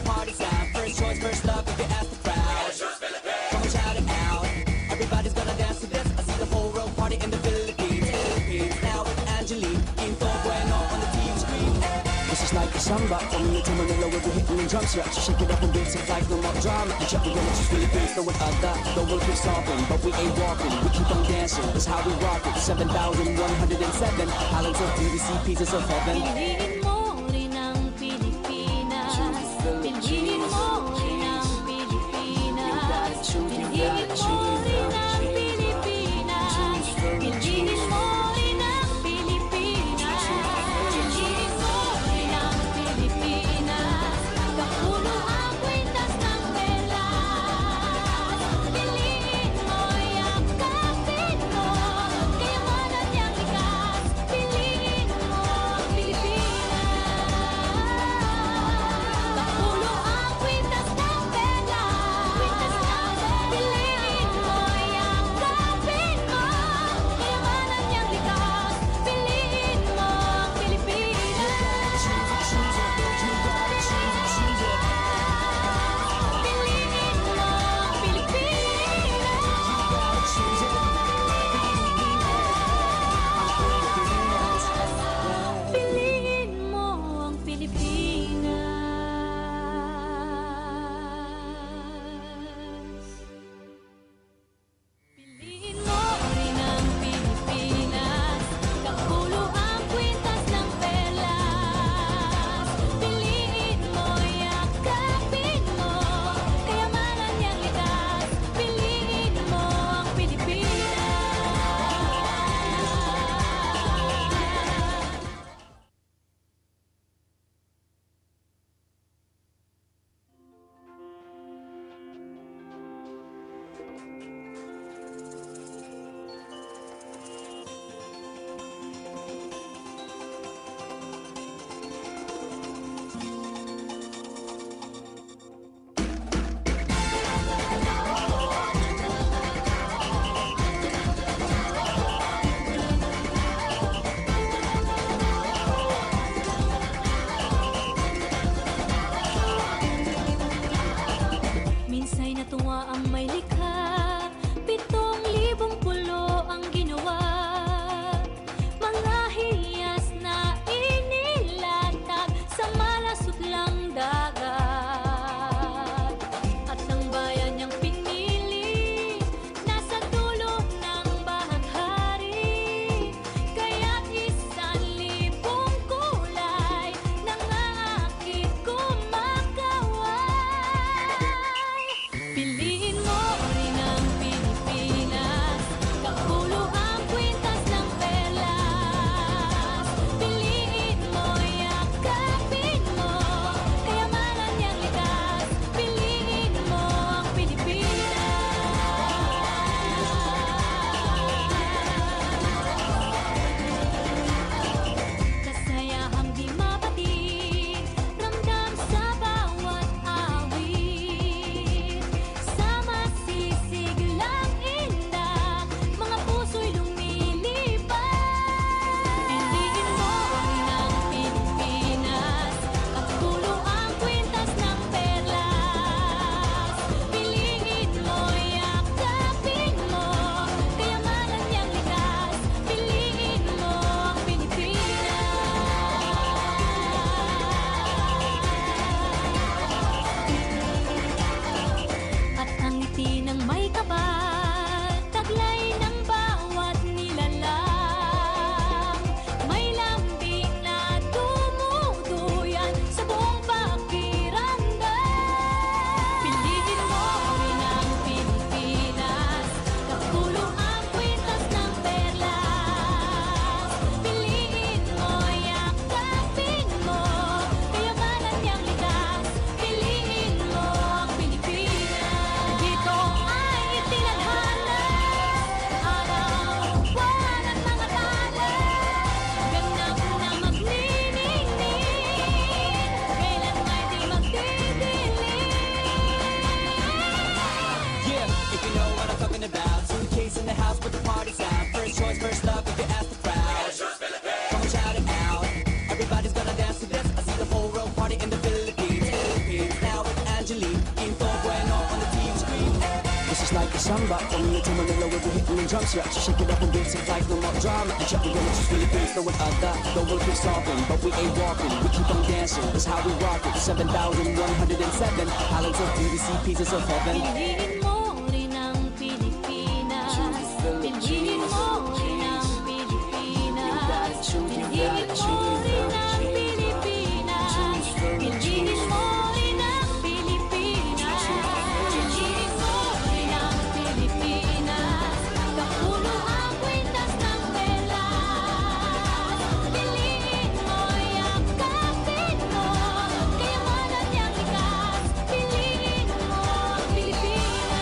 the party sound. First choice, first love, if you ask the crowd. Come on, shout it out. Everybody's gonna dance to this. I see the whole world party in the Philippines. Now with Angelique, Quinto Bueno on the TV screen. This is like a samba, coming into Manila with the hitting and drum set. Shake it up and beats it like no more drama. And check the image, it's Philippines, no one other. The world keeps stopping, but we ain't walking. We keep on dancing, that's how we rock it. 7,107 islands of BBC, pieces of heaven. Piliin mo rin ang Pilipinas. Piliin mo rin ang Pilipinas. Piliin mo rin ang Pilipinas. Piliin mo rin ang Pilipinas. Piliin mo rin ang Pilipinas. Kapulo ang kwintas ng pelas. Piliin mo yung kapit mo. Kayaman at yung likas. Piliin mo ang Pilipinas. chamba. From here to Manila, we'll be hitting the drum strap. Shake it up and bring some life, no more drama. And check, we're gonna choose Philippines, no one other. The world keeps talking, but we ain't walking. We keep on dancing, that's how we rock it. 7,107 islands of BBC, pieces of heaven. Piliin mo rin ang Pilipinas. Piliin mo rin ang Pilipinas. Piliin mo rin ang Pilipinas. Piliin mo rin ang Pilipinas. Piliin mo rin ang Pilipinas. Kapulo ang kwintas ng pera. Piliin mo, yakapin mo. Kayamanan niyang likas. Piliin mo ang Pilipinas.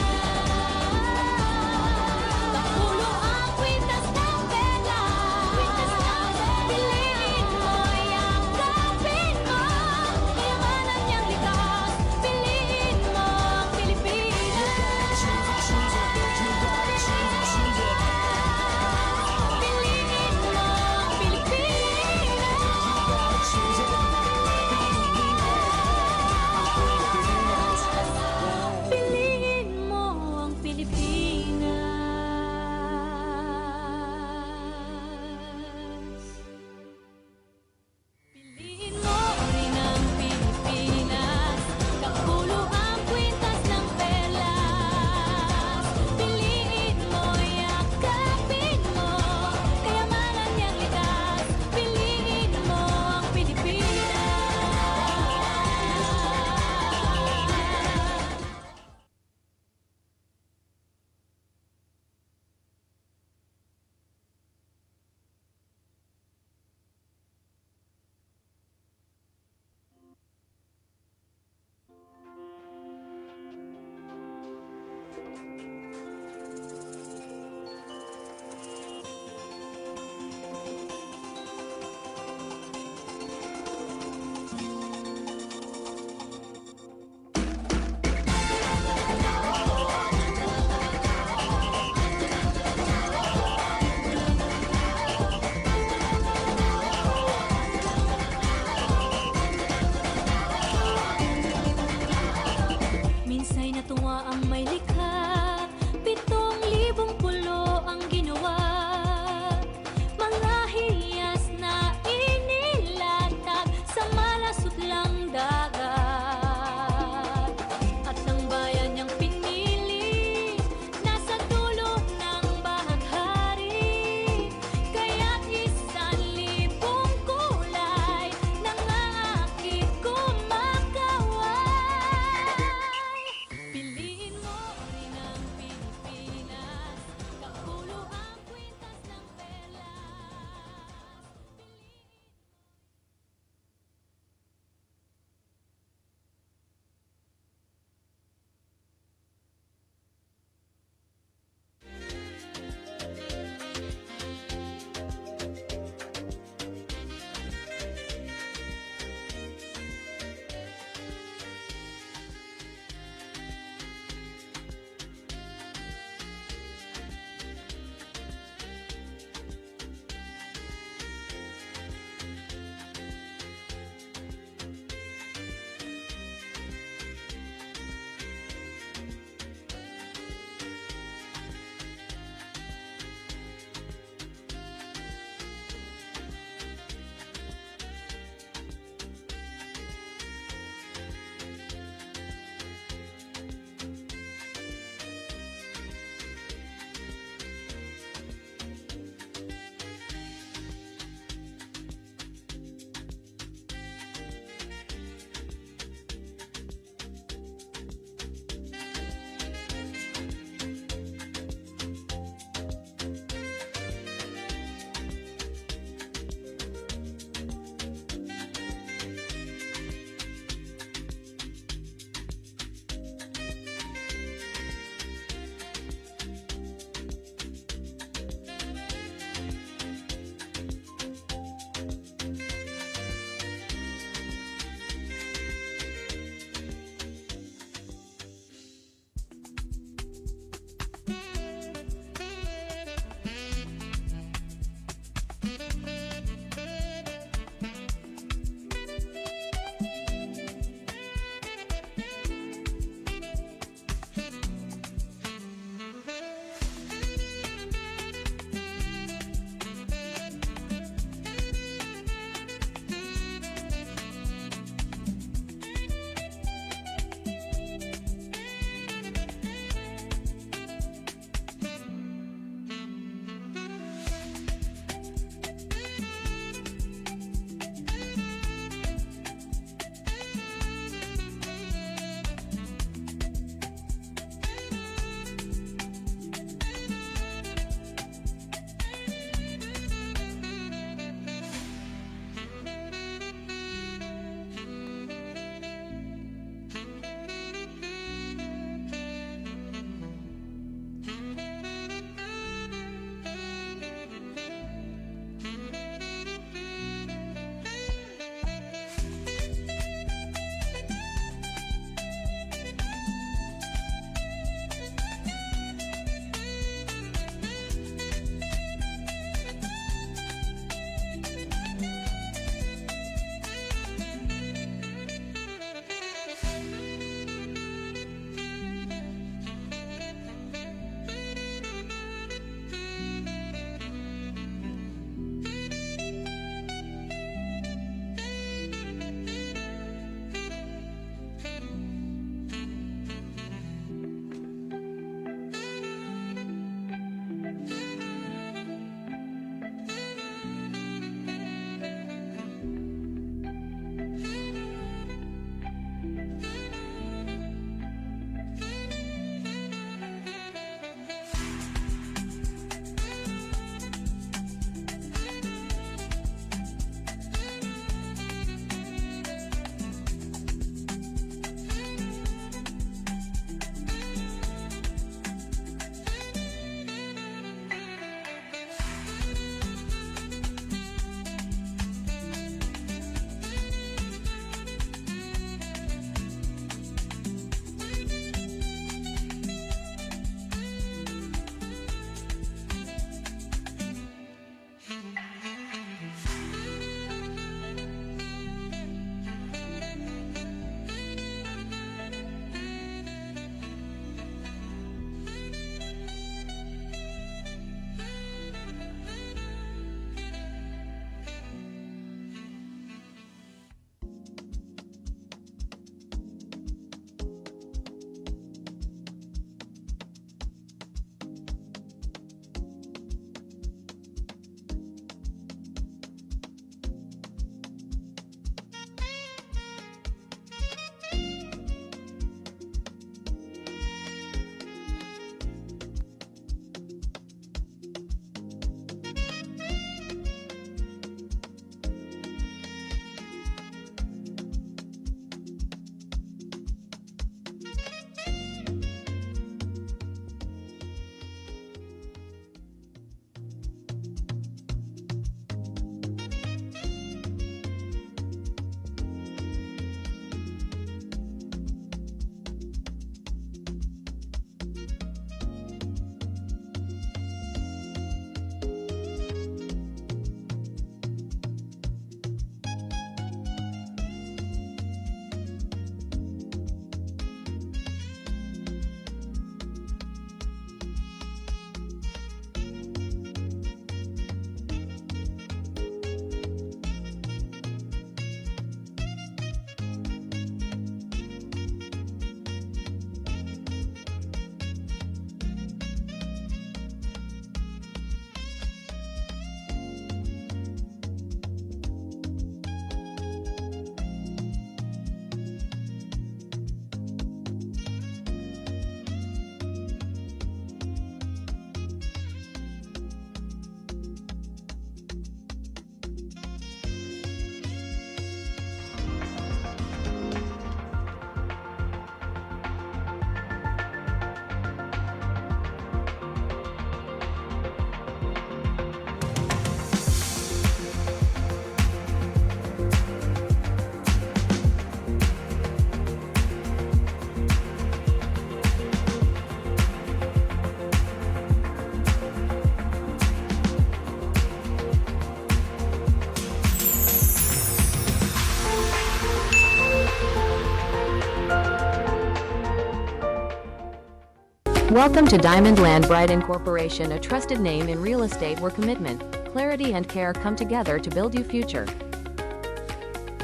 Welcome to Diamond Land Bride Incorporation, a trusted name in real estate where commitment, clarity and care come together to build your future.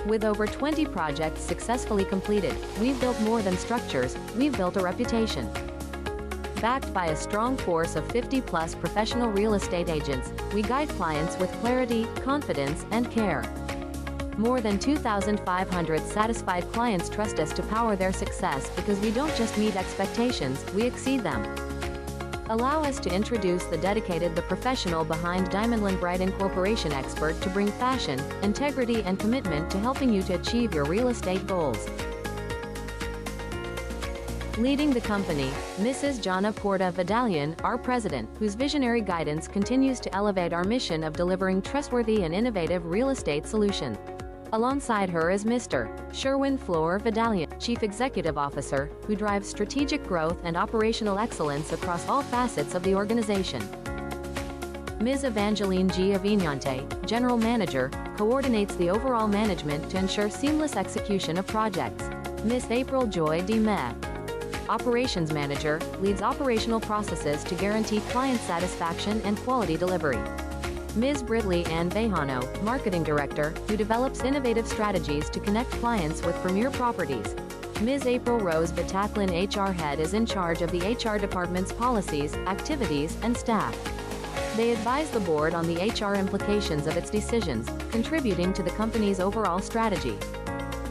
With over 20 projects successfully completed, we've built more than structures, we've built a reputation. Backed by a strong force of 50-plus professional real estate agents, we guide clients with clarity, confidence, and care. More than 2,500 satisfied clients trust us to power their success because we don't just meet expectations, we exceed them. Allow us to introduce the dedicated, the professional behind Diamond Land Bride Incorporation expert to bring passion, integrity and commitment to helping you to achieve your real estate goals. Leading the company, Mrs. Jonna Porta Vidalian, our president, whose visionary guidance continues to elevate our mission of delivering trustworthy and innovative real estate solutions. Alongside her is Mr. Sherwin Floor Vidalian, Chief Executive Officer, who drives strategic growth and operational excellence across all facets of the organization. Ms. Evangeline G. Avignante, General Manager, coordinates the overall management to ensure seamless execution of projects. Ms. April Joy D. Meh, Operations Manager, leads operational processes to guarantee client satisfaction and quality delivery. Ms. Bridley Ann Bejano, Marketing Director, who develops innovative strategies to connect clients with premier properties. Ms. April Rose Bataclan, HR Head, is in charge of the HR department's policies, activities, and staff. They advise the board on the HR implications of its decisions, contributing to the company's overall strategy.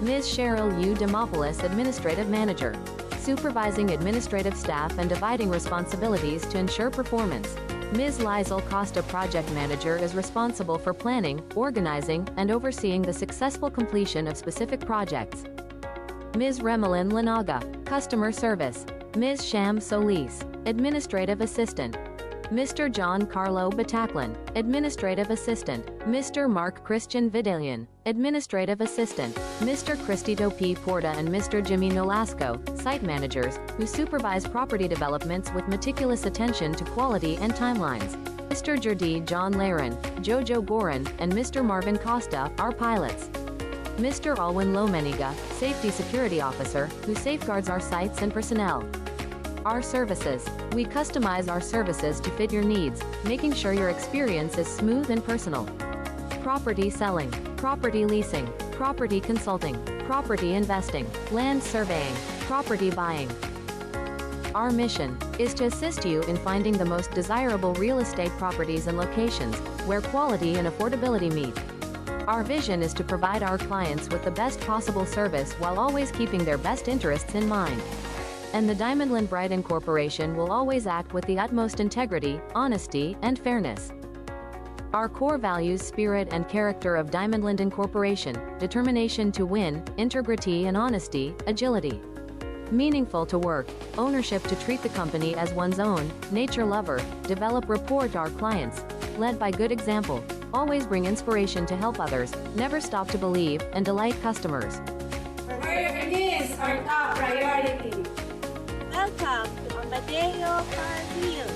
Ms. Cheryl U. Demopoulos, Administrative Manager, supervising administrative staff and dividing responsibilities to ensure performance. Ms. Lizel Costa, Project Manager, is responsible for planning, organizing, and overseeing the successful completion of specific projects. Ms. Remelin Lanaga, Customer Service. Ms. Sham Solis, Administrative Assistant. Mr. John Carlo Bataclan, Administrative Assistant. Mr. Mark Christian Vidalian, Administrative Assistant. Mr. Cristito P. Porta and Mr. Jimmy Nolasco, Site Managers, who supervise property developments with meticulous attention to quality and timelines. Mr. Jordi John Laren, Jojo Goran, and Mr. Marvin Costa, our pilots. Mr. Alwyn Lomeniga, Safety Security Officer, who safeguards our sites and personnel. Our services. We customize our services to fit your needs, making sure your experience is smooth and personal. Property selling, property leasing, property consulting, property investing, land surveying, property buying. Our mission is to assist you in finding the most desirable real estate properties and locations where quality and affordability meet. Our vision is to provide our clients with the best possible service while always keeping their best interests in mind. And the Diamond Land Bride Incorporation will always act with the utmost integrity, honesty, and fairness. Our core values, spirit and character of Diamond Land Incorporation: determination to win, integrity and honesty, agility. Meaningful to work, ownership to treat the company as one's own, nature lover, develop rapport to our clients, led by good example, always bring inspiration to help others, never stop to believe, and delight customers. Fairness our top priority. Welcome to Amadeo Car Wheels.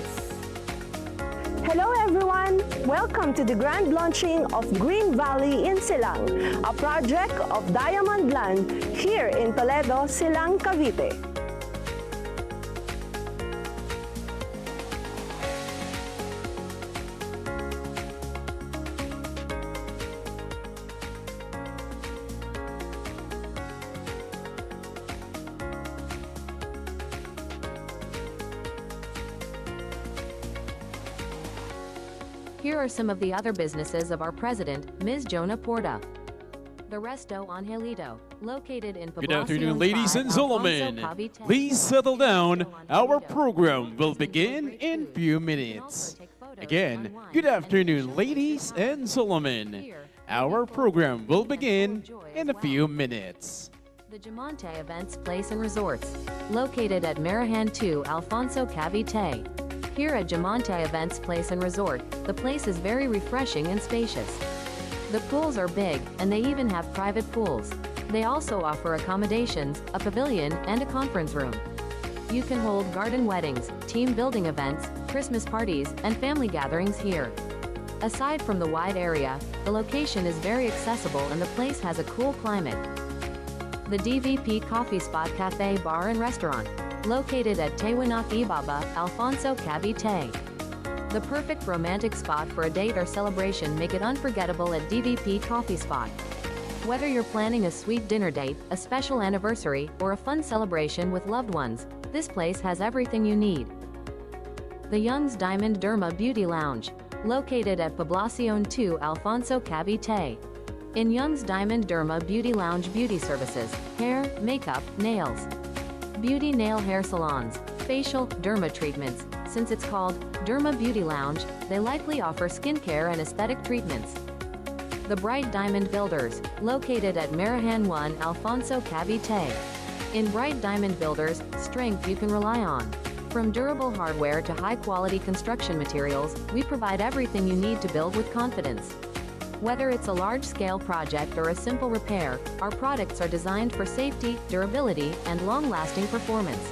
Hello everyone! Welcome to the grand launching of Green Valley in Silang, a project of Diamond Land here in Toledo, Silang, Cavite. Here are some of the other businesses of our president, Ms. Jonna Porta. The Resto Angelito, located in Good Poblacion afternoon, ladies 5, and gentlemen. Alfonso Cavite. Please settle down. Resto Our Angelito, program will located begin great in food. few You can minutes. also take photos, Again, unwind, good and afternoon, enjoy ladies your and gentlemen. Here, Our people program will have begin full joy in as a few well. minutes. The Jamonte Events Place and Resorts, located at Marahan 2, Alfonso Cavite. Here at Jamonte Events Place and Resort, the place is very refreshing and spacious. The pools are big, and they even have private pools. They also offer accommodations, a pavilion, and a conference room. You can hold garden weddings, team building events, Christmas parties, and family gatherings here. Aside from the wide area, the location is very accessible and the place has a cool climate. The DVP Coffee Spot Cafe Bar and Restaurant, located at Tewinak Ibaba, Alfonso Cavite. The perfect romantic spot for a date or celebration, make it unforgettable at DVP Coffee Spot. Whether you're planning a sweet dinner date, a special anniversary, or a fun celebration with loved ones, this place has everything you need. The Young's Diamond Derma Beauty Lounge, located at Poblacion 2 Alfonso Cavite. In Young's Diamond Derma Beauty Lounge, beauty services, hair, makeup, nails, beauty nail hair salons, facial, derma treatments. Since it's called Derma Beauty Lounge, they likely offer skincare and aesthetic treatments. The Bright Diamond Builders, located at Marahan 1 Alfonso Cavite. In Bright Diamond Builders, strength you can rely on. From durable hardware to high-quality construction materials, we provide everything you need to build with confidence. Whether it's a large-scale project or a simple repair, our products are designed for safety, durability, and long-lasting performance.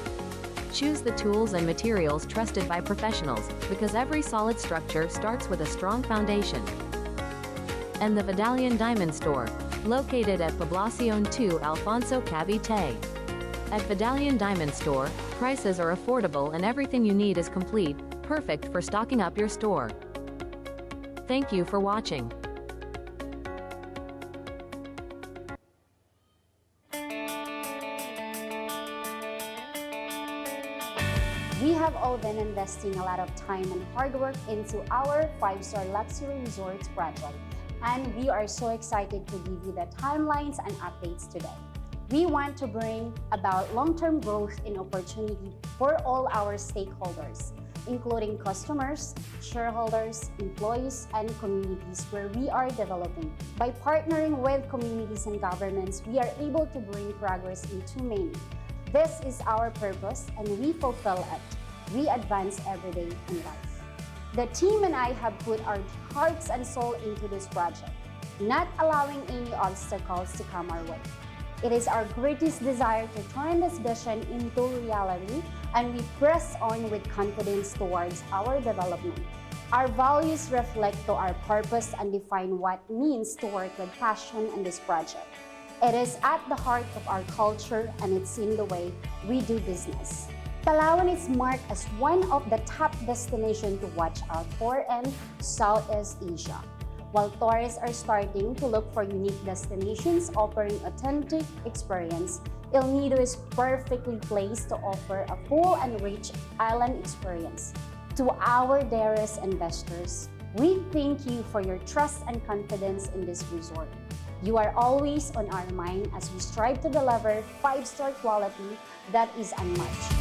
Choose the tools and materials trusted by professionals, because every solid structure starts with a strong foundation. And the Vidalian Diamond Store, located at Poblacion 2 Alfonso Cavite. At Vidalian Diamond Store, prices are affordable and everything you need is complete, perfect for stocking up your store. Thank you for watching. We have all been investing a lot of time and hard work into our 5-star luxury resorts project, and we are so excited to give you the timelines and updates today. We want to bring about long-term growth and opportunity for all our stakeholders, including customers, shareholders, employees, and communities where we are developing. By partnering with communities and governments, we are able to bring progress into many. This is our purpose, and we fulfill it. We advance every day in life. The team and I have put our hearts and soul into this project, not allowing any obstacles to come our way. It is our greatest desire to turn this vision into reality, and we press on with confidence towards our development. Our values reflect to our purpose and define what it means to work with passion in this project. It is at the heart of our culture, and it's in the way we do business. Palawan is marked as one of the top destinations to watch out for in Southeast Asia. While tourists are starting to look for unique destinations offering authentic experience, El Nido is perfectly placed to offer a full and rich island experience. To our dearest investors, we thank you for your trust and confidence in this resort. You are always on our mind as we strive to deliver 5-star quality that is unmatched.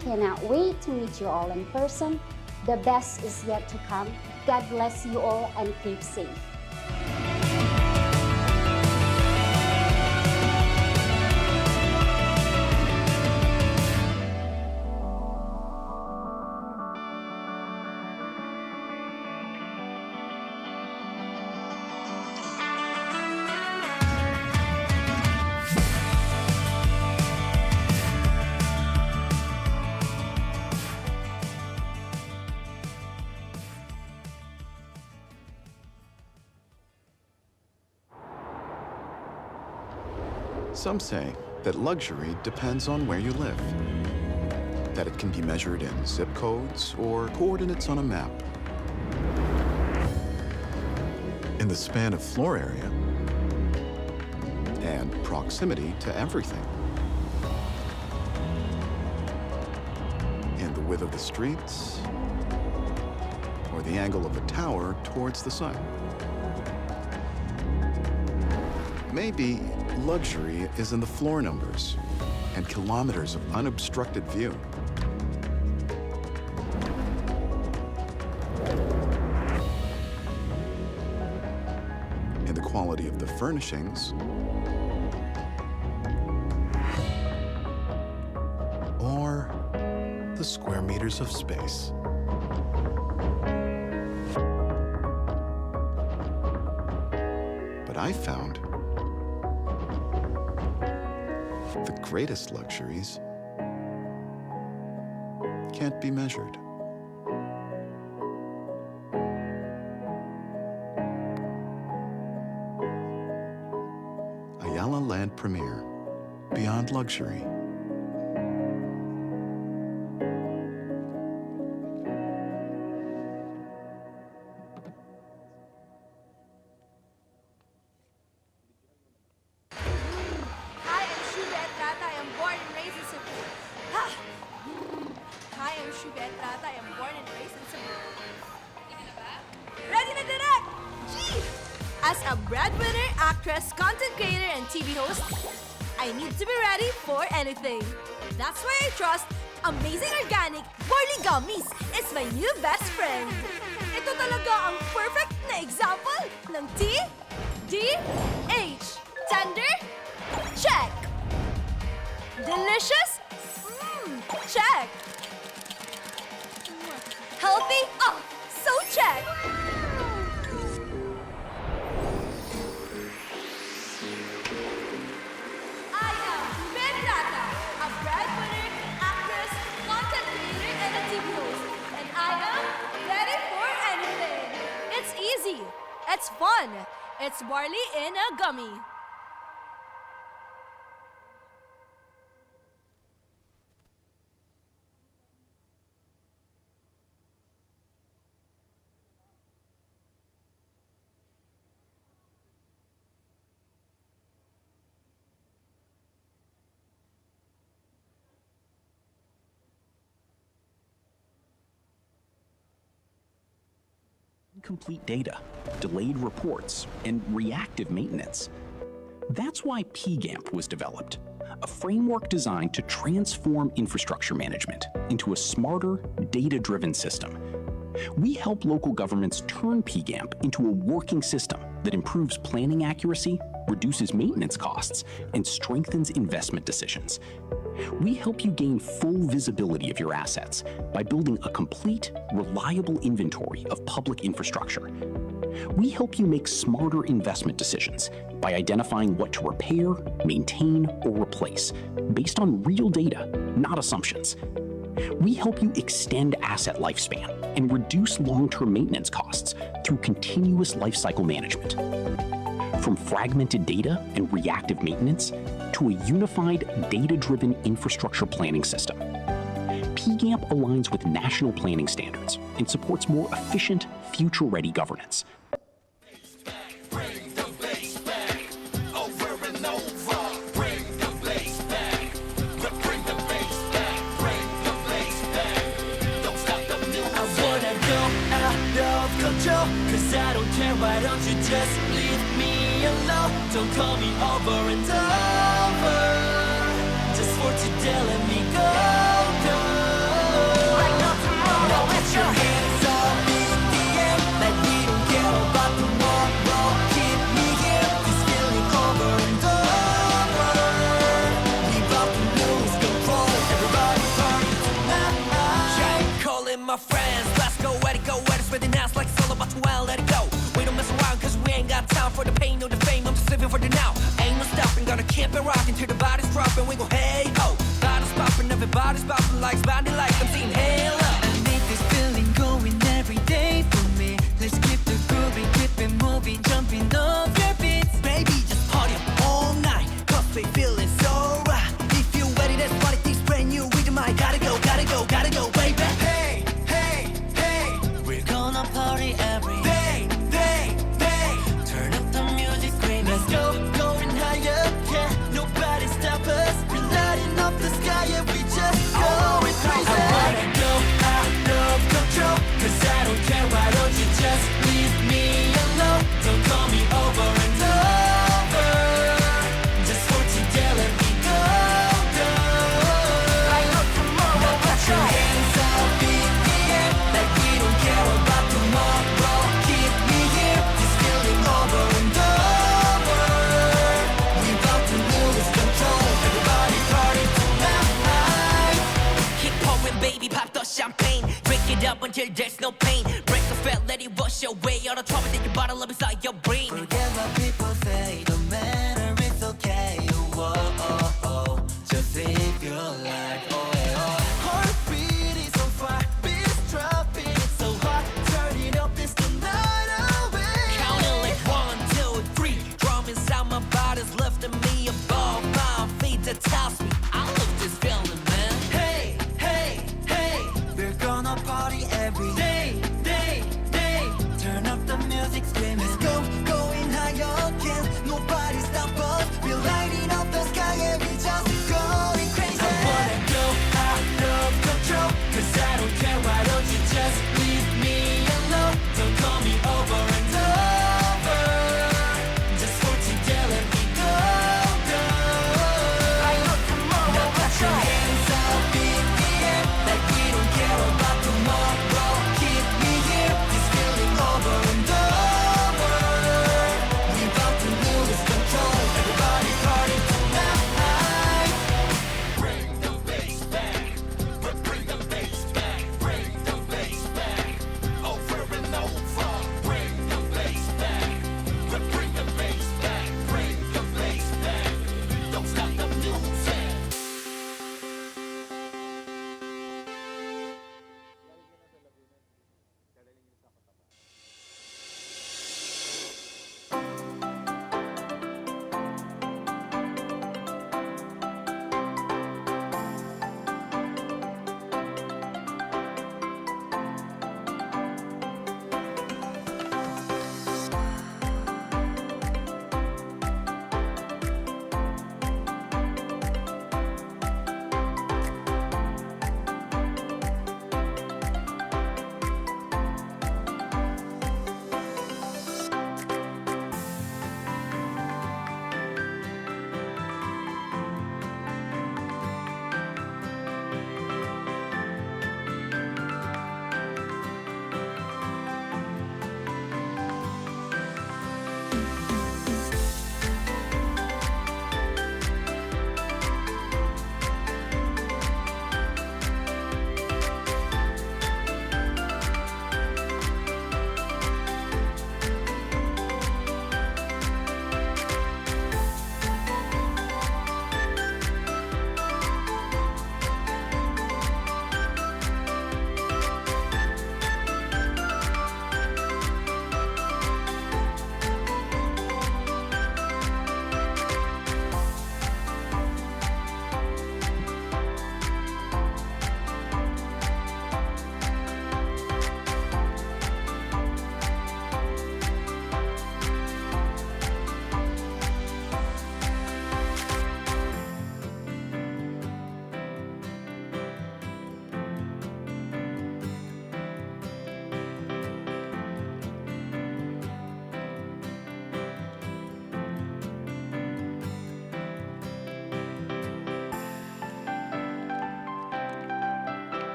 Cannot wait to meet you all in person. The best is yet to come. God bless you all and keep safe. Some say that luxury depends on where you live, that it can be measured in zip codes or coordinates on a map. In the span of floor area and proximity to everything. In the width of the streets or the angle of a tower towards the sun. Maybe luxury is in the floor numbers and kilometers of unobstructed view. In the quality of the furnishings, or the the square meters of space. But I found the greatest luxuries can't be measured. Ayala Land Premier, Beyond Luxury. Hi, I'm Shube Etrata. I am born and raised in Cebu. Ha! Hi, I'm Shube Etrata. I am born and raised in Cebu. Ready na direct! Gee! As a breadwinner, actress, content creator, and TV host, I need to be ready for anything. That's why I trust Amazing Organic Barley Gummies is my new best friend. Ito talaga ang perfect na example ng T-D-H. Tender? Check. Delicious? Check. Healthy? Oh, so check. I am Benrata, a breadwinner, actress, content creator, and a TV host. And I am ready for anything. It's easy. It's fun. It's barley in a gummy. Incomplete data, delayed reports, and reactive maintenance. That's why PGAMP was developed, a framework designed to transform infrastructure management into a smarter, data-driven system. We help local governments turn PGAMP into a working system that improves planning accuracy, reduces maintenance costs, and strengthens investment decisions. We help you gain full visibility of your assets by building a complete, reliable inventory of public infrastructure. We help you make smarter investment decisions by identifying what to repair, maintain, or replace based on real data, not assumptions. We help you extend asset lifespan and reduce long-term maintenance costs through continuous lifecycle management. From fragmented data and reactive maintenance to a unified, data-driven infrastructure planning system. PGAMP aligns with national planning standards and supports more efficient, future-ready governance. Cause I don't care, why don't you just leave me alone? Don't call me over and over just for today, let me go. Now put your hands up in the air like we don't care about tomorrow. Keep me here, this feeling over and over. We about to lose control, everybody party tonight. Calling my friends, let's go, let it go, let it spread the now, like it's all about to well, let it go. We don't mess around cause we ain't got time for the pain or the fame, I'm just living for the now. Ain't no stopping, gonna keep it rocking till the body's dropping, we go hey ho. Body's popping, everybody's popping like spanding like I'm saying hell up. I need this feeling going every day for me. Let's keep the grooving, keep it moving, jumping off your beats. Baby, just party up all night, cause we feeling so right. If you ready, let's party things brand new with my gotta go, gotta go, gotta go, baby. Hey, hey, hey, we're gonna party every day, day, day. Turn up the music, scream, let's go, going higher, yeah. Nobody stop us, we're lighting up the sky, yeah, we just go. It's crazy. I wanna go out of control, cause I don't care, why don't you just leave me alone? Don't call me over and over just for today, let me go, go. I know tomorrow. until there's no pain. Break the spell, let it wash away all the trauma that you bottle up inside your brain. Forget what people say, no matter, it's okay. Whoa, oh, oh. Just live your life. Oh, oh. Heartbeat is on fire, beats dropping, it's so hot. Turn it up, it's the night away. Counting like 1, 2, 3. Drum inside my body's lifting me above my feet. That tells me I love this feeling, man. Hey, hey, hey, we're gonna party every day, day, day. Turn up the music, scream, let's go, going higher.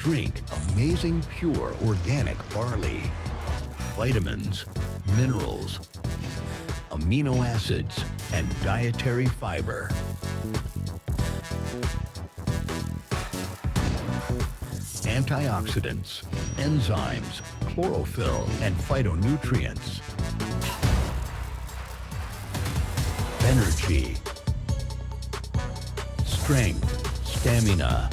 drink amazing pure organic barley. Vitamins, minerals, amino acids, and dietary fiber. Antioxidants, enzymes, chlorophyll, and phytonutrients. Energy, strength, stamina.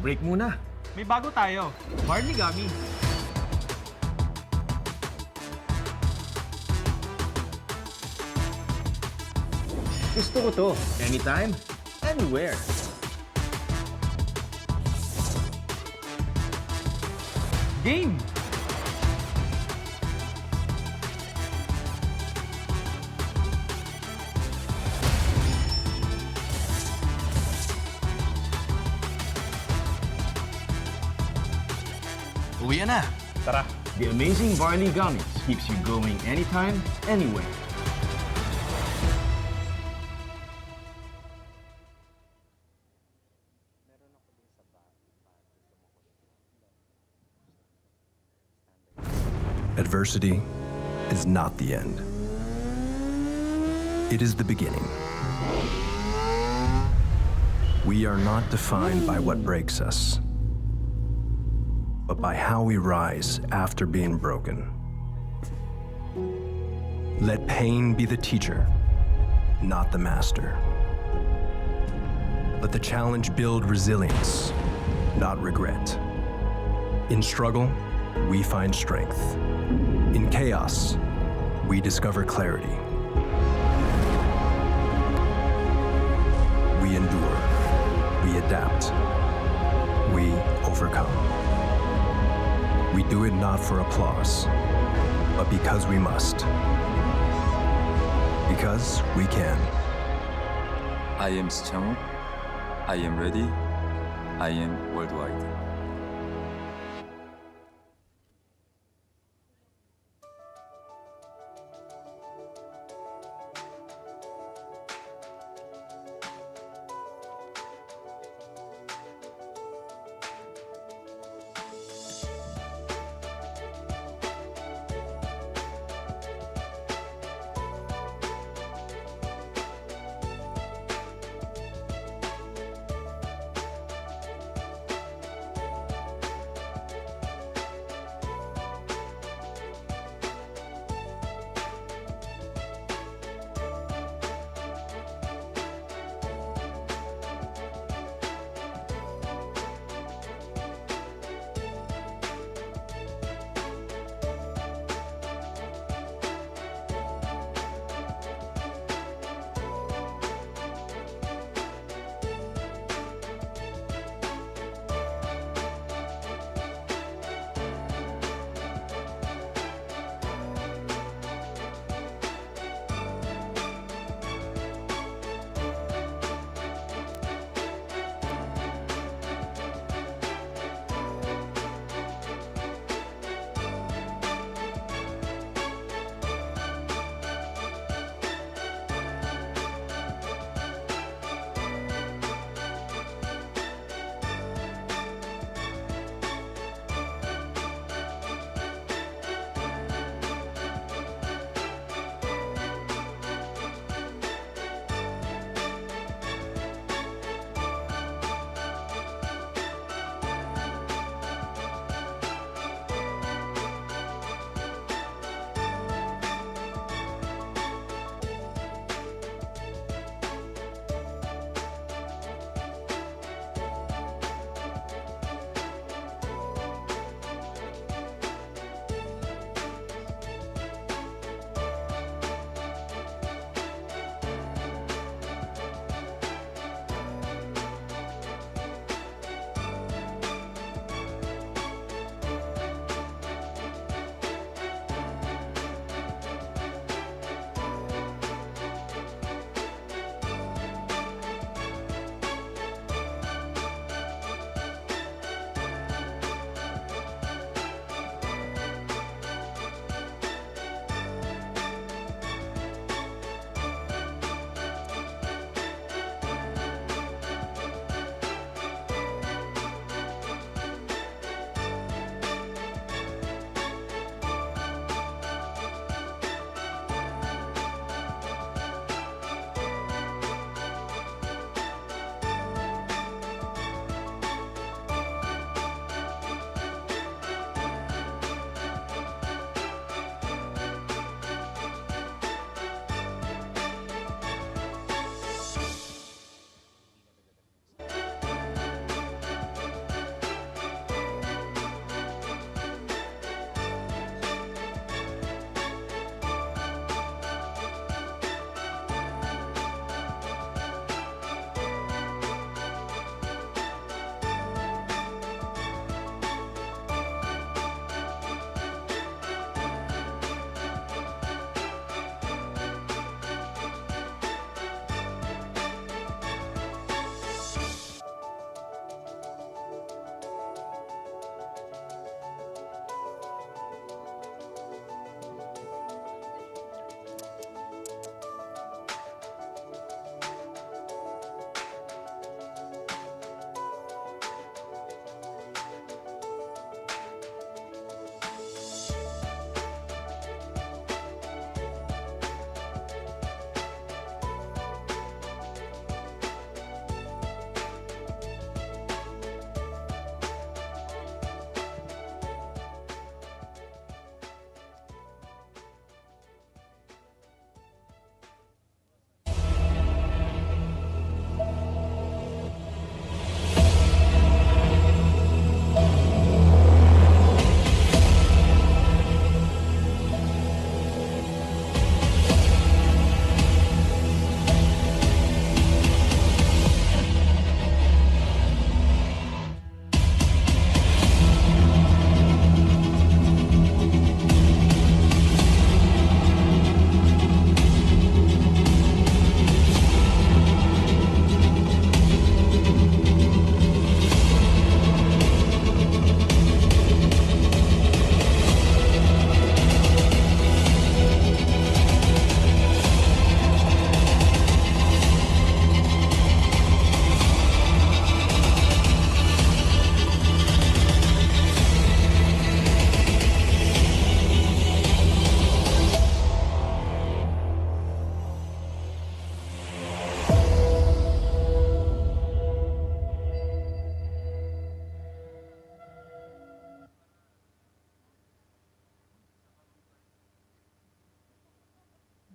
Break muna. May bago tayo. Barley Gummy. Gusto ko to. Anytime, anywhere. Game! Uwi na. Tara. The amazing Barley Gummies keeps you going anytime, anywhere. Adversity is not the end. It is the beginning. We are not defined by what breaks us, but by how we rise after being broken. Let pain be the teacher, not the master. Let the challenge build resilience, not regret. In struggle, we find strength. In chaos, we discover clarity. We endure, we adapt, we overcome. We do it not for applause, but because we must. Because we can. I am strong. I am ready. I am worldwide.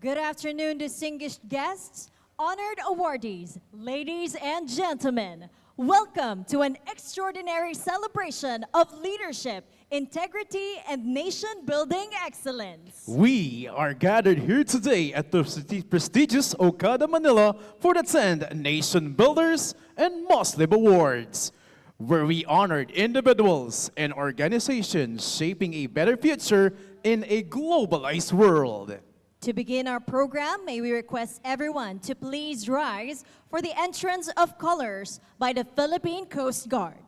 Good afternoon, distinguished guests, honored awardees, ladies and gentlemen. Welcome to an extraordinary celebration of leadership, integrity, and nation-building excellence. We are gathered here today at the prestigious Okada, Manila for the 10th Nation Builders and MOSLIV Awards, where we honored individuals and organizations shaping a better future in a globalized world. To begin our program, may we request everyone to please rise for the entrance of colors by the Philippine Coast Guard.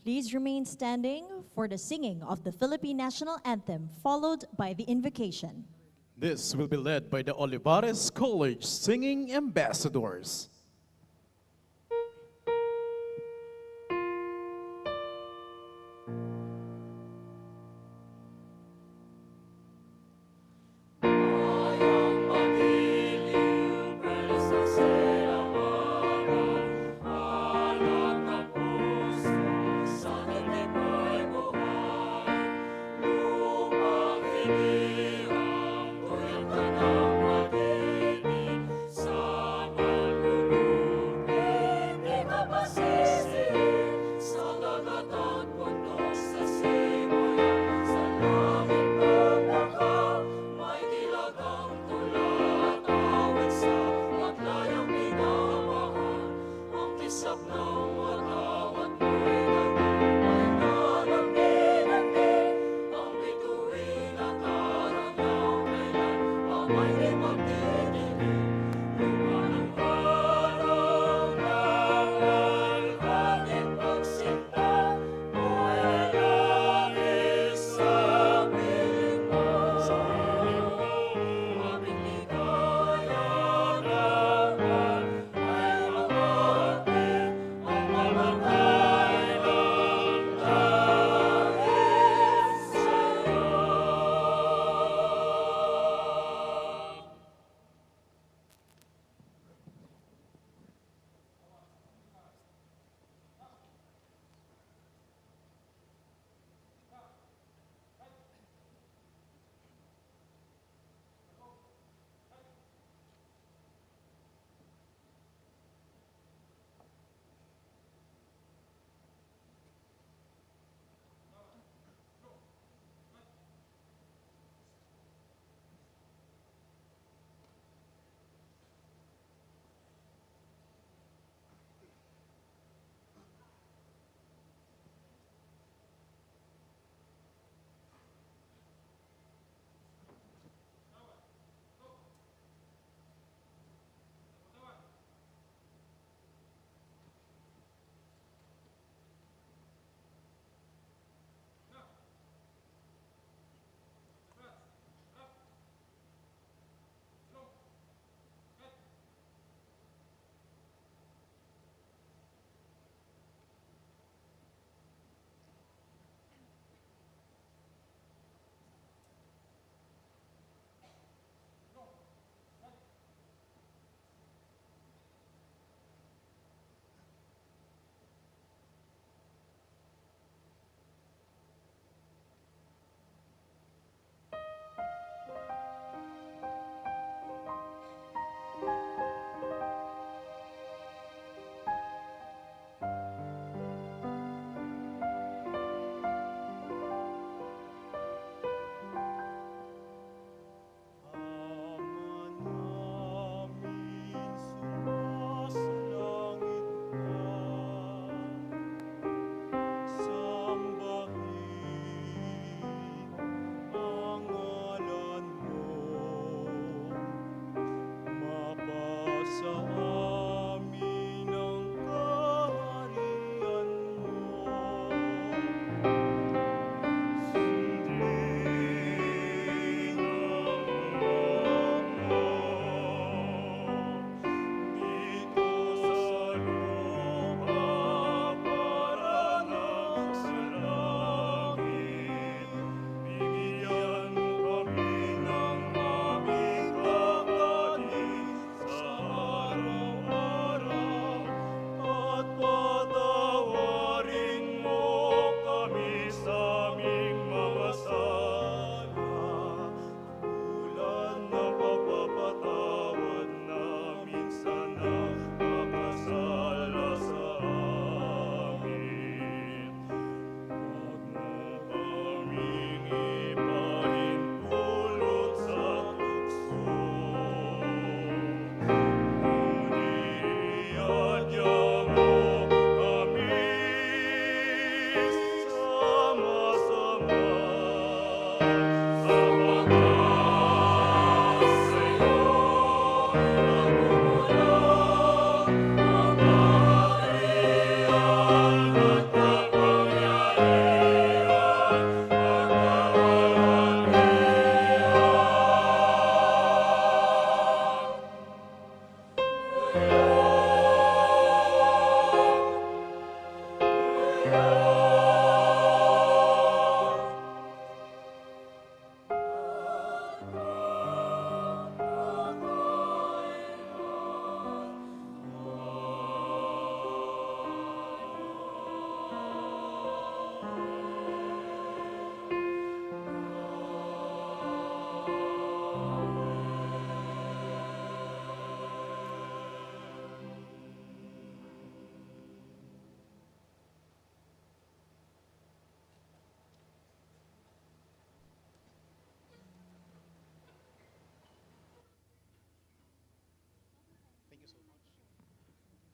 Please remain standing for the singing of the Philippine National Anthem, followed by the invocation. This will be led by the Olivares College Singing Ambassadors. Sa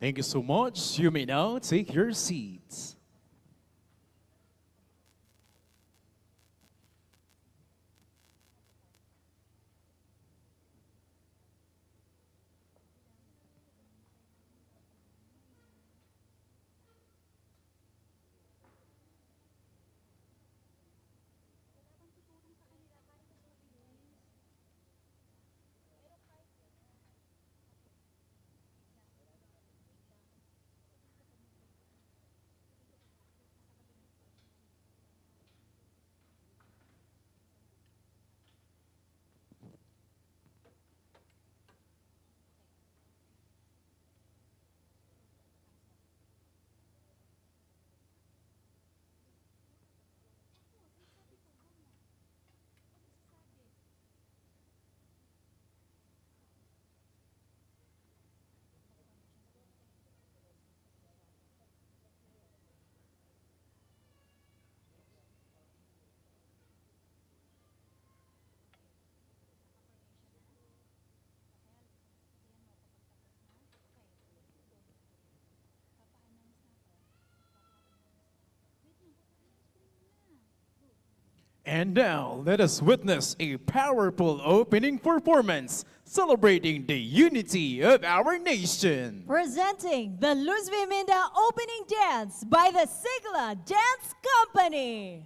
Thank you so much. You may now take your seats. And now, let us witness a powerful opening performance celebrating the unity of our nation. Presenting the Luz Viminda opening dance by the Sigla Dance Company.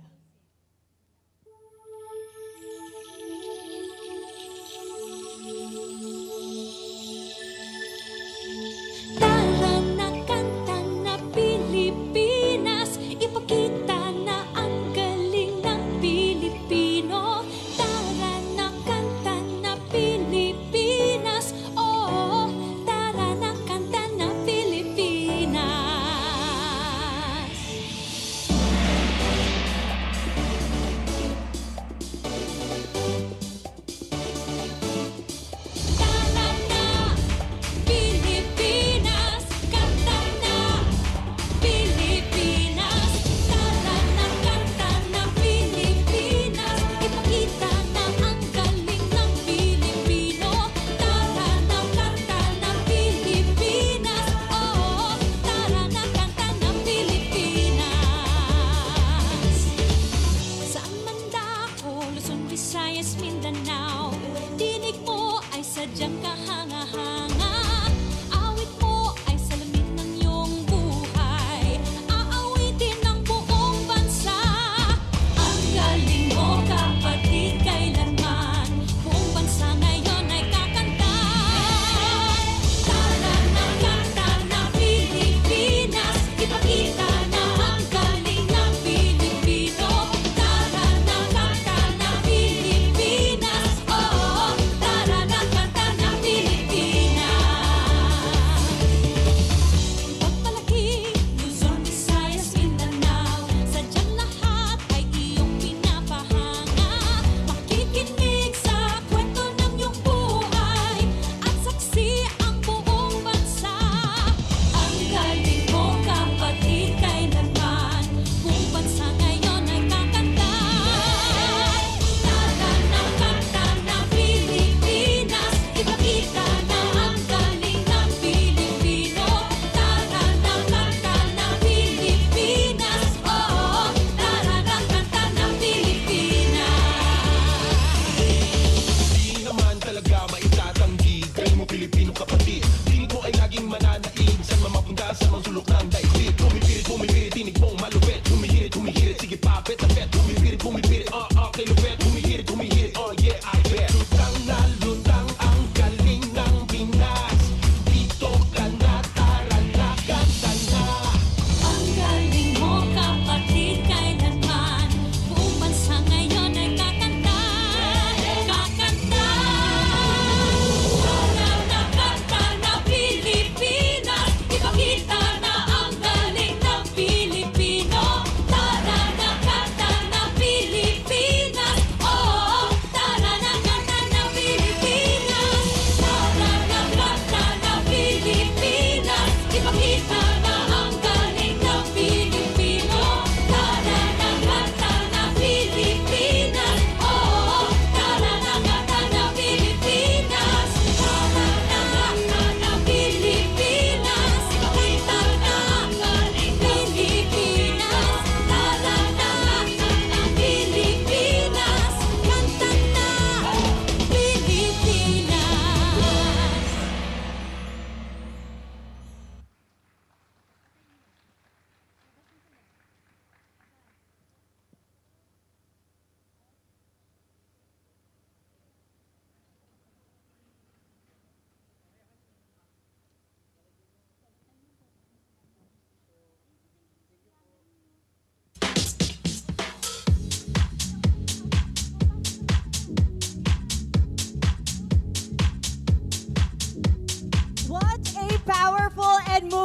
Tara na kanta na Pilipinas, ipakita na ang galing ng Pilipino. Tara na kanta na Pilipinas, oh, tara na kanta na Pilipinas.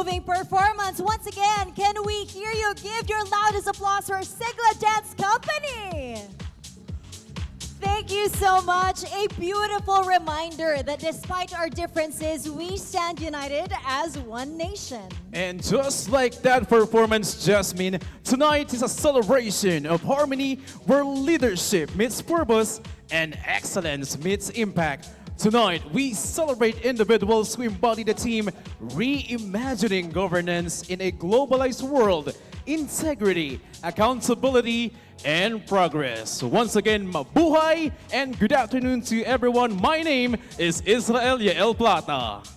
moving performance. Once again, can we hear you? Give your loudest applause for Sigla Dance Company. Thank you so much. A beautiful reminder that despite our differences, we stand united as one nation. And just like that performance, Jasmine, tonight is a celebration of harmony where leadership meets purpose and excellence meets impact. Tonight, we celebrate individuals who embody the theme reimagining governance in a globalized world, integrity, accountability, and progress. Once again, mabuhay and good afternoon to everyone. My name is Israel Yael Plata.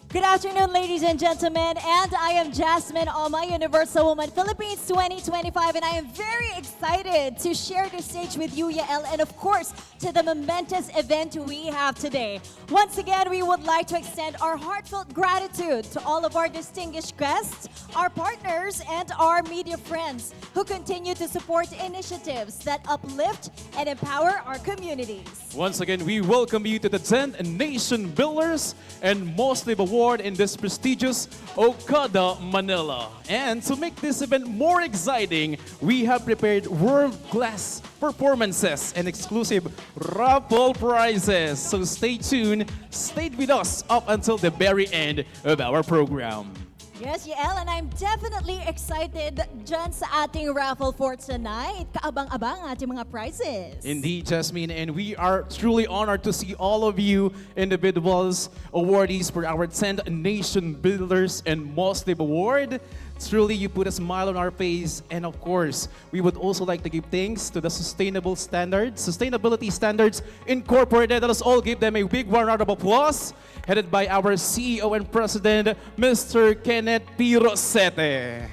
Good afternoon, ladies and gentlemen, and I am Jasmine Alma, Universal Woman Philippines 2025, and I am very excited to share the stage with you, Yael, and of course, to the momentous event we have today. Once again, we would like to extend our heartfelt gratitude to all of our distinguished guests, our partners, and our media friends who continue to support initiatives that uplift and empower our communities. Once again, we welcome you to the 10th Nation Builders and MOSLIV Award in this prestigious Okada, Manila. And to make this event more exciting, we have prepared world-class performances and exclusive raffle prizes. So stay tuned, stay with us up until the very end of our program. Yes, Yael, and I'm definitely excited dyan sa ating raffle for tonight. Kaabang-abang ating mga prizes. Indeed, Jasmine, and we are truly honored to see all of you individuals awardees for our 10th Nation Builders and MOSLIV Award. Truly, you put a smile on our face, and of course, we would also like to give thanks to the Sustainability Standards Incorporated. Let us all give them a big round of applause, headed by our CEO and President, Mr. Kenneth P. Rosete.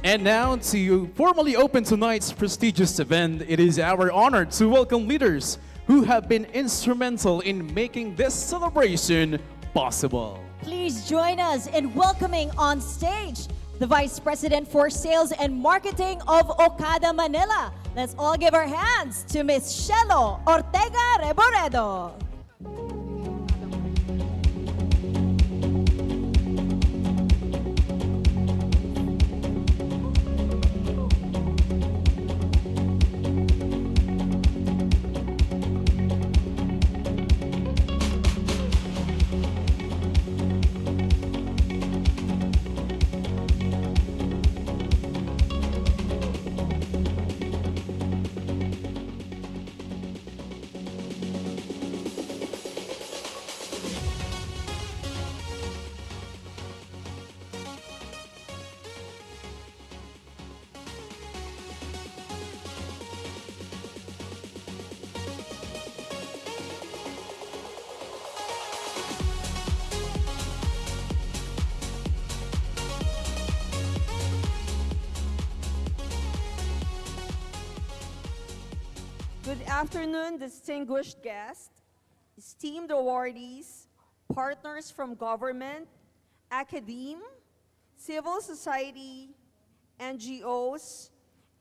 And now, to formally open tonight's prestigious event, it is our honor to welcome leaders who have been instrumental in making this celebration possible. Please join us in welcoming on stage the Vice President for Sales and Marketing of Okada, Manila. Let's all give our hands to Ms. Shelo Ortega Reboredo. Good afternoon, distinguished guests, esteemed awardees, partners from government, academe, civil society, NGOs,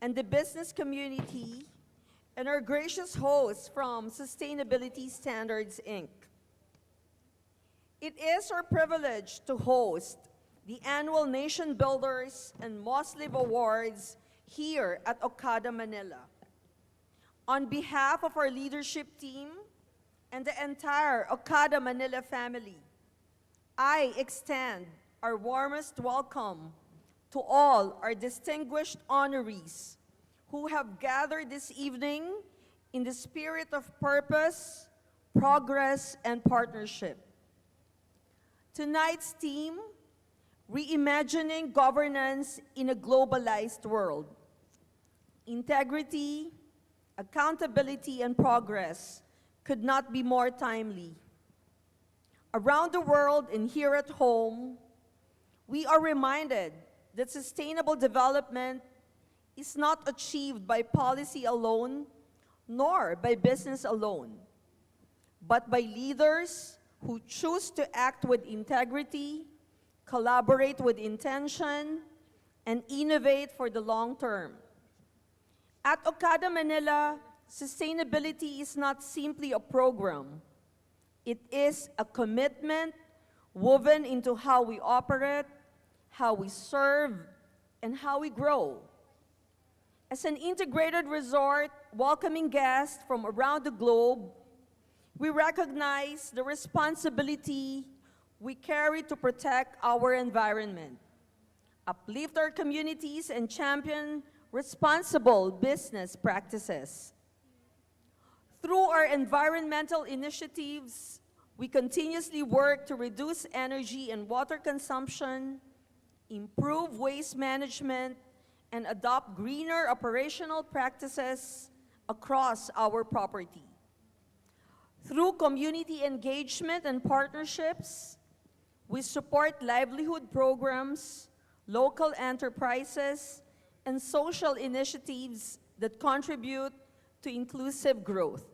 and the business community, and our gracious hosts from Sustainability Standards, Inc. It is our privilege to host the annual Nation Builders and MOSLIV Awards here at Okada, Manila. On behalf of our leadership team and the entire Okada Manila family, I extend our warmest welcome to all our distinguished honorees who have gathered this evening in the spirit of purpose, progress, and partnership. Tonight's theme, reimagining governance in a globalized world. Integrity, accountability, and progress could not be more timely. Around the world and here at home, we are reminded that sustainable development is not achieved by policy alone, nor by business alone, but by leaders who choose to act with integrity, collaborate with intention, and innovate for the long term. At Okada, Manila, sustainability is not simply a program. It is a commitment woven into how we operate, how we serve, and how we grow. As an integrated resort welcoming guests from around the globe, we recognize the responsibility we carry to protect our environment, uplift our communities, and champion responsible business practices. Through our environmental initiatives, we continuously work to reduce energy and water consumption, improve waste management, and adopt greener operational practices across our property. Through community engagement and partnerships, we support livelihood programs, local enterprises, and social initiatives that contribute to inclusive growth.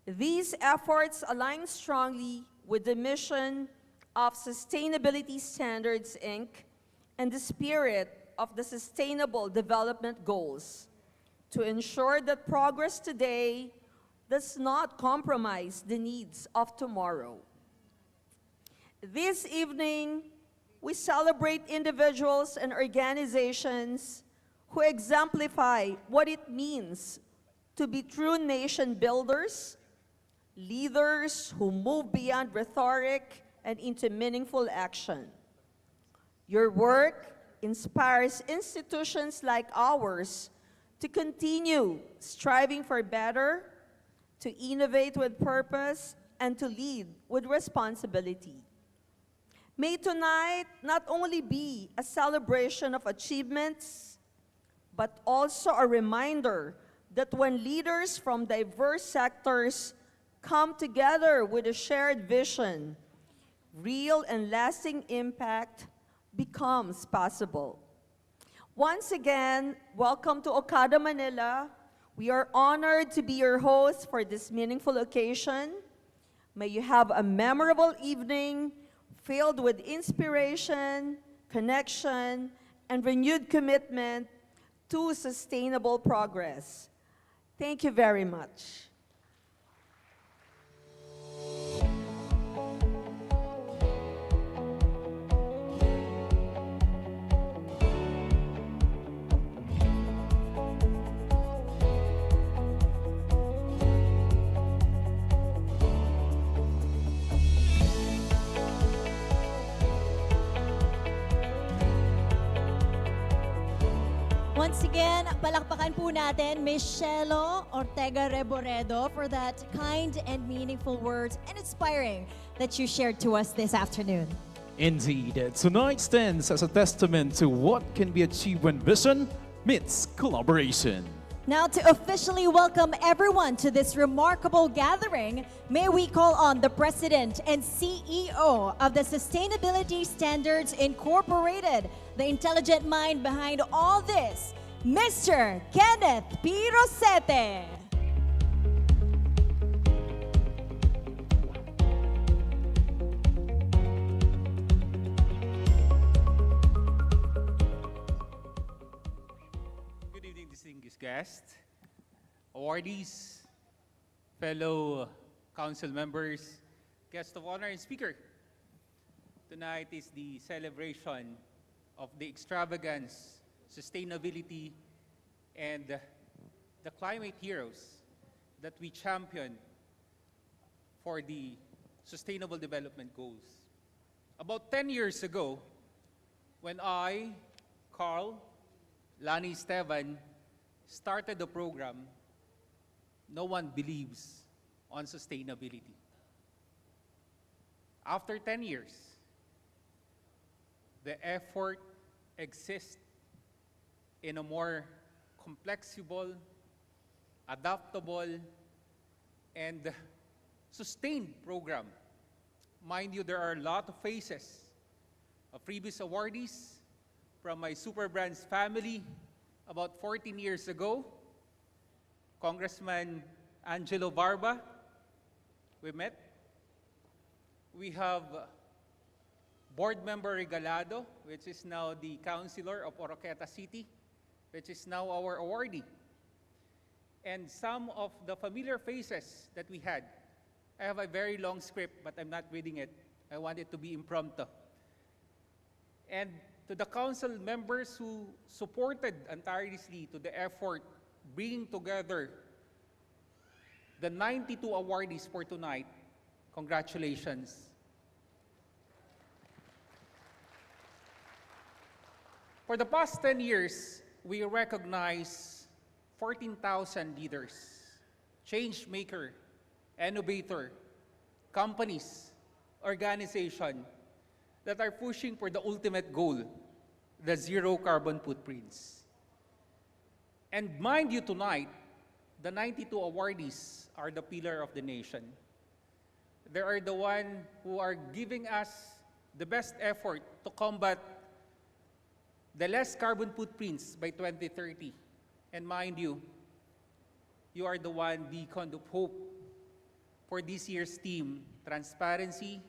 These efforts align strongly with the mission of Sustainability Standards, Inc. and the spirit of the Sustainable Development Goals to ensure that progress today does not compromise the needs of tomorrow. This evening, we celebrate individuals and organizations who exemplify what it means to be true nation builders, leaders who move beyond rhetoric and into meaningful action. Your work inspires institutions like ours to continue striving for better, to innovate with purpose, and to lead with responsibility. May tonight not only be a celebration of achievements, but also a reminder that when leaders from diverse sectors come together with a shared vision, real and lasting impact becomes possible. Once again, welcome to Okada, Manila. We are honored to be your host for this meaningful occasion. May you have a memorable evening filled with inspiration, connection, and renewed commitment to sustainable progress. Thank you very much. Once again, palakpakan po natin Ms. Shelo Ortega Reboredo for that kind and meaningful words and inspiring that you shared to us this afternoon. Indeed, tonight stands as a testament to what can be achieved when vision meets collaboration. Now, to officially welcome everyone to this remarkable gathering, may we call on the President and CEO of the Sustainability Standards Incorporated, the intelligent mind behind all this, Mr. Kenneth P. Rosete. Good evening, distinguished guests, awardees, fellow council members, guests of honor, and speaker. Tonight is the celebration of the extravagance, sustainability, and the climate heroes that we champion for the Sustainable Development Goals. About 10 years ago, when I, Carl, Lani Esteban, started the program, no one believes on sustainability. After 10 years, the effort exists in a more complexible, adaptable, and sustained program. Mind you, there are a lot of faces of previous awardees from my Super Brands family about 14 years ago. Congressman Angelo Barba, we met. We have Board Member Regalado, which is now the Councilor of Oroqueta City, which is now our awardee. And some of the familiar faces that we had. I have a very long script, but I'm not reading it. I want it to be impromptu. And to the council members who supported tirelessly to the effort bringing together the 92 awardees for tonight, congratulations. For the past 10 years, we recognize 14,000 leaders, change maker, innovator, companies, organizations that are pushing for the ultimate goal, the zero carbon footprints. And mind you tonight, the 92 awardees are the pillar of the nation. They are the one who are giving us the best effort to combat the less carbon footprints by 2030. And mind you, you are the one beacon of hope for this year's theme, transparency,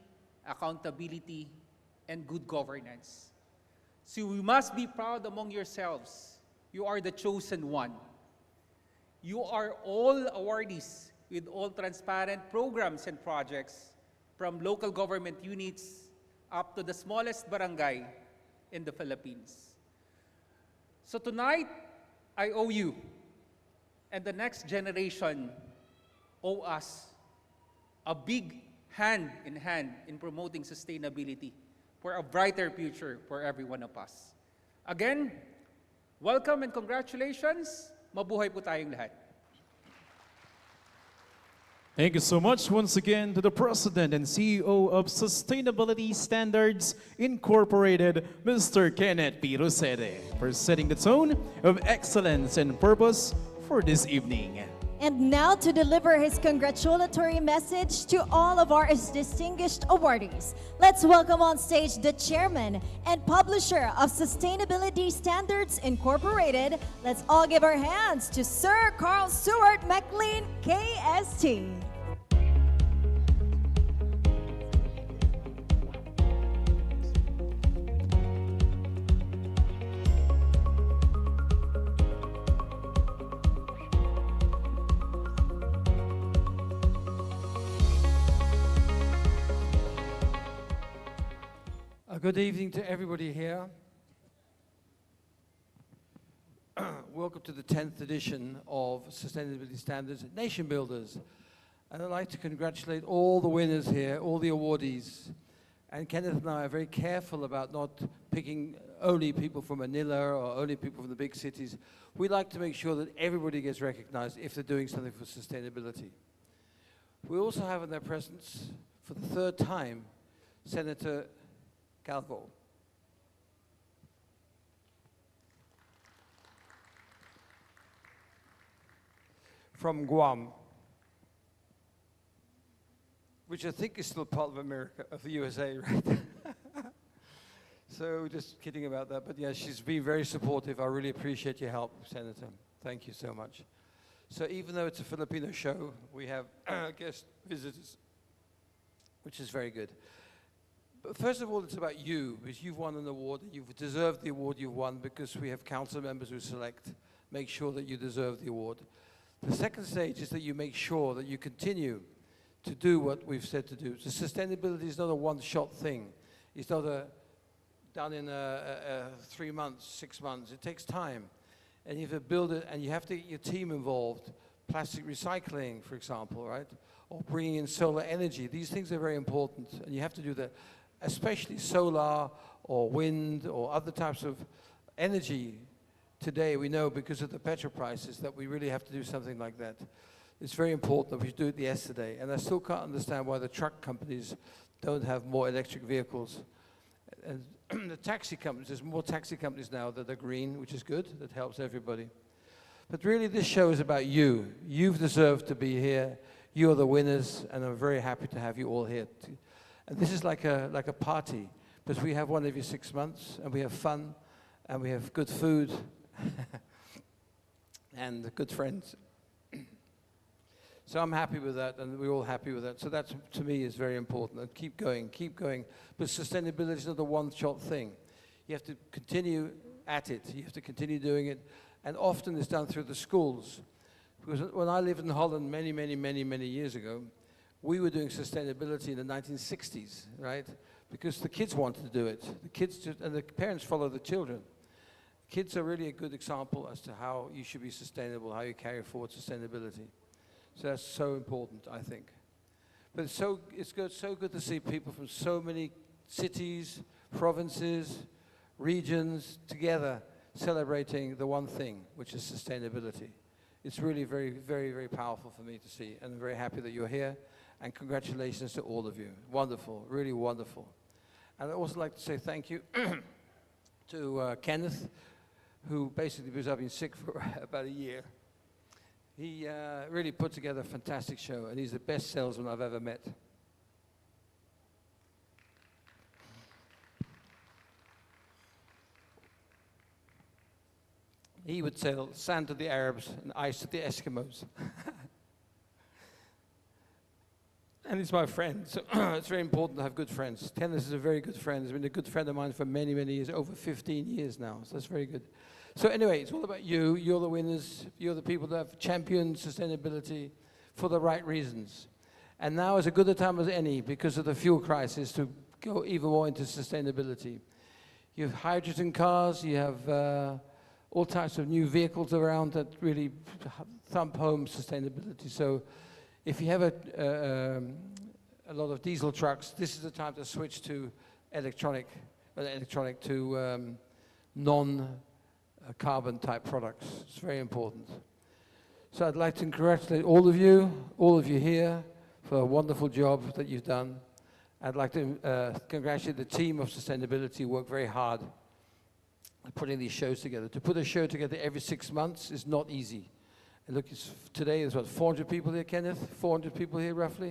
accountability, and good governance. So we must be proud among yourselves. You are the chosen one. You are all awardees with all transparent programs and projects from local government units up to the smallest barangay in the Philippines. So tonight, I owe you, and the next generation owe us a big hand in promoting sustainability for a brighter future for every one of us. Again, welcome and congratulations. Mabuhay po tayong lahat. Thank you so much once again to the President and CEO of Sustainability Standards Incorporated, Mr. Kenneth P. Rosete, for setting the tone of excellence and purpose for this evening. And now to deliver his congratulatory message to all of our distinguished awardees, let's welcome on stage the chairman and publisher of Sustainability Standards Incorporated. Let's all give our hands to Sir Carl Stewart McLean, KST. Good evening to everybody here. Welcome to the 10th edition of Sustainability Standards Nation Builders. And I'd like to congratulate all the winners here, all the awardees. And Kenneth and I are very careful about not picking only people from Manila or only people from the big cities. We like to make sure that everybody gets recognized if they're doing something for sustainability. We also have in their presence, for the third time, Senator Calvo. From Guam, which I think is still part of America, of the USA, right? So just kidding about that, but yeah, she's been very supportive. I really appreciate your help, Senator. Thank you so much. So even though it's a Filipino show, we have guest visitors, which is very good. But first of all, it's about you, because you've won an award, and you've deserved the award you've won, because we have council members who select, make sure that you deserve the award. The second stage is that you make sure that you continue to do what we've said to do. So sustainability is not a one-shot thing. It's not done in 3 months, 6 months. It takes time. And you have to build it, and you have to get your team involved. Plastic recycling, for example, right? Or bringing in solar energy. These things are very important, and you have to do that. Especially solar or wind or other types of energy. Today we know because of the petrol prices that we really have to do something like that. It's very important that we do it yesterday, and I still can't understand why the truck companies don't have more electric vehicles. And the taxi companies, there's more taxi companies now that are green, which is good, that helps everybody. But really this show is about you. You've deserved to be here. You're the winners, and I'm very happy to have you all here. And this is like a party, because we have one every 6 months, and we have fun, and we have good food, and good friends. So I'm happy with that, and we're all happy with that. So that, to me, is very important. And keep going, keep going. But sustainability is not a one-shot thing. You have to continue at it. You have to continue doing it. And often it's done through the schools. Because when I lived in Holland many years ago, we were doing sustainability in the 1960s, right? Because the kids wanted to do it. The kids and the parents follow the children. Kids are really a good example as to how you should be sustainable, how you carry forward sustainability. So that's so important, I think. But it's so good to see people from so many cities, provinces, regions together celebrating the one thing, which is sustainability. It's really very, very, very powerful for me to see, and I'm very happy that you're here. And congratulations to all of you. Wonderful, really wonderful. And I'd also like to say thank you to Kenneth, who basically, because I've been sick for about a year, he really put together a fantastic show, and he's the best salesman I've ever met. He would sell sand to the Arabs and ice to the Eskimos. And he's my friend, so it's very important to have good friends. Kenneth is a very good friend. He's been a good friend of mine for many, many years, over 15 years now, so that's very good. So anyway, it's all about you. You're the winners. You're the people that have championed sustainability for the right reasons. And now is as good a time as any, because of the fuel crisis, to go even more into sustainability. You have hydrogen cars, you have all types of new vehicles around that really thump home sustainability. So if you have a lot of diesel trucks, this is the time to switch to non-carbon type products. It's very important. So I'd like to congratulate all of you here, for a wonderful job that you've done. I'd like to congratulate the team of sustainability who worked very hard at putting these shows together. To put a show together every 6 months is not easy. And look, today there's what, 400 people here, Kenneth? 400 people here, roughly?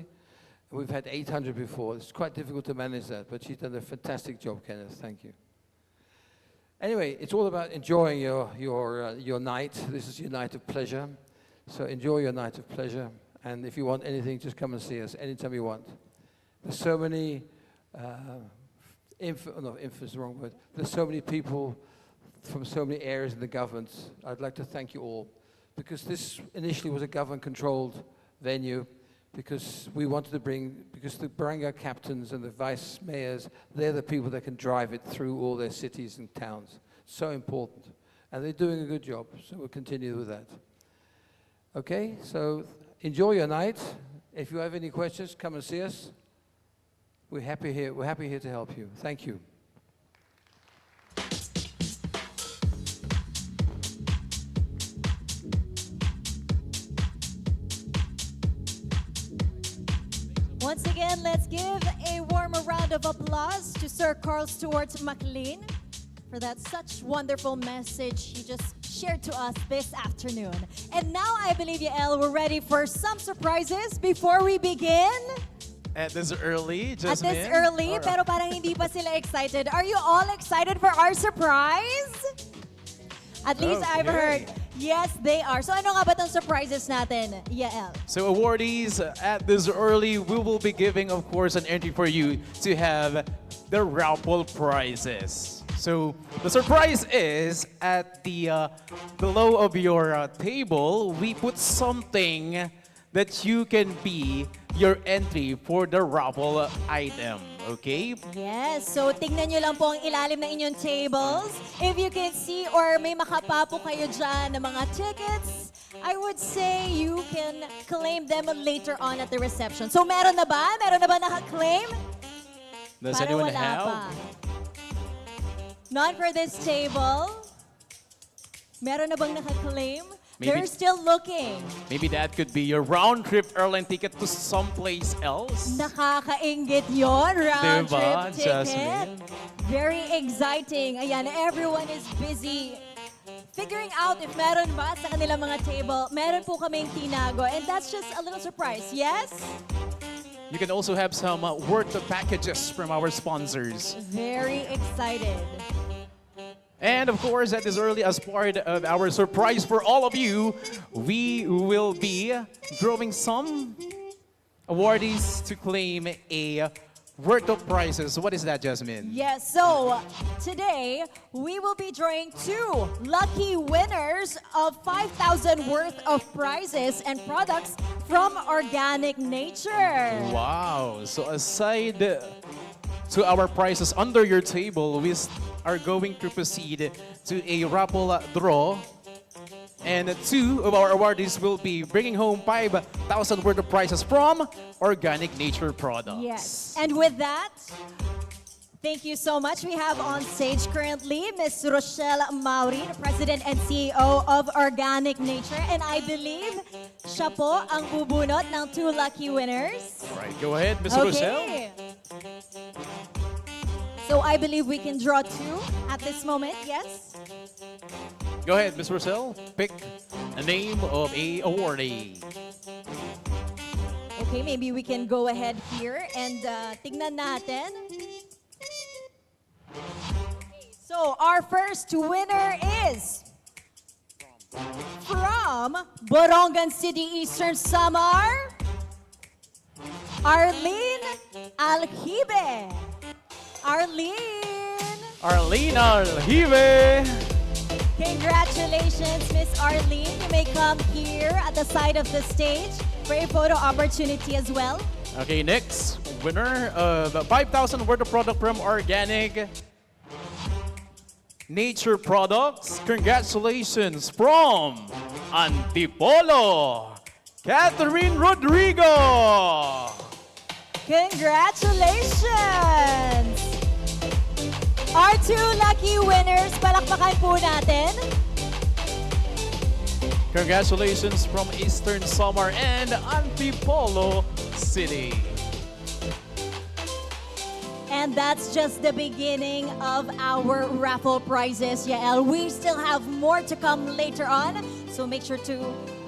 And we've had 800 before. It's quite difficult to manage that, but you've done a fantastic job, Kenneth. Thank you. Anyway, it's all about enjoying your night. This is your night of pleasure. So enjoy your night of pleasure. And if you want anything, just come and see us anytime you want. There's so many, info is the wrong word. There's so many people from so many areas in the government. I'd like to thank you all. Because this initially was a government-controlled venue, because we wanted to because the barangay captains and the vice mayors, they're the people that can drive it through all their cities and towns. So important. And they're doing a good job, so we'll continue with that. Okay, so enjoy your night. If you have any questions, come and see us. We're happy here to help you. Thank you. Once again, let's give a warmer round of applause to Sir Carl Stewart MacLean for that such wonderful message he just shared to us this afternoon. And now I believe, Yael, we're ready for some surprises before we begin. At this early, Jasmine? At this early, pero parang hindi pa sila excited. Are you all excited for our surprise? At least I've heard. Yes, they are. So ano nga ba itong surprises natin, Yael? So awardees, at this early, we will be giving, of course, an entry for you to have the raffle prizes. So the surprise is at the below of your table, we put something that you can be your entry for the raffle item. Okay? Yes, so tingnan nyo lang po ang ilalim ng inyong tables. If you can see or may makapapo kayo dyan ng mga tickets, I would say you can claim them later on at the reception. So meron na ba? Meron na ba naka-claim? Does Para anyone wala have? pa. Not for this table. Meron na bang naka-claim? Maybe- They're still looking. Maybe that could be your round-trip airline ticket to someplace else. Nakakaingit yun, round Diba, trip ticket. Jasmine? Very exciting. Ayan, everyone is busy figuring out if meron ba sa kanilang mga table. Meron po kaming tinago, and that's just a little surprise, yes? You can also have some worth of packages from our sponsors. Very excited. And of course, at this early, as part of our surprise for all of you, we will be drawing some awardees to claim a worth of prizes. What is that, Jasmine? Yes, so today we will be drawing 2 lucky winners of 5,000 worth of prizes and products from Organic Nature. Wow. So aside to our prizes under your table, we are going to proceed to a raffle draw. And two of our awardees will be bringing home 5,000 worth of prizes from Organic Nature products. Yes. And with that, thank you so much. We have on stage currently Ms. Rochelle Mauri, the President and CEO of Organic Nature. And I believe siya po ang bubunot ng 2 lucky winners. All right, go ahead, Ms. Rochelle. So I believe we can draw 2 at this moment, yes? Go ahead, Ms. Rochelle. Pick a name of a awardee. Okay, maybe we can go ahead here and tingnan natin. So our first winner is from Borongan City, Eastern Samar, Arlene Aljibe. Arlene Aljibe. Congratulations, Miss Arlene. You may come here at the side of the stage for a photo opportunity as well. Okay, next winner of 5,000 worth of product from Organic Nature Products. Congratulations from Antipolo, Catherine Rodrigo. Congratulations! Our 2 lucky winners, palakpakan po natin. Congratulations from Eastern Samar and Antipolo City. And that's just the beginning of our raffle prizes, Yael. We still have more to come later on, so make sure to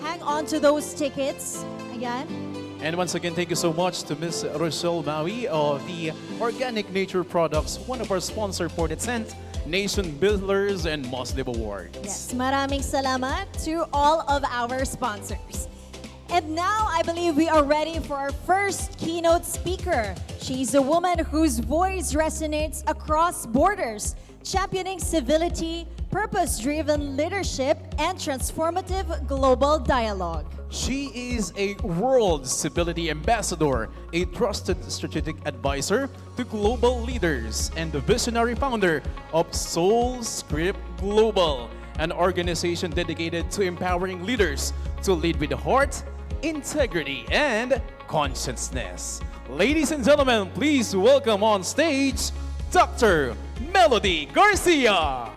hang on to those tickets. Ayan. And once again, thank you so much to Ms. Rochelle Maui of the Organic Nature Products, one of our sponsors for the 10th Nation Builders and MOSLIV Awards. Yes, maraming salamat to all of our sponsors. And now I believe we are ready for our first keynote speaker. She's a woman whose voice resonates across borders, championing civility, purpose-driven leadership, and transformative global dialogue. She is a World Civility Ambassador, a trusted strategic advisor to global leaders, and the visionary founder of Soul Script Global, an organization dedicated to empowering leaders to lead with heart, integrity, and consciousness. Ladies and gentlemen, please welcome on stage Dr. Melody Garcia.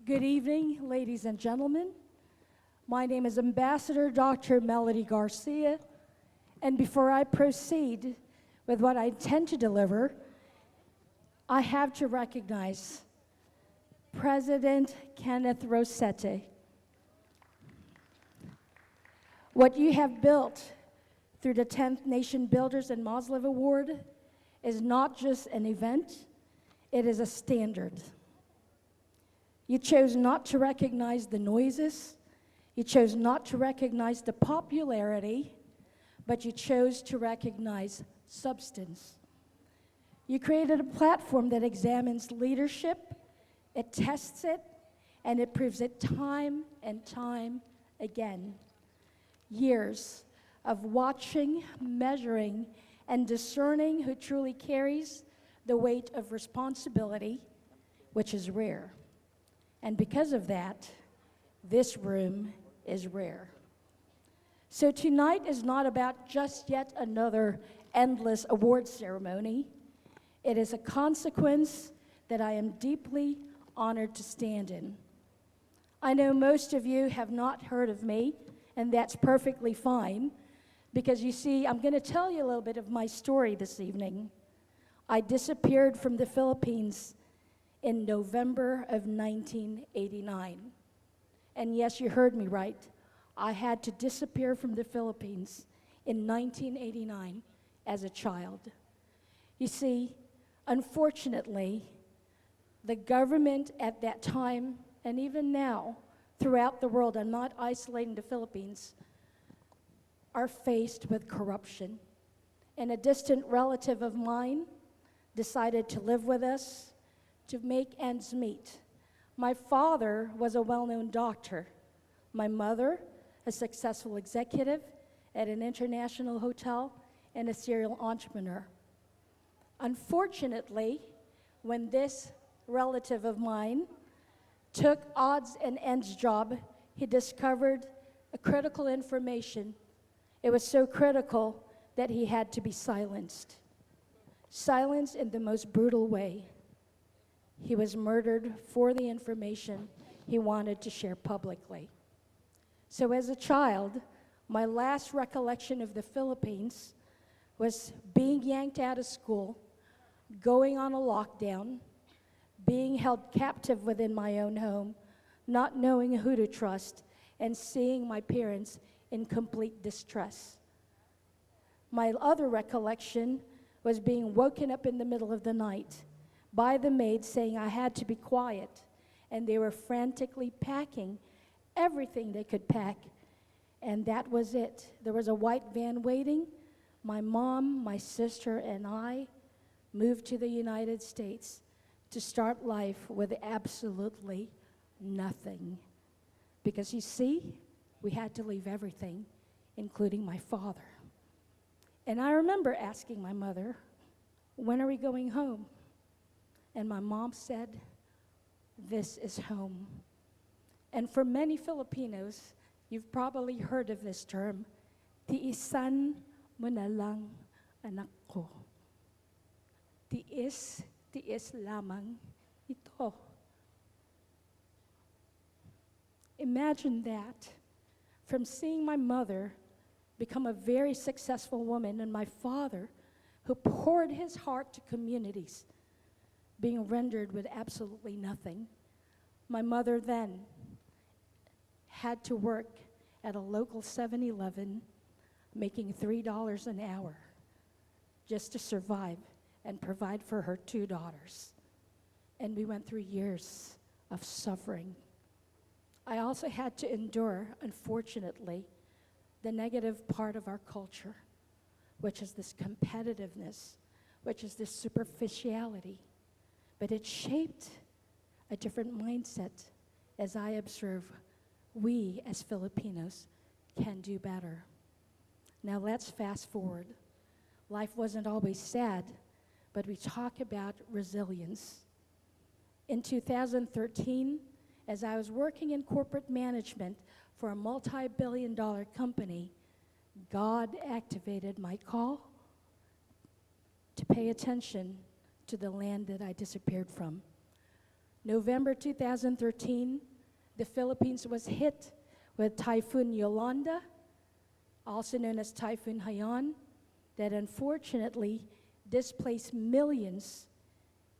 Good evening, ladies and gentlemen. My name is Ambassador Dr. Melody Garcia, and before I proceed with what I intend to deliver, I have to recognize President Kenneth Rossetti. What you have built through the 10th Nation Builders and MOSLIV Award is not just an event, it is a standard. You chose not to recognize the noises, you chose not to recognize the popularity, but you chose to recognize substance. You created a platform that examines leadership, it tests it, and it proves it time and time again. Years of watching, measuring, and discerning who truly carries the weight of responsibility, which is rare. And because of that, this room is rare. So tonight is not about just yet another endless award ceremony. It is a consequence that I am deeply honored to stand in. I know most of you have not heard of me, and that's perfectly fine, because you see, I'm going to tell you a little bit of my story this evening. I disappeared from the Philippines in November of 1989. And yes, you heard me right. I had to disappear from the Philippines in 1989 as a child. You see, unfortunately, The government at that time, and even now, throughout the world, I'm not isolating the Philippines, are faced with corruption. And a distant relative of mine decided to live with us to make ends meet. My father was a well-known doctor. My mother, a successful executive at an international hotel and a serial entrepreneur. Unfortunately, when this relative of mine took odds and ends job, he discovered a critical information. It was so critical that he had to be silenced. Silenced in the most brutal way. He was murdered for the information he wanted to share publicly. So as a child, my last recollection of the Philippines was being yanked out of school, going on a lockdown, being held captive within my own home, not knowing who to trust, and seeing my parents in complete distress. My other recollection was being woken up in the middle of the night by the maid saying I had to be quiet, and they were frantically packing everything they could pack, and that was it. There was a white van waiting. My mom, my sister, and I moved to the United States to start life with absolutely nothing. Because you see, we had to leave everything, including my father. And I remember asking my mother, when are we going home? And my mom said, this is home. And for many Filipinos, you've probably heard of this term, tiisan mo na lang anak ko. Tiis lamang ito. Imagine that, from seeing my mother become a very successful woman and my father, who poured his heart to communities, being rendered with absolutely nothing. My mother then had to work at a local 7-Eleven, making $3 an hour just to survive and provide for her 2 daughters. And we went through years of suffering. I also had to endure, unfortunately, the negative part of our culture, which is this competitiveness, which is this superficiality. But it shaped a different mindset as I observe we as Filipinos can do better. Now let's fast forward. Life wasn't always sad, but we talk about resilience. In 2013, as I was working in corporate management for a multi-billion-dollar company, God activated my call to pay attention to the land that I disappeared from. November 2013, the Philippines was hit with Typhoon Yolanda, also known as Typhoon Haiyan, that unfortunately displaced millions,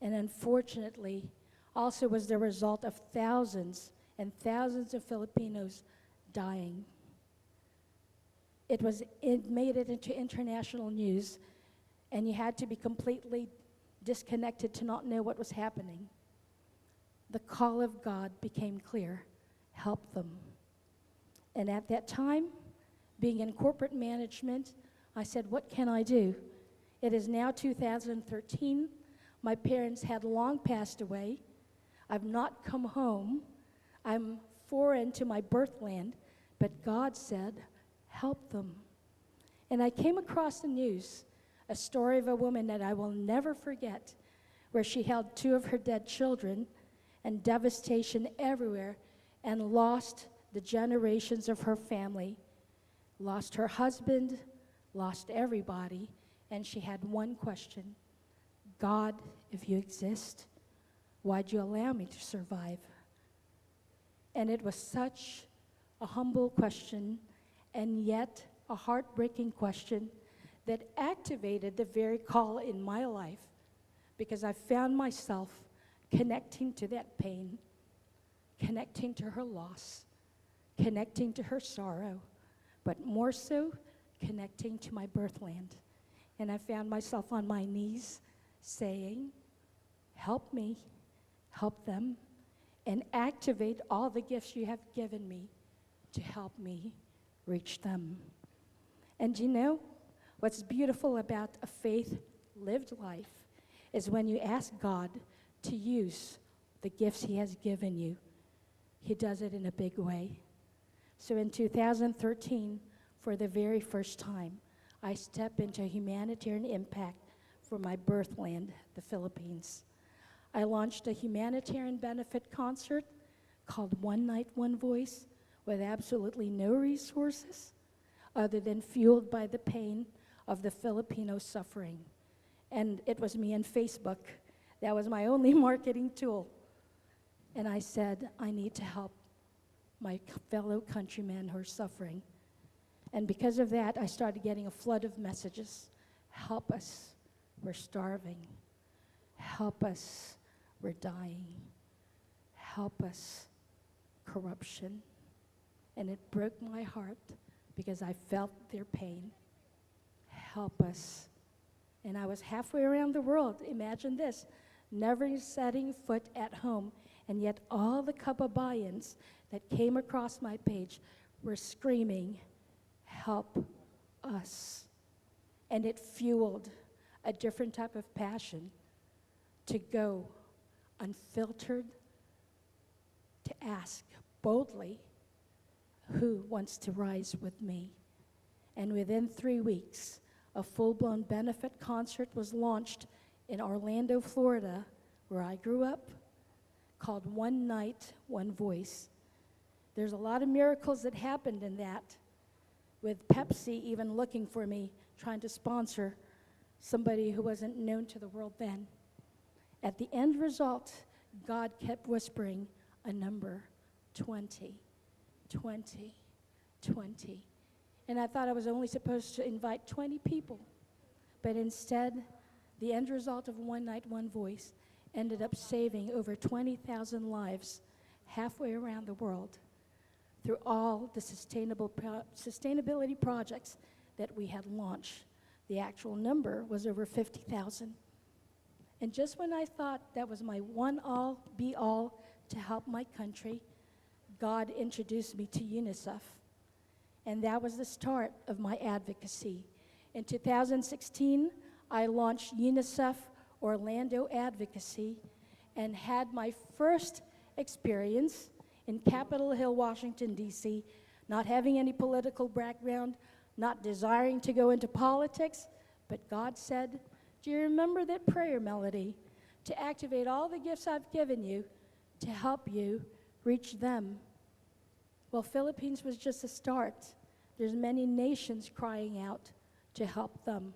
and unfortunately also was the result of thousands and thousands of Filipinos dying. It made it into international news, and you had to be completely disconnected to not know what was happening. The call of God became clear: help them. And at that time, being in corporate management, I said, what can I do? It is now 2013. My parents had long passed away. I've not come home. I'm foreign to my birthland, but God said, help them. And I came across the news, a story of a woman that I will never forget, where she held 2 of her dead children, and devastation everywhere, and lost the generations of her family, lost her husband, lost everybody, and she had one question: God, if you exist, why'd you allow me to survive? And it was such a humble question, and yet a heartbreaking question that activated the very call in my life, because I found myself connecting to that pain, connecting to her loss, connecting to her sorrow, but more so connecting to my birthland. And I found myself on my knees saying, help me, help them, and activate all the gifts you have given me to help me reach them. And you know, what's beautiful about a faith-lived life is when you ask God to use the gifts He has given you, He does it in a big way. So in 2013, for the very first time, I stepped into humanitarian impact for my birthland, the Philippines. I launched a humanitarian benefit concert called One Night, One Voice, with absolutely no resources other than fueled by the pain of the Filipino suffering. And it was me and Facebook. That was my only marketing tool. And I said, I need to help my fellow countrymen who are suffering. And because of that, I started getting a flood of messages. Help us, we're starving. Help us, we're dying. Help us, corruption. And it broke my heart because I felt their pain. Help us. And I was halfway around the world. Imagine this, never setting foot at home. And yet all the kababayans that came across my page were screaming, help us. And it fueled a different type of passion to go unfiltered, to ask boldly, who wants to rise with me? And within 3 weeks, a full-blown benefit concert was launched in Orlando, Florida, where I grew up, called One Night, One Voice. There's a lot of miracles that happened in that, with Pepsi even looking for me, trying to sponsor somebody who wasn't known to the world then. At the end result, God kept whispering a number, 20, 20, 20. And I thought I was only supposed to invite 20 people. But instead, the end result of One Night, One Voice ended up saving over 20,000 lives halfway around the world through all the sustainability projects that we had launched. The actual number was over 50,000. And just when I thought that was my one-all, be-all to help my country, God introduced me to UNICEF. And that was the start of my advocacy. In 2016, I launched UNICEF Orlando Advocacy and had my first experience in Capitol Hill, Washington, D.C., not having any political background, not desiring to go into politics, but God said, do you remember that prayer melody? To activate all the gifts I've given you to help you reach them. Well, Philippines was just a start. There's many nations crying out to help them.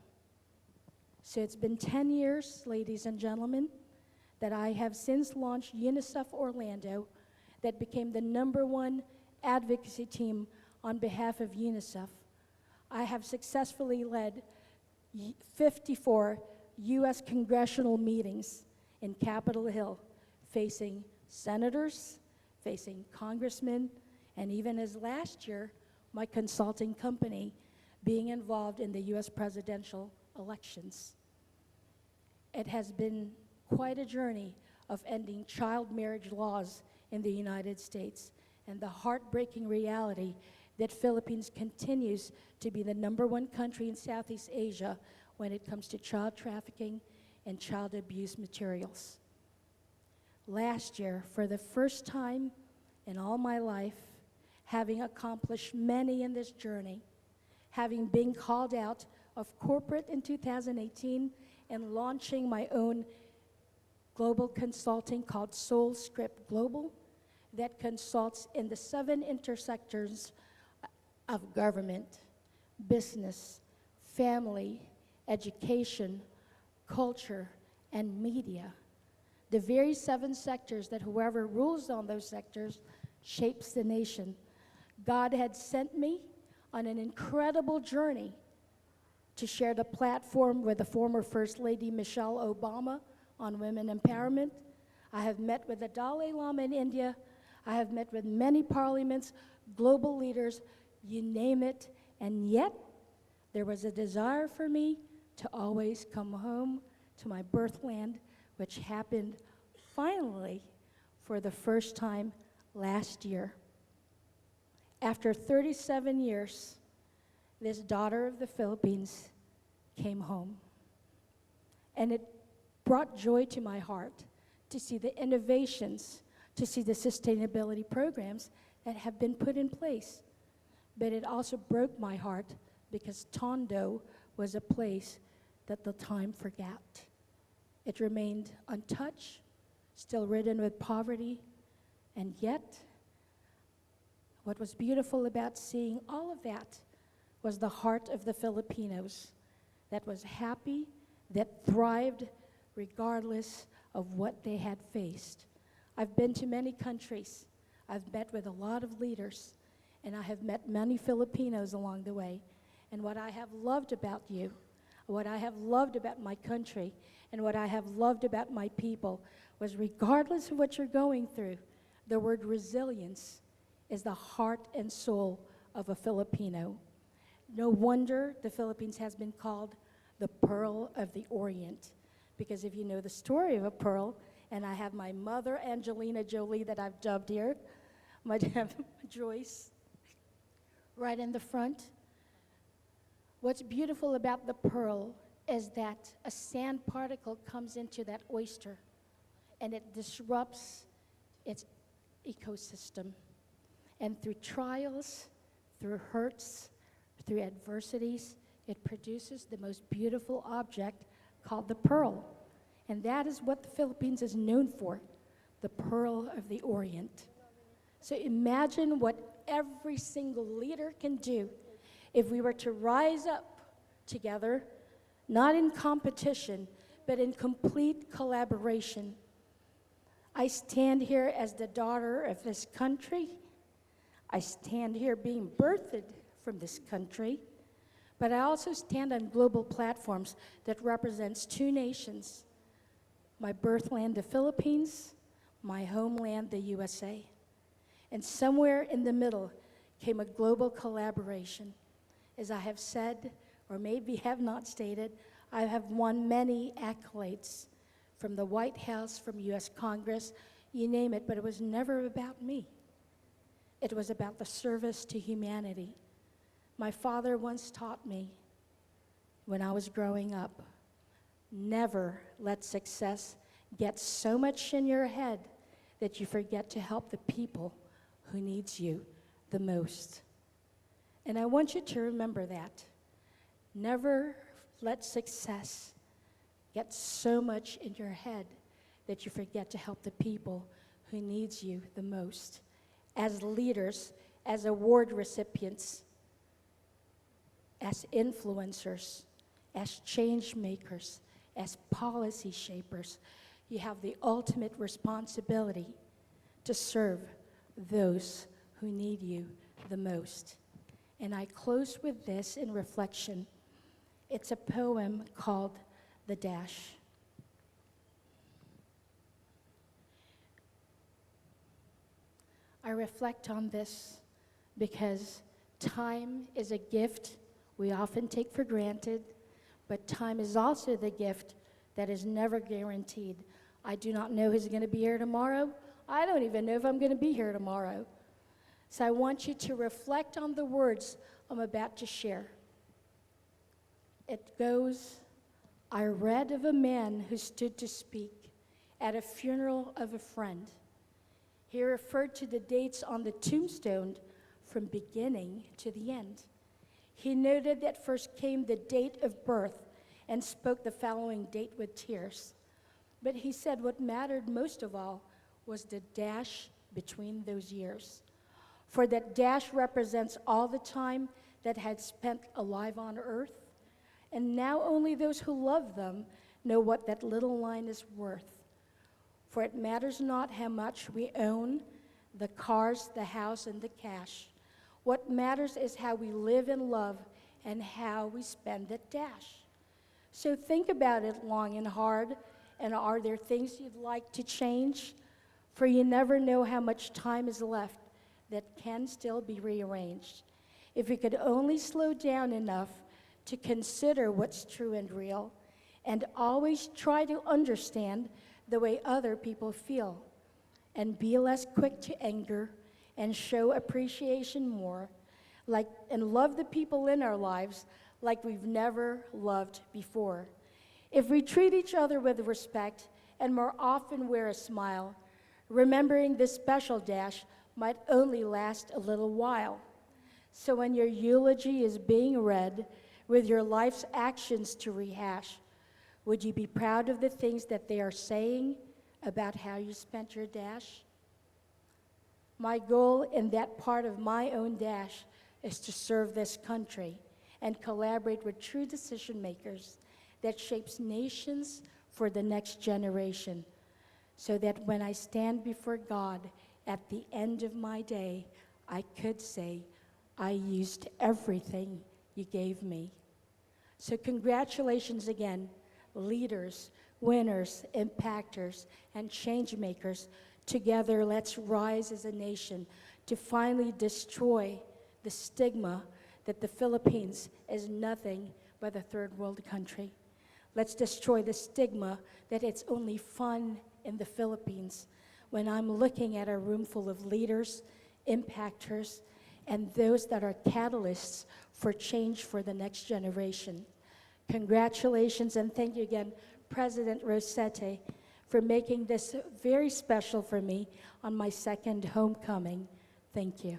So it's been 10 years, ladies and gentlemen, that I have since launched UNICEF Orlando, that became the #1 advocacy team on behalf of UNICEF. I have successfully led 54 U.S. congressional meetings in Capitol Hill, facing senators, facing congressmen, and even as last year, my consulting company being involved in the U.S. presidential elections. It has been quite a journey of ending child marriage laws in the United States and the heartbreaking reality that Philippines continues to be the #1 country in Southeast Asia when it comes to child trafficking and child abuse materials. Last year, for the first time in all my life, having accomplished many in this journey, having been called out of corporate in 2018 and launching my own global consulting called Soul Script Global that consults in the 7 intersectors of government, business, family, education, culture, and media. The very 7 sectors that whoever rules on those sectors shapes the nation. God had sent me on an incredible journey to share the platform with the former First Lady Michelle Obama on women empowerment. I have met with the Dalai Lama in India. I have met with many parliaments, global leaders, you name it, and yet there was a desire for me to always come home to my birthland, which happened finally, for the first time last year, after 37 years, this daughter of the Philippines came home. And it brought joy to my heart to see the innovations, to see the sustainability programs that have been put in place. But it also broke my heart because Tondo was a place that the time forgot. It remained untouched, still ridden with poverty, and yet, what was beautiful about seeing all of that was the heart of the Filipinos that was happy, that thrived regardless of what they had faced. I've been to many countries. I've met with a lot of leaders, and I have met many Filipinos along the way. And what I have loved about you, what I have loved about my country, and what I have loved about my people was regardless of what you're going through, the word resilience is the heart and soul of a Filipino. No wonder the Philippines has been called the Pearl of the Orient. Because if you know the story of a pearl, and I have my mother, Angelina Jolie, that I've dubbed here, Madame Joyce, right in the front. What's beautiful about the pearl is that a sand particle comes into that oyster, and it disrupts its ecosystem. And through trials, through hurts, through adversities, it produces the most beautiful object called the pearl. And that is what the Philippines is known for, the Pearl of the Orient. So imagine what every single leader can do if we were to rise up together, not in competition, but in complete collaboration. I stand here as the daughter of this country. I stand here being birthed from this country, but I also stand on global platforms that represents two nations, my birthland, the Philippines, my homeland, the USA. And somewhere in the middle came a global collaboration. As I have said, or maybe have not stated, I have won many accolades from the White House, from US Congress, you name it, but it was never about me. It was about the service to humanity. My father once taught me when I was growing up, never let success get so much in your head that you forget to help the people who needs you the most. And I want you to remember that. Never let success get so much in your head that you forget to help the people who needs you the most. As leaders, as award recipients, as influencers, as change makers, as policy shapers, you have the ultimate responsibility to serve those who need you the most. And I close with this in reflection. It's a poem called The Dash. I reflect on this because time is a gift we often take for granted, but time is also the gift that is never guaranteed. I do not know who's going to be here tomorrow. I don't even know if I'm going to be here tomorrow. So I want you to reflect on the words I'm about to share. It goes, I read of a man who stood to speak at a funeral of a friend. He referred to the dates on the tombstone from beginning to the end. He noted that first came the date of birth and spoke the following date with tears. But he said what mattered most of all was the dash between those years. For that dash represents all the time that had spent alive on earth, and now only those who love them know what that little line is worth. For it matters not how much we own, the cars, the house, and the cash. What matters is how we live and love and how we spend that dash. So think about it long and hard, and are there things you'd like to change? For you never know how much time is left that can still be rearranged. If we could only slow down enough to consider what's true and real, and always try to understand the way other people feel, and be less quick to anger and show appreciation more, and love the people in our lives like we've never loved before. If we treat each other with respect and more often wear a smile, remembering this special dash might only last a little while. So when your eulogy is being read with your life's actions to rehash, would you be proud of the things that they are saying about how you spent your dash? My goal in that part of my own dash is to serve this country and collaborate with true decision makers that shapes nations for the next generation, so that when I stand before God at the end of my day, I could say, I used everything you gave me. So congratulations again, leaders, winners, impactors, and change makers. Together, let's rise as a nation to finally destroy the stigma that the Philippines is nothing but a third world country. Let's destroy the stigma that it's only fun in the Philippines when I'm looking at a room full of leaders, impactors, and those that are catalysts for change for the next generation. Congratulations and thank you again, President Rosete, for making this very special for me on my second homecoming. Thank you.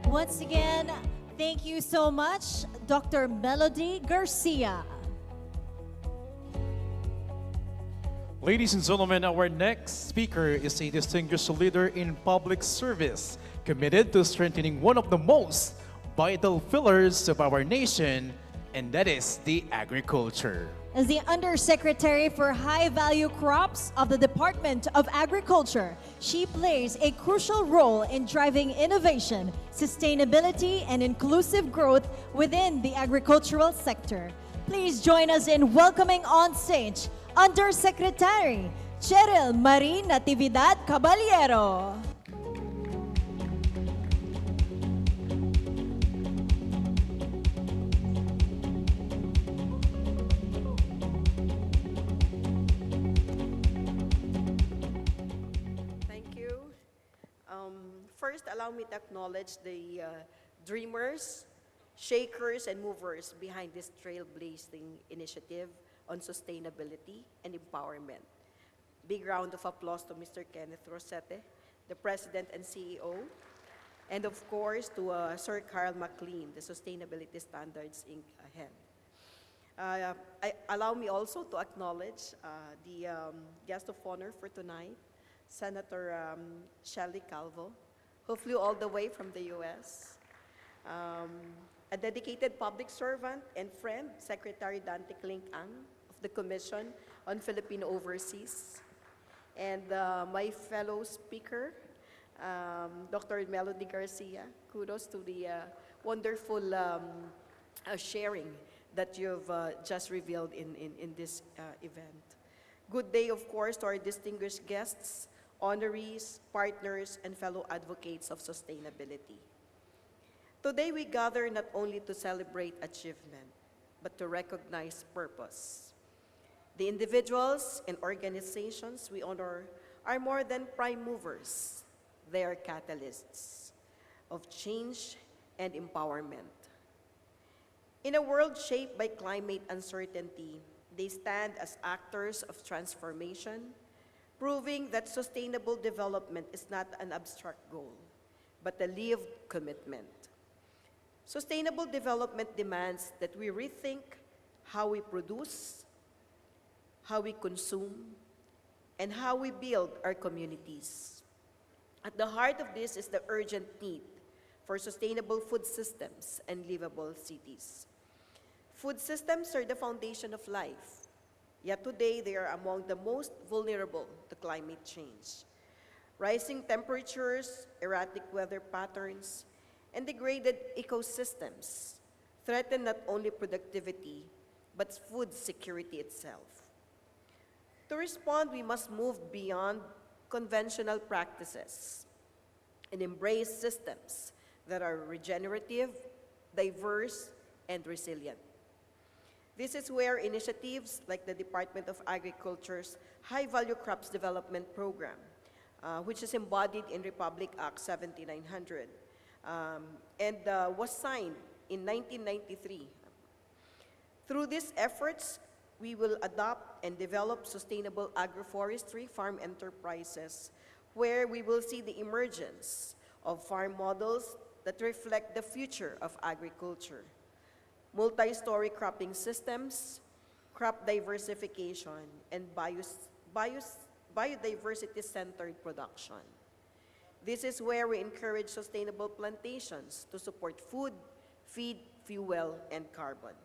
Once again, thank you so much, Dr. Melody Garcia. Ladies and gentlemen, our next speaker is a distinguished leader in public service, committed to strengthening one of the most vital pillars of our nation, and that is the agriculture. As the Undersecretary for High-Value Crops of the Department of Agriculture, she plays a crucial role in driving innovation, sustainability, and inclusive growth within the agricultural sector. Please join us in welcoming on stage Undersecretary Cheryl Marie Natividad Caballero. Thank you. First, allow me to acknowledge the dreamers, shakers, and movers behind this trailblazing initiative on sustainability and empowerment. Big round of applause to Mr. Kenneth Rosete, the President and CEO, and of course to Sir Carl MacLean, the Sustainability Standards Inc. head. Allow me also to acknowledge the guest of honor for tonight, Senator Shelley Calvo, who flew all the way from the US. A dedicated public servant and friend, Secretary Dante Clink-Ang of the Commission on Filipino Overseas. And my fellow speaker, Dr. Melody Garcia, kudos to the wonderful sharing that you've just revealed in this event. Good day, of course, to our distinguished guests, honorees, partners, and fellow advocates of sustainability. Today we gather not only to celebrate achievement, but to recognize purpose. The individuals and organizations we honor are more than prime movers. They are catalysts of change and empowerment. In a world shaped by climate uncertainty, they stand as actors of transformation, proving that sustainable development is not an abstract goal, but a lived commitment. Sustainable development demands that we rethink how we produce, how we consume, and how we build our communities. At the heart of this is the urgent need for sustainable food systems and livable cities. Food systems are the foundation of life, yet today they are among the most vulnerable to climate change. Rising temperatures, erratic weather patterns, and degraded ecosystems threaten not only productivity, but food security itself. To respond, we must move beyond conventional practices and embrace systems that are regenerative, diverse, and resilient. This is where initiatives like the Department of Agriculture's High Value Crops Development Program, which is embodied in Republic Act 7900, and was signed in 1993. Through these efforts, we will adopt and develop sustainable agroforestry farm enterprises where we will see the emergence of farm models that reflect the future of agriculture. Multi-story cropping systems, crop diversification, and biodiversity-centered production. This is where we encourage sustainable plantations to support food, feed, fuel, and carbon.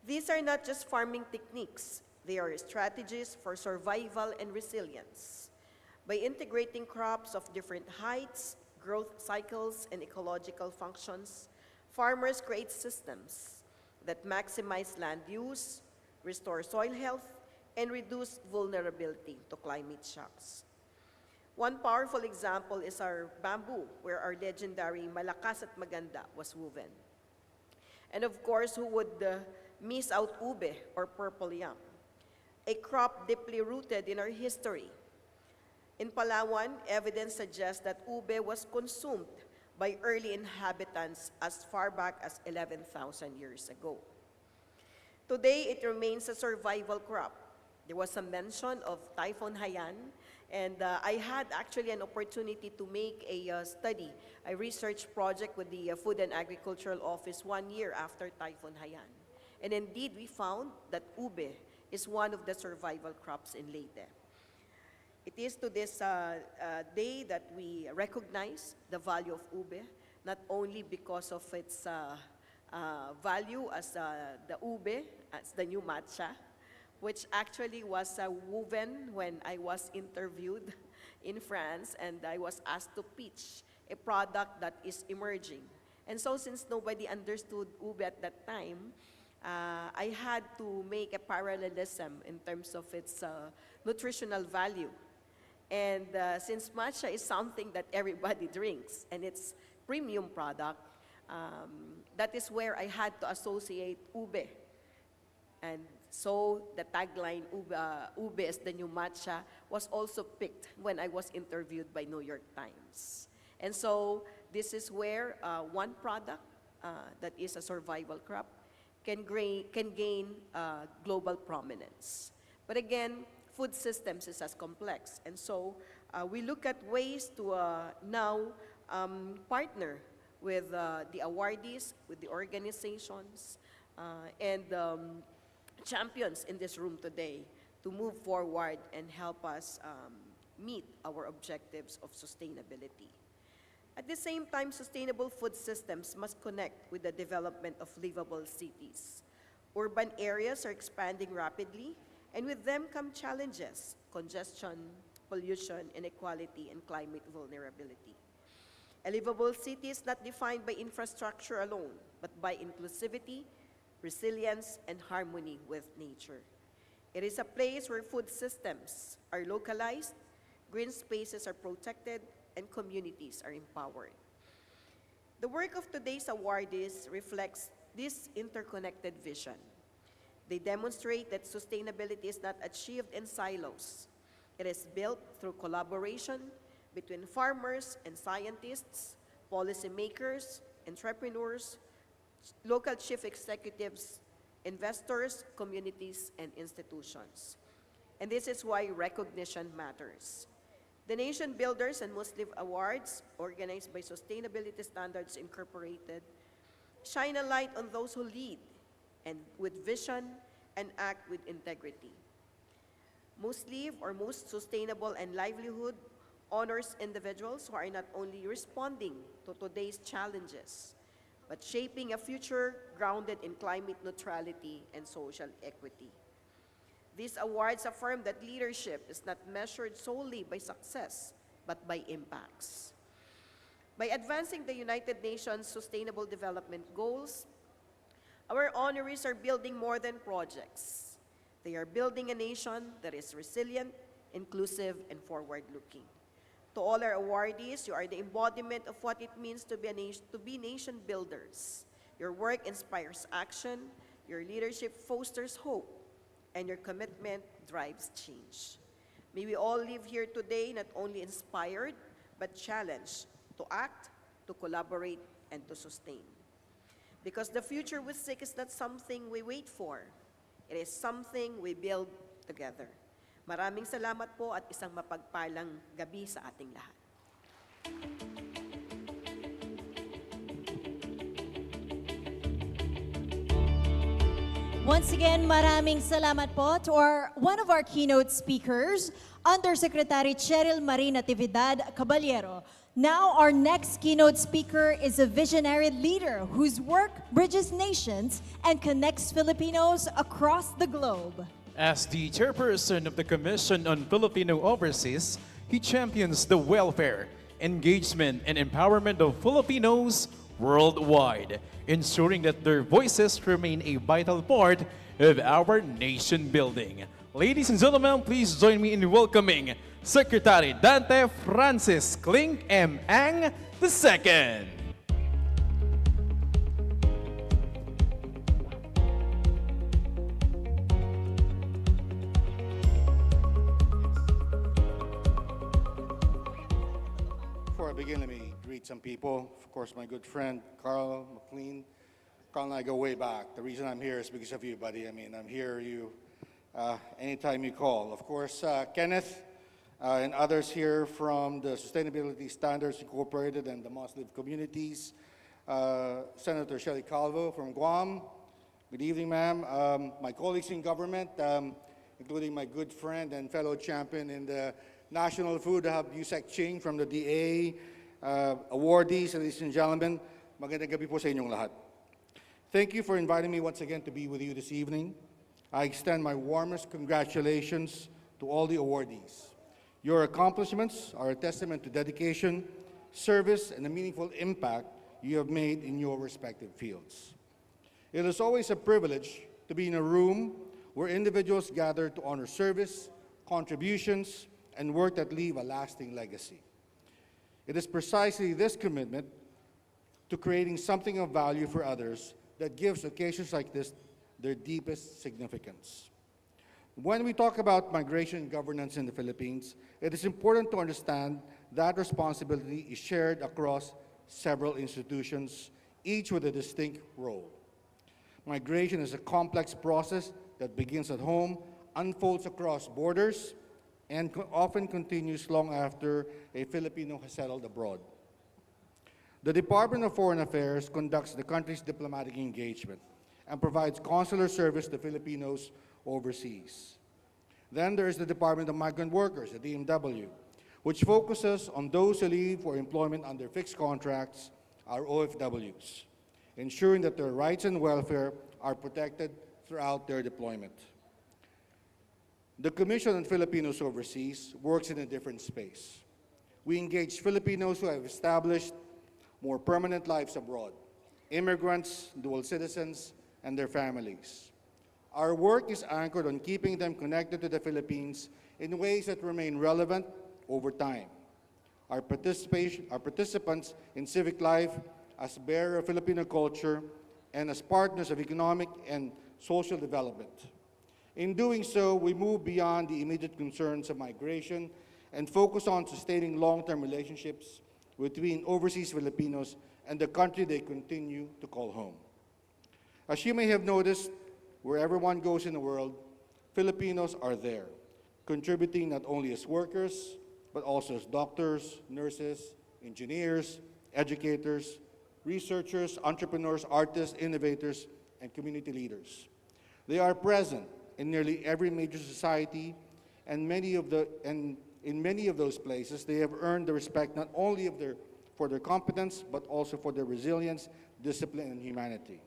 These are not just farming techniques, they are strategies for survival and resilience. By integrating crops of different heights, growth cycles, and ecological functions, farmers create systems that maximize land use, restore soil health, and reduce vulnerability to climate shocks. One powerful example is our bamboo, where our legendary Malakas at Maganda was woven. And of course, who would miss out ube, or purple yam, a crop deeply rooted in our history. In Palawan, evidence suggests that ube was consumed by early inhabitants as far back as 11,000 years ago. Today, it remains a survival crop. There was a mention of Typhoon Haiyan, and I had actually an opportunity to make a study, a research project with the Food and Agricultural Office 1 year after Typhoon Haiyan. And indeed, we found that ube is one of the survival crops in Leyte. It is to this day that we recognize the value of ube, not only because of its value as the ube, as the new matcha, which actually was woven when I was interviewed in France, and I was asked to pitch a product that is emerging. And so since nobody understood ube at that time, I had to make a parallelism in terms of its nutritional value. And since matcha is something that everybody drinks, and it's premium product, that is where I had to associate ube. And so the tagline, ube is the new matcha, was also picked when I was interviewed by New York Times. And so this is where one product that is a survival crop can gain global prominence. But again, food systems is as complex. And so we look at ways to now partner with the awardees, with the organizations, and champions in this room today to move forward and help us meet our objectives of sustainability. At the same time, sustainable food systems must connect with the development of livable cities. Urban areas are expanding rapidly, and with them come challenges: congestion, pollution, inequality, and climate vulnerability. A livable city is not defined by infrastructure alone, but by inclusivity, resilience, and harmony with nature. It is a place where food systems are localized, green spaces are protected, and communities are empowered. The work of today's awardees reflects this interconnected vision. They demonstrate that sustainability is not achieved in silos. It is built through collaboration between farmers and scientists, policymakers, entrepreneurs, local chief executives, investors, communities, and institutions. And this is why recognition matters. The Nation Builders and MOSLIV Awards, organized by Sustainability Standards Incorporated, shine a light on those who lead and with vision and act with integrity. MOSLIV, or Most Sustainable and Livelihood, honors individuals who are not only responding to today's challenges, but shaping a future grounded in climate neutrality and social equity. These awards affirm that leadership is not measured solely by success, but by impacts. By advancing the United Nations Sustainable Development Goals, our honorees are building more than projects. They are building a nation that is resilient, inclusive, and forward-looking. To all our awardees, you are the embodiment of what it means to be nation builders. Your work inspires action, your leadership fosters hope, and your commitment drives change. May we all live here today not only inspired, but challenged to act, to collaborate, and to sustain. Because the future we seek is not something we wait for. It is something we build together. Maraming salamat po at isang mapagpalang gabi sa ating lahat. Once again, maraming salamat po to one of our keynote speakers, Undersecretary Cheryl Marie Natividad Caballero. Now, our next keynote speaker is a visionary leader whose work bridges nations and connects Filipinos across the globe. As the chairperson of the Commission on Filipino Overseas, he champions the welfare, engagement, and empowerment of Filipinos worldwide, ensuring that their voices remain a vital part of our nation building. Ladies and gentlemen, please join me in welcoming Secretary Dante Francis Kling M. Ang II. Before I begin, let me greet some people. Of course, my good friend, Carl McLean. Carl and I go way back. The reason I'm here is because of you, buddy. I mean, I'm here anytime you call. Of course, Kenneth and others here from the Sustainability Standards Incorporated and the MOSLIV communities. Senator Shelley Calvo from Guam. Good evening, ma'am. My colleagues in government, including my good friend and fellow champion in the National Food Hub, Yusek Ching from the DA, awardees, ladies and gentlemen, magandang gabi po sa inyong lahat. Thank you for inviting me once again to be with you this evening. I extend my warmest congratulations to all the awardees. Your accomplishments are a testament to dedication, service, and the meaningful impact you have made in your respective fields. It is always a privilege to be in a room where individuals gather to honor service, contributions, and work that leave a lasting legacy. It is precisely this commitment to creating something of value for others that gives occasions like this their deepest significance. When we talk about migration governance in the Philippines, it is important to understand that responsibility is shared across several institutions, each with a distinct role. Migration is a complex process that begins at home, unfolds across borders, and often continues long after a Filipino has settled abroad. The Department of Foreign Affairs conducts the country's diplomatic engagement and provides consular service to Filipinos overseas. Then there is the Department of Migrant Workers, the DMW, which focuses on those who leave for employment under fixed contracts, our OFWs, ensuring that their rights and welfare are protected throughout their deployment. The Commission on Filipinos Overseas works in a different space. We engage Filipinos who have established more permanent lives abroad, immigrants, dual citizens, and their families. Our work is anchored on keeping them connected to the Philippines in ways that remain relevant over time. Our participants in civic life as bearer of Filipino culture and as partners of economic and social development. In doing so, we move beyond the immediate concerns of migration and focus on sustaining long-term relationships between overseas Filipinos and the country they continue to call home. As you may have noticed, wherever one goes in the world, Filipinos are there, contributing not only as workers, but also as doctors, nurses, engineers, educators, researchers, entrepreneurs, artists, innovators, and community leaders. They are present in nearly every major society, and in many of those places, they have earned the respect not only for their competence, but also for their resilience, discipline, and humanity.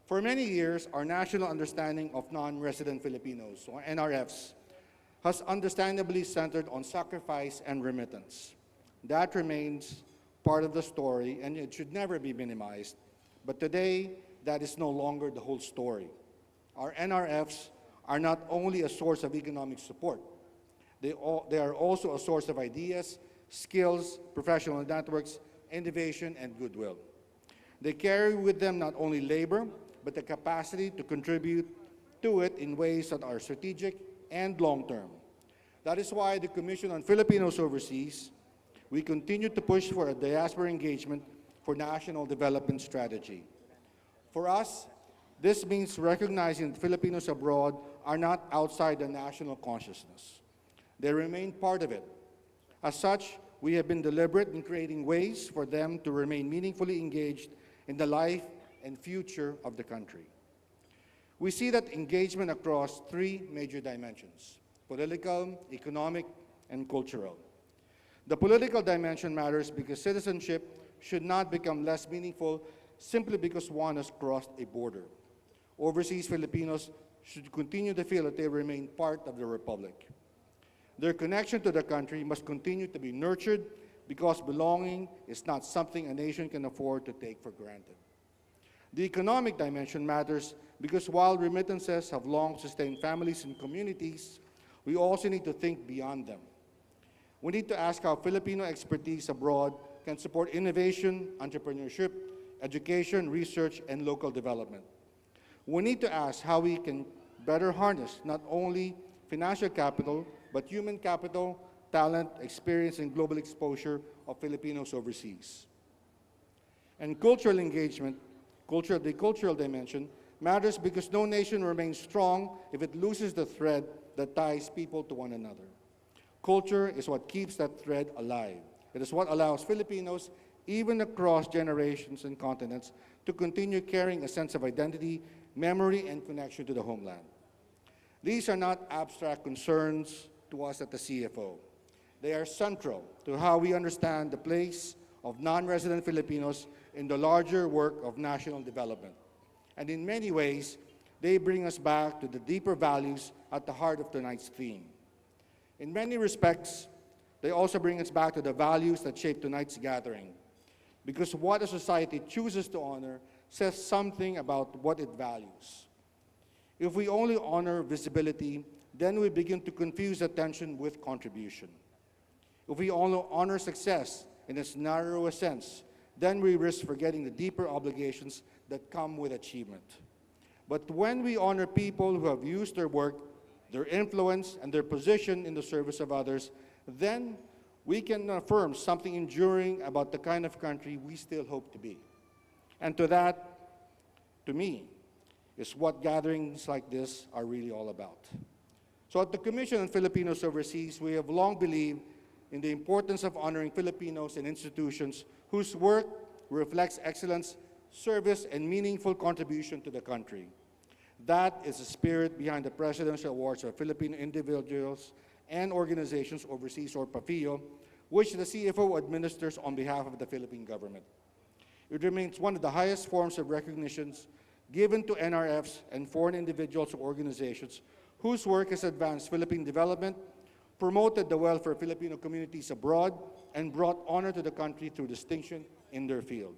For many years, our national understanding of non-resident Filipinos, or NRFs, has understandably centered on sacrifice and remittance. That remains part of the story, and it should never be minimized. But today, that is no longer the whole story. Our NRFs are not only a source of economic support, They are also a source of ideas, skills, professional networks, innovation, and goodwill. They carry with them not only labor, but the capacity to contribute to it in ways that are strategic and long-term. That is why the Commission on Filipinos Overseas, we continue to push for a diaspora engagement for national development strategy. For us, this means recognizing that Filipinos abroad are not outside the national consciousness. They remain part of it. As such, we have been deliberate in creating ways for them to remain meaningfully engaged in the life and future of the country. We see that engagement across three major dimensions: political, economic, and cultural. The political dimension matters because citizenship should not become less meaningful simply because one has crossed a border. Overseas Filipinos should continue to feel that they remain part of the Republic. Their connection to the country must continue to be nurtured because belonging is not something a nation can afford to take for granted. The economic dimension matters because while remittances have long sustained families and communities, we also need to think beyond them. We need to ask how Filipino expertise abroad can support innovation, entrepreneurship, education, research, and local development. We need to ask how we can better harness not only financial capital, but human capital, talent, experience, and global exposure of Filipinos overseas. And cultural engagement, the cultural dimension, matters because no nation remains strong if it loses the thread that ties people to one another. Culture is what keeps that thread alive. It is what allows Filipinos, even across generations and continents, to continue carrying a sense of identity, memory, and connection to the homeland. These are not abstract concerns to us at the CFO. They are central to how we understand the place of non-resident Filipinos in the larger work of national development. And in many ways, they bring us back to the deeper values at the heart of tonight's theme. In many respects, they also bring us back to the values that shape tonight's gathering, because what a society chooses to honor says something about what it values. If we only honor visibility, then we begin to confuse attention with contribution. If we only honor success in its narrowest sense, then we risk forgetting the deeper obligations that come with achievement. But when we honor people who have used their work, their influence, and their position in the service of others, then we can affirm something enduring about the kind of country we still hope to be. And to me, is what gatherings like this are really all about. So at the Commission on Filipinos Overseas, we have long believed in the importance of honoring Filipinos and institutions whose work reflects excellence, service, and meaningful contribution to the country. That is the spirit behind the Presidential Awards for Filipino Individuals and Organizations Overseas, or PAFIO, which the CFO administers on behalf of the Philippine government. It remains one of the highest forms of recognitions given to NRFs and foreign individuals or organizations whose work has advanced Philippine development, promoted the welfare of Filipino communities abroad, and brought honor to the country through distinction in their field.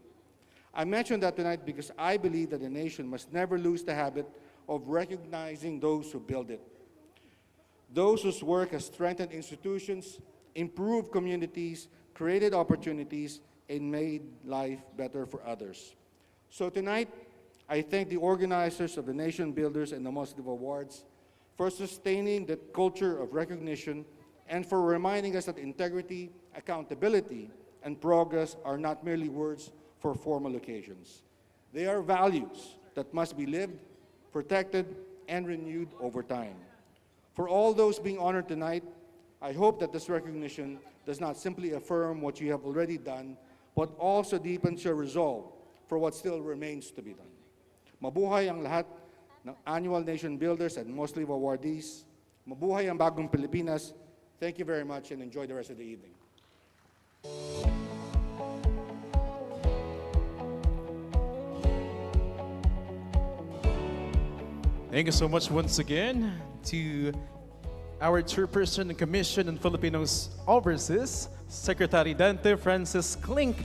I mention that tonight because I believe that a nation must never lose the habit of recognizing those who build it, those whose work has strengthened institutions, improved communities, created opportunities, and made life better for others. So tonight, I thank the organizers of the Nation Builders and the MOSLIV Awards for sustaining the culture of recognition and for reminding us that integrity, accountability, and progress are not merely words for formal occasions. They are values that must be lived, protected, and renewed over time. For all those being honored tonight, I hope that this recognition does not simply affirm what you have already done, but also deepens your resolve for what still remains to be done. Mabuhay ang lahat ng Annual Nation Builders and MOSLIV awardees. Mabuhay ang bagong Pilipinas. Thank you very much and enjoy the rest of the evening. Thank you so much once again to our Chairperson and Commission on Filipinos Overseas, Secretary Dante Francis Clink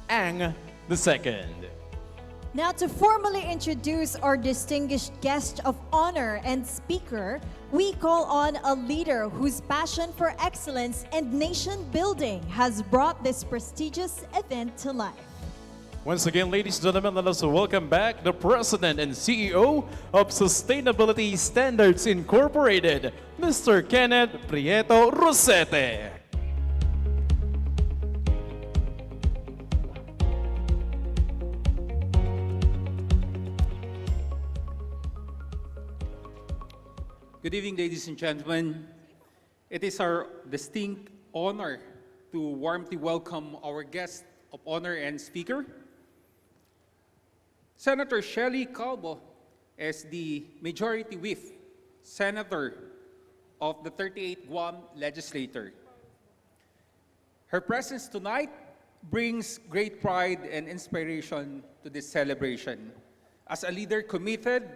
Ang II. Now, to formally introduce our distinguished guest of honor and speaker, we call on a leader whose passion for excellence and nation building has brought this prestigious event to life. Once again, ladies and gentlemen, let us welcome back the President and CEO of Sustainability Standards Incorporated, Mr. Kenneth Prieto Rosete. Good evening, ladies and gentlemen. It is our distinct honor to warmly welcome our guest of honor and speaker, Senator Shelley Calvo, as the Majority Whip Senator of the 38th Guam Legislature. Her presence tonight brings great pride and inspiration to this celebration. As a leader committed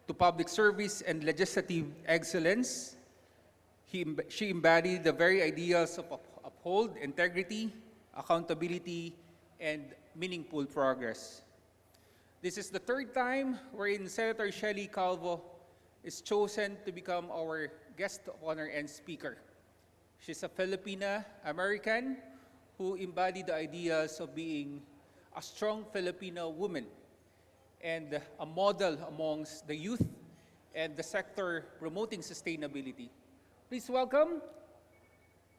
to public service and legislative excellence, she embodied the very ideals of uphold integrity, accountability, and meaningful progress. This is the third time wherein Senator Shelley Calvo is chosen to become our guest of honor and speaker. She's a Filipina-American who embodied the ideas of being a strong Filipino woman and a model amongst the youth and the sector promoting sustainability. Please welcome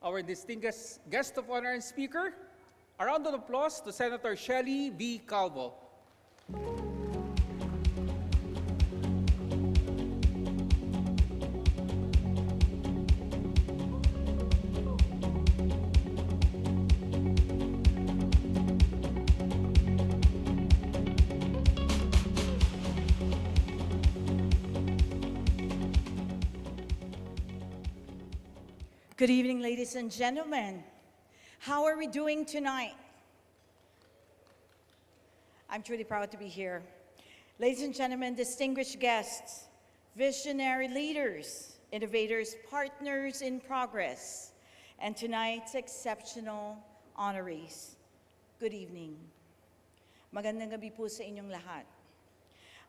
our distinguished guest of honor and speaker. A round of applause to Senator Shelley V. Calvo. Good evening, ladies and gentlemen. How are we doing tonight? I'm truly proud to be here. Ladies and gentlemen, distinguished guests, visionary leaders, innovators, partners in progress, and tonight's exceptional honorees. Good evening. Magandang gabi po sa inyong lahat.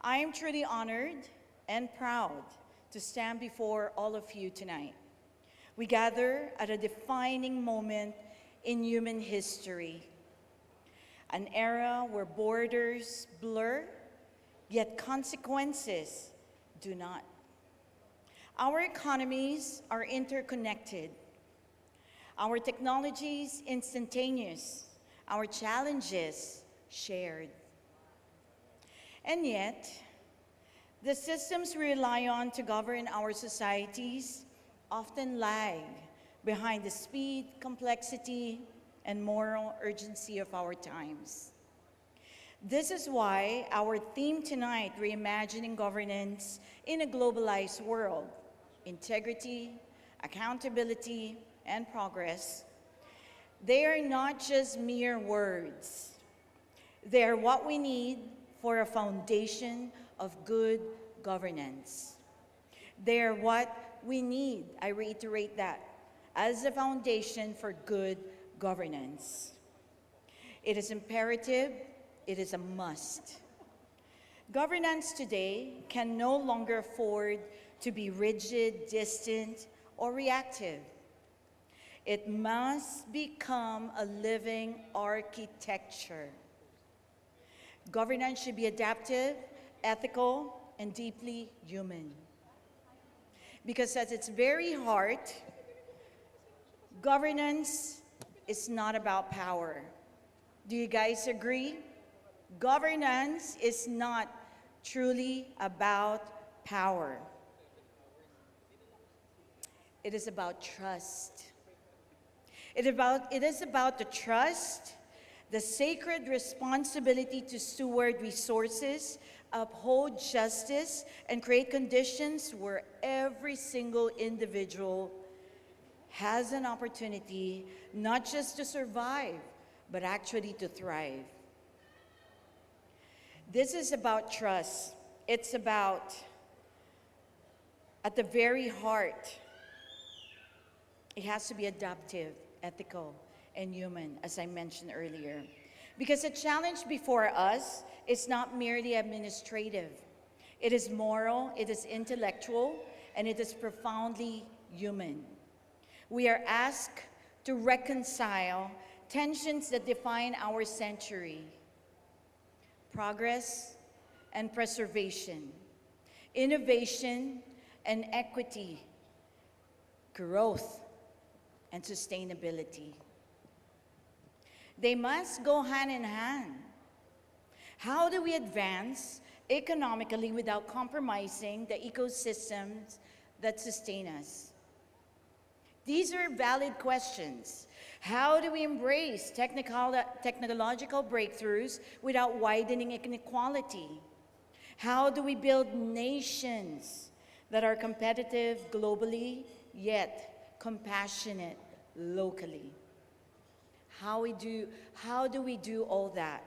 I am truly honored and proud to stand before all of you tonight. We gather at a defining moment in human history, an era where borders blur, yet consequences do not. Our economies are interconnected, our technologies instantaneous, our challenges shared. And yet, the systems we rely on to govern our societies often lag behind the speed, complexity, and moral urgency of our times. This is why our theme tonight, Reimagining Governance in a Globalized World, Integrity, Accountability, and Progress, they are not just mere words. They are what we need for a foundation of good governance. They are what we need, I reiterate that, as a foundation for good governance. It is imperative, it is a must. Governance today can no longer afford to be rigid, distant, or reactive. It must become a living architecture. Governance should be adaptive, ethical, and deeply human. Because at its very heart, governance is not about power. Do you guys agree? Governance is not truly about power. It is about trust. It is about the trust, the sacred responsibility to steward resources, uphold justice, and create conditions where every single individual has an opportunity not just to survive, but actually to thrive. This is about trust. It's about, at the very heart, it has to be adaptive, ethical, and human, as I mentioned earlier. Because the challenge before us is not merely administrative. It is moral, it is intellectual, and it is profoundly human. We are asked to reconcile tensions that define our century: progress and preservation, innovation and equity, growth and sustainability. They must go hand in hand. How do we advance economically without compromising the ecosystems that sustain us? These are valid questions. How do we embrace technological breakthroughs without widening inequality? How do we build nations that are competitive globally, yet compassionate locally? How do we do all that?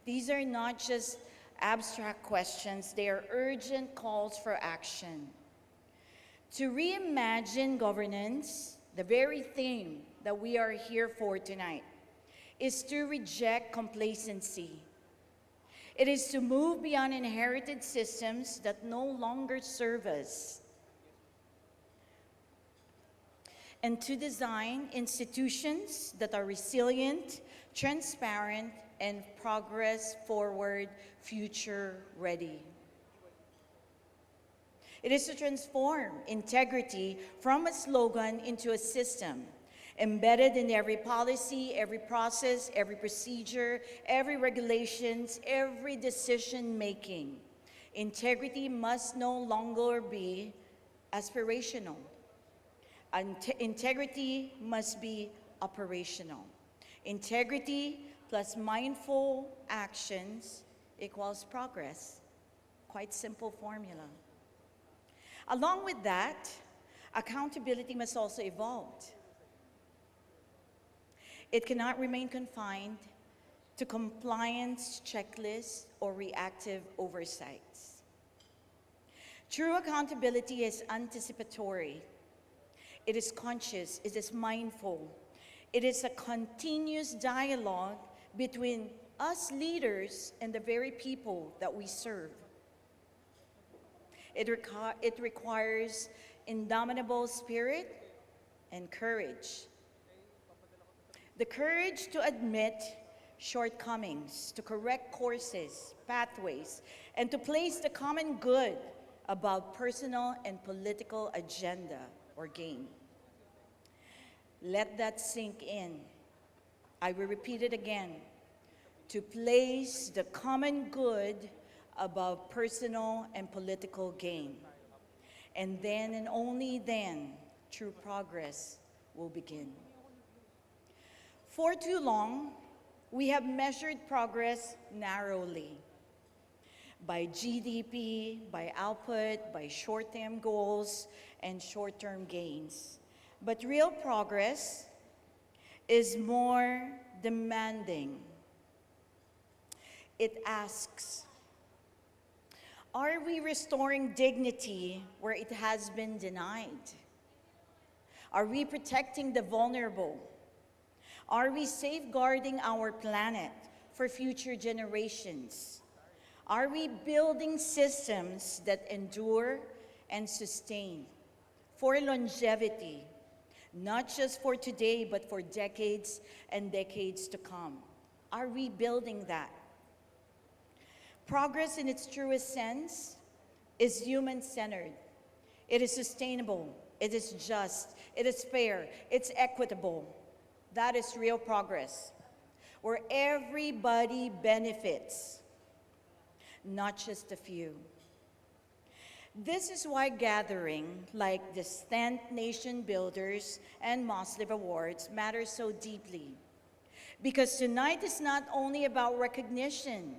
These are not just abstract questions, they are urgent calls for action. To reimagine governance, the very theme that we are here for tonight, is to reject complacency. It is to move beyond inherited systems that no longer serve us, and to design institutions that are resilient, transparent, and progress forward, future ready. It is to transform integrity from a slogan into a system, embedded in every policy, every process, every procedure, every regulations, every decision making. Integrity must no longer be aspirational. Integrity must be operational. Integrity plus mindful actions equals progress. Quite simple formula. Along with that, accountability must also evolve. It cannot remain confined to compliance checklists or reactive oversights. True accountability is anticipatory. It is conscious, it is mindful. It is a continuous dialogue between us leaders and the very people that we serve. It requires indomitable spirit and courage. The courage to admit shortcomings, to correct courses, pathways, and to place the common good above personal and political agenda or gain. Let that sink in. I will repeat it again. To place the common good above personal and political gain. And then and only then, true progress will begin. For too long, we have measured progress narrowly. By GDP, by output, by short-term goals, and short-term gains. But real progress is more demanding. It asks, are we restoring dignity where it has been denied? Are we protecting the vulnerable? Are we safeguarding our planet for future generations? Are we building systems that endure and sustain for longevity, not just for today, but for decades and decades to come? Are we building that? Progress in its truest sense is human-centered. It is sustainable, it is just, it is fair, it's equitable. That is real progress, where everybody benefits, not just a few. This is why gathering like the 10th Nation Builders and MOSLIV Awards matters so deeply. Because tonight is not only about recognition.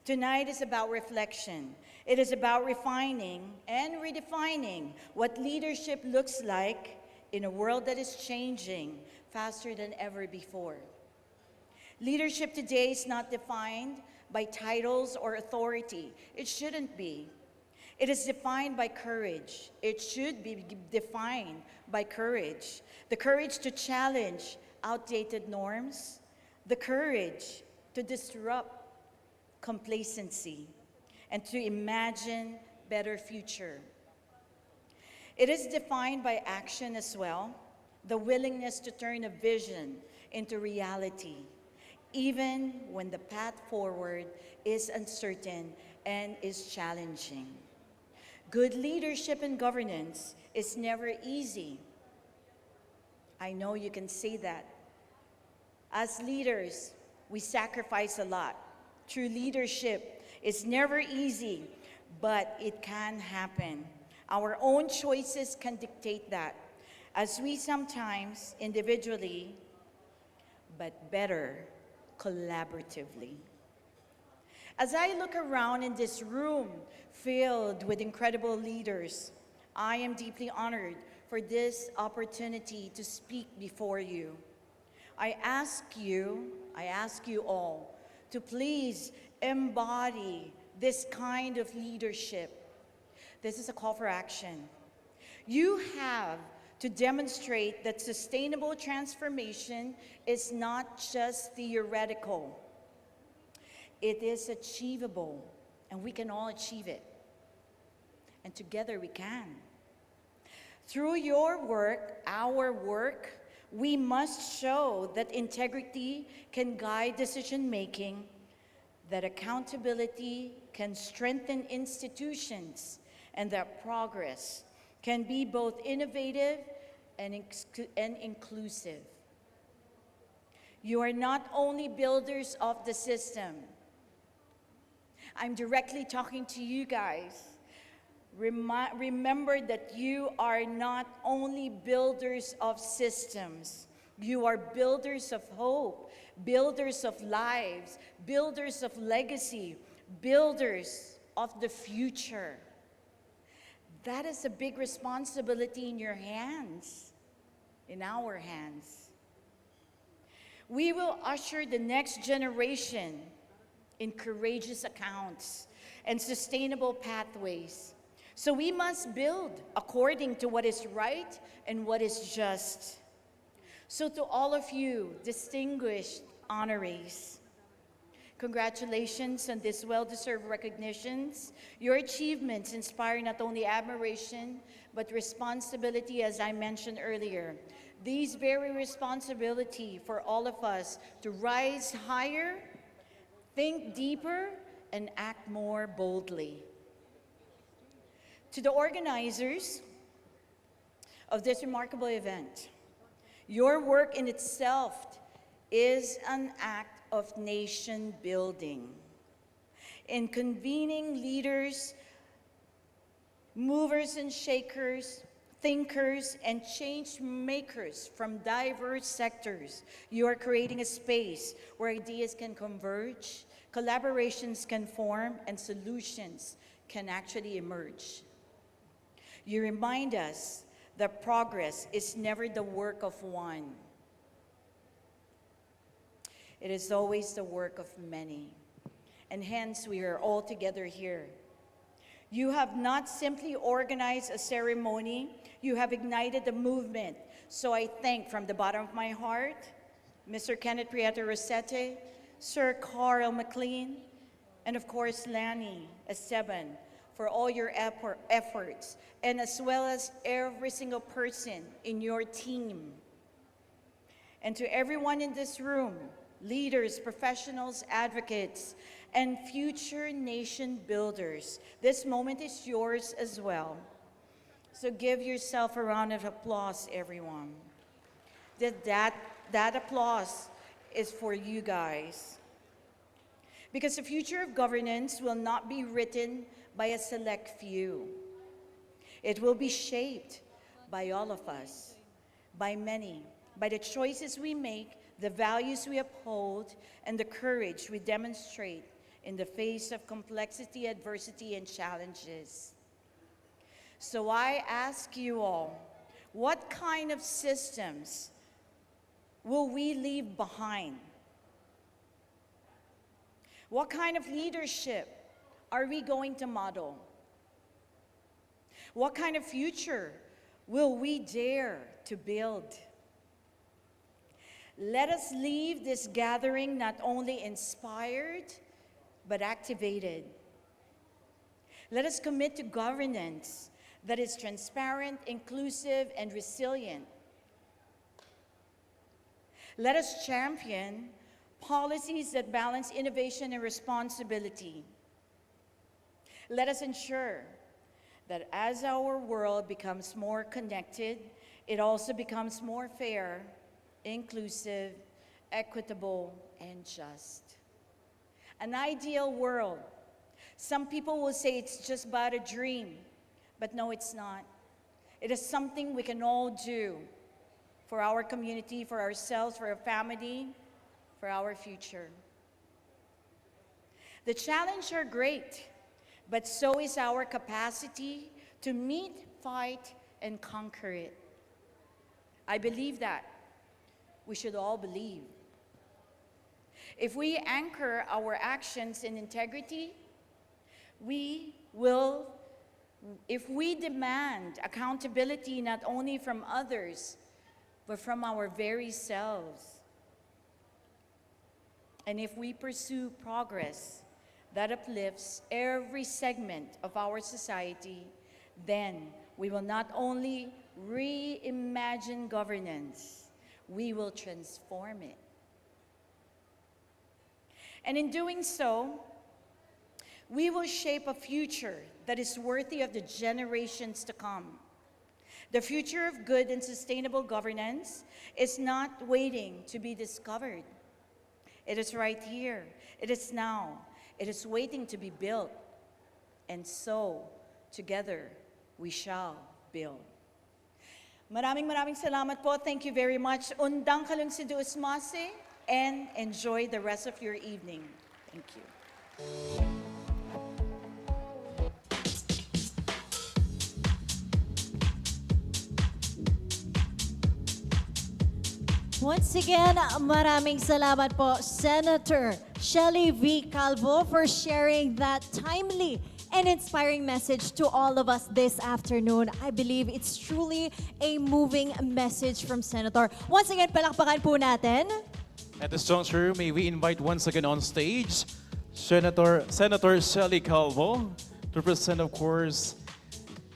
Tonight is about reflection. It is about refining and redefining what leadership looks like in a world that is changing faster than ever before. Leadership today is not defined by titles or authority. It shouldn't be. It is defined by courage. It should be defined by courage. The courage to challenge outdated norms the courage to disrupt complacency, and to imagine better future. It is defined by action as well, the willingness to turn a vision into reality, even when the path forward is uncertain and is challenging. Good leadership and governance is never easy. I know you can say that. As leaders, we sacrifice a lot. True leadership is never easy, but it can happen. Our own choices can dictate that, as we sometimes individually, but better collaboratively. As I look around in this room filled with incredible leaders, I am deeply honored for this opportunity to speak before you. I ask you all to please embody this kind of leadership. This is a call for action. You have to demonstrate that sustainable transformation is not just theoretical. It is achievable, and we can all achieve it. And together we can. Through your work, our work, we must show that integrity can guide decision-making, that accountability can strengthen institutions, and that progress can be both innovative and inclusive. You are not only builders of the system. I'm directly talking to you guys. Remember that you are not only builders of systems, you are builders of hope, builders of lives, builders of legacy, builders of the future. That is a big responsibility in your hands, in our hands. We will usher the next generation in courageous accounts and sustainable pathways. So we must build according to what is right and what is just. So to all of you, distinguished honorees, congratulations on this well-deserved recognitions. Your achievements inspire not only admiration, but responsibility, as I mentioned earlier. These very responsibility for all of us to rise higher, think deeper, and act more boldly. To the organizers of this remarkable event, your work in itself is an act of nation building. In convening leaders, movers and shakers, thinkers, and change makers from diverse sectors, you are creating a space where ideas can converge, collaborations can form, and solutions can actually emerge. You remind us that progress is never the work of one. It is always the work of many. And hence, we are all together here. You have not simply organized a ceremony, you have ignited a movement. So I thank from the bottom of my heart, Mr. Kenneth Prieto Rosete, Sir Carl McLean, and of course, Lanny Esteban, for all your efforts, and as well as every single person in your team. And to everyone in this room, leaders, professionals, advocates, and future nation builders, this moment is yours as well. So give yourself a round of applause, everyone. That applause is for you guys. Because the future of governance will not be written by a select few. It will be shaped by all of us, by many, by the choices we make, the values we uphold, and the courage we demonstrate in the face of complexity, adversity, and challenges. So I ask you all, what kind of systems will we leave behind? What kind of leadership are we going to model? What kind of future will we dare to build? Let us leave this gathering not only inspired, but activated. Let us commit to governance that is transparent, inclusive, and resilient. Let us champion policies that balance innovation and responsibility. Let us ensure that as our world becomes more connected, it also becomes more fair, inclusive, equitable, and just. An ideal world. Some people will say it's just about a dream, but no, it's not. It is something we can all do for our community, for ourselves, for our family, for our future. The challenges are great, but so is our capacity to meet, fight, and conquer it. I believe that. We should all believe. If we anchor our actions in integrity, if we demand accountability not only from others, but from our very selves, and if we pursue progress that uplifts every segment of our society, then we will not only reimagine governance, we will transform it. And in doing so, we will shape a future that is worthy of the generations to come. The future of good and sustainable governance is not waiting to be discovered. It is right here. It is now. It is waiting to be built. And so, together, we shall build. Maraming salamat po. Thank you very much. Undang kalun si Duusmase, and enjoy the rest of your evening. Thank you. Once again, maraming salamat po, Senator Shelly V. Calvo, for sharing that timely and inspiring message to all of us this afternoon. I believe it's truly a moving message from Senator. Once again, palakpakan po natin. At this juncture, may we invite once again on stage Senator Shelly Calvo to present, of course,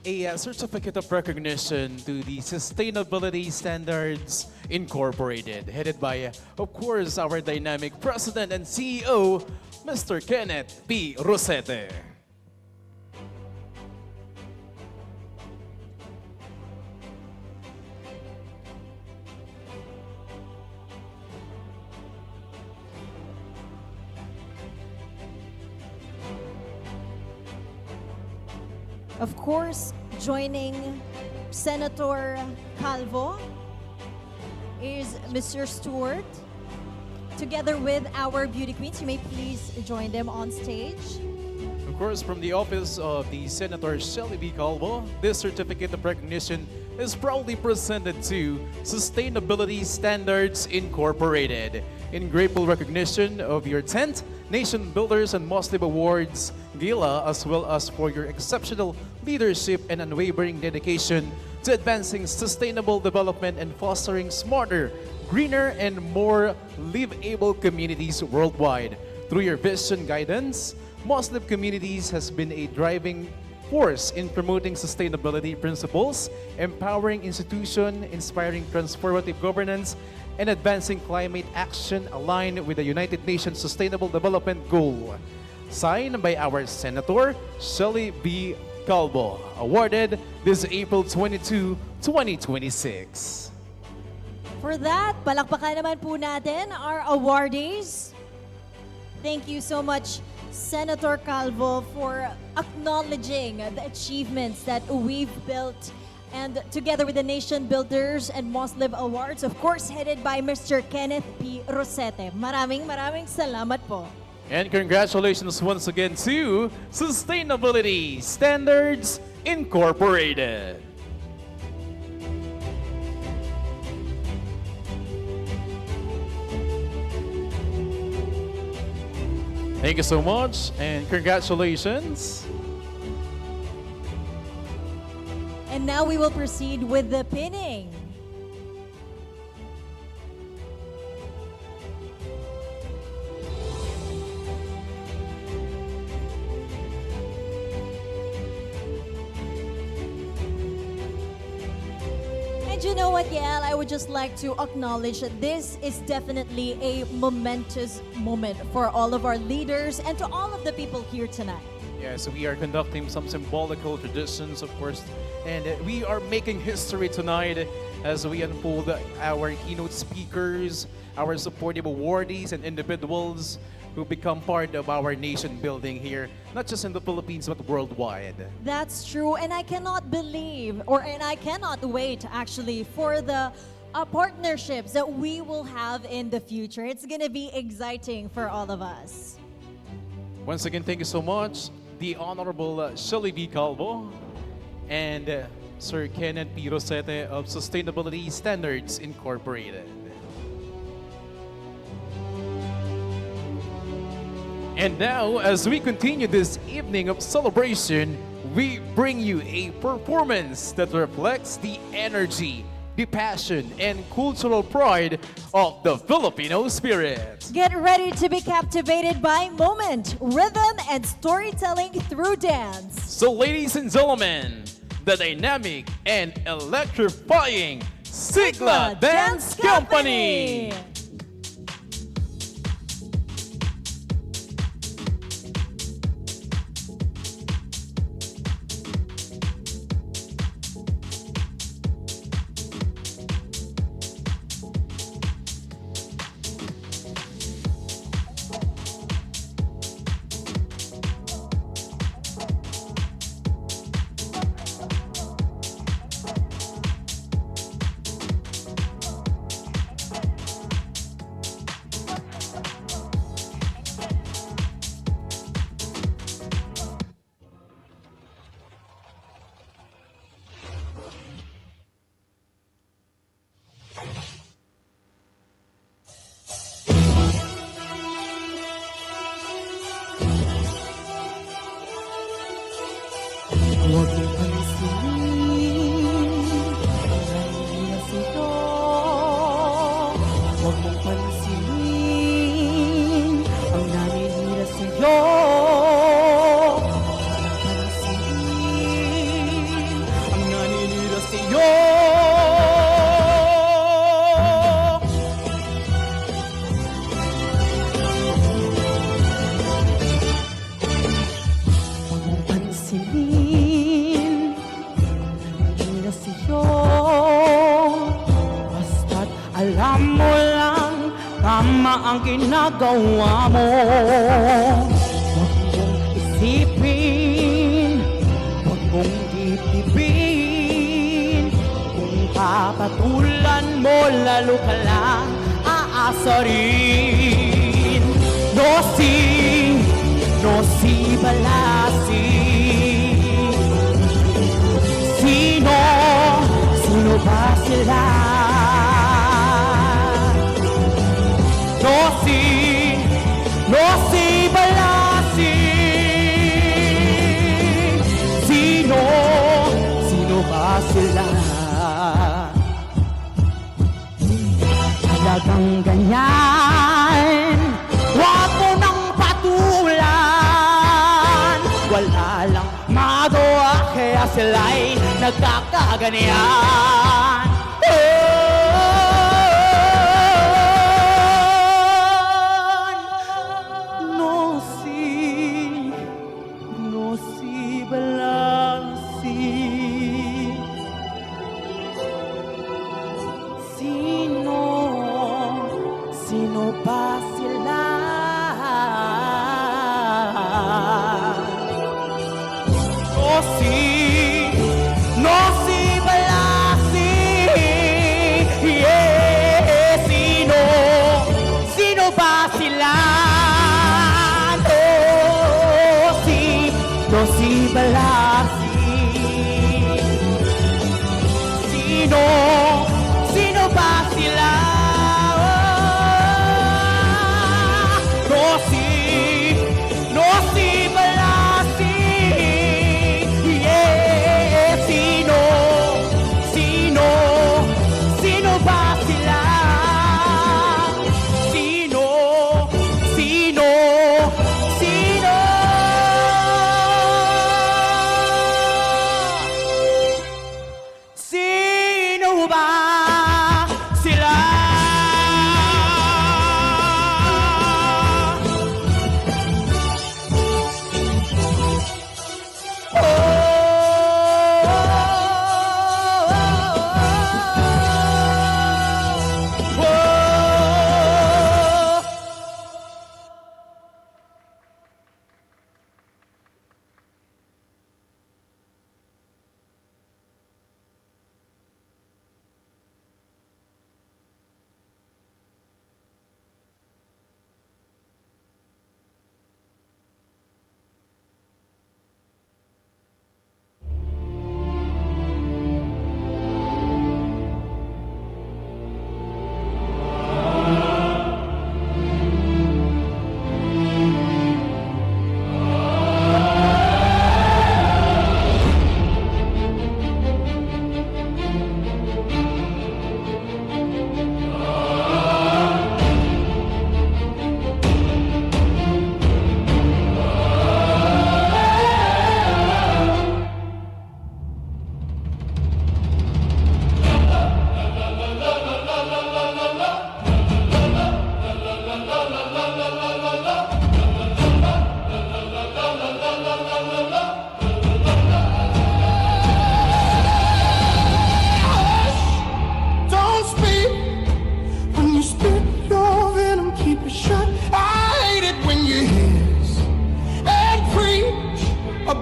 a certificate of recognition to the Sustainability Standards Incorporated, headed by, of course, our dynamic President and CEO, Mr. Kenneth P. Rosete. Of course, joining Senator Calvo is Mr. Stewart, together with our beauty queens. You may please join them on stage. Of course, from the office of the Senator Shelly B. Calvo, this certificate of recognition is proudly presented to Sustainability Standards Incorporated in grateful recognition of your 10th Nation Builders and MOSLIV Awards Gala, as well as for your exceptional leadership and unwavering dedication to advancing sustainable development and fostering smarter, greener, and more live-able communities worldwide. Through your vision guidance, MOSLIV Communities has been a driving force in promoting sustainability principles, empowering institutions, inspiring transformative governance, and advancing climate action aligned with the United Nations Sustainable Development Goal. Signed by our Senator Shelly B. Calvo, awarded this April 22, 2026. For that, palakpakan naman po natin our awardees. Thank you so much, Senator Calvo, for acknowledging the achievements that we've built, and together with the Nation Builders and MOSLIV Awards, of course, headed by Mr. Kenneth P. Rosete. Maraming salamat po. And congratulations once again to Sustainability Standards Incorporated. Thank you so much, and congratulations. And now we will proceed with the pinning. what, Yael? I would just like to acknowledge that this is definitely a momentous moment for all of our leaders and to all of the people here tonight. Yes, we are conducting some symbolical traditions, of course, and we are making history tonight as we unfold our keynote speakers, our supportive awardees, and individuals who become part of our nation building here, not just in the Philippines, but worldwide. That's true, and I cannot believe, and I cannot wait actually for the partnerships that we will have in the future. It's gonna be exciting for all of us. Once again, thank you so much, the Honorable Shelley V. Calvo and Sir Kenneth P. Rosete of Sustainability Standards Incorporated. And now, as we continue this evening of celebration, we bring you a performance that reflects the energy, the passion, and cultural pride of the Filipino spirit. Get ready to be captivated by moment, rhythm, and storytelling through dance. So, ladies and gentlemen, the dynamic and electrifying Sigla Dance Company! Huwag mong pansinin ang hilas ito. Huwag mong pansinin ang naninira sa'yo. Pansinin ang naninira sa'yo. Huwag mong pansinin sa'yo. Basta't alam mo lang tama ang ginagawa mo. Huwag mong isipin, huwag mong titipin. Kung papatulan mo, lalo ka lang aasarin. No si balasi. Sino ba sila? No si balasi. Sino ba sila? Talagang ganyan, huwag mo nang patulan. Wala lang magawa kaya sila'y nagkakaganyan. No si balasi. Sino ba sila? No si balasi. Yeah. Sino ba sila? No si balasi. Sino ba sila?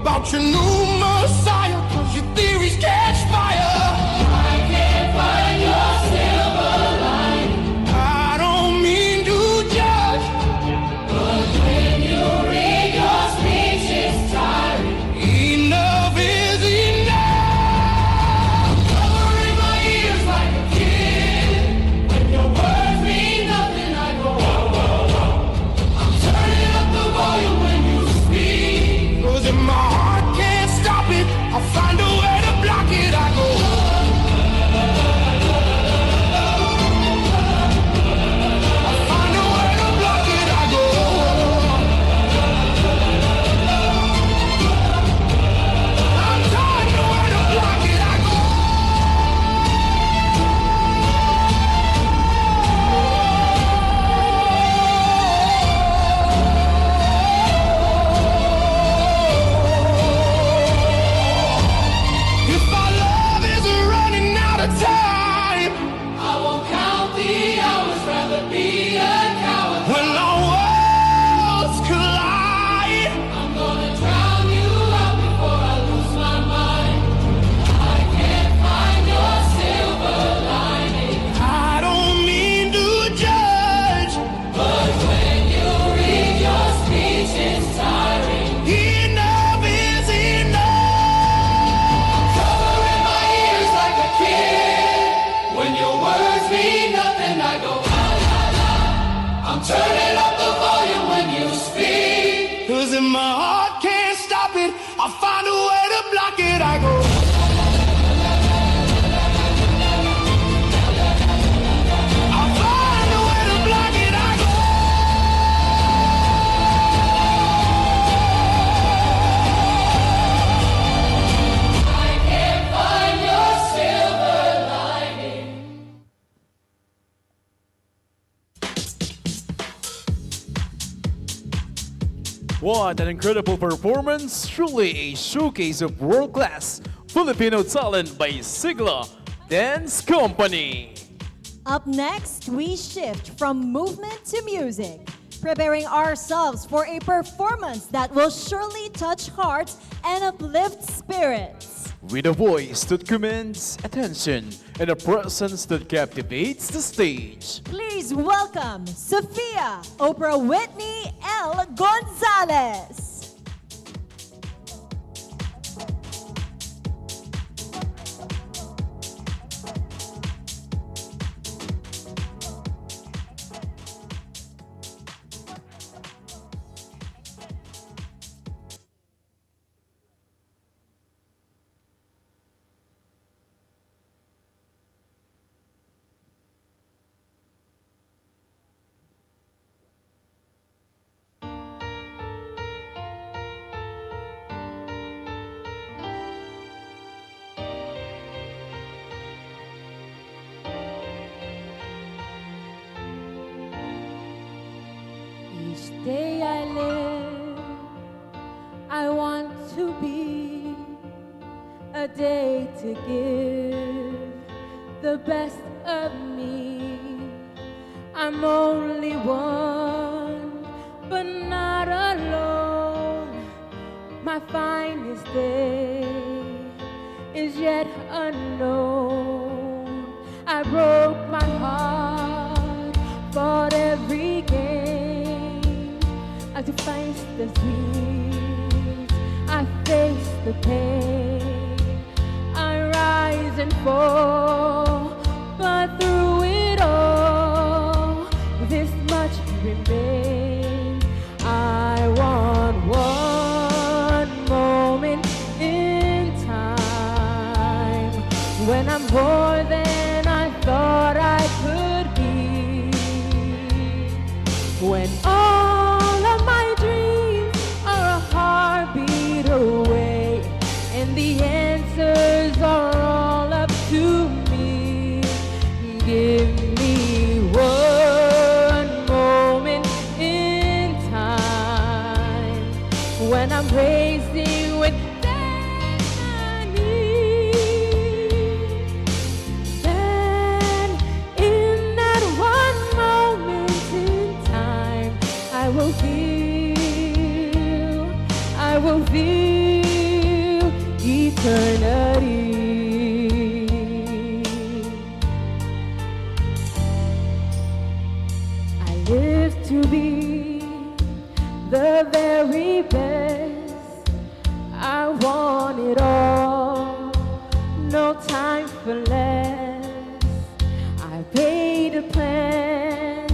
about your new messiah, 'cause your theories catch fire. I can't find your silver lining. I don't mean to judge, but when you read your speech, it's tiring. Enough is enough. Covering my ears like a kid. When your words mean nothing, I go, whoa, whoa, whoa. I'm turning up the volume when you speak. 'Cause if my heart can't stop it, I'll find a way to block it. I go, I'll find a way to block it. I go, I'll find a way to block it. I go. If our love is running out of time, I won't count the hours, rather be a coward. When our worlds collide, I'm gonna drown you out before I lose my mind. I can't find your silver lining. I don't mean to judge, but when you read your speech, it's tiring. Enough is enough. Covering my ears like a kid. When your words mean nothing, I go, la la la. I'm turning up the volume when you speak. 'Cause if my heart can't stop it, I'll find a way to block it. I go. I'll find a way to block it. I go. I can't find your silver lining. What an incredible performance! Truly a showcase of world-class Filipino talent by Sigla Dance Company. Up next, we shift from movement to music, preparing ourselves for a performance that will surely touch hearts and uplift spirits. With a voice that commands attention and a presence that captivates the stage. Please welcome Sophia Oprah Whitney L. Gonzalez. Each day I live, I want to be a day to give the best of me. I'm only one, but not alone. My finest day is yet unknown. I broke my heart, fought every game. I face the dreams, I face the pain. I rise and fall, but through it all, this much remains. I want one moment in time when I'm more than I thought I could be. When all of my dreams are a heartbeat away, and the answers are all up to me. Give me one moment in time when I'm racing with destiny. Then in that one moment in time, I will feel live to be the very best. I want it all, no time for less. I paid the plans,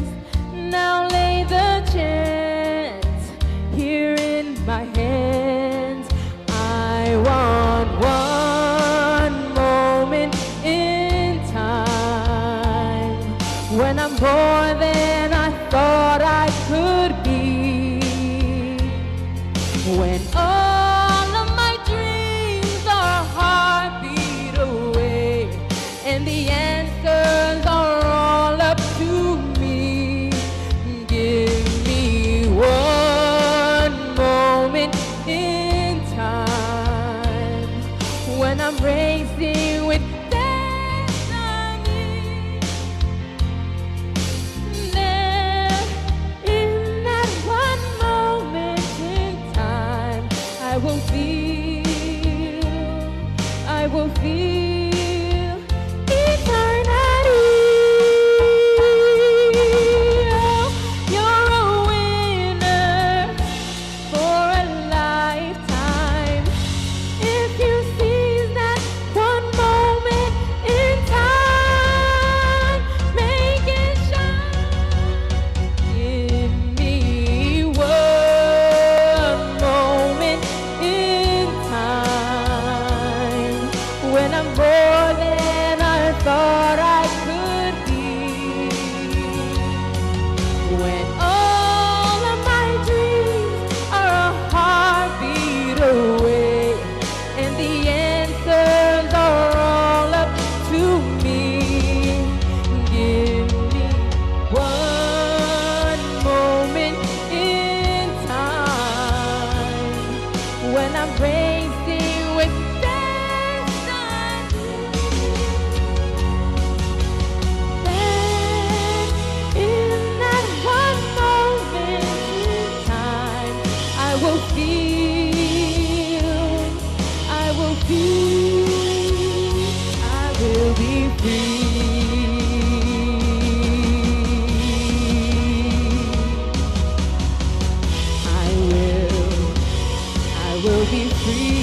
now lay the chance here in my hands. I want one moment in time when I'm more than I thought I could be, when all of my dreams are a heartbeat away and the answers are all up to me. Give me one moment in time when I'm racing with destiny. There, in that one moment in time, I will feel eternity. Oh, you're a winner for a lifetime. If you seize that one moment in time, make it shine. Give me one moment in time when I'm more than I thought I could be, when all of my dreams are a heartbeat away and the answers are all up to me. Give me one moment in time when I'm racing with destiny. Then, in that one moment in time, I will be free. I will be free.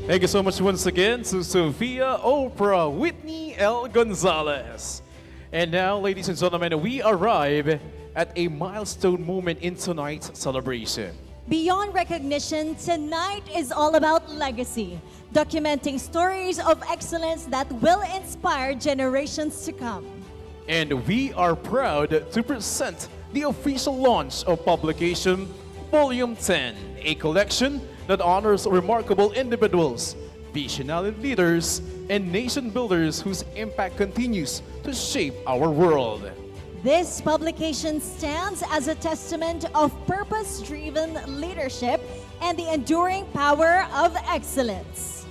Thank you so much once again to Sophia, Oprah, Whitney L. Gonzalez. And now, ladies and gentlemen, we arrive at a milestone moment in tonight's celebration. Beyond recognition, tonight is all about legacy, documenting stories of excellence that will inspire generations to come. And we are proud to present the official launch of publication Volume 10, a collection that honors remarkable individuals, visionary leaders, and nation builders whose impact continues to shape our world. This publication stands as a testament of purpose-driven leadership and the enduring power of excellence.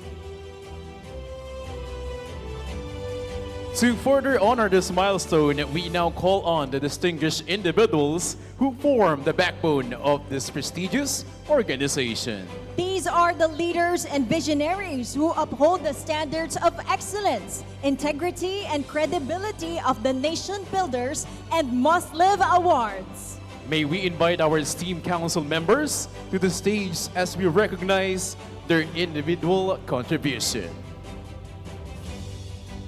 To further honor this milestone, we now call on the distinguished individuals who form the backbone of this prestigious organization. These are the leaders and visionaries who uphold the standards of excellence, integrity, and credibility of the Nation Builders and MOSLIV Awards. May we invite our esteemed council members to the stage as we recognize their individual contribution.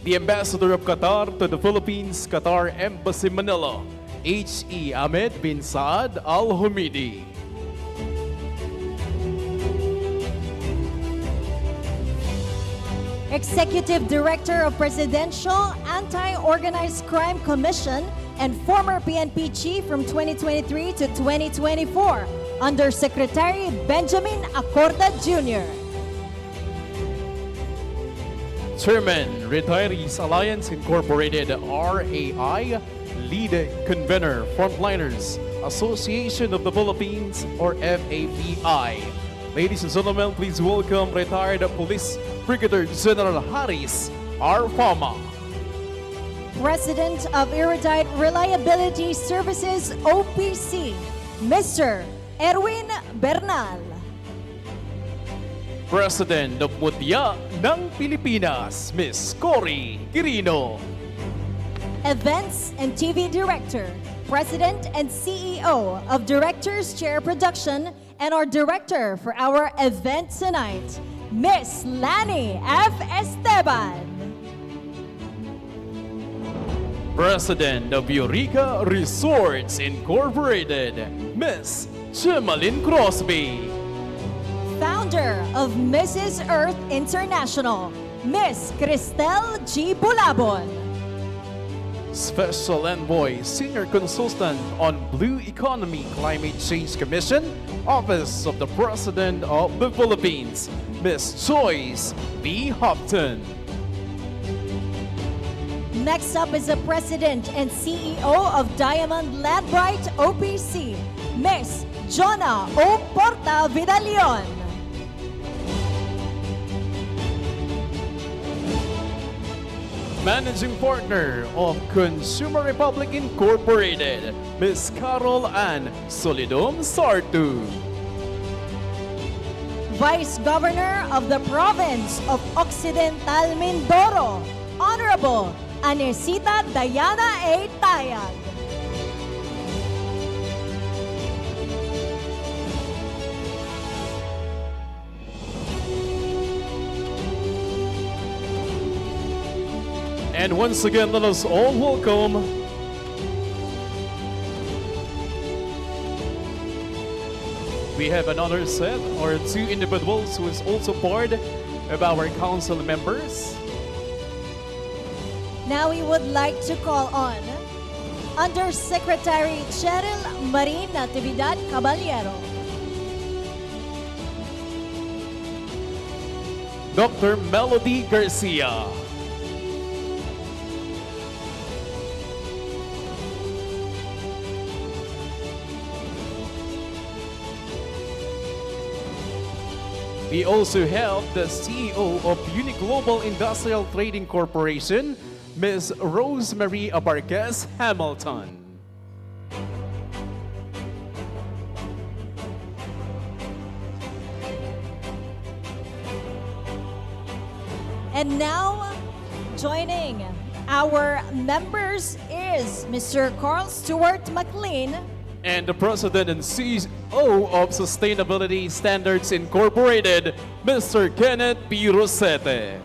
The Ambassador of Qatar to the Philippines, Qatar Embassy Manila, H.E. Ahmed bin Saad Al Humidi. Executive Director of Presidential Anti-Organized Crime Commission and former PNP Chief from 2023 to 2024, Undersecretary Benjamin Acorda Jr. Chairman, Retirees Alliance Incorporated, RAI, Lead Convener, Frontliners, Association of the Philippines, or FAPI. Ladies and gentlemen, please welcome retired Police Brigadier General Haris R. Fama. President of Erudite Reliability Services, OPC, Mr. Erwin Bernal. President of Mutya ng Pilipinas, Miss Cory Quirino. Events and TV Director, President and CEO of Directors Chair Production, and our director for our event tonight, Miss Lani F. Esteban. President of Eureka Resorts Incorporated, Miss Chemalyn Crosby. Founder of Mrs. Earth International, Miss Cristel G. Bulabon. Special Envoy, Senior Consultant on Blue Economy Climate Change Commission, Office of the President of the Philippines, Miss Joyce B. Hopton. Next up is the President and CEO of Diamond Ladbright OPC, Miss Jonah O. Porta Vidalion. Managing Partner of Consumer Republic Incorporated, Miss Carol Ann Solidum Sartu. Vice Governor of the Province of Occidental Mindoro, Honorable Anesita Diana A. Tayag. And once again, let us all welcome we have another set or two individuals who is also part of our council members. Now we would like to call on Undersecretary Cheryl Marie Natividad Caballero, Dr. Melody Garcia, we also have the CEO of Uni Global Industrial Trading Corporation, Ms. Rosemary Abarquez Hamilton. And now, joining our members is Mr. Carl Stewart McLean, and the President and CEO of Sustainability Standards Incorporated, Mr. Kenneth P. Rosete.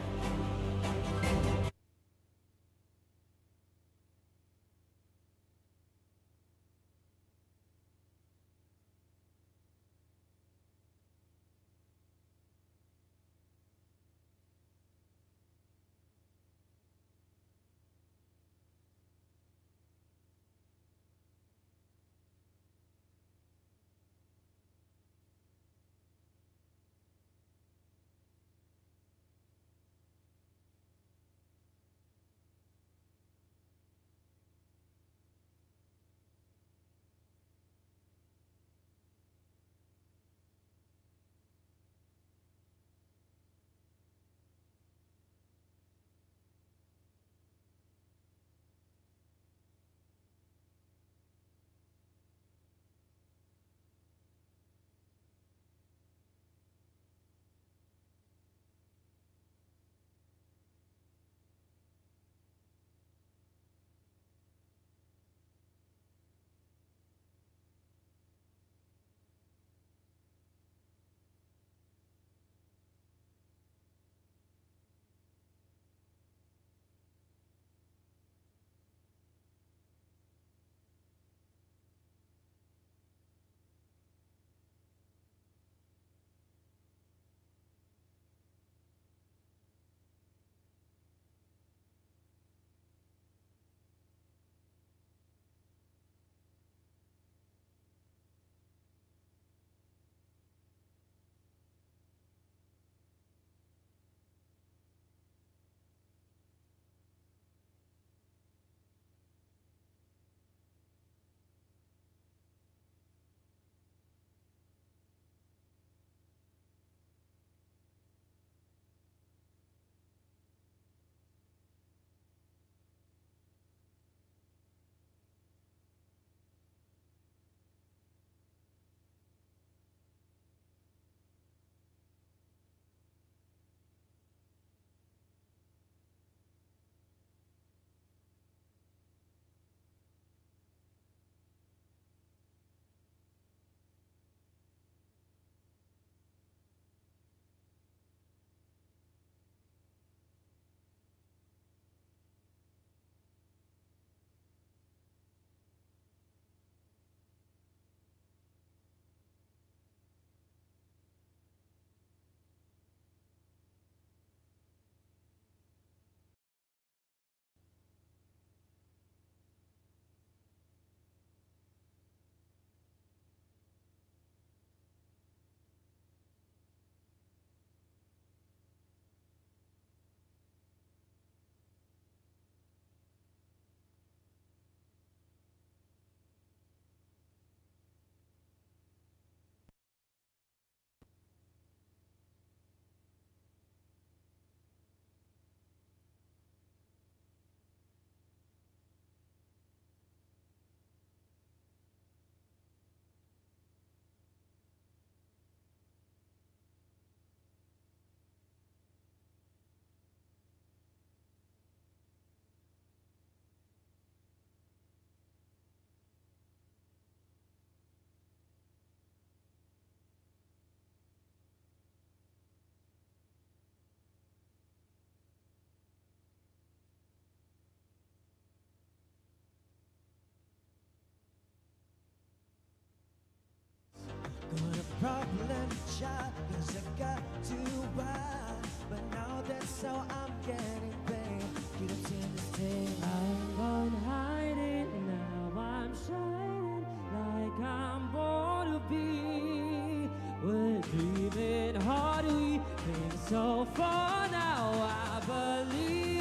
shot, 'cause I got to buy. But now that's how I'm getting paid. Get up to this thing. I'm gone hiding, now I'm shining like I'm born to be. We're dreaming hard, we think so far now, I believe.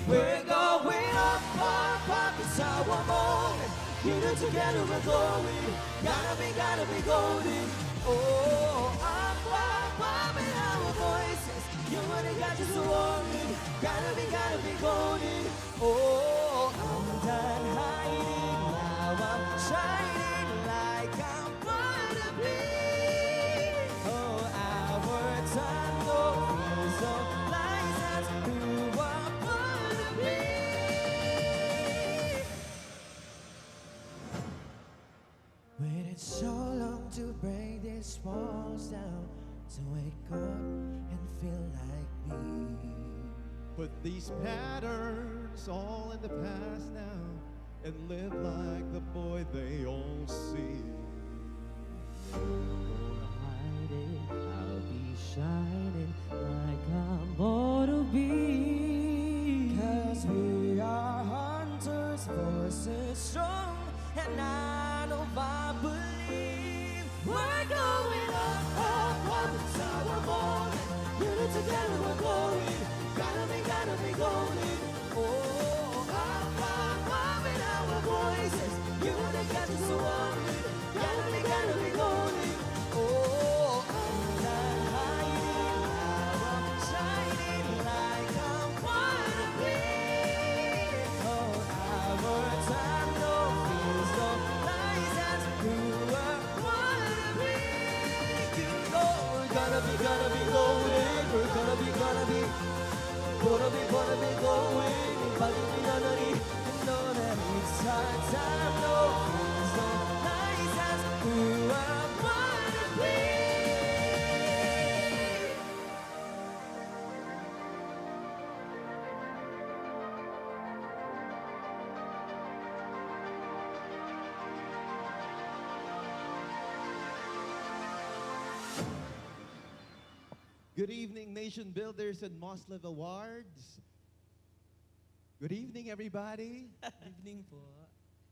We're going up, it's our moment. Get it together, we're going. Gotta be golden. Oh, up in our voices. You only got just one me. Gotta be golden. Oh, I'm done hiding, now I'm shining like I'm born to be. Oh, our time, no fears of license. Who are born to be. Waited so long to break these walls down, to wake up and feel like me. Put these patterns all in the past now and live like the boy they all see. Hiding, I'll be shining like I'm born to be. 'Cause we are hunters, voices strong, and I know I believe we're going up, it's our moment. Get it together, we're going. Gotta be golden. Oh, up in our voices. You only got to so on me. Gotta be golden. Oh, I'm not hiding, now I'm shining like I'm born to be. Oh, our time, no fears, no license. You are born to be. You know we're gonna be golden. We're gonna be going. Pag-ibig na rin, you know that it's our time, no fears, no license. Who I wanna be. Good evening, Nation Builders and MOSLIV Awards. Good evening, everybody. Evening po.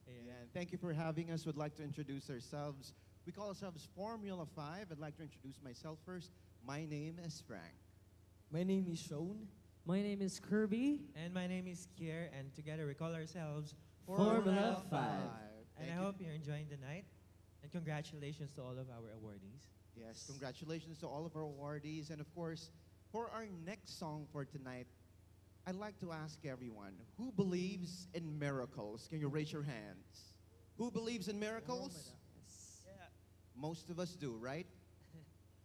And thank you for having us. We'd like to introduce ourselves. We call ourselves Formula 5. I'd like to introduce myself first. My name is Frank. My name is Sean. My name is Kirby. And my name is Kier, and together we call ourselves Formula 5. And I hope you're enjoying the night. And congratulations to all of our awardees. Yes, congratulations to all of our awardees. And of course, for our next song for tonight, I'd like to ask everyone, who believes in miracles? Can you raise your hands? Who believes in miracles? Most of us do, right?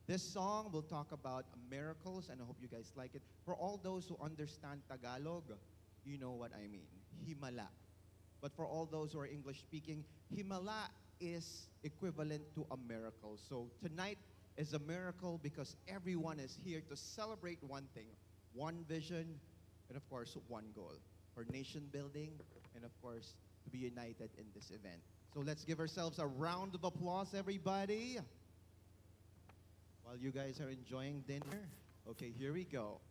This song will talk about miracles, and I hope you guys like it. For all those who understand Tagalog, you know what I mean, himala. But for all those who are English speaking, himala is equivalent to a miracle. So tonight is a miracle because everyone is here to celebrate one thing, one vision, and of course, one goal for nation building, and of course, to be united in this event. So let's give ourselves a round of applause, everybody. While you guys are enjoying dinner. Okay, here we go.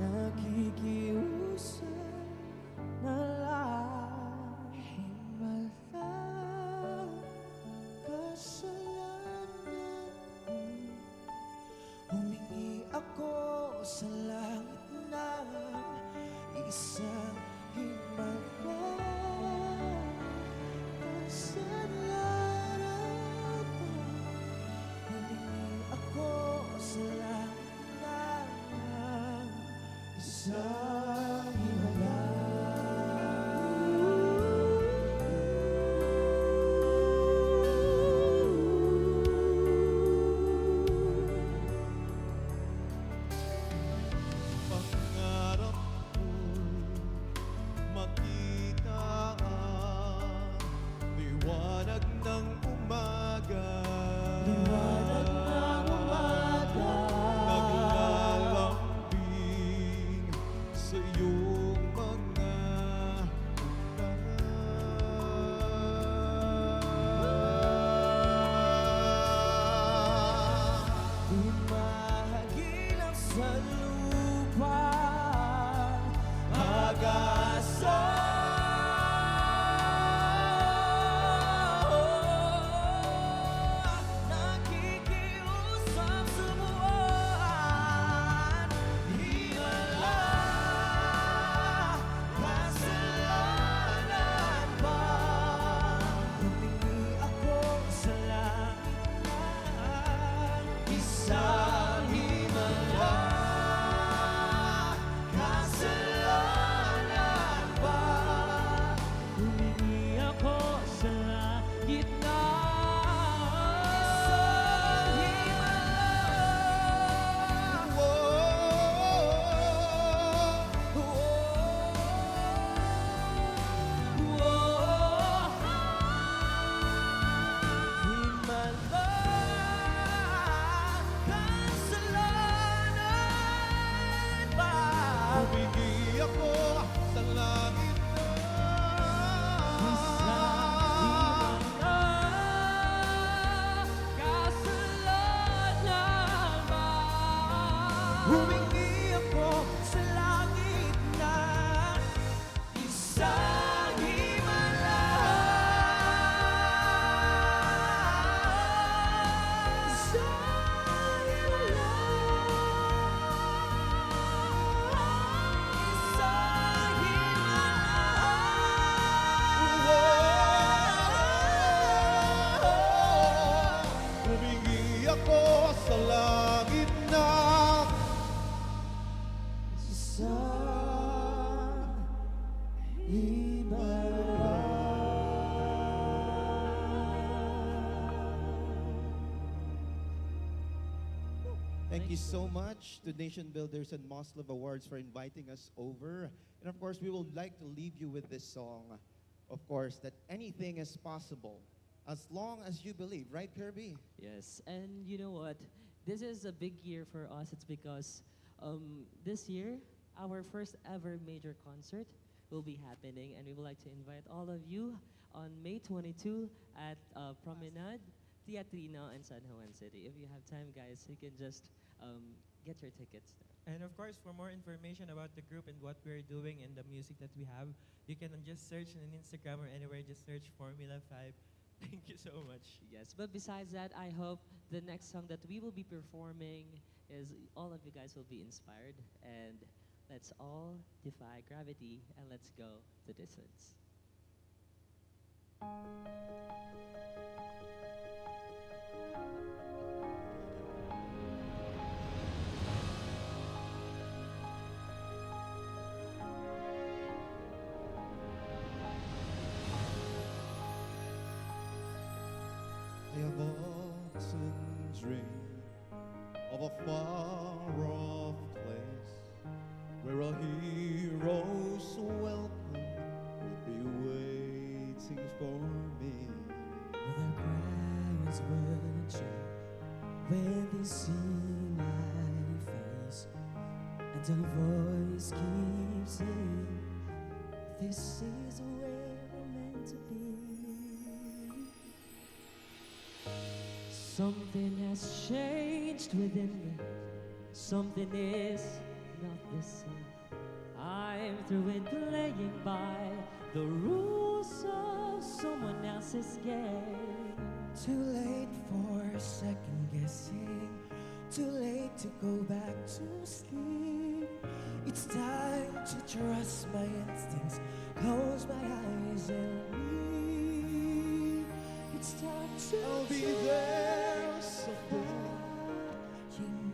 Nakikiusap Isang himala. Pangarap ko'y makita ang liwanag ng umaga. Liwanag ng umaga. Naglalambing sa iyong mga Di mahagilap sa lupa, pag-asa. Nakikiusap sa buwan, himala, kasalanan ba? Humingi ako sa langit ng isang himala, kasalanan ba? Humingi ako sa langit ng isang Humingi ako sa langit Humingi ako sa langit na isang himala. Isang himala. Isang himala. Humingi ako sa langit na isang Thank you so much to Nation Builders and MOSLIV Awards for inviting us over. And of course, we would like to leave you with this song. Of course, that anything is possible as long as you believe. Right, Kirby? Yes, and you know what? This is a big year for us. It's because this year, our first ever major concert will be happening, and we would like to invite all of you on May 22 at Promenade, Teatrino, in San Juan City. If you have time, guys, you can just get your tickets there. And of course, for more information about the group and what we're doing and the music that we have, you can just search on Instagram or anywhere, just search Formula 5. Thank you so much. Yes, but besides that, I hope the next song that we will be performing is all of you guys will be inspired, and let's all defy gravity and let's go the distance. I have often dreamed of a far-off place where a hero's welcome would be waiting for me. Where the crowds would cheer when they see my face, and a voice keeps saying, "This is where we're meant to be." Something has changed within me. Something is not the same. I'm through with playing by the rules of someone else's game. Too late for second guessing. Too late to go back to sleep. It's time to trust my instincts. Close my eyes and leave. It's time to I'll be there so far.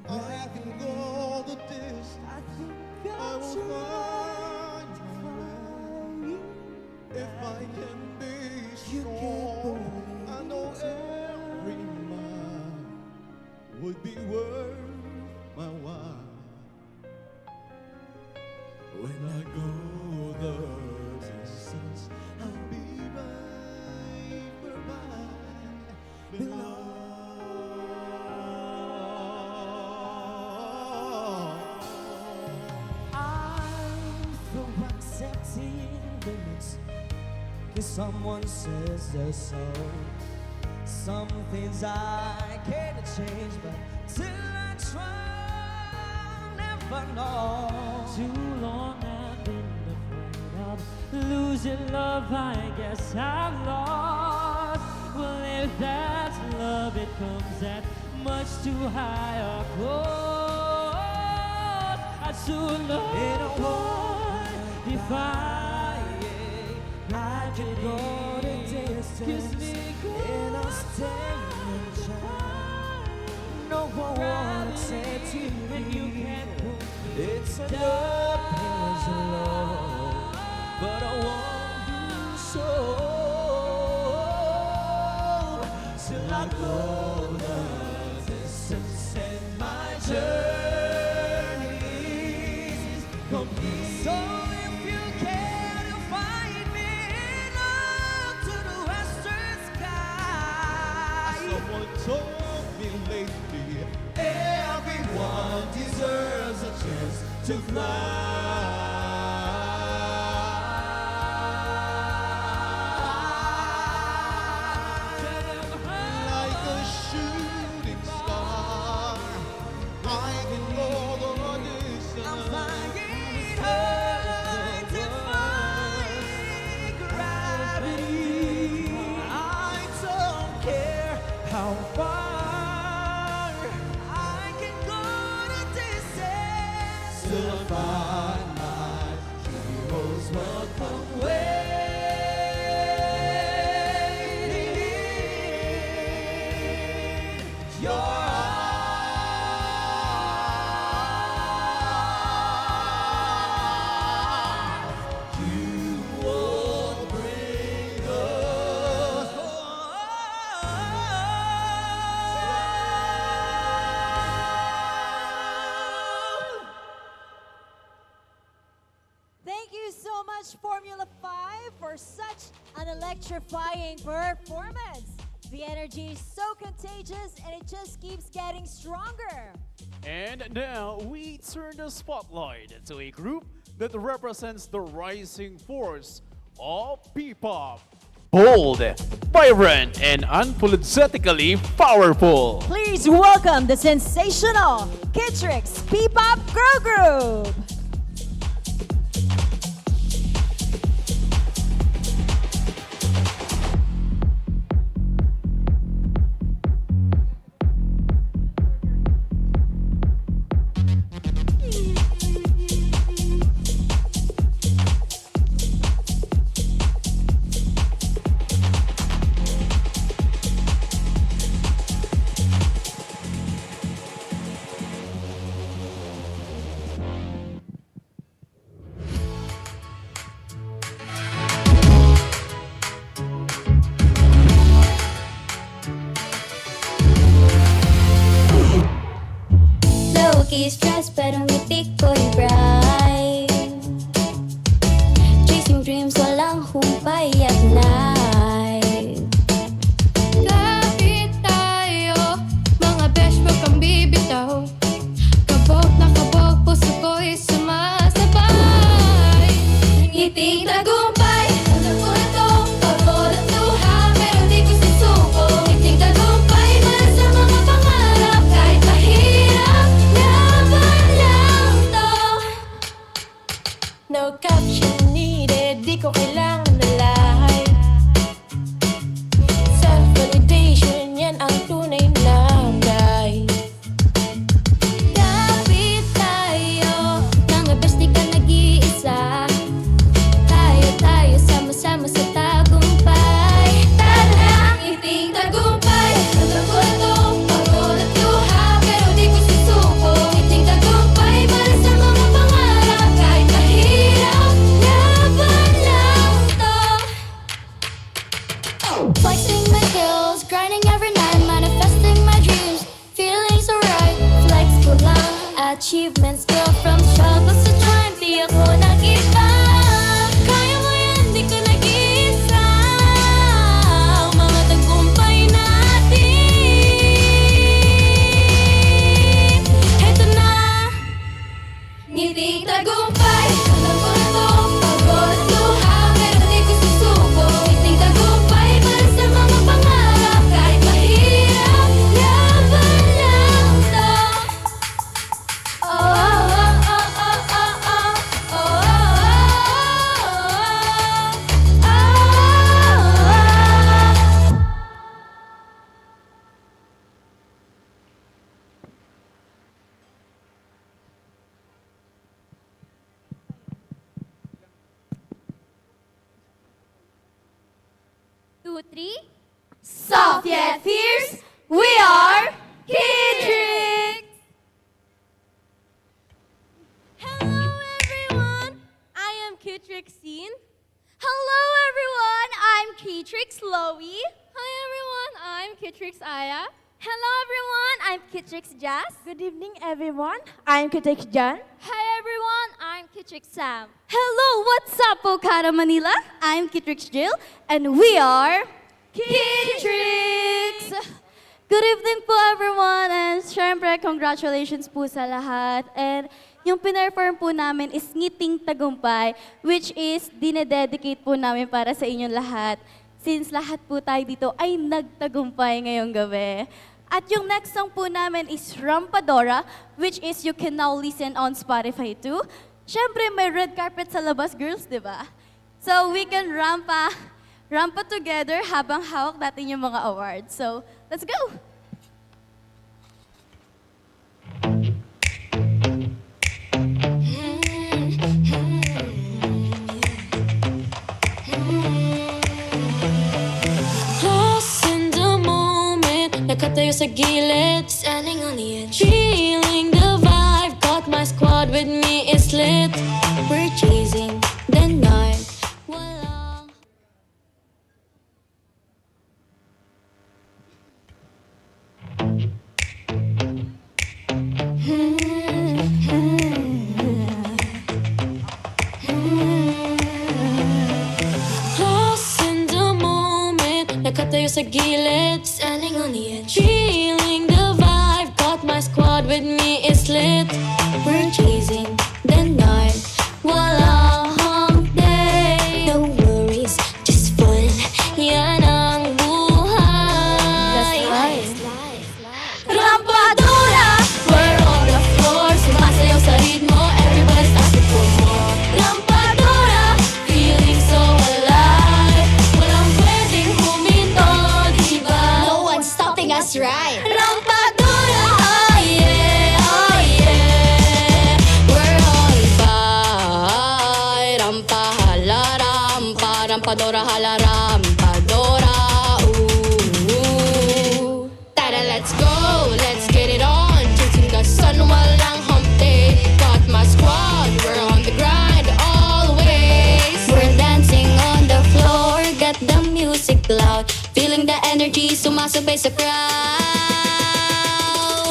I can go the distance. I think I will find my way. If I can be strong, I know every mile would be worth my while. When I go the distance, I'll be right where I belong. I'm through accepting limits, 'cause someone says they're so. Some things I can't change, but till I try, I'll never know. Too long I've been afraid of losing love, I guess I've lost. Well, if that's love, it comes at much too high a cost. I soon know in a war defying, I can go the distance, kiss me in a stand shine. No one wants it to me, and you can't prove it's enough, there's a love, but I won't do so till I go the distance and my journey's complete. So if you care to find me, up to the western sky. Someone told me lately, everyone deserves a chance to fly. Like a shooting star, I can go the distance. I'm flying high, defying gravity. I don't care how far I can go the distance till I find my heroes welcome waiting in your arms. You will bring us Thank you so much, Formula 5, for such an electrifying performance. The energy is so contagious and it just keeps getting stronger. And now we turn the spotlight to a group that represents the rising force of P-pop. Bold, vibrant, and unapologetically powerful. Please welcome the sensational Kitrix P-pop girl group. Low-key stress pero ngiti ko'y bright. Chasing dreams, walang humpay at life. Kapit tayo, mga besh, wag kang bibitaw. Kabog na kabog, puso ko'y sumasabay. Ngiting tagumpay, alam ko na to, pagod at luha, pero di ko susuko. Ngiting tagumpay, para sa mga pangarap, kahit mahirap, laban lang to. No caption needed, di ko kailangan na live. Self-validation, yan ang tunay na guide. Kapit tayo, mga best di ka nag-iisa. Tayo 2, 3. Soft yet fierce, we are Kitrix! Hello everyone, I am Kitrixine. Hello everyone, I'm Kitrix Loey. Hi everyone, I'm Kitrix Aya. Hello everyone, I'm Kitrix Jazz. Good evening, everyone. I'm Kitrix Jan. Hi everyone, I'm Kitrix Sam. Hello, what's up, Okada Manila? I'm Kitrix Jill, and we are Kitrix! Good evening po everyone, and syempre congratulations po sa lahat. And yung pinerform po namin is Ngiting Tagumpay, which is dinededicate po namin para sa inyong lahat. Since lahat po tayo dito ay nagtagumpay ngayong gabi. At yung next song po namin is Rampadora, which is you can now listen on Spotify too. Siyempre, may red carpet sa labas, girls, di ba? So we can rampa together habang hawak natin yung mga awards. So, let's go! Nakatayo sa gilid, standing on the edge, feeling the vibe. Got my squad with me, it's lit. We're chasing the night. Walang lost in the moment. Nakatayo sa gilid, standing on the edge, feeling the vibe. Got my squad with me, it's lit. We're chasing the night. Walang day. No worries, just fun. Yan ang buhay. Rampadora, we're on the floor. Sumasayaw sa ritmo, everybody's asking for more. Rampadora, feeling so alive. Walang pwedeng huminto, diba? No one's stopping us, right? Rampadora, oh yeah, oh yeah. We're on fire. Rampa, hala, rampa. Rampadora, hala, rampadora. Ooh. Tara, let's go, let's get it on. Chasing the sun, walang hump day. Got my squad, we're on the grind always. We're dancing on the floor, got the music loud. Feeling the energy, sumasabay sa crowd.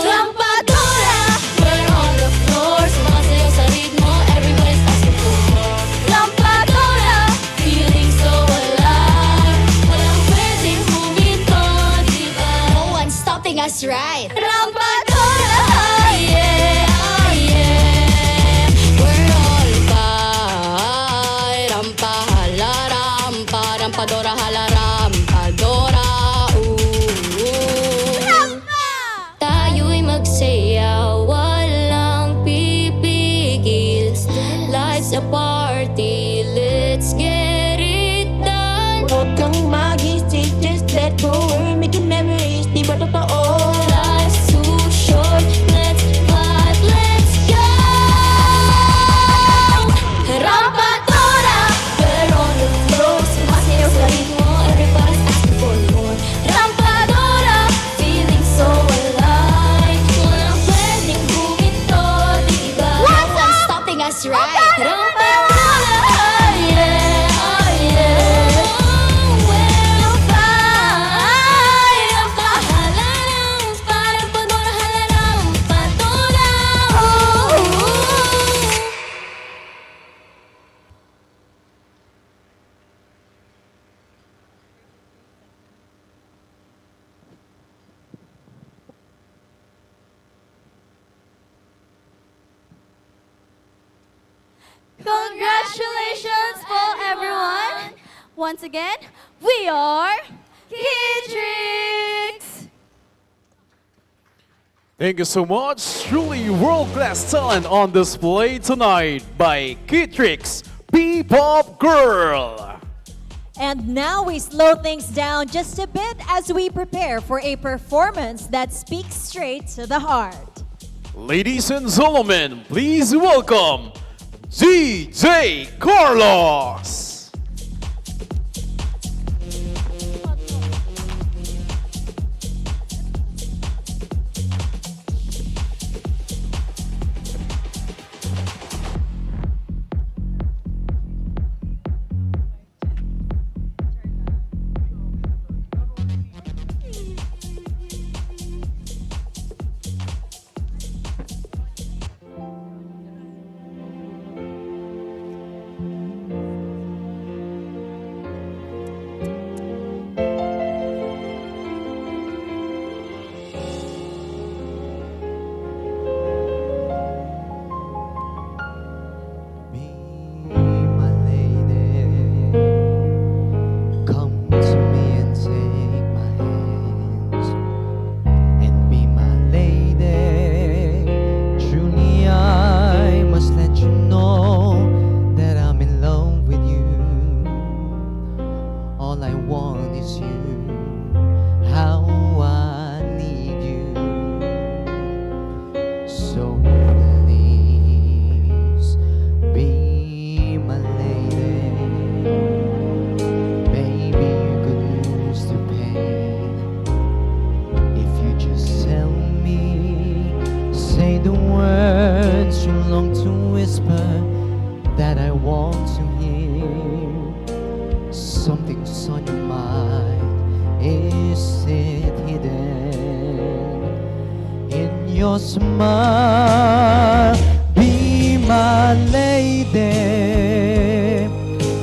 Rampadora, we're on the floor. Sumasayaw sa ritmo, everybody's asking for more. Rampadora, feeling so alive. Walang pwedeng huminto, diba? No one's stopping us, right? Rampadora, oh yeah, oh yeah. We're on fire. Rampa, hala, rampa. Rampadora, hala, rampadora. Ooh. Tayo'y magsayaw, walang pipigil. Life's a party, let's get it done. Huwag kang mag-isip, just let go. We're making memories, di ba totoo? Life's too short, let's vibe, let's go. Rampadora, we're on the floor. Sumasayaw sa ritmo, everybody's asking for more. Rampadora, feeling so alive. Walang pwedeng huminto, diba? No one's stopping us, right? Rampadora, oh yeah, oh yeah. We're on fire. Rampa, hala, rampa. Rampadora, hala, rampadora. Ooh. Congratulations for everyone. Once again, we are Kitrix. Thank you so much. Truly world-class talent on display tonight by Kitrix, P-Pop Girl. And now we slow things down just a bit as we prepare for a performance that speaks straight to the heart. Ladies and gentlemen, please welcome DJ Carlos. all I want is you. How I need you. So please be my lady. Maybe you could lose the pain if you just tell me. Say the words you long to whisper that I want to hear. Something's on your mind. Is it hidden in your smile? Be my lady.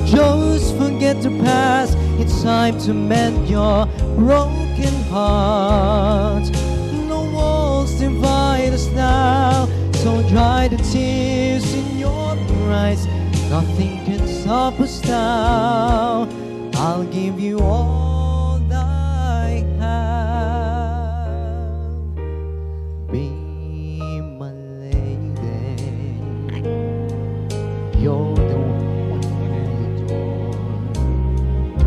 Just forget the past. It's time to mend your broken heart. No walls divide us now, so dry the tears in your eyes. Nothing can stop us now. I'll give you all I have. Be my lady. You're the one I adore.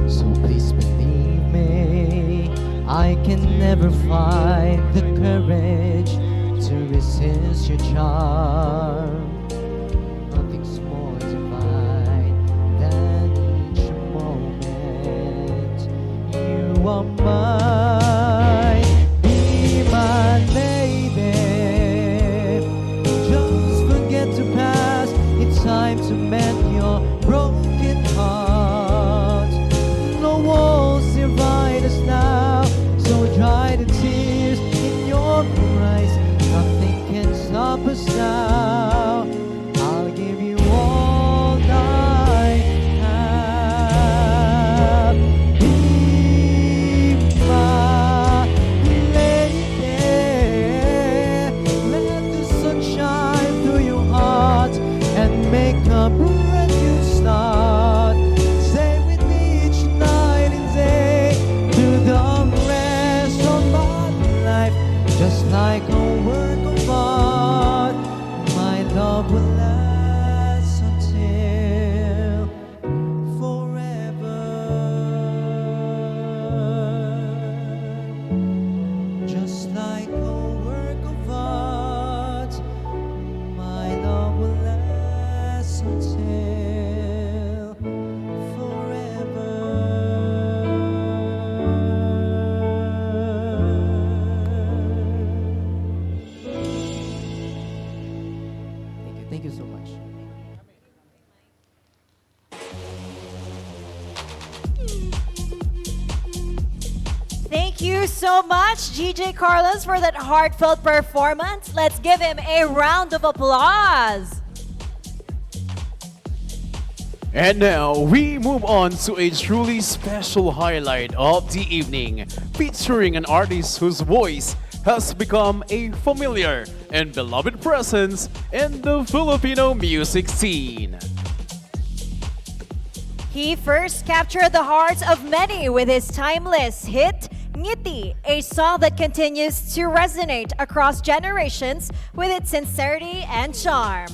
So please believe me, I can never find the courage to resist your charm. Nothing's more divine than each moment. You are mine. Be my lady. Just forget the past. It's time to mend your broken heart. No walls divide us now, so dry the tears in your eyes. Nothing can stop us now. I'll give you all I have. Be my lady. Let the sun shine through your heart and make a brand new start. Stay with me each night and day through the rest of my life. Just like a work of art, my love will last until forever. Just like a work of art, my love will last until forever. Thank you so much. Thank you so much, GJ Carlos, for that heartfelt performance. Let's give him a round of applause. And now we move on to a truly special highlight of the evening, featuring an artist whose voice has become a familiar and beloved presence in the Filipino music scene. He first captured the hearts of many with his timeless hit, Ngiti, a song that continues to resonate across generations with its sincerity and charm.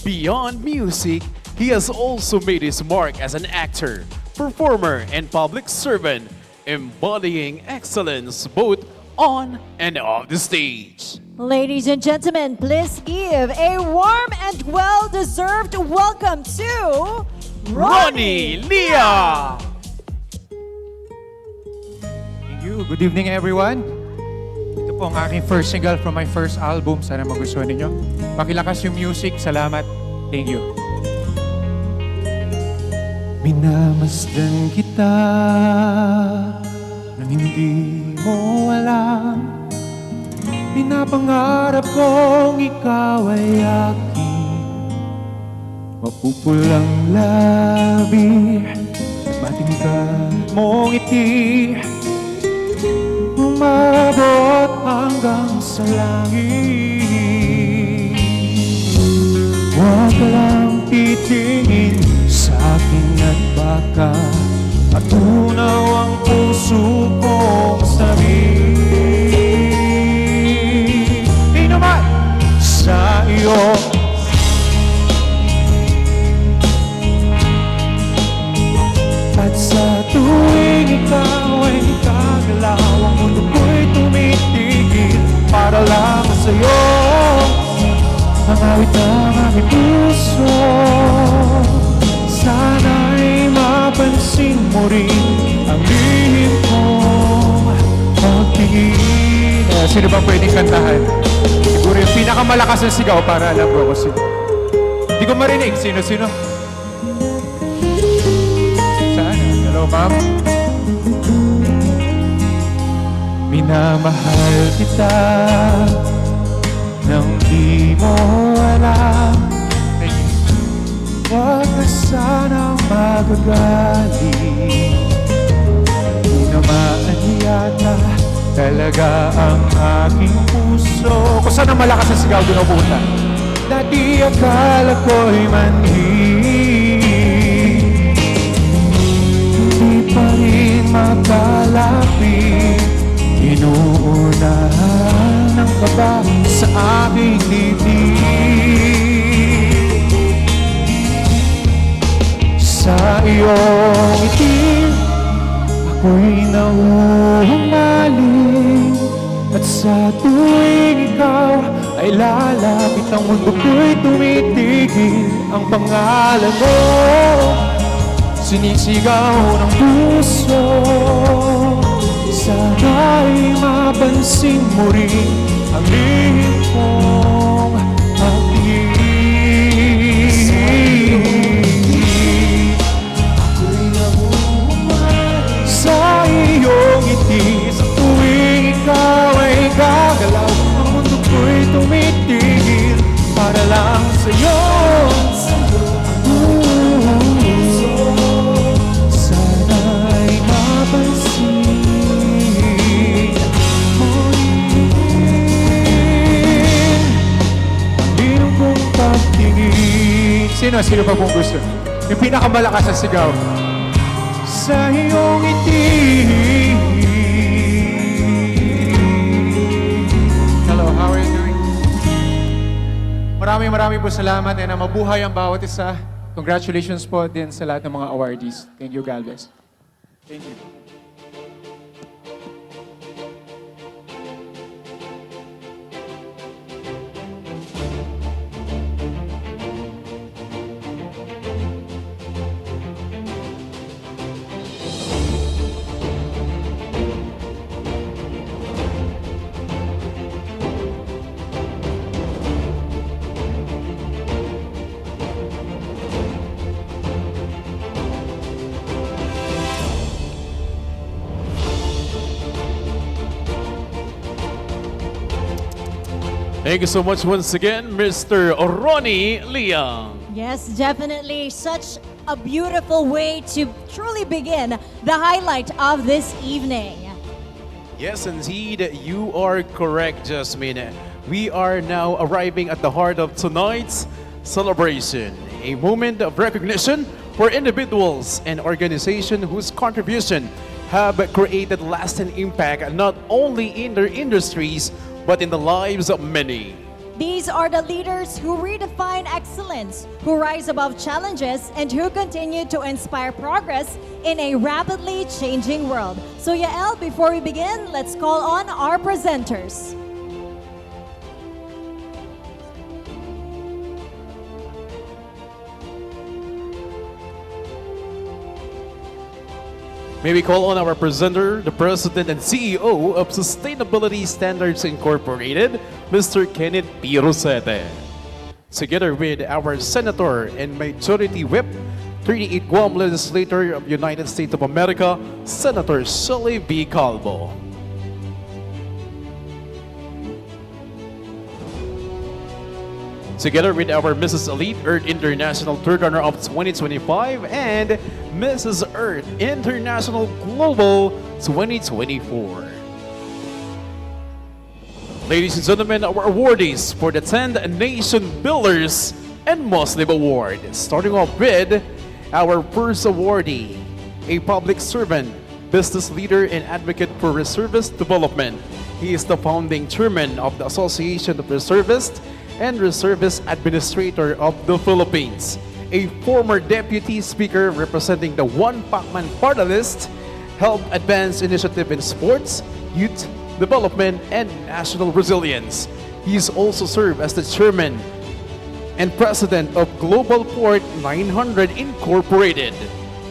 Beyond music, he has also made his mark as an actor, performer, and public servant, embodying excellence both on and off the stage. Ladies and gentlemen, please give a warm and well-deserved welcome to Ronnie Lia! Thank you. Good evening, everyone. Ito po ang aking first single from my first album. Sana magustuhan ninyo. Pakilakas yung music. Salamat. Thank you. Minamasdan kita nang hindi mo alam. Pinapangarap kong ikaw ay aking mapupulang labi. Matingkad mong ngiti umabot hanggang sa langit. Huwag ka lang titingin sa akin at baka matunaw ang puso kong sabihin. Di naman sa iyo ang awit ng aking puso. Sana'y mapansin mo rin ang lihim kong pagtingin. Sino ba pwedeng kantahan? Siguro yung pinakamalakas na sigaw para alam ko kung sino. Hindi ko marinig. Sino? Saan? Hello, ma'am? Minamahal kita nang di mo alam. Huwag na sanang magagaling. Tinamaan yata talaga ang aking puso. Kung saan ang malakas na sigaw, doon pupunta. Dati akala ko'y manhid, hindi pa rin makalapit. Inuunahan ng kaba sa aking dibdib. Sa iyong itim, ako'y nauhumaling. At sa tuwing ikaw ay lalapit, ang mundo ko'y tumitigil. Ang pangalan mo, sinisigaw ng puso. Sana'y mapansin mo rin ang lihim kong pag-ibig. Ako'y namumahal sa iyong ngiti. Sa tuwing ikaw ay gagalaw, ang mundo ko'y tumitigil para lang sa'yo. Sana'y mapansin Sino pa pong gusto? Yung pinakamalakas na sigaw. Sa iyong ngiti. Hello, how are you doing? Maraming po salamat and mabuhay ang bawat isa. Congratulations po din sa lahat ng mga awardees. Thank you, God bless. Thank you. Thank you so much once again, Mr. Ronnie Leong. Yes, definitely. Such a beautiful way to truly begin the highlight of this evening. Yes, indeed, you are correct, Jasmine. We are now arriving at the heart of tonight's celebration, a moment of recognition for individuals and organizations whose contribution have created lasting impact not only in their industries, but in the lives of many. These are the leaders who redefine excellence, who rise above challenges, and who continue to inspire progress in a rapidly changing world. So Yael, before we begin, let's call on our presenters. May we call on our presenter, the President and CEO of Sustainability Standards Incorporated, Mr. Kenneth P. Rosete. Together with our Senator and Majority Whip, 38 Guam Legislator of United States of America, Senator Shirley B. Calvo. Together with our Mrs. Elite Earth International Third Runner of 2025 and Mrs. Earth International Global 2024. Ladies and gentlemen, our awardees for the 10th Nation Builders and MOSLIV Award. Starting off with our first awardee, a public servant, business leader, and advocate for reservist development. He is the founding chairman of the Association of Reservists and Reservist Administrator of the Philippines, a former deputy speaker representing the One Pacman Party List, help advance initiative in sports, youth development, and national resilience. He is also served as the chairman and President of Global Port 900 Incorporated,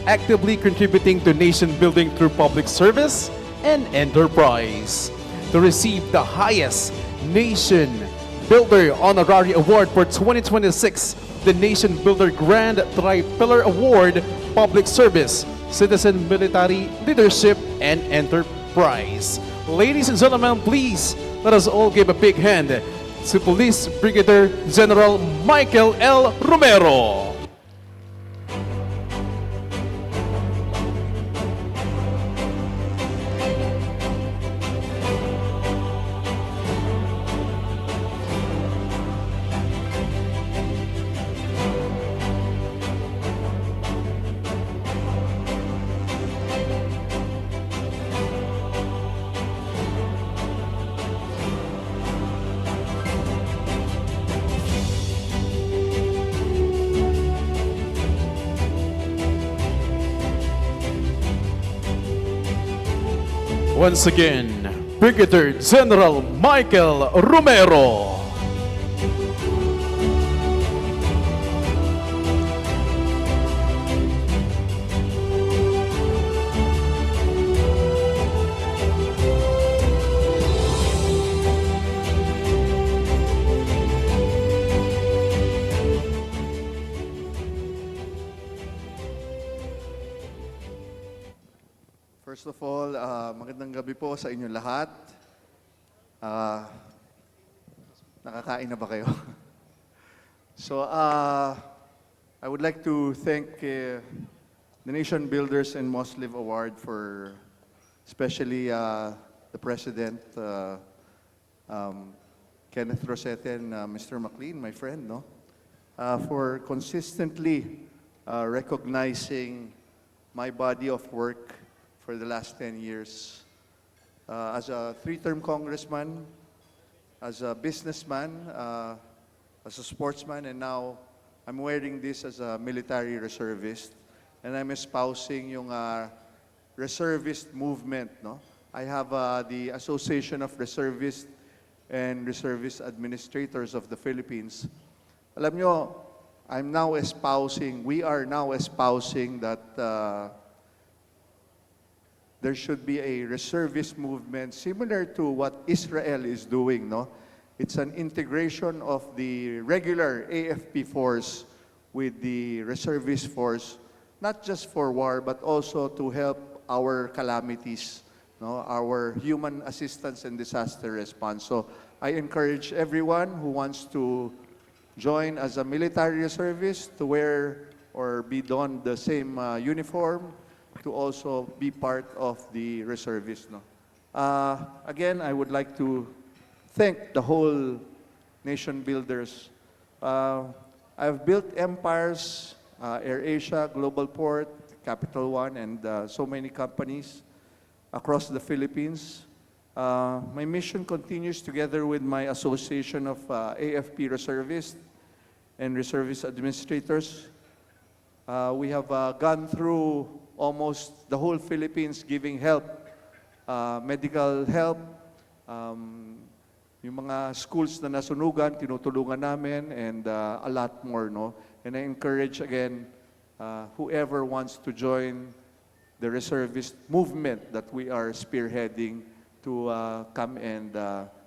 actively contributing to nation building through public service and enterprise. To receive the highest Nation Builder Honorary Award for 2026, the Nation Builder Grand Tri-Pillar Award, Public Service, Citizen Military Leadership, and Enterprise. Ladies and gentlemen, please let us all give a big hand to Police Brigadier General Michael L. Romero. Once again, Brigadier General Michael Romero. First of all, magandang gabi po sa inyo lahat. Nakakain na ba kayo? So, I would like to thank the Nation Builders and MOSLIV Award for especially the President, Kenneth Rosete and Mr. McLean, my friend, no? For consistently recognizing my body of work for the last 10 years. As a 3-term congressman, as a businessman, as a sportsman, and now I'm wearing this as a military reservist. And I'm espousing yung reservist movement. No? I have the Association of Reservists and Reservist Administrators of the Philippines. Alam nyo, we are now espousing that there should be a reservist movement similar to what Israel is doing, no? It's an integration of the regular AFP force with the reservist force, not just for war, but also to help our calamities, no? Our human assistance and disaster response. So I encourage everyone who wants to join as a military reservist to wear or be donned the same uniform, to also be part of the reservists. No? Again, I would like to thank the whole Nation Builders. I've built empires, AirAsia, Global Port, Capital One, and so many companies across the Philippines. My mission continues together with my association of AFP reservists and reservist administrators. We have gone through almost the whole Philippines giving help, medical help, yung mga schools na nasunugan, tinutulungan namin, and a lot more, no? And I encourage again, whoever wants to join the reservist movement that we are spearheading to come and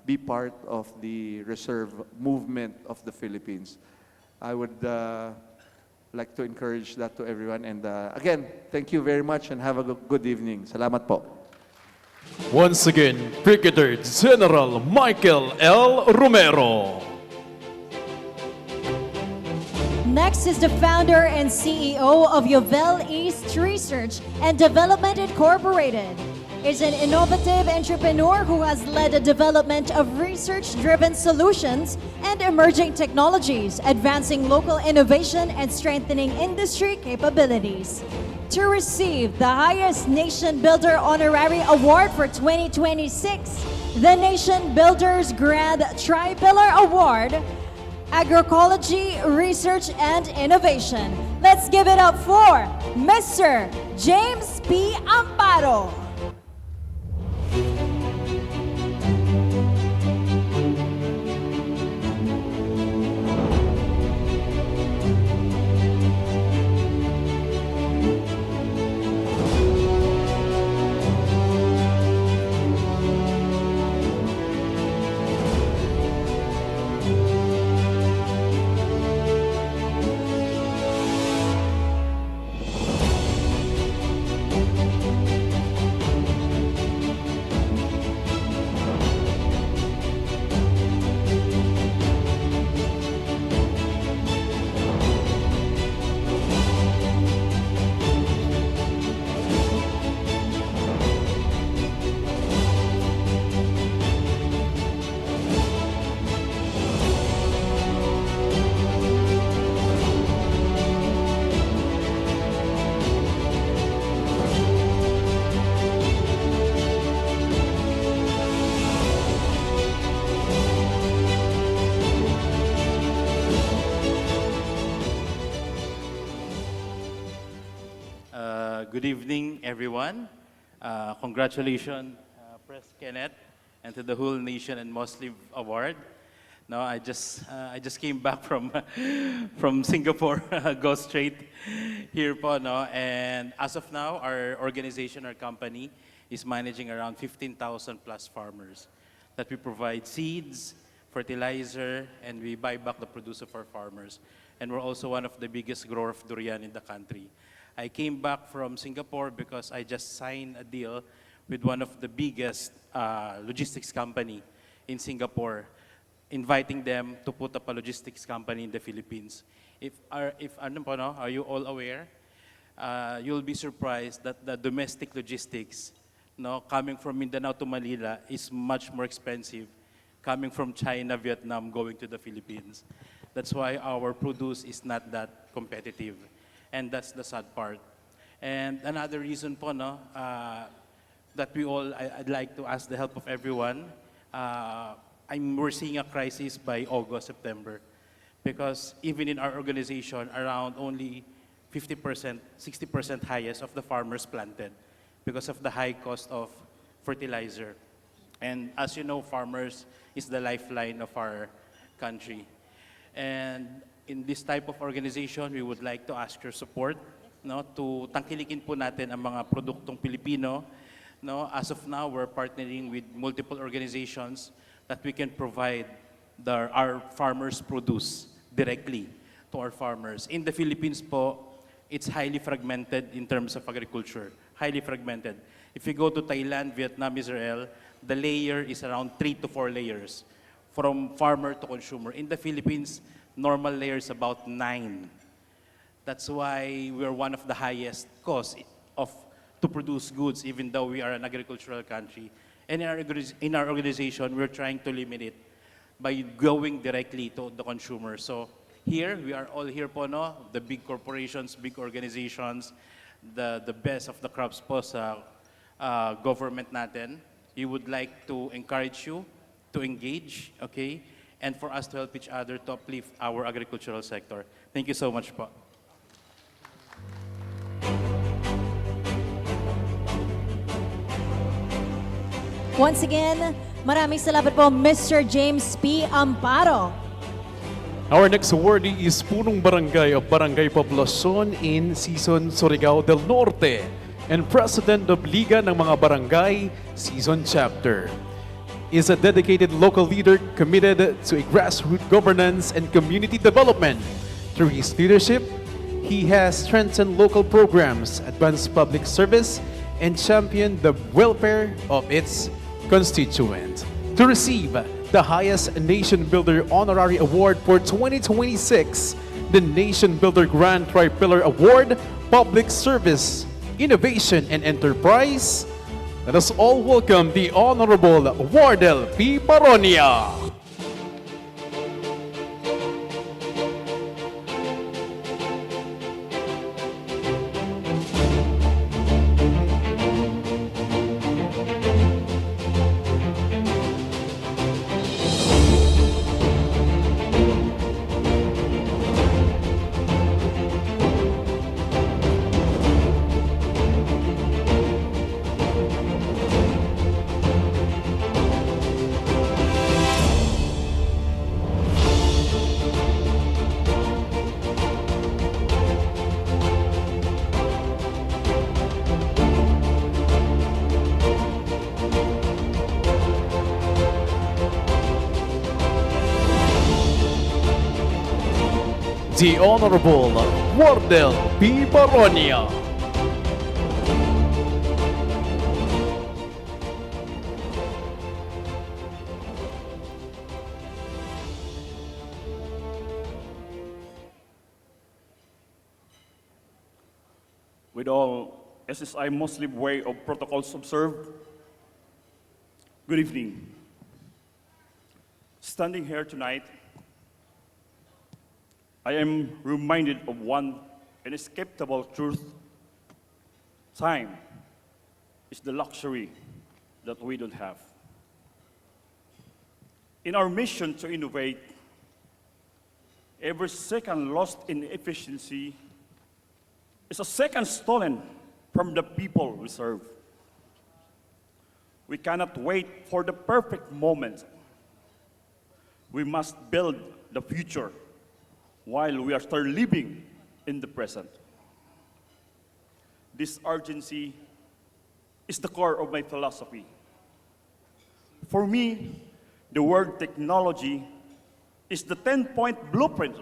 be part of the reserve movement of the Philippines. I would like to encourage that to everyone. And again, thank you very much and have a good evening. Salamat po. Once again, Brigadier General Michael L. Romero. Next is the founder and CEO of Yovel East Research and Development Incorporated. Is an innovative entrepreneur who has led the development of research-driven solutions and emerging technologies, advancing local innovation and strengthening industry capabilities. To receive the highest Nation Builder Honorary Award for 2026, the Nation Builders Grand Tri-Pillar Award, Agroecology, Research and Innovation. Let's give it up for Mr. James P. Amparo. Good evening, everyone. Congratulations, Press Kenneth, and to the whole nation and MOSLIV Award. No, I just came back from from Singapore, go straight here po, no. And as of now, our organization, our company, is managing around 15,000 plus farmers that we provide seeds, fertilizer, and we buy back the produce of our farmers. And we're also one of the biggest grower of durian in the country. I came back from Singapore because I just signed a deal with one of the biggest logistics company in Singapore, inviting them to put up a logistics company in the Philippines. Are you all aware? You'll be surprised that the domestic logistics, no, coming from Mindanao to Manila is much more expensive coming from China, Vietnam, going to the Philippines. That's why our produce is not that competitive. And that's the sad part. And another reason po, no, that I'd like to ask the help of everyone. We're seeing a crisis by August, September. Because even in our organization, around only 50%, 60% highest of the farmers planted because of the high cost of fertilizer. And as you know, farmers is the lifeline of our country. And in this type of organization, we would like to ask your support, no, to tangkilikin po natin ang mga produktong Pilipino. No, as of now, we're partnering with multiple organizations that we can provide our farmers' produce directly to our farmers. In the Philippines po, it's highly fragmented in terms of agriculture, highly fragmented. If you go to Thailand, Vietnam, Israel, the layer is around 3 to 4 layers from farmer to consumer. In the Philippines, normal layer is about 9. That's why we're one of the highest costs to produce goods, even though we are an agricultural country. And in our organization, we're trying to limit it by going directly to the consumer. So here, we are all here po, no? The big corporations, big organizations, the best of the crops po sa government natin. We would like to encourage you to engage, okay? And for us to help each other to uplift our agricultural sector. Thank you so much po. Once again, maraming salamat po, Mr. James P. Amparo. Our next awardee is Punong Barangay of Barangay Poblacion in Season Surigao del Norte and President of Liga ng mga Barangay Season Chapter. Is a dedicated local leader committed to a grassroots governance and community development. Through his leadership, he has strengthened local programs, advanced public service, and championed the welfare of its constituent. To receive the highest Nation Builder Honorary Award for 2026, the Nation Builder Grand Tri-Pillar Award, Public Service, Innovation, and Enterprise, let us all welcome the Honorable Wardel P. Paronia. The Honorable Wardel P. Paronia. With all SSI MOSLIV way of protocols observed, good evening. Standing here tonight, I am reminded of one inescapable truth. Time is the luxury that we don't have. In our mission to innovate, every second lost in efficiency is a second stolen from the people we serve. We cannot wait for the perfect moment. We must build the future while we are still living in the present. This urgency is the core of my philosophy. For me, the word technology is the 10-point blueprint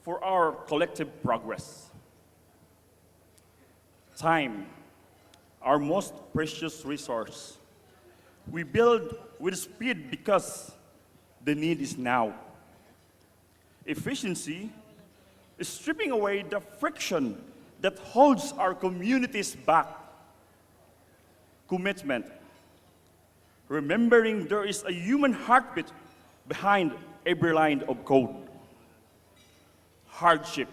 for our collective progress. Time, our most precious resource. We build with speed because the need is now. Efficiency is stripping away the friction that holds our communities back. Commitment, remembering there is a human heartbeat behind every line of code. Hardship,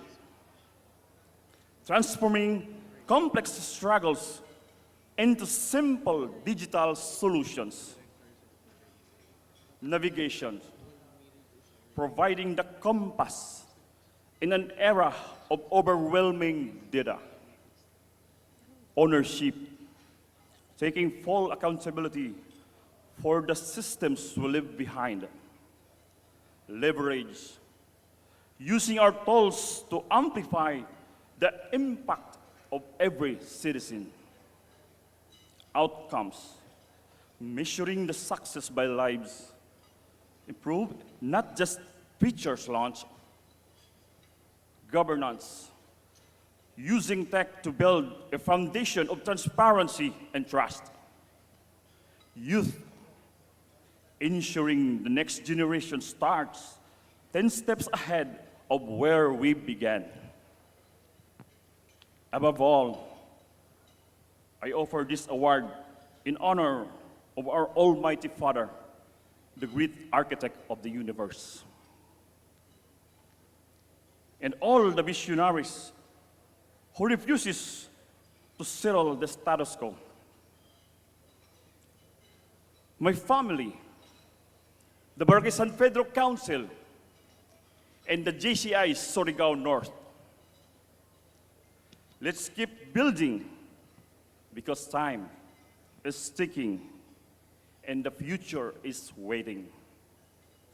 transforming complex struggles into simple digital solutions. Navigation, providing the compass in an era of overwhelming data. Ownership, taking full accountability for the systems we leave behind. Leverage, using our tools to amplify the impact of every citizen. Outcomes, measuring the success by lives improved, not just features launched. Governance, using tech to build a foundation of transparency and trust. Youth, ensuring the next generation starts 10 steps ahead of where we began. Above all, I offer this award in honor of our Almighty Father, the great architect of the universe, and all the visionaries who refuses to settle the status quo. My family, the Barangay San Pedro Council, and the JCI Surigao North. Let's keep building because time is ticking and the future is waiting.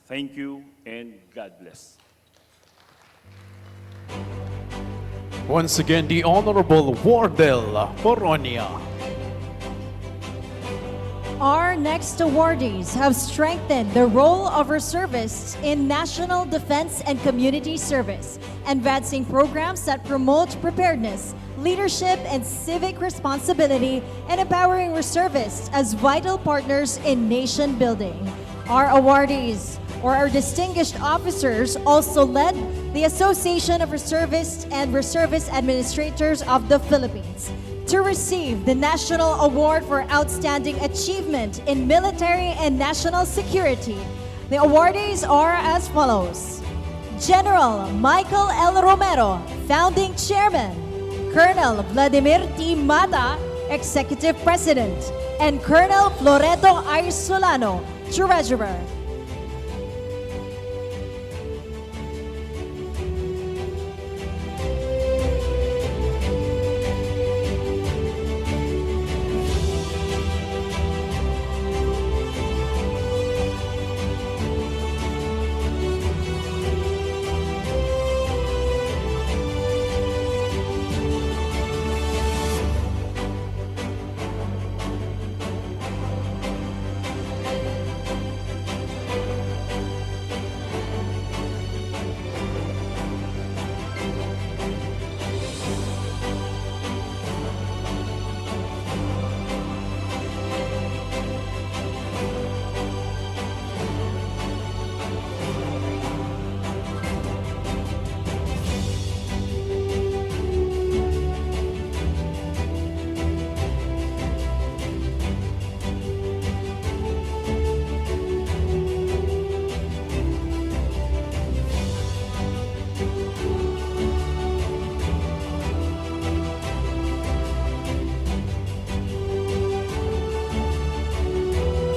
Thank you and God bless. Once again, the Honorable Wardell Poronia. Our next awardees have strengthened the role of reservists in national defense and community service, advancing programs that promote preparedness, leadership, and civic responsibility, and empowering reservists as vital partners in nation building. Our awardees, or our distinguished officers, also led the Association of Reservists and Reservist Administrators of the Philippines to receive the National Award for Outstanding Achievement in Military and National Security. The awardees are as follows: General Michael L. Romero, Founding Chairman; Colonel Vladimir T. Mata, Executive President; and Colonel Floreto I. Solano, Treasurer.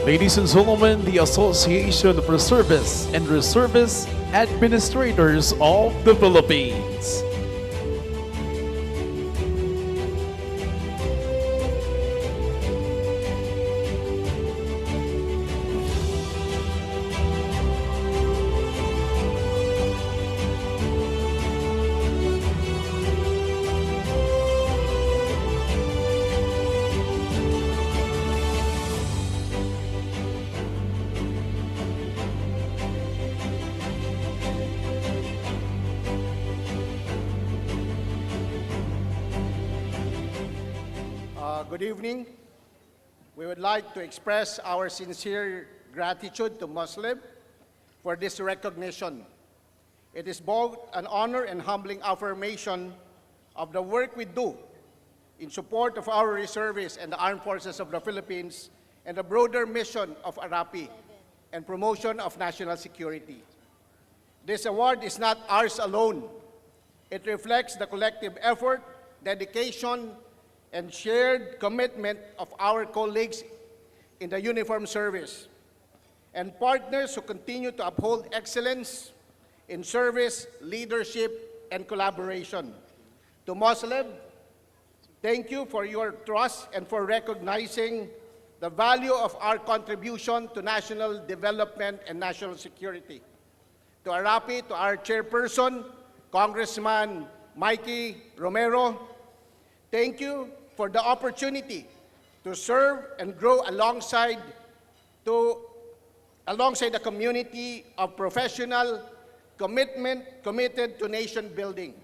Ladies and gentlemen, the Association of Reservists and Reservist Administrators of the Philippines. Good evening. We would like to express our sincere gratitude to MOSLIV for this recognition. It is both an honor and humbling affirmation of the work we do in support of our reservists and the armed forces of the Philippines and the broader mission of ARAPI and promotion of national security. This award is not ours alone. It reflects the collective effort, dedication, and shared commitment of our colleagues in the uniformed service and partners who continue to uphold excellence in service, leadership, and collaboration. To MOSLIV, thank you for your trust and for recognizing the value of our contribution to national development and national security. To ARAPI, to our chairperson, Congressman Mikey Romero, thank you for the opportunity to serve and grow alongside the community of professional committed to nation building.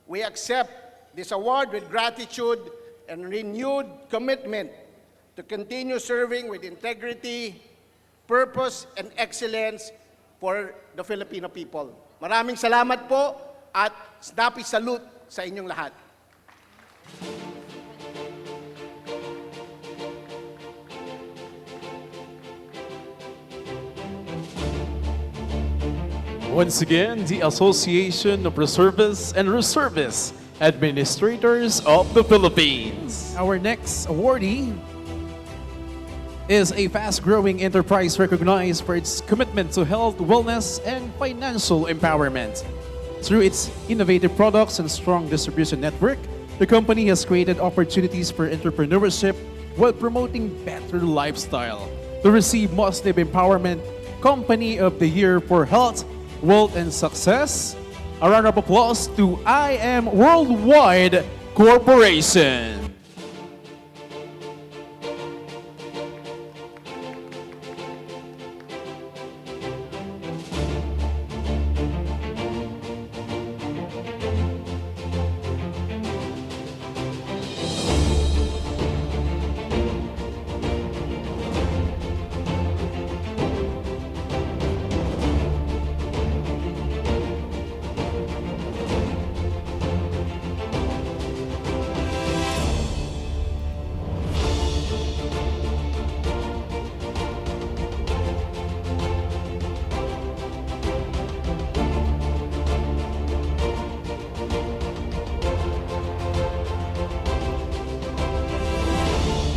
We accept this award with gratitude and renewed commitment to continue serving with integrity, purpose, and excellence for the Filipino people. Maraming salamat po at snappy salute sa inyong lahat. Once again, the Association of Reservists and Reservists Administrators of the Philippines. Our next awardee is a fast-growing enterprise recognized for its commitment to health, wellness, and financial empowerment. Through its innovative products and strong distribution network, the company has created opportunities for entrepreneurship while promoting better lifestyle. To receive MOSLIV Empowerment Company of the Year for Health, Wealth, and Success, a round of applause to I Am Worldwide Corporation.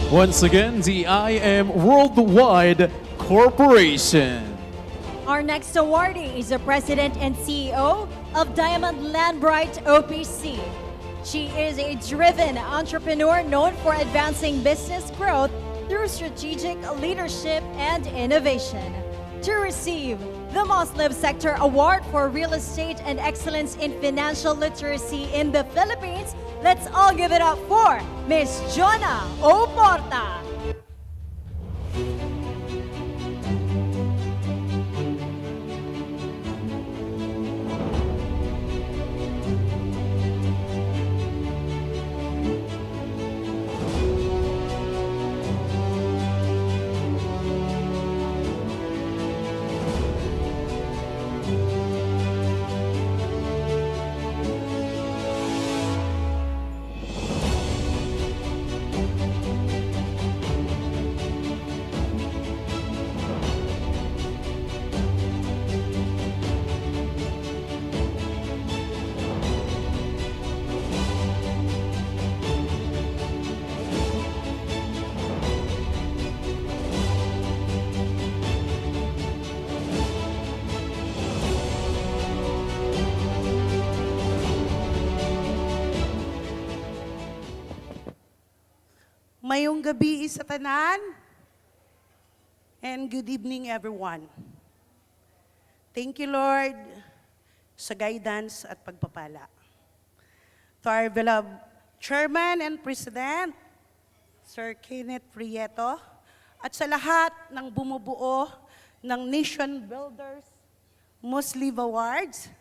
Once again, the I Am Worldwide Corporation. Our next awardee is the President and CEO of Diamond Landbright OPC. She is a driven entrepreneur known for advancing business growth through strategic leadership and innovation. To receive the MOSLIV Sector Award for Real Estate and Excellence in Financial Literacy in the Philippines, let's all give it up for Miss Jonah Oporta. Mayong gabi sa tanan, and good evening everyone. Thank you Lord sa guidance at pagpapala. To our beloved Chairman and President, Sir Kenneth Prieto, at sa lahat ng bumubuo ng Nation Builders MOSLIV Awards,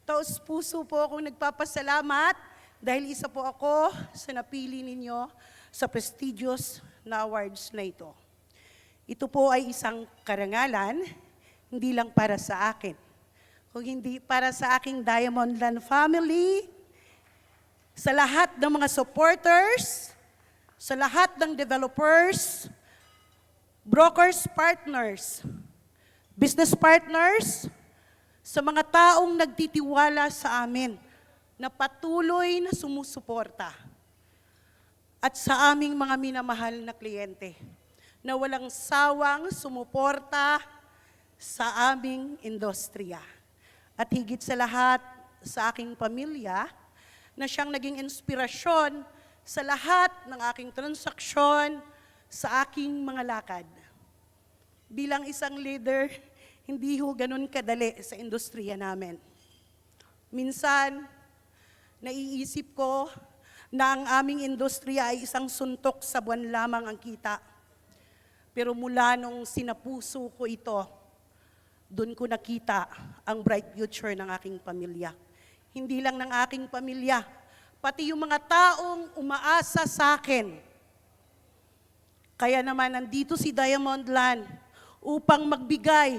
taos puso po akong nagpapasalamat dahil isa po ako sa napili ninyo sa prestigious na awards na ito. Ito po ay isang karangalan, hindi lang para sa akin, kung hindi para sa aking Diamond Land family, sa lahat ng mga supporters, sa lahat ng developers, brokers, partners, business partners, sa mga taong nagtitiwala sa amin na patuloy na sumusuporta, at sa aming mga minamahal na kliyente na walang sawang sumuporta sa aming industriya. At higit sa lahat, sa aking pamilya, na siyang naging inspirasyon sa lahat ng aking transaksyon, sa aking mga lakad. Bilang isang leader, hindi ho ganun kadali sa industriya namin. Minsan, naiisip ko na ang aming industriya ay isang suntok sa buwan lamang ang kita. Pero mula nung sinapuso ko ito, doon ko nakita ang bright future ng aking pamilya. Hindi lang ng aking pamilya, pati yung mga taong umaasa sa akin. Kaya naman nandito si Diamond Land upang magbigay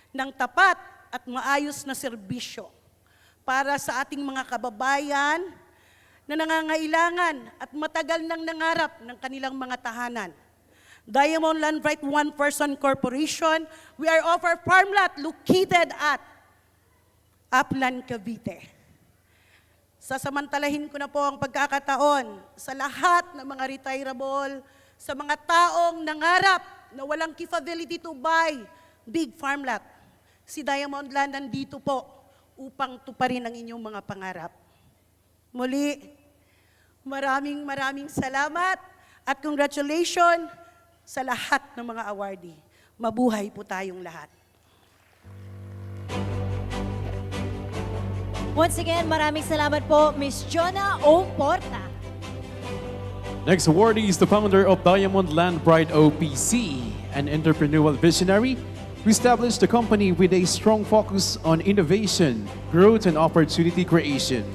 ng tapat at maayos na serbisyo para sa ating mga kababayan na nangangailangan at matagal nang nangarap ng kanilang mga tahanan. Diamond Land Right One Person Corporation, we are offer farm lot located at Upland, Cavite. Sasamantalahin ko na po ang pagkakataon sa lahat ng mga retireable, sa mga taong nangarap na walang capability to buy big farm lot. Si Diamond Land nandito po upang tuparin ang inyong mga pangarap. Muli, maraming salamat at congratulations sa lahat ng mga awardee. Mabuhay po tayong lahat. Once again, maraming salamat po, Miss Jonah O. Porta. Next awardee is the founder of Diamond Land Bride OPC, an entrepreneurial visionary who established the company with a strong focus on innovation, growth, and opportunity creation.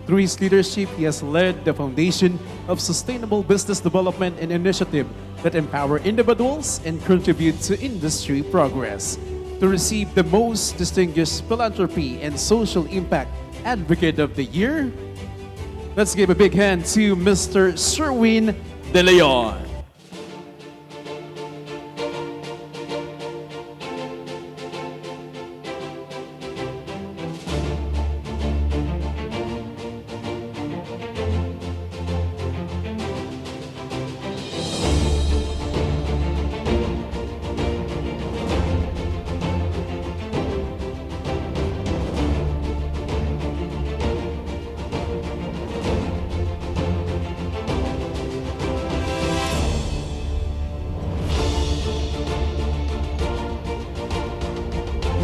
Through his leadership, he has led the foundation of sustainable business development and initiative that empower individuals and contribute to industry progress. To receive the most distinguished philanthropy and social impact advocate of the year, let's give a big hand to Mr. Sherwin De Leon.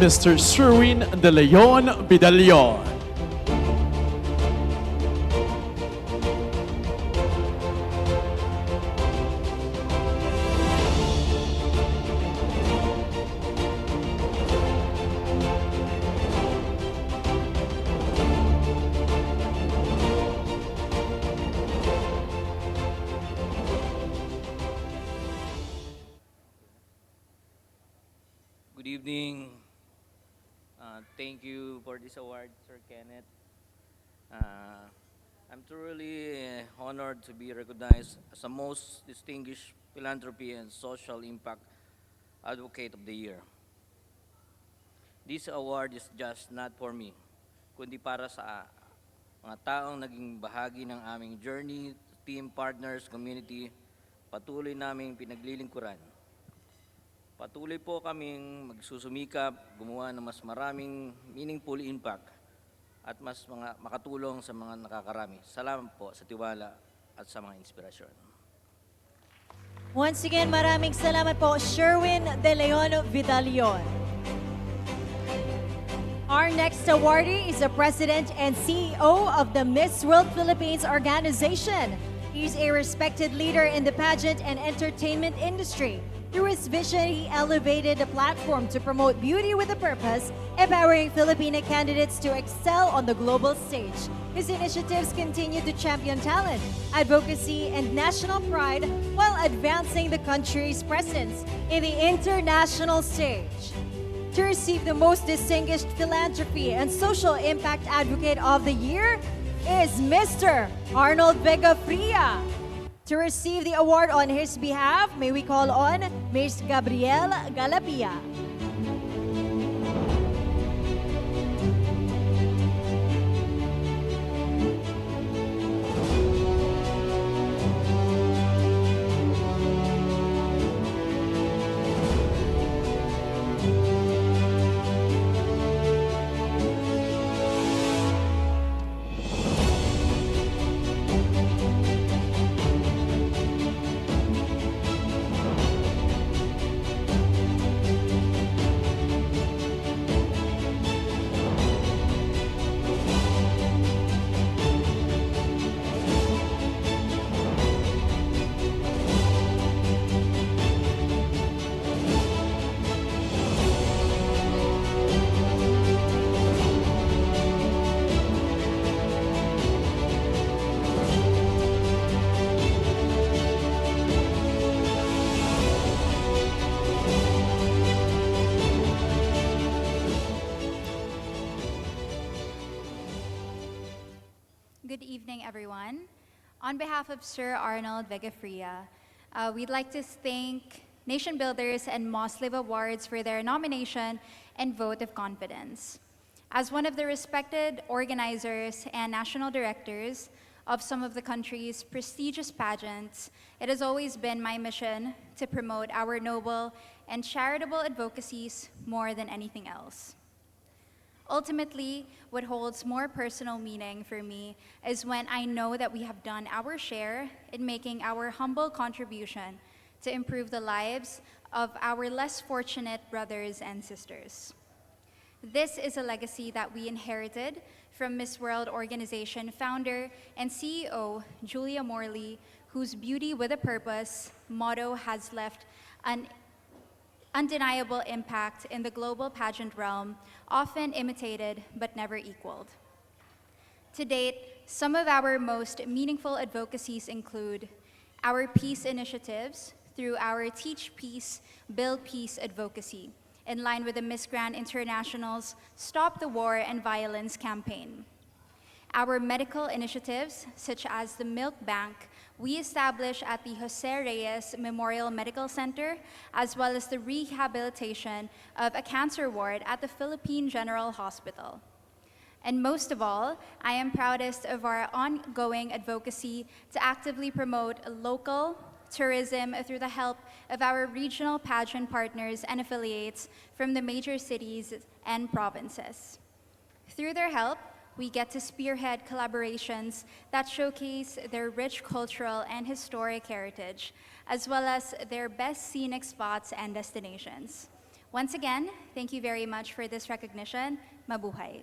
Mr. Sherwin De Leon Vidalion. Good evening. Thank you for this award, Sir Kenneth. I'm truly honored to be recognized as the most distinguished philanthropy and social impact advocate of the year. This award is just not for me, kundi para sa mga taong naging bahagi ng aming journey, team partners, community, patuloy naming pinaglilingkuran. Patuloy po kaming magsusumikap, gumawa ng mas maraming meaningful impact at mas makatulong sa mga nakakarami. Salamat po sa tiwala at sa mga inspirasyon. Once again, maraming salamat po, Sherwin De Leon Vidalion. Our next awardee is the President and CEO of the Miss World Philippines organization. He's a respected leader in the pageant and entertainment industry. Through his vision, he elevated the platform to promote beauty with a purpose, empowering Filipino candidates to excel on the global stage. His initiatives continue to champion talent, advocacy, and national pride while advancing the country's presence in the international stage. To receive the most distinguished philanthropy and social impact advocate of the year is Mr. Arnold Vega Fria. To receive the award on his behalf, may we call on Ms. Gabrielle Galapia. Good evening, everyone. On behalf of Sir Arnold Vegafria, we'd like to thank Nation Builders and MOSLIV Awards for their nomination and vote of confidence. As one of the respected organizers and national directors of some of the country's prestigious pageants, it has always been my mission to promote our noble and charitable advocacies more than anything else. Ultimately, what holds more personal meaning for me is when I know that we have done our share in making our humble contribution to improve the lives of our less fortunate brothers and sisters. This is a legacy that we inherited from Miss World Organization founder and CEO Julia Morley, whose Beauty with a Purpose motto has left an undeniable impact in the global pageant realm, often imitated but never equaled. To date, some of our most meaningful advocacies include our peace initiatives through our Teach Peace, Build Peace advocacy, in line with the Miss Grand International's Stop the War and Violence campaign. Our medical initiatives, such as the Milk Bank, we established at the Jose Reyes Memorial Medical Center, as well as the rehabilitation of a cancer ward at the Philippine General Hospital. And most of all, I am proudest of our ongoing advocacy to actively promote local tourism through the help of our regional pageant partners and affiliates from the major cities and provinces. Through their help, we get to spearhead collaborations that showcase their rich cultural and historic heritage, as well as their best scenic spots and destinations. Once again, thank you very much for this recognition. Mabuhay.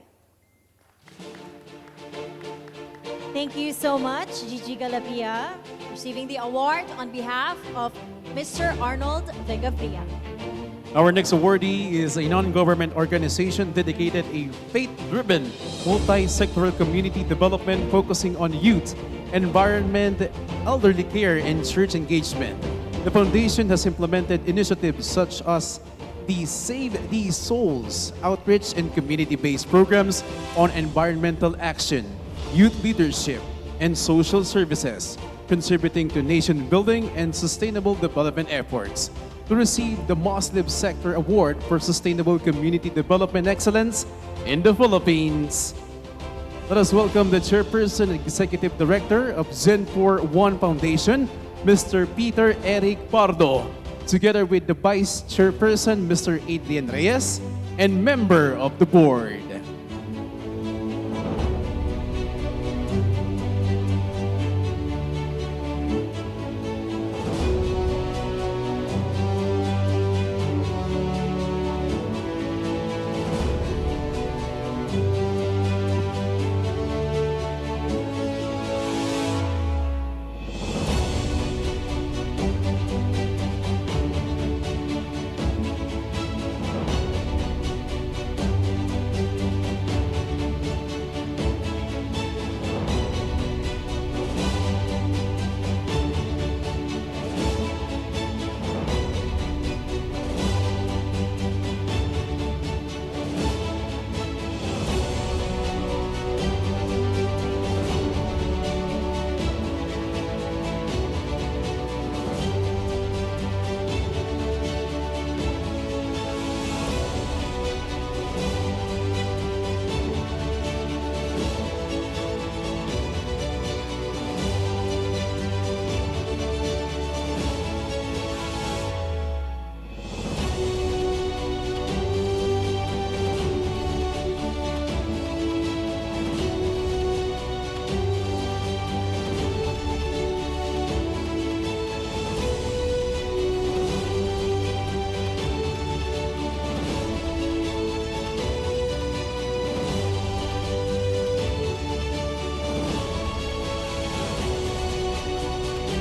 Thank you so much, Gigi Galapia, receiving the award on behalf of Mr. Arnold Vegafria. Our next awardee is a non-government organization dedicated a faith-driven, multi-sectoral community development focusing on youth, environment, elderly care, and church engagement. The foundation has implemented initiatives such as the Save These Souls outreach and community-based programs on environmental action, youth leadership, and social services, contributing to nation building and sustainable development efforts. To receive the MOSLIV Sector Award for Sustainable Community Development Excellence in the Philippines. Let us welcome the Chairperson and Executive Director of Zen4 One Foundation, Mr. Peter Eric Pardo, together with the Vice Chairperson, Mr. Adrian Reyes, and member of the board.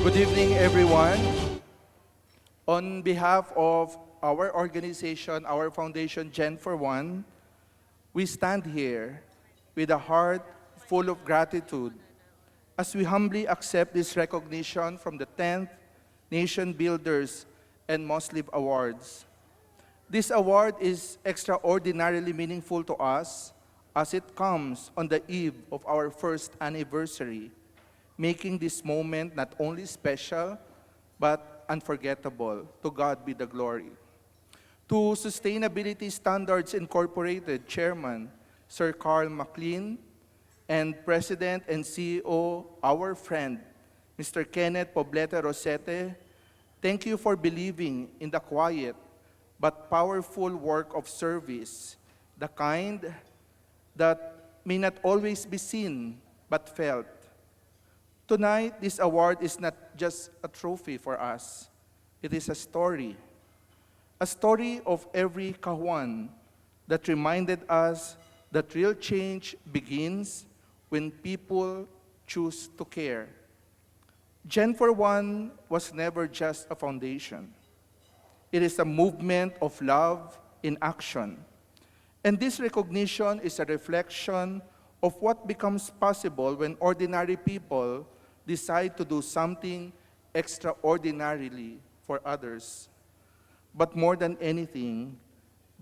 Good evening, everyone. On behalf of our organization, our foundation, Gen for One, we stand here with a heart full of gratitude as we humbly accept this recognition from the 10th Nation Builders and MOSLIV Awards. This award is extraordinarily meaningful to us as it comes on the eve of our first anniversary, making this moment not only special, but unforgettable. To God be the glory. To Sustainability Standards Incorporated Chairman, Sir Carl MacLean, and President and CEO, our friend, Mr. Kenneth Poblete Rosete, thank you for believing in the quiet but powerful work of service, the kind that may not always be seen but felt. Tonight, this award is not just a trophy for us. It is a story of every Kahuan that reminded us that real change begins when people choose to care. Gen for One was never just a foundation. It is a movement of love in action. And this recognition is a reflection of what becomes possible when ordinary people decide to do something extraordinarily for others. But more than anything,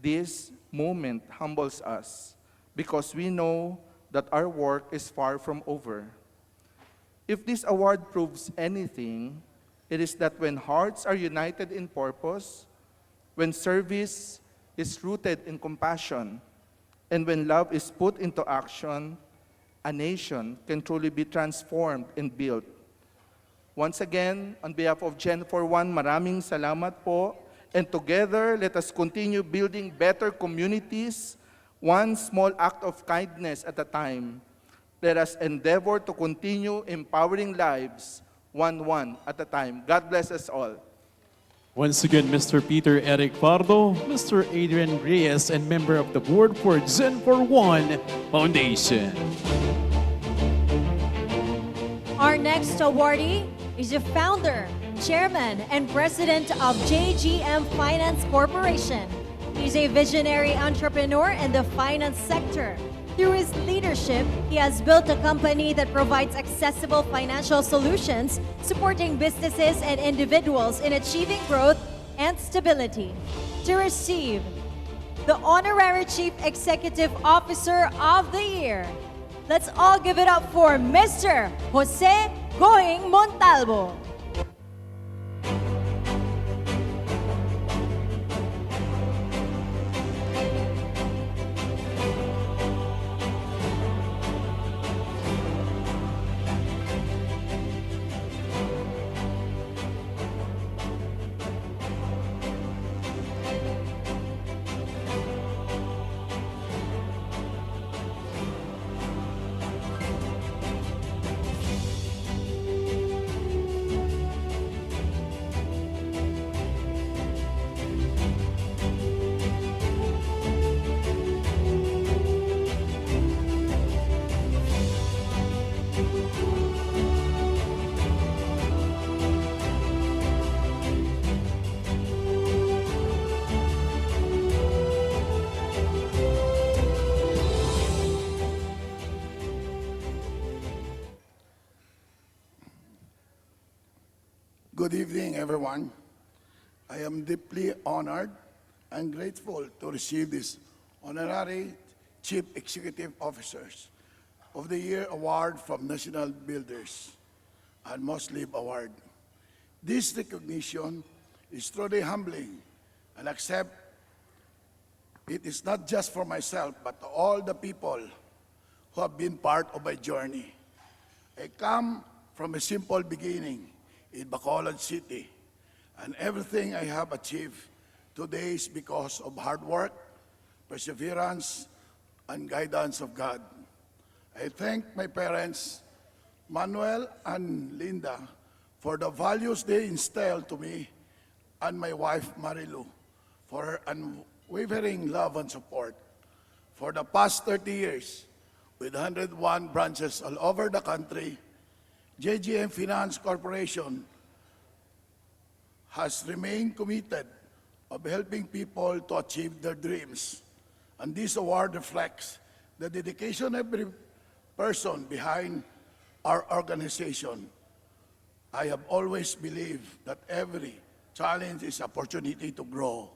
this moment humbles us because we know that our work is far from over. If this award proves anything, it is that when hearts are united in purpose, when service is rooted in compassion, and when love is put into action, a nation can truly be transformed and built. Once again, on behalf of Gen for One, maraming salamat po. And together, let us continue building better communities, one small act of kindness at a time. Let us endeavor to continue empowering lives, one at a time. God bless us all. Once again, Mr. Peter Eric Pardo, Mr. Adrian Reyes, and member of the board for Gen for One Foundation. Our next awardee is the founder, chairman, and president of JGM Finance Corporation. He's a visionary entrepreneur in the finance sector. Through his leadership, he has built a company that provides accessible financial solutions, supporting businesses and individuals in achieving growth and stability. To receive the Honorary Chief Executive Officer of the Year, let's all give it up for Mr. Jose Going Montalvo. Good evening, everyone. I am deeply honored and grateful to receive this Honorary Chief Executive Officers of the Year Award from National Builders and MOSLIV Award. This recognition is truly humbling and accept it is not just for myself, but to all the people who have been part of my journey. I come from a simple beginning in Bacolod City, and everything I have achieved today is because of hard work, perseverance, and guidance of God. I thank my parents, Manuel and Linda, for the values they instilled to me, and my wife, Marilu, for her unwavering love and support. For the past 30 years, with 101 branches all over the country, JGM Finance Corporation has remained committed of helping people to achieve their dreams. And this award reflects the dedication of every person behind our organization. I have always believed that every challenge is opportunity to grow.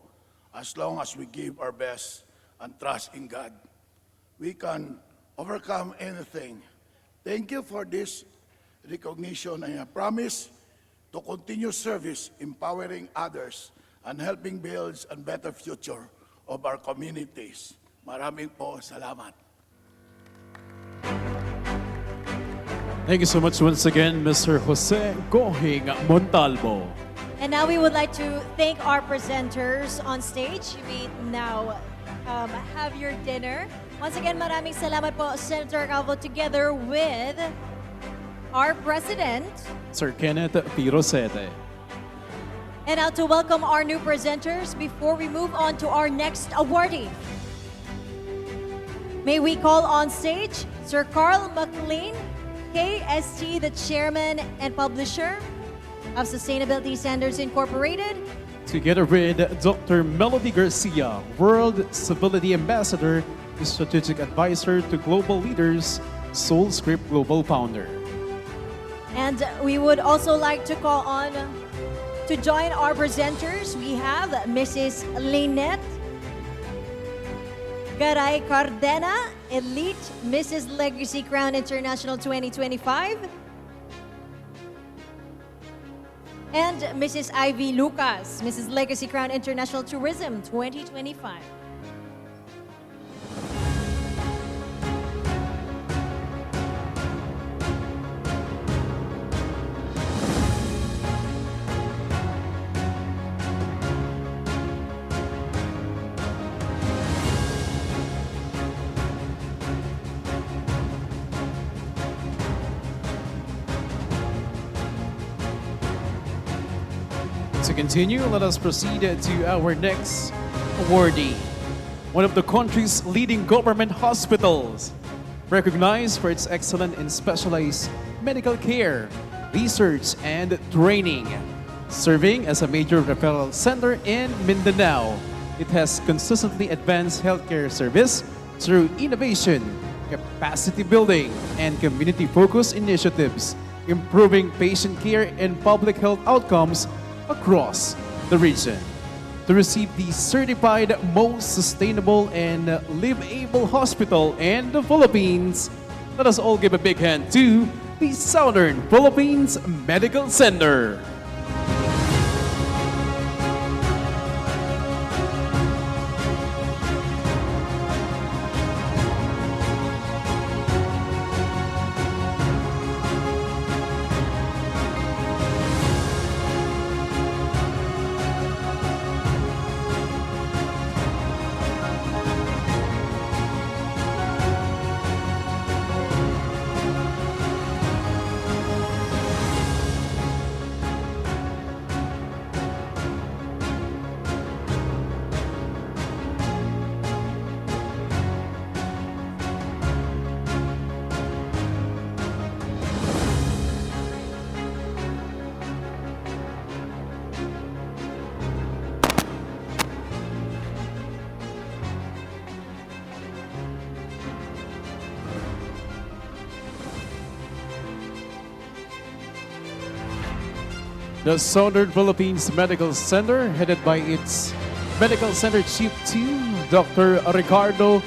As long as we give our best and trust in God, we can overcome anything. Thank you for this recognition, and I promise to continue service, empowering others, and helping build a better future of our communities. Maraming po salamat. Thank you so much once again, Mr. Jose Gohing Montalvo. And now we would like to thank our presenters on stage. You may now have your dinner. Once again, maraming salamat po, Senator Calvo, together with our President. Sir Kenneth Pirosete. And now to welcome our new presenters before we move on to our next awardee. May we call on stage Sir Carl McLean, KST, the Chairman and Publisher of Sustainability Standards Incorporated. Together with Dr. Melody Garcia, World Civility Ambassador, Strategic Advisor to Global Leaders, SoulScript Global Founder. And we would also like to call on to join our presenters. We have Mrs. Lynette Garay Cardena, Elite Mrs. Legacy Crown International 2025. And Mrs. Ivy Lucas, Mrs. Legacy Crown International Tourism 2025. To continue, let us proceed to our next awardee. One of the country's leading government hospitals, recognized for its excellence in specialized medical care, research, and training. Serving as a major referral center in Mindanao, it has consistently advanced healthcare service through innovation, capacity building, and community-focused initiatives, improving patient care and public health outcomes across the region. To receive the certified most sustainable and live-able hospital in the Philippines, let us all give a big hand to the Southern Philippines Medical Center. The Southern Philippines Medical Center, headed by its Medical Center Chief 2, Dr. Ricardo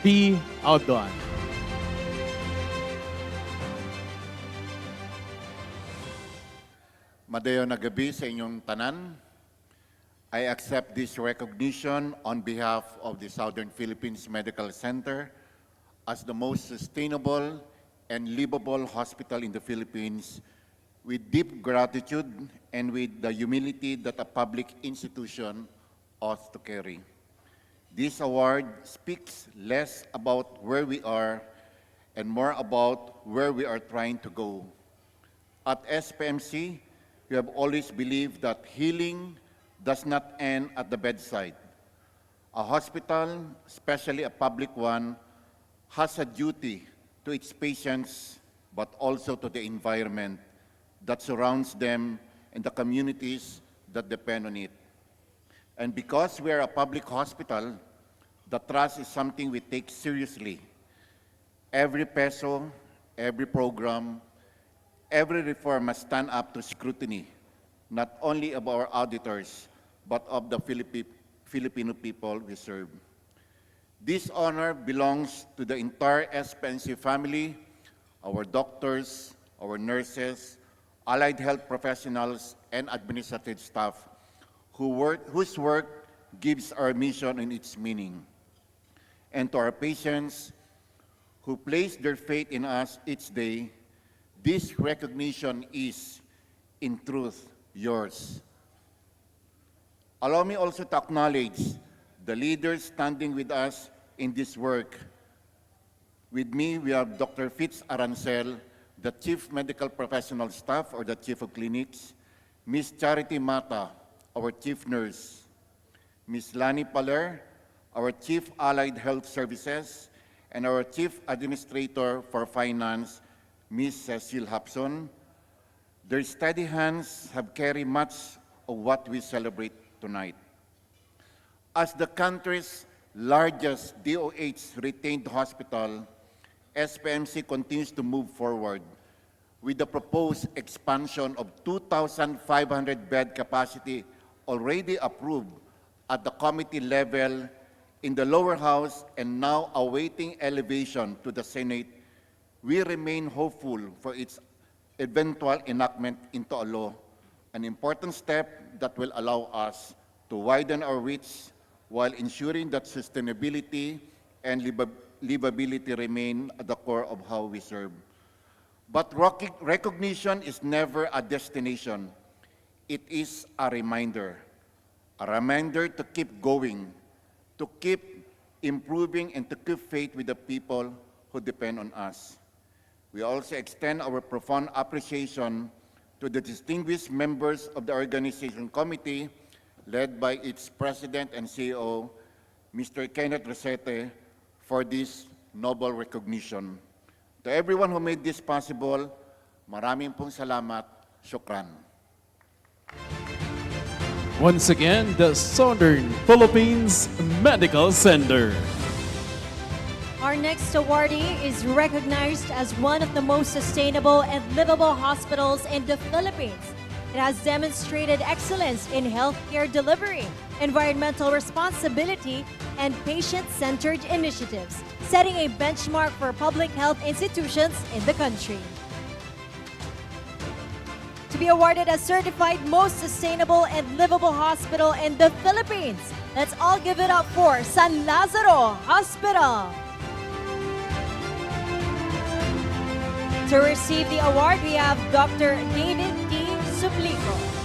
P. Audon. Madayo na gabi sa inyong tanan. I accept this recognition on behalf of the Southern Philippines Medical Center as the most sustainable and livable hospital in the Philippines, with deep gratitude and with the humility that a public institution ought to carry. This award speaks less about where we are and more about where we are trying to go. At SPMC, we have always believed that healing does not end at the bedside. A hospital, especially a public one, has a duty to its patients, but also to the environment that surrounds them and the communities that depend on it. And because we are a public hospital, the trust is something we take seriously. Every peso, every program, every reform must stand up to scrutiny, not only of our auditors, but of the Filipino people we serve. This honor belongs to the entire SPNC family, our doctors, our nurses, allied health professionals, and administrative staff whose work gives our mission and its meaning. And to our patients who place their faith in us each day, this recognition is, in truth, yours. Allow me also to acknowledge the leaders standing with us in this work. With me, we have Dr. Fitz Arancel, the Chief Medical Professional Staff or the Chief of Clinics, Ms. Charity Mata, our Chief Nurse, Ms. Lani Paler, our Chief Allied Health Services, and our Chief Administrator for Finance, Ms. Cecile Hapson. Their steady hands have carried much of what we celebrate tonight. As the country's largest DOH retained hospital, SPMC continues to move forward with the proposed expansion of 2,500 bed capacity already approved at the committee level in the lower house and now awaiting elevation to the Senate. We remain hopeful for its eventual enactment into a law, an important step that will allow us to widen our reach while ensuring that sustainability and livability remain at the core of how we serve. But recognition is never a destination. It is a reminder to keep going, to keep improving, and to keep faith with the people who depend on us. We also extend our profound appreciation to the distinguished members of the organization committee, led by its president and CEO, Mr. Kenneth Rosete, for this noble recognition. To everyone who made this possible, maraming pong salamat. Shukran. Once again, the Southern Philippines Medical Center. Our next awardee is recognized as one of the most sustainable and livable hospitals in the Philippines. It has demonstrated excellence in healthcare delivery, environmental responsibility, and patient-centered initiatives, setting a benchmark for public health institutions in the country. To be awarded as certified most sustainable and livable hospital in the Philippines, let's all give it up for San Lazaro Hospital. To receive the award, we have Dr. David D. Suplico.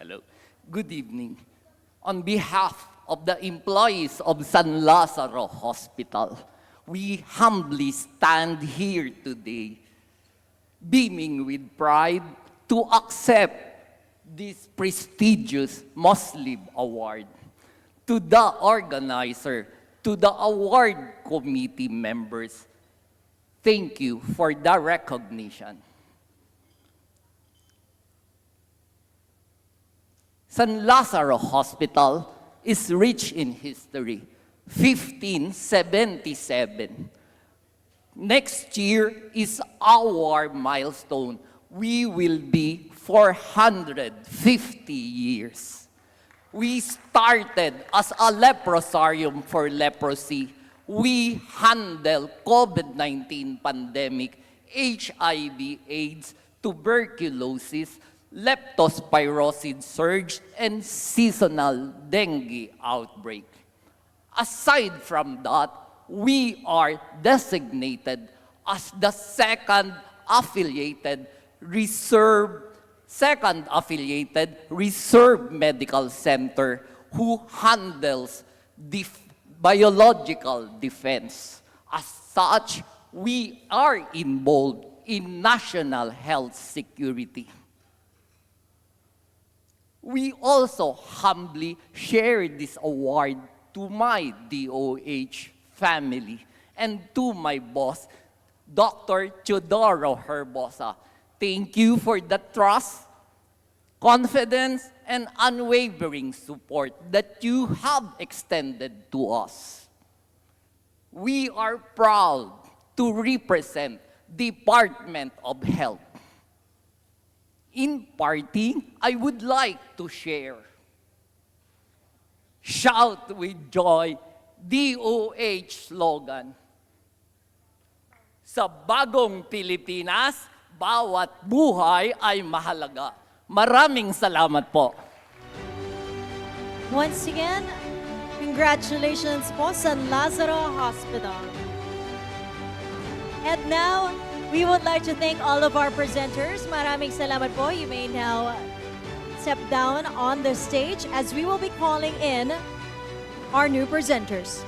Hello. Good evening. On behalf of the employees of San Lazaro Hospital, we humbly stand here today, beaming with pride to accept this prestigious MOSLIV Award. To the organizer, to the award committee members, thank you for the recognition. San Lazaro Hospital is rich in history. 1577. Next year is our milestone. We will be 450 years. We started as a leprosarium for leprosy. We handle COVID-19 pandemic, HIV, AIDS, tuberculosis, leptospirosis surge, and seasonal dengue outbreak. Aside from that, we are designated as the second affiliated reserve medical center who handles biological defense. As such, we are involved in national health security. We also humbly share this award to my DOH family and to my boss, Dr. Teodoro Herbosa. Thank you for the trust, confidence, and unwavering support that you have extended to us. We are proud to represent Department of Health. In parting, I would like to share. Shout with joy, DOH slogan. Sa bagong Pilipinas, bawat buhay ay mahalaga. Maraming salamat po. Once again, congratulations po San Lazaro Hospital. And now, we would like to thank all of our presenters. Maraming salamat po. You may now step down on the stage as we will be calling in our new presenters.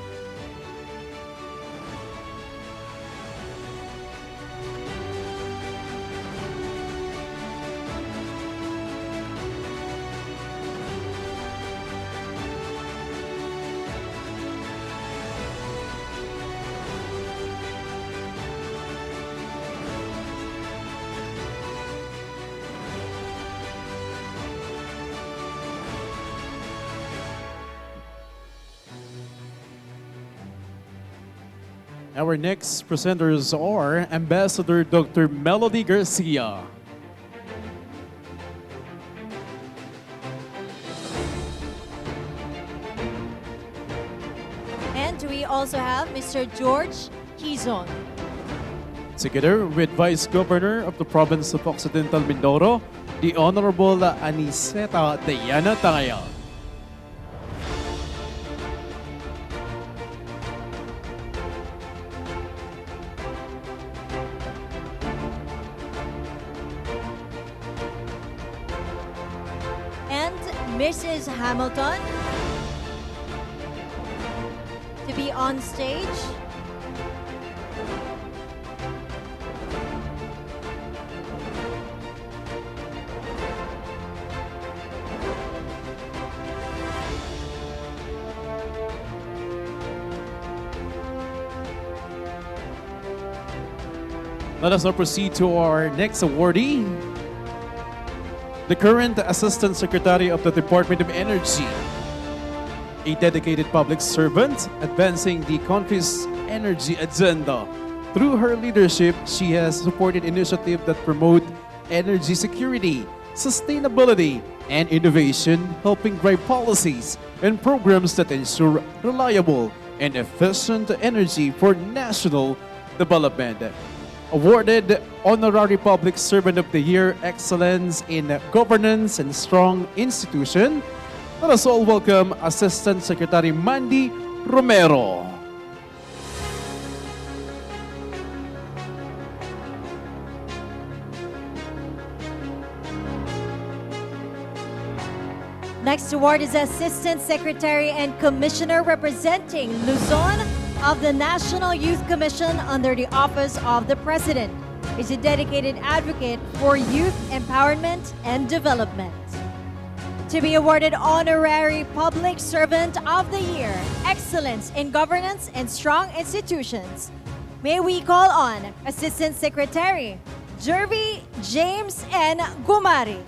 Our next presenters are Ambassador Dr. Melody Garcia, And we also have Mr. George Quizon. together with Vice Governor of the Province of Occidental Mindoro, the Honorable Aniseta Diana Taya. And Mrs. Hamilton to be on stage. Let us now proceed to our next awardee, the current Assistant Secretary of the Department of Energy, a dedicated public servant advancing the country's energy agenda. Through her leadership, she has supported initiatives that promote energy security, sustainability, and innovation, helping drive policies and programs that ensure reliable and efficient energy for national development. Awarded Honorary Public Servant of the Year, Excellence in Governance and Strong Institution, let us all welcome Assistant Secretary Mandy Romero. Next award is Assistant Secretary and Commissioner representing Luzon of the National Youth Commission under the Office of the President. Is a dedicated advocate for youth empowerment and development. to be awarded Honorary Public Servant of the Year, Excellence in Governance and Strong Institutions. May we call on Assistant Secretary Jervy James N. Gumari.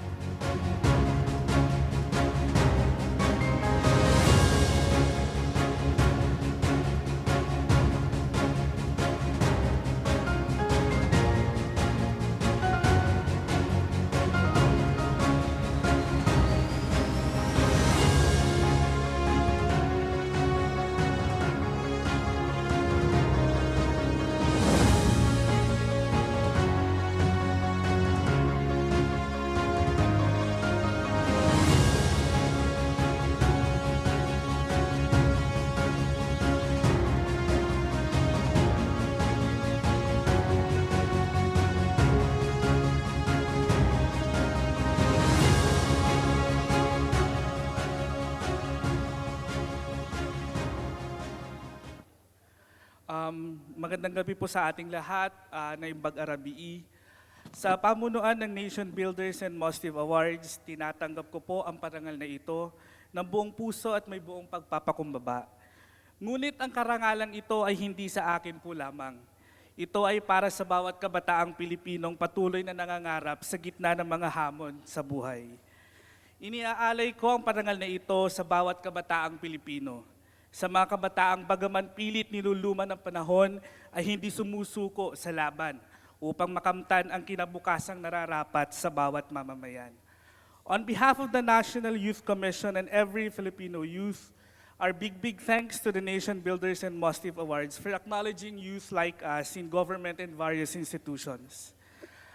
Magandang gabi po sa ating lahat na imbag arabii. Sa pamunuan ng Nation Builders and MOSLIV Awards, tinatanggap ko po ang parangal na ito ng buong puso at may buong pagpapakumbaba. Ngunit ang karangalang ito ay hindi sa akin po lamang. Ito ay para sa bawat kabataang Pilipinong patuloy na nangangarap sa gitna ng mga hamon sa buhay. Iniaalay ko ang parangal na ito sa bawat kabataang Pilipino. Sa mga kabataang bagaman pilit niluluman ng panahon ay hindi sumusuko sa laban upang makamtan ang kinabukasang nararapat sa bawat mamamayan. On behalf of the National Youth Commission and every Filipino youth, our big thanks to the Nation Builders and MOSLIV Awards for acknowledging youth like us in government and various institutions.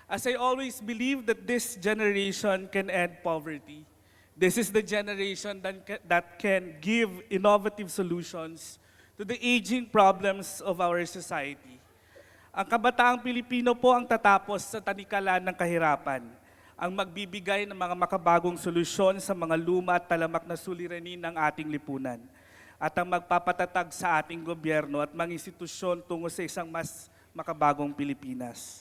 As I always believe that this generation can end poverty, this is the generation that can give innovative solutions to the aging problems of our society. Ang kabataang Pilipino po ang tatapos sa tanikalan ng kahirapan, ang magbibigay ng mga makabagong solusyon sa mga luma at talamak na suliranin ng ating lipunan, at ang magpapatatag sa ating gobyerno at mga institusyon tungo sa isang mas makabagong Pilipinas.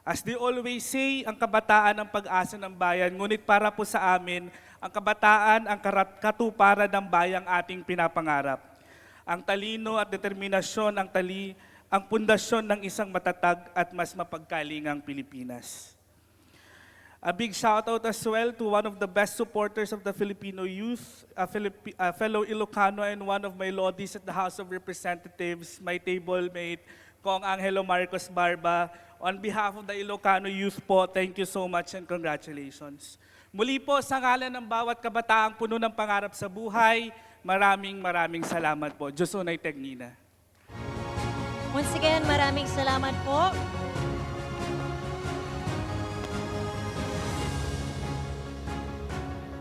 As they always say, ang kabataan ang pag-asa ng bayan, ngunit para po sa amin, ang kabataan ang katuparan ng bayang ating pinapangarap. Ang talino at determinasyon ang pundasyon ng isang matatag at mas mapagkalingang Pilipinas. A big shout out as well to one of the best supporters of the Filipino youth, a fellow Ilocano and one of my lodis at the House of Representatives, my table mate, Kong Angelo Marcos Barba. On behalf of the Ilocano youth po, thank you so much and congratulations. Muli po sa ngalan ng bawat kabataang puno ng pangarap sa buhay, maraming salamat po. Diyos unay tegnina. Once again, maraming salamat po.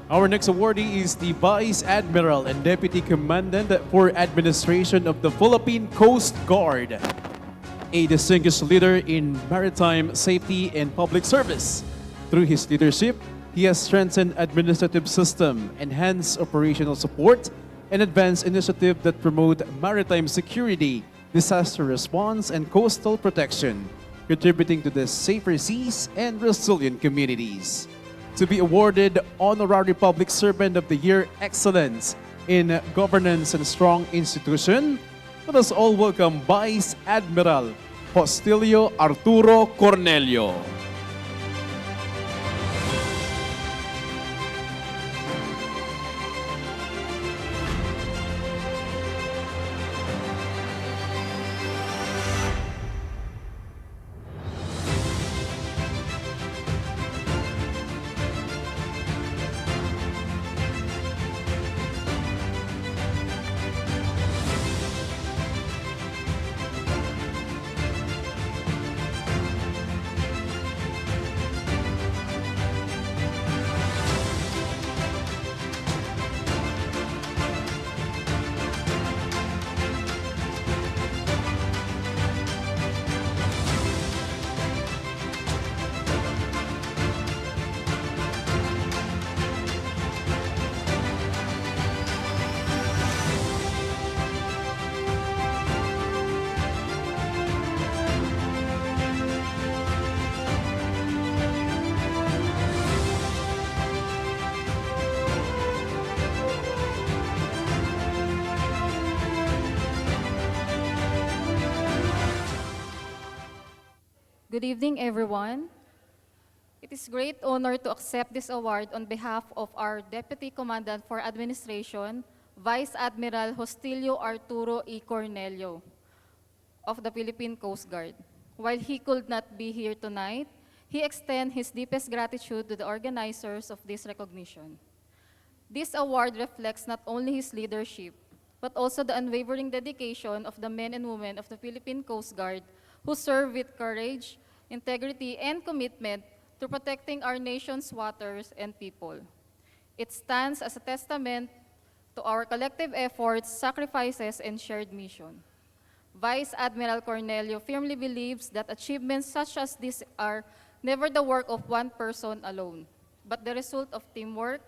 Our next awardee is the Vice Admiral and Deputy Commandant for Administration of the Philippine Coast Guard, a distinguished leader in maritime safety and public service. Through his leadership, he has strengthened administrative system, enhanced operational support, and advanced initiatives that promote maritime security, disaster response, and coastal protection, contributing to the safer seas and resilient communities. To be awarded Honorary Public Servant of the Year Excellence in Governance and Strong Institution, let us all welcome Vice Admiral Postilio Arturo Cornelio. Good evening, everyone. It is great honor to accept this award on behalf of our Deputy Commandant for Administration, Vice Admiral Hostilio Arturo E. Cornelio of the Philippine Coast Guard. While he could not be here tonight, he extends his deepest gratitude to the organizers of this recognition. This award reflects not only his leadership, but also the unwavering dedication of the men and women of the Philippine Coast Guard who serve with courage, integrity, and commitment to protecting our nation's waters and people. It stands as a testament to our collective efforts, sacrifices, and shared mission. Vice Admiral Cornelio firmly believes that achievements such as this are never the work of one person alone, but the result of teamwork,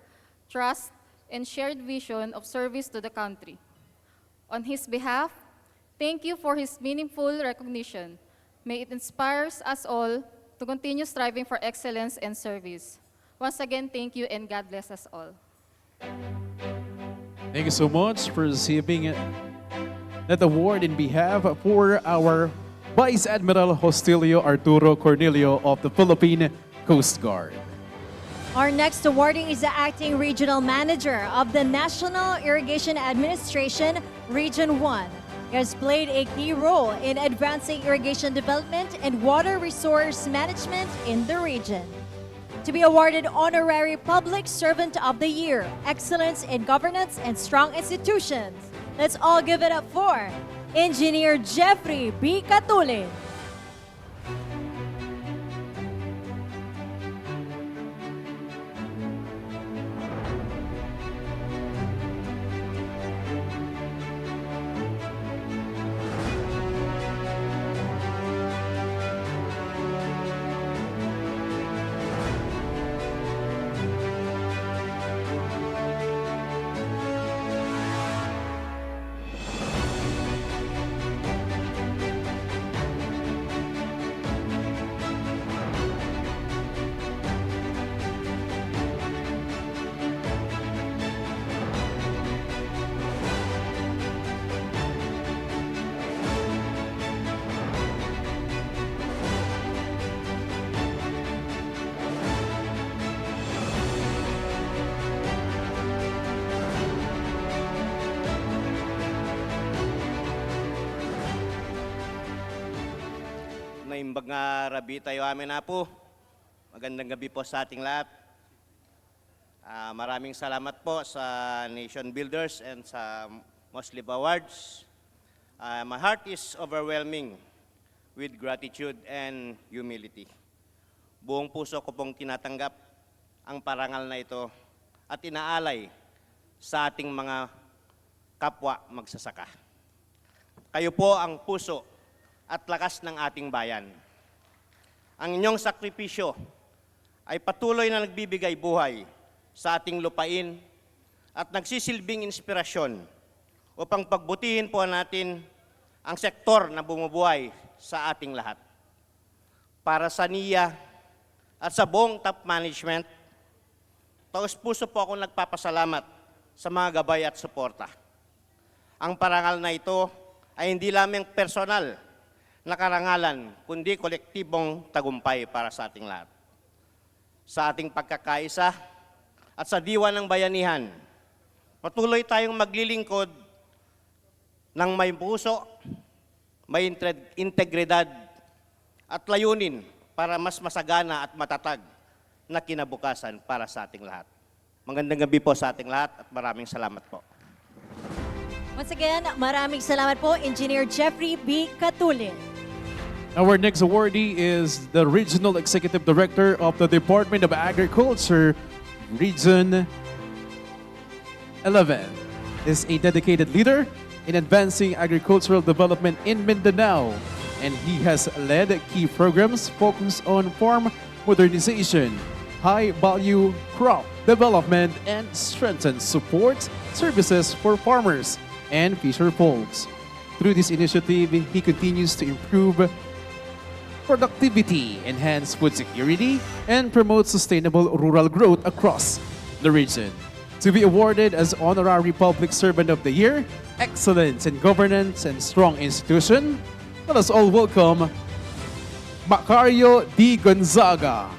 trust, and shared vision of service to the country. On his behalf, thank you for his meaningful recognition. May it inspire us all to continue striving for excellence and service. Once again, thank you and God bless us all. Thank you so much for receiving that award in behalf for our Vice Admiral Hostilio Arturo Cornelio of the Philippine Coast Guard. Our next awardee is the Acting Regional Manager of the National Irrigation Administration, Region 1. He has played a key role in advancing irrigation development and water resource management in the region. To be awarded Honorary Public Servant of the Year, Excellence in Governance and Strong Institutions. Let's all give it up for Engineer Jeffrey B. Catulin. Naimbag nga rabi tayo amin na po. Magandang gabi po sa ating lahat. Maraming salamat po sa Nation Builders and sa MOSLIV Awards. My heart is overwhelming with gratitude and humility. Buong puso ko pong tinatanggap ang parangal na ito at inaalay sa ating mga kapwa magsasaka. Kayo po ang puso at lakas ng ating bayan. Ang inyong sakripisyo ay patuloy na nagbibigay buhay sa ating lupain at nagsisilbing inspirasyon upang pagbutihin po natin ang sektor na bumubuhay sa ating lahat. Para sa NIA at sa buong top management, taus-puso po akong nagpapasalamat sa mga gabay at suporta. Ang parangal na ito ay hindi lamang personal na karangalan, kundi kolektibong tagumpay para sa ating lahat. Sa ating pagkakaisa at sa diwa ng bayanihan, patuloy tayong maglilingkod ng may puso, may integridad at layunin para mas masagana at matatag na kinabukasan para sa ating lahat. Magandang gabi po sa ating lahat at maraming salamat po. Once again, maraming salamat po, Engineer Jeffrey B. Catulin. Our next awardee is the Regional Executive Director of the Department of Agriculture, Region 11. Is a dedicated leader in advancing agricultural development in Mindanao, and he has led key programs focused on farm modernization, high-value crop development, and strengthened support services for farmers and fisher folks. Through this initiative, he continues to improve productivity, enhance food security, and promote sustainable rural growth across the region. To be awarded as Honorary Public Servant of the Year, Excellence in Governance and Strong Institution, let us all welcome Macario D. Gonzaga.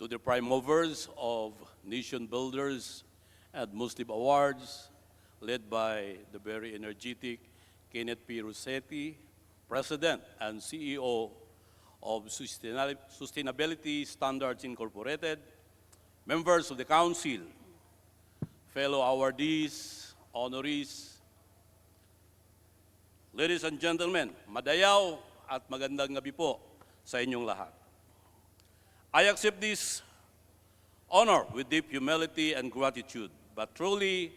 To the prime movers of Nation Builders and MOSLIV Awards, led by the very energetic Kenneth P. Rossetti, President and CEO of Sustainability Standards Incorporated, members of the Council, fellow awardees, honorees, ladies and gentlemen, madayaw at magandang gabi po sa inyong lahat. I accept this honor with deep humility and gratitude, but truly,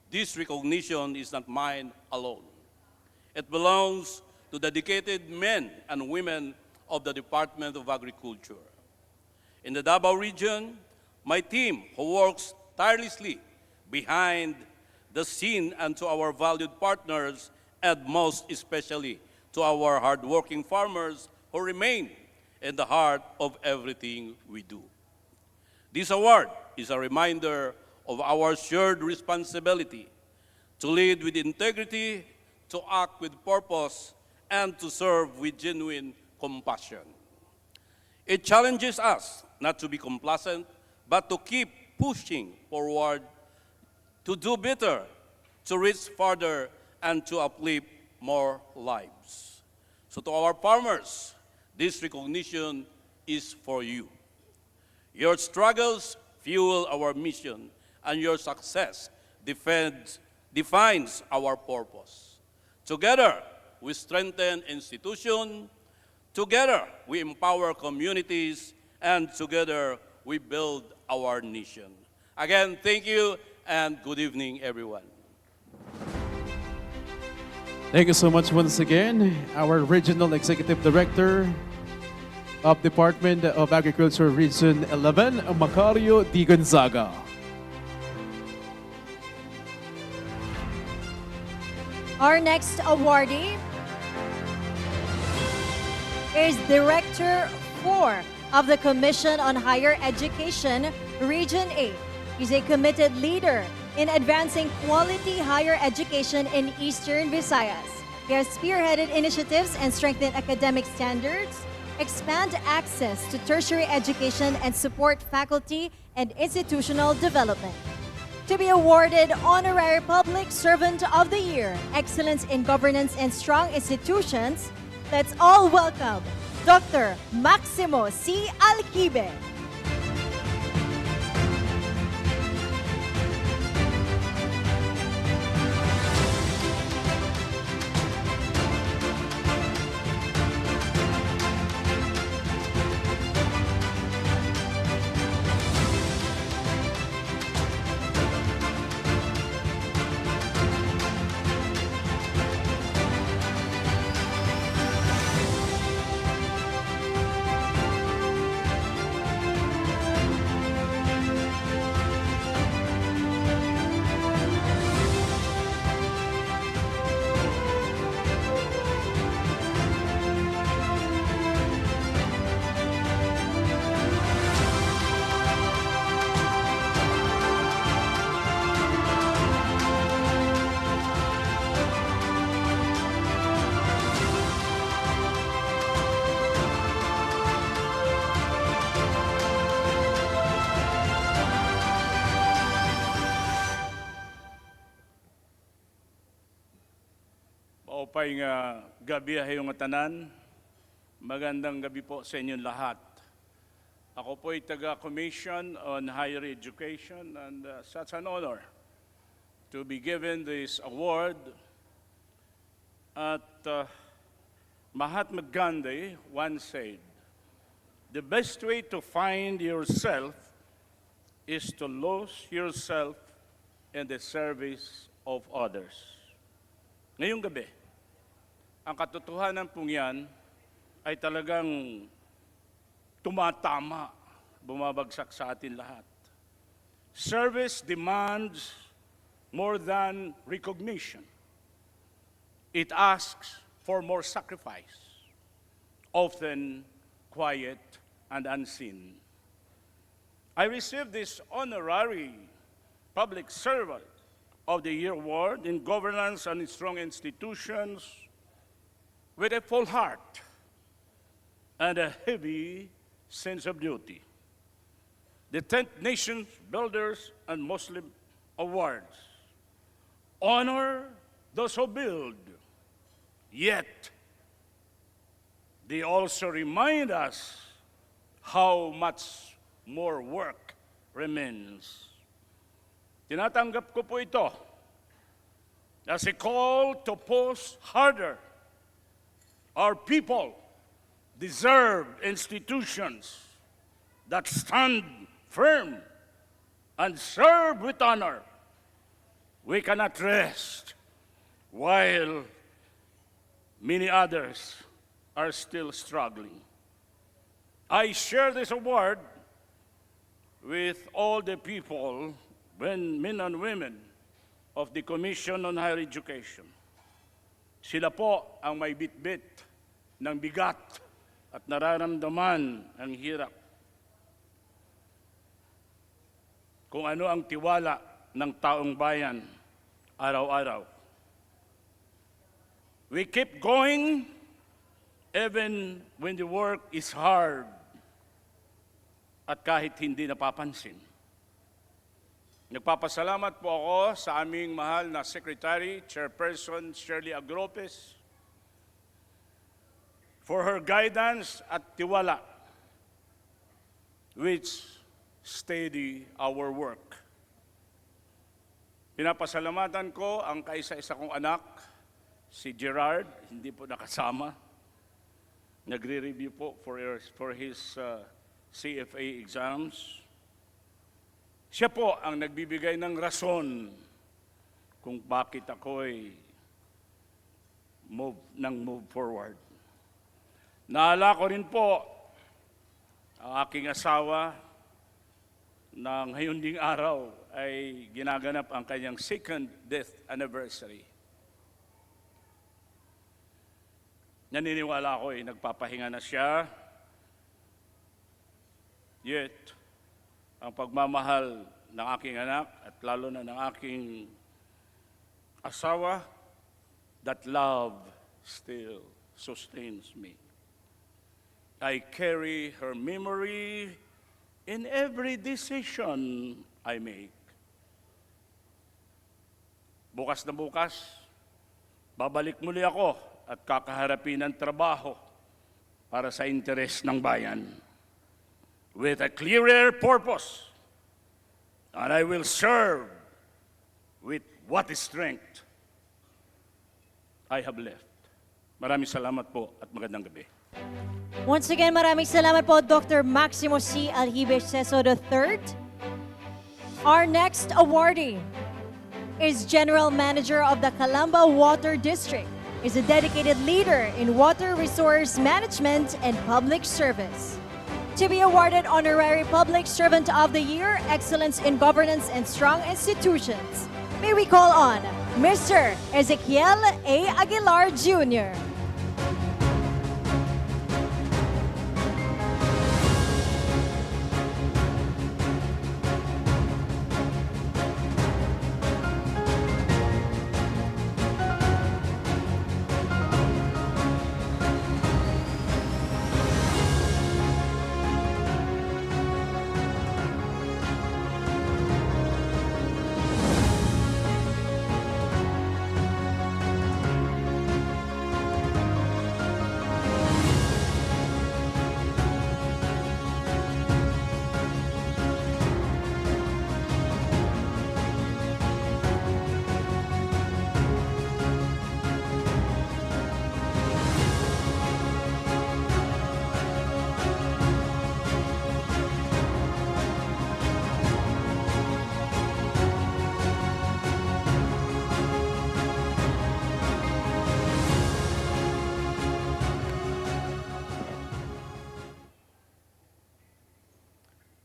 this recognition is not mine alone. It belongs to dedicated men and women of the Department of Agriculture. In the Davao region, my team who works tirelessly behind the scene, and to our valued partners, and most especially to our hardworking farmers who remain in the heart of everything we do. This award is a reminder of our shared responsibility to lead with integrity, to act with purpose, and to serve with genuine compassion. It challenges us not to be complacent, but to keep pushing forward, to do better, to reach farther, and to uplift more lives. So to our farmers, this recognition is for you. Your struggles fuel our mission, and your success defines our purpose. Together, we strengthen institutions, together we empower communities, and together we build our nation. Again, thank you, and good evening, everyone. Thank you so much once again, our Regional Executive Director of Department of Agriculture Region 11, Macario D. Gonzaga. Our next awardee is Director 4 of the Commission on Higher Education, Region 8. He's a committed leader in advancing quality higher education in Eastern Visayas. He has spearheaded initiatives and strengthened academic standards, expand access to tertiary education, and support faculty and institutional development. To be awarded Honorary Public Servant of the Year, Excellence in Governance and Strong Institutions, let's all welcome Dr. Maximo C. Alquibe. Mapaing gabi hayong tanan. Magandang gabi po sa inyong lahat. Ako po ay taga-Commission on Higher Education and such an honor to be given this award. At Mahatma Gandhi once said, the best way to find yourself is to lose yourself in the service of others. Ngayong gabi, ang katotohanan pong yan ay talagang tumatama, bumabagsak sa atin lahat. Service demands more than recognition. It asks for more sacrifice, often quiet and unseen. I received this honorary Public Servant of the Year Award in Governance and Strong Institutions with a full heart and a heavy sense of duty. The 10th Nations Builders and MOSLIV Awards honor those who build, yet they also remind us how much more work remains. Tinatanggap ko po ito as a call to push harder. Our people deserve institutions that stand firm and serve with honor. We cannot rest while many others are still struggling. I share this award with all the people, men and women of the Commission on Higher Education. Sila po ang may bitbit ng bigat at nararamdaman ang hirap. Kung ano ang tiwala ng taong bayan araw-araw. We keep going even when the work is hard at kahit hindi napapansin. Nagpapasalamat po ako sa aming mahal na Secretary, Chairperson Shirley Agropes, for her guidance at tiwala, which steady our work. Pinapasalamatan ko ang kaisa-isa kong anak, si Gerard, hindi po nakasama. Nagre-review po for his CFA exams. Siya po ang nagbibigay ng rason kung bakit ako'y move forward. Naala ko rin po ang aking asawa na ngayon ding araw ay ginaganap ang kanyang second death anniversary. Naniniwala ako nagpapahinga na siya. Yet, ang pagmamahal ng aking anak at lalo na ng aking asawa, that love still sustains me. I carry her memory in every decision I make. Bukas na bukas, babalik muli ako at kakaharapin ang trabaho para sa interes ng bayan with a clearer purpose, and I will serve with what strength I have left. Maraming salamat po at magandang gabi. Once again, maraming salamat po, Dr. Maximo C. Alhibes Ceso III. Our next awardee is General Manager of the Calamba Water District, is a dedicated leader in water resource management and public service. To be awarded Honorary Public Servant of the Year, Excellence in Governance and Strong Institutions, may we call on Mr. Ezekiel A. Aguilar Jr.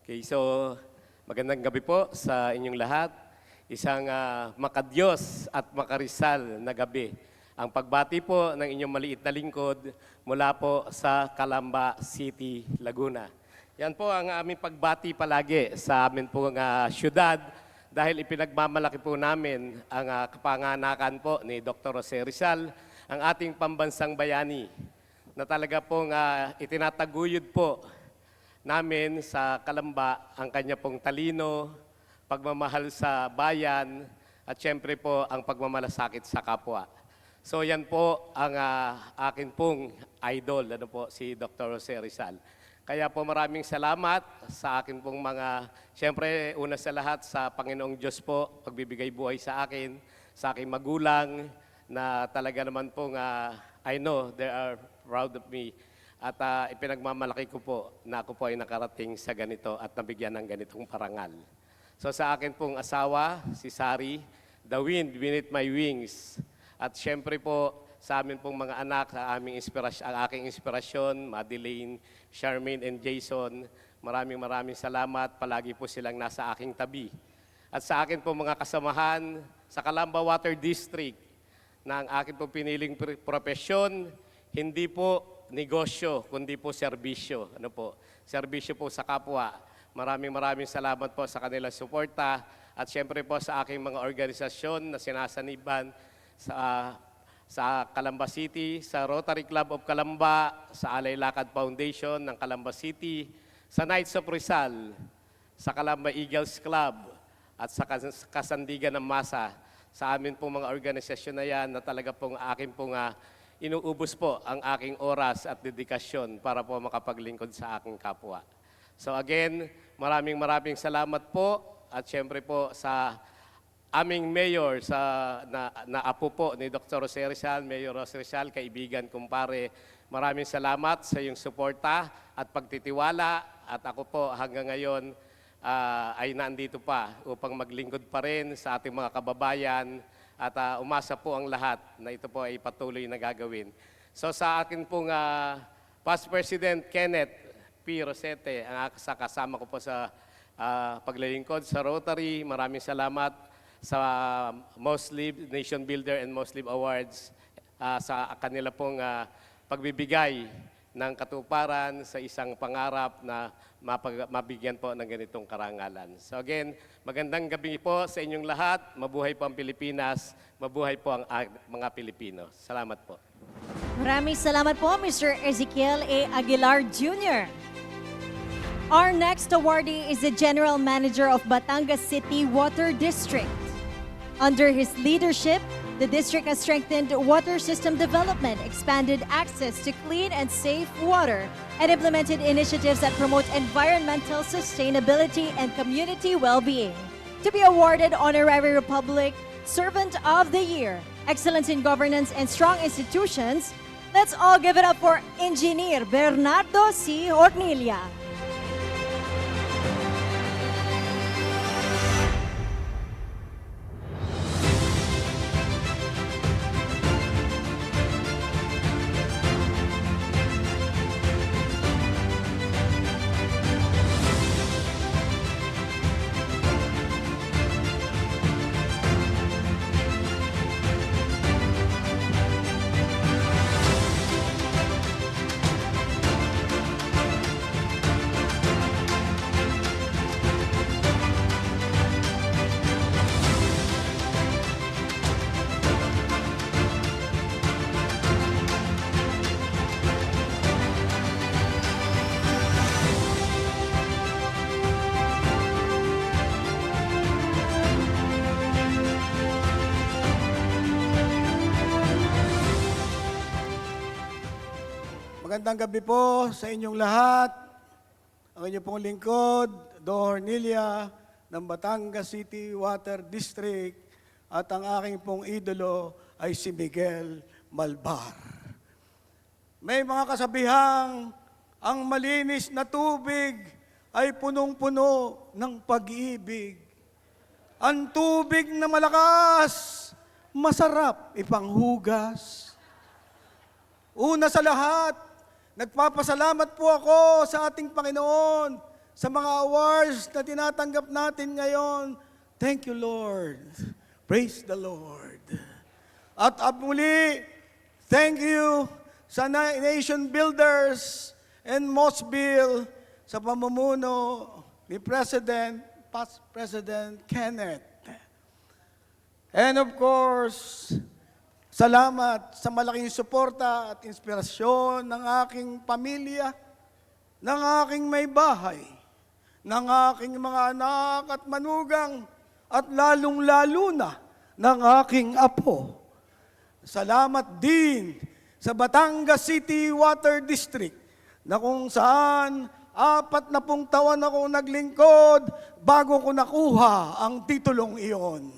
Okay, so magandang gabi po sa inyong lahat. Isang makadiyos at makarisal na gabi. Ang pagbati po ng inyong maliit na lingkod mula po sa Calamba City, Laguna. Yan po ang aming pagbati palagi sa amin pong syudad dahil ipinagmamalaki po namin ang kapanganakan po ni Dr. Jose Rizal, ang ating pambansang bayani, na talaga pong itinataguyod po namin sa Calamba ang kanya pong talino, pagmamahal sa bayan, at syempre po ang pagmamalasakit sa kapwa. So yan po ang akin pong idol, si Dr. Jose Rizal. Kaya po maraming salamat sa akin pong syempre una sa lahat sa Panginoong Diyos po, pagbibigay buhay sa akin, sa aking magulang, na talaga naman pong I know they are proud of me. At ipinagmamalaki ko po na ako po ay nakarating sa ganito at nabigyan ng ganitong parangal. So sa akin pong asawa, si Sari, the wind beneath my wings. At syempre po sa amin pong mga anak, ang aking inspirasyon, Madeleine, Charmaine, and Jason, maraming salamat. Palagi po silang nasa aking tabi. At sa akin pong mga kasamahan sa Calamba Water District, na ang akin pong piniling profesyon, hindi po negosyo, kundi po serbisyo. Serbisyo po sa kapwa. Maraming salamat po sa kanilang suporta at syempre po sa aking mga organisasyon na sinasaniban sa Calamba City, sa Rotary Club of Calamba, sa Alay Lakad Foundation ng Calamba City, sa Knights of Rizal, sa Calamba Eagles Club, at sa Kasandigan ng Masa. Sa amin pong mga organisasyon na yan na talaga pong akin pong inuubos po ang aking oras at dedikasyon para po makapaglingkod sa aking kapwa. So again, maraming salamat po at syempre po sa aming mayor na apo po ni Dr. Jose Rizal, Mayor Jose Rizal, kaibigan, kumpare. Maraming salamat sa iyong suporta at pagtitiwala at ako po hanggang ngayon ay nandito pa upang maglingkod pa rin sa ating mga kababayan. At umasa po ang lahat na ito po ay patuloy na gagawin. So sa akin pong Past President Kenneth P. Rosete, ang kasama ko po sa paglilingkod sa Rotary, maraming salamat sa MOSLIV, Nation Builder and MOSLIV Awards sa kanila pong pagbibigay ng katuparan sa isang pangarap na mabigyan po ng ganitong karangalan. So again, magandang gabi po sa inyong lahat. Mabuhay po ang Pilipinas. Mabuhay po ang mga Pilipino. Salamat po. Maraming salamat po, Mr. Ezekiel A. Aguilar Jr. Our next awardee is the General Manager of Batangas City Water District. Under his leadership, the district has strengthened water system development, expanded access to clean and safe water, and implemented initiatives that promote environmental sustainability and community well-being. To be awarded Honorary Republic Servant of the Year, Excellence in Governance and Strong Institutions, let's all give it up for Engineer Bernardo C. Hornilla. Magandang gabi po sa inyong lahat. Ang inyong pong lingkod, Do Hornilla ng Batangas City Water District, at ang aking pong idolo ay si Miguel Malbar. May mga kasabihang ang malinis na tubig ay punong-puno ng pag-ibig. Ang tubig na malakas, masarap ipanghugas. Una sa lahat, nagpapasalamat po ako sa ating Panginoon sa mga awards na tinatanggap natin ngayon. Thank you, Lord. Praise the Lord. At muli, thank you sa nation builders and MOSLIV sa pamumuno ni past President Kenneth. And of course, salamat sa malaking suporta at inspirasyon ng aking pamilya, ng aking may bahay, ng aking mga anak at manugang, at lalong-lalo na ng aking apo. Salamat din sa Batangas City Water District na kung saan 40 taon akong naglingkod bago ko nakuha ang titulong iyon.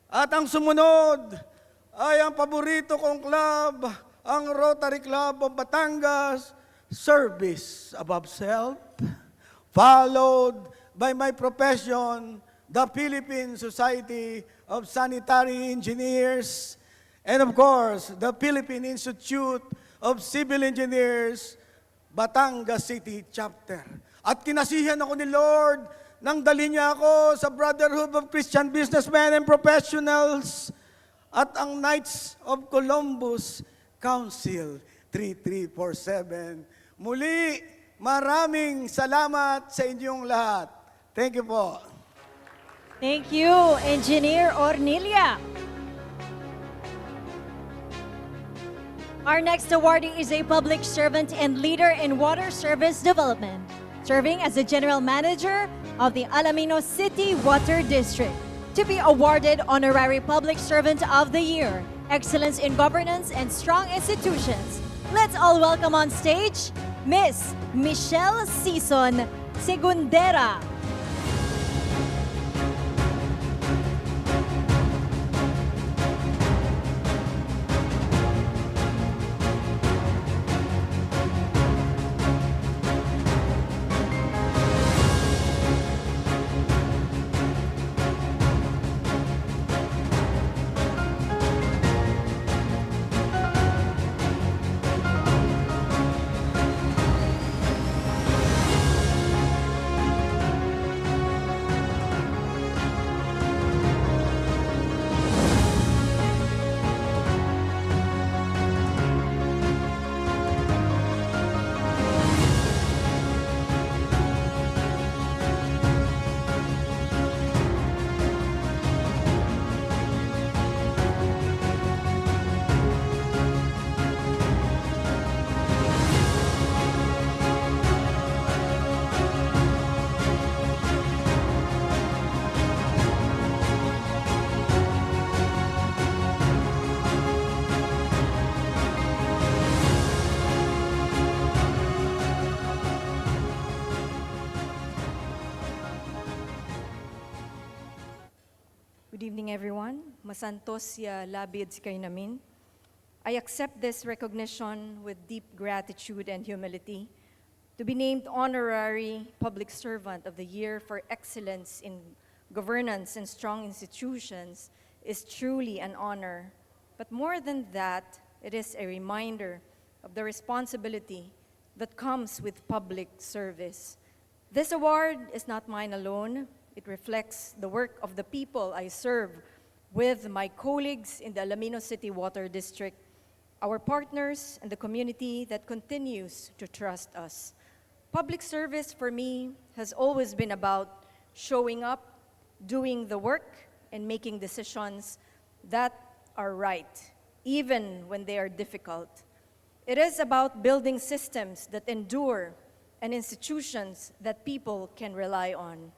At ang sumunod ay ang paborito kong club, ang Rotary Club of Batangas, service above self, followed by my profession, the Philippine Society of Sanitary Engineers, and of course, the Philippine Institute of Civil Engineers, Batangas City Chapter. At kinasihan ako ni Lord nang dali niya ako sa Brotherhood of Christian Businessmen and Professionals at ang Knights of Columbus Council 3347. Muli, maraming salamat sa inyong lahat. Thank you po. Thank you, Engineer Ornelia. Our next awardee is a public servant and leader in water service development, serving as the General Manager of the Alaminos City Water District. To be awarded Honorary Public Servant of the Year, Excellence in Governance and Strong Institutions. Let's all welcome on stage, Miss Michelle Sison Segundera. Good evening, everyone. Masantos ya labid si kayo namin. I accept this recognition with deep gratitude and humility to be named Honorary Public Servant of the Year for excellence in governance and strong institutions is truly an honor. But more than that, it is a reminder of the responsibility that comes with public service. This award is not mine alone. It reflects the work of the people I serve with my colleagues in the Alaminos City Water District, our partners, and the community that continues to trust us. Public service for me has always been about showing up, doing the work, and making decisions that are right, even when they are difficult. It is about building systems that endure and institutions that people can rely on.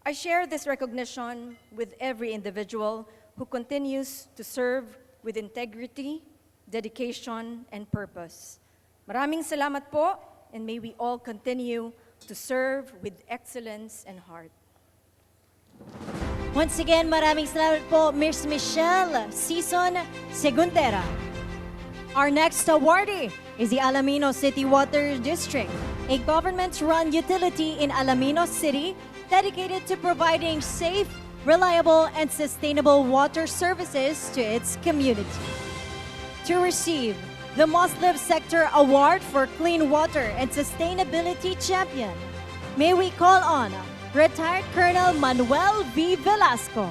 I share this recognition with every individual who continues to serve with integrity, dedication, and purpose. Maraming salamat po, and may we all continue to serve with excellence and heart. Once again, maraming salamat po, Miss Michelle Sison Segundera. Our next awardee is the Alaminos City Water District, a government-run utility in Alaminos City dedicated to providing safe, reliable, and sustainable water services to its community. To receive the MOSLIV Sector Award for Clean Water and Sustainability Champion. May we call on Retired Colonel Manuel V. Velasco.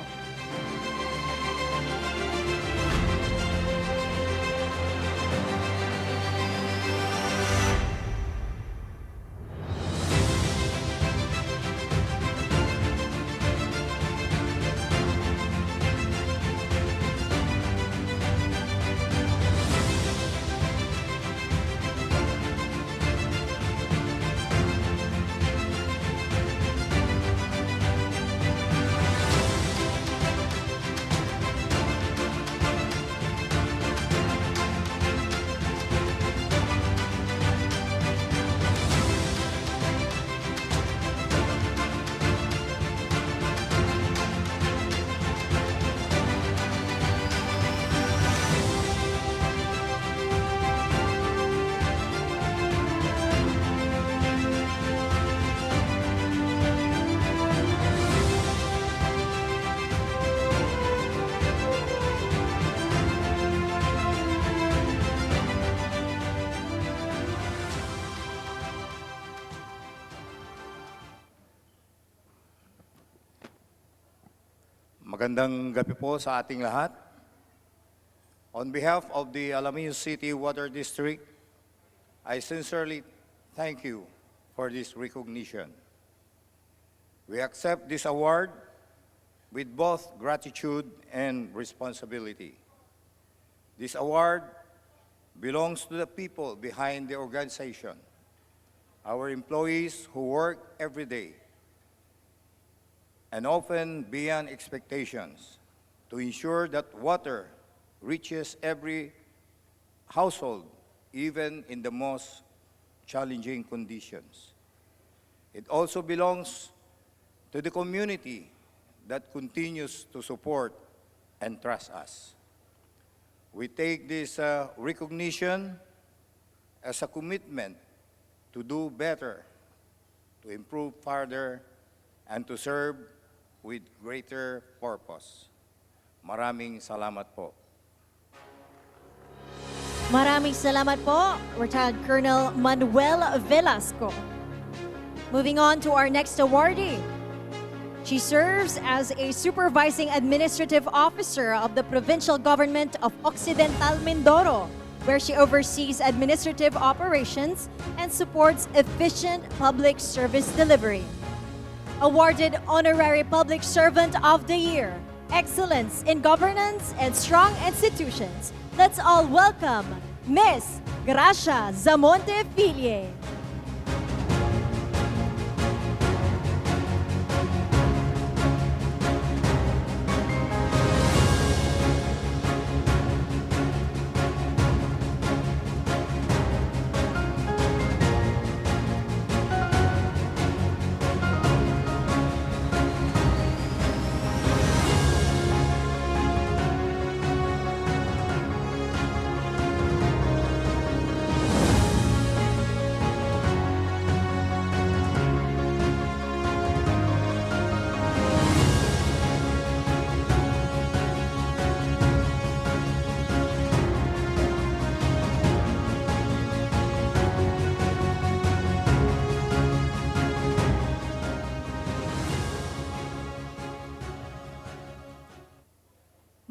Magandang gabi po sa ating lahat. On behalf of the Alameda City Water District, I sincerely thank you for this recognition. We accept this award with both gratitude and responsibility. This award belongs to the people behind the organization, our employees who work every day and often beyond expectations to ensure that water reaches every household, even in the most challenging conditions. It also belongs to the community that continues to support and trust us. We take this recognition as a commitment to do better, to improve further, and to serve with greater purpose. Maraming salamat po. Maraming salamat po, Retired Colonel Manuel Velasco. Moving on to our next awardee. She serves as a supervising administrative officer of the provincial government of Occidental Mindoro, where she oversees administrative operations and supports efficient public service delivery. Awarded Honorary Public Servant of the Year, Excellence in Governance and Strong Institutions. Let's all welcome Miss Gracia Zamonte Fille.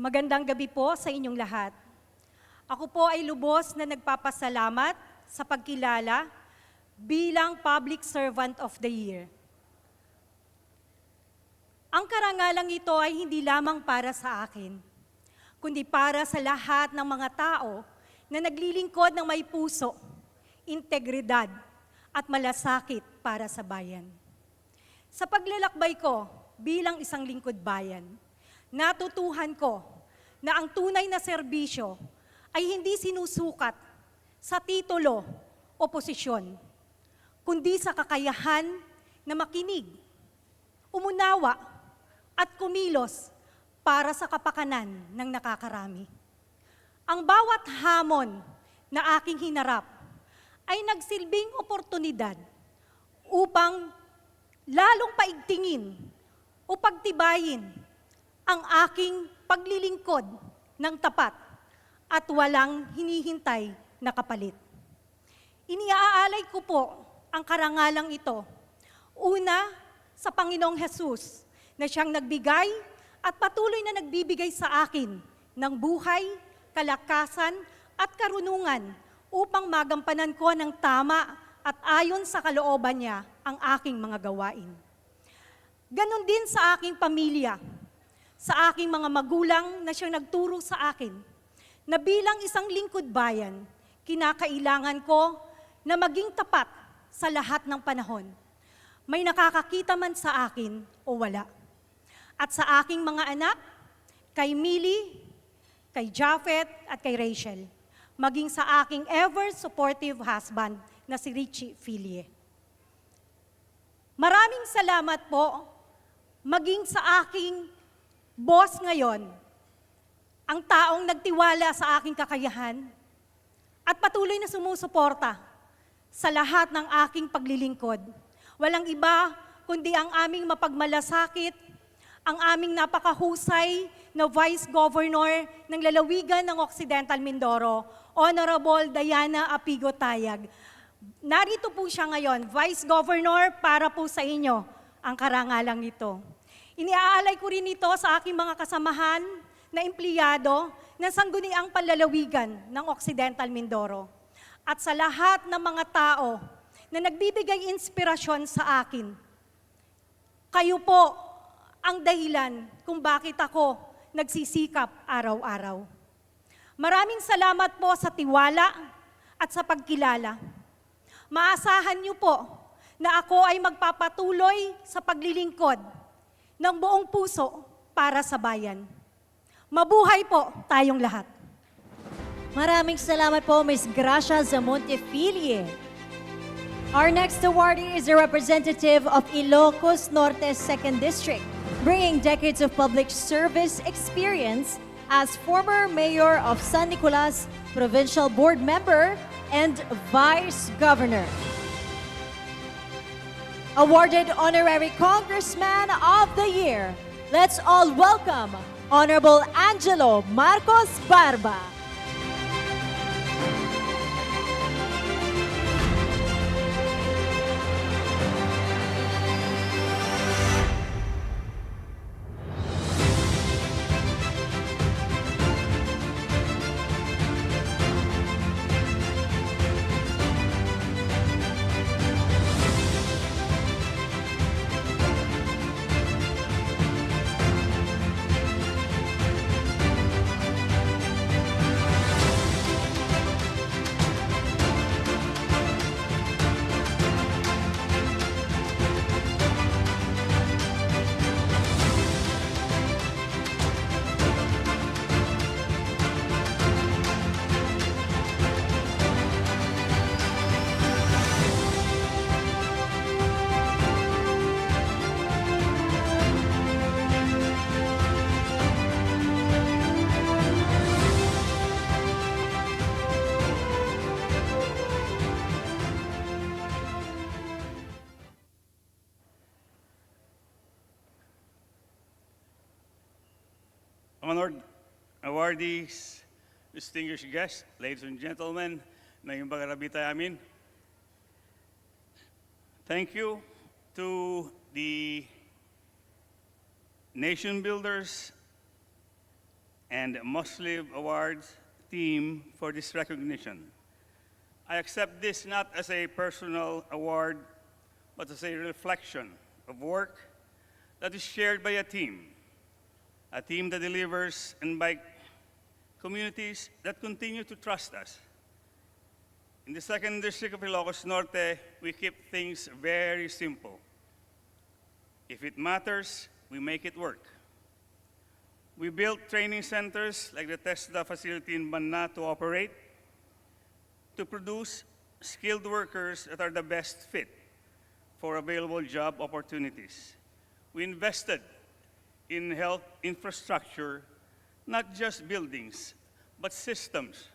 Magandang gabi po sa inyong lahat. Ako po ay lubos na nagpapasalamat sa pagkilala bilang Public Servant of the Year. Ang karangalang ito ay hindi lamang para sa akin, kundi para sa lahat ng mga tao na naglilingkod ng may puso, integridad at malasakit para sa bayan. Sa paglalakbay ko bilang isang lingkod bayan, natutuhan ko na ang tunay na serbisyo ay hindi sinusukat sa titulo o posisyon, kundi sa kakayahan na makinig, umunawa at kumilos para sa kapakanan ng nakakarami. Ang bawat hamon na aking hinarap ay nagsilbing oportunidad upang lalong paigtingin o pagtibayin ang aking paglilingkod ng tapat at walang hinihintay na kapalit. Iniaalay ko po ang karangalang ito. Una, sa Panginoong Jesus na siyang nagbigay at patuloy na nagbibigay sa akin ng buhay, kalakasan at karunungan upang magampanan ko ng tama at ayon sa kalooban niya ang aking mga gawain. Ganon din sa aking pamilya, sa aking mga magulang na siyang nagturo sa akin na bilang isang lingkod bayan, kinakailangan ko na maging tapat sa lahat ng panahon. May nakakakita man sa akin o wala. At sa aking mga anak, kay Millie, kay Japheth at kay Rachel, maging sa aking ever-supportive husband na si Richie Filie. Maraming salamat po maging sa aking boss ngayon, ang taong nagtiwala sa aking kakayahan at patuloy na sumusuporta sa lahat ng aking paglilingkod. Walang iba kundi ang aming mapagmalasakit, ang aming napakahusay na Vice Governor ng lalawigan ng Occidental Mindoro, Honorable Diana Apigo Tayag. Narito po siya ngayon, Vice Governor, para po sa inyo ang karangalang ito. Iniaalay ko rin ito sa aking mga kasamahan na empleyado ng sangguniang panlalawigan ng Occidental Mindoro at sa lahat ng mga tao na nagbibigay inspirasyon sa akin. Kayo po ang dahilan kung bakit ako nagsisikap araw-araw. Maraming salamat po sa tiwala at sa pagkilala. Maasahan niyo po na ako ay magpapatuloy sa paglilingkod ng buong puso para sa bayan. Mabuhay po tayong lahat. Maraming salamat po, Ms. Gracia Zamonte Filie. Our next awardee is a representative of Ilocos Norte 2nd District, bringing decades of public service experience as former mayor of San Nicolas, provincial board member, and vice governor. Awarded Honorary Congressman of the Year, let's all welcome Honorable Angelo Marcos Barba. Honored awardees, distinguished guests, ladies and gentlemen, na yung pagkarabita amin. Thank you to the Nation Builders and MOSLIV Awards team for this recognition. I accept this not as a personal award, but as a reflection of work that is shared by a team that delivers, and by communities that continue to trust us. In the 2nd District of Ilocos Norte, we keep things very simple. If it matters, we make it work. We built training centers like the TESDA facility in Banna to operate, to produce skilled workers that are the best fit for available job opportunities. We invested in health infrastructure, not just buildings, but systems.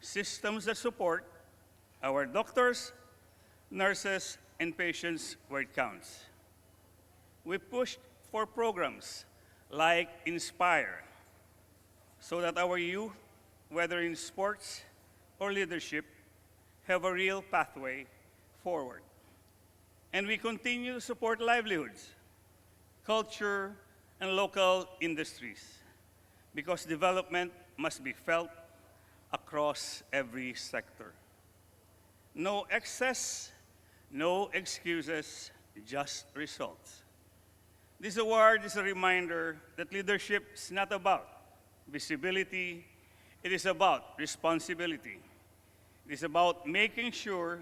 Systems that support our doctors, nurses, and patients where it counts. We pushed for programs like Inspire, so that our youth, whether in sports, or leadership have a real pathway forward. And we continue to support livelihoods, culture, and local industries, because development must be felt across every sector. No excess, no excuses, just results. This award is a reminder that leadership is not about visibility, it is about responsibility. It is about making sure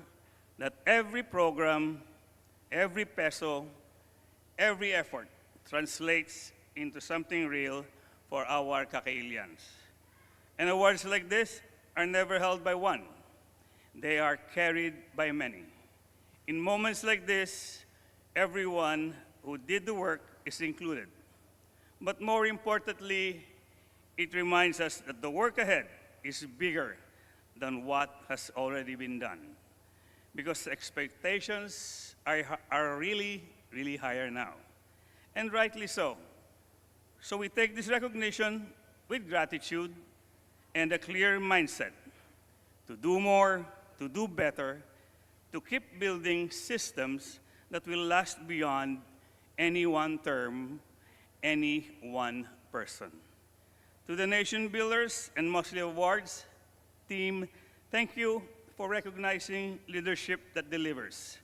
that every program, every peso, every effort translates into something real for our Kakailians. And awards like this are never held by one. They are carried by many. In moments like this, everyone who did the work is included. But more importantly, it reminds us that the work ahead is bigger than what has already been done. Because expectations are really, really higher now. And rightly so. So we take this recognition with gratitude and a clear mindset to do more, to do better, to keep building systems that will last beyond any one term, any one person. To the Nation Builders and MOSLIV Awards team, thank you for recognizing leadership that delivers.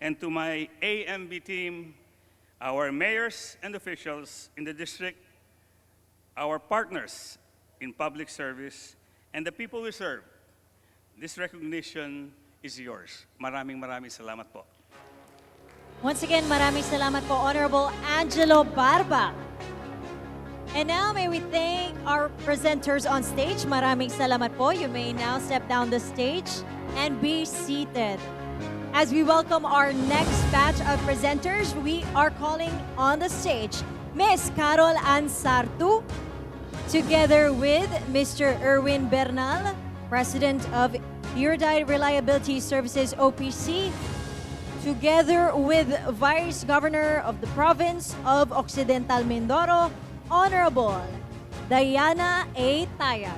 And to my AMB team, our mayors and officials in the district, our partners in public service, and the people we serve, this recognition is yours. Maraming salamat po. Once again, maraming salamat po, Honorable Angelo Barba. And now may we thank our presenters on stage. Maraming salamat po. You may now step down the stage and be seated. As we welcome our next batch of presenters, we are calling on the stage Ms. Carol Ansartu, together with Mr. Erwin Bernal, President of Iodide Reliability Services OPC, together with Vice Governor of the Province of Occidental Mindoro, Honorable Diana A. Tayag.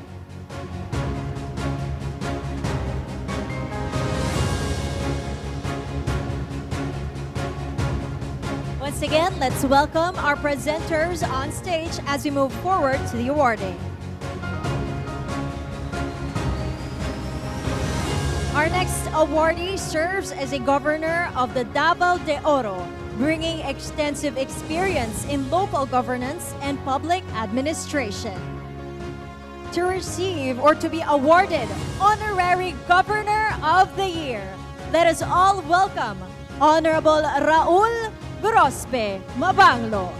Once again, let's welcome our presenters on stage as we move forward to the awarding. Our next awardee serves as a governor of the Davao de Oro, bringing extensive experience in local governance and public administration. To receive or to be awarded Honorary Governor of the Year, let us all welcome Honorable Raul Grospe Mabanglo.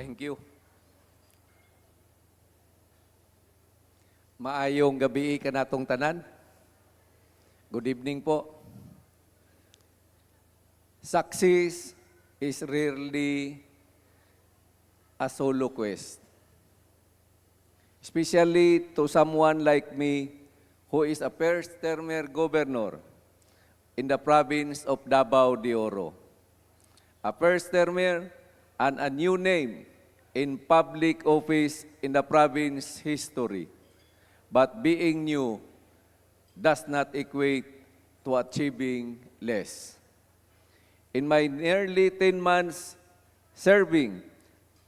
Thank you. Maayong gabi kanatong tanan. Good evening po. Success is rarely a solo quest. Especially to someone like me who is a first-termer governor in the province of Davao de Oro. A first-termer and a new name in public office in the province history. But being new does not equate to achieving less. In my nearly 10 months serving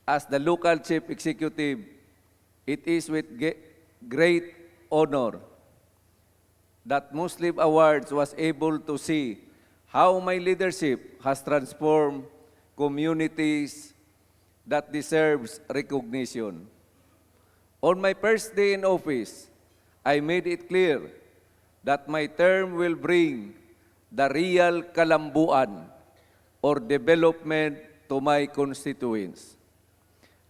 as the local chief executive, it is with great honor that MOSLIV Awards was able to see how my leadership has transformed communities that deserves recognition. On my first day in office, I made it clear that my term will bring the real kalambuan or development to my constituents.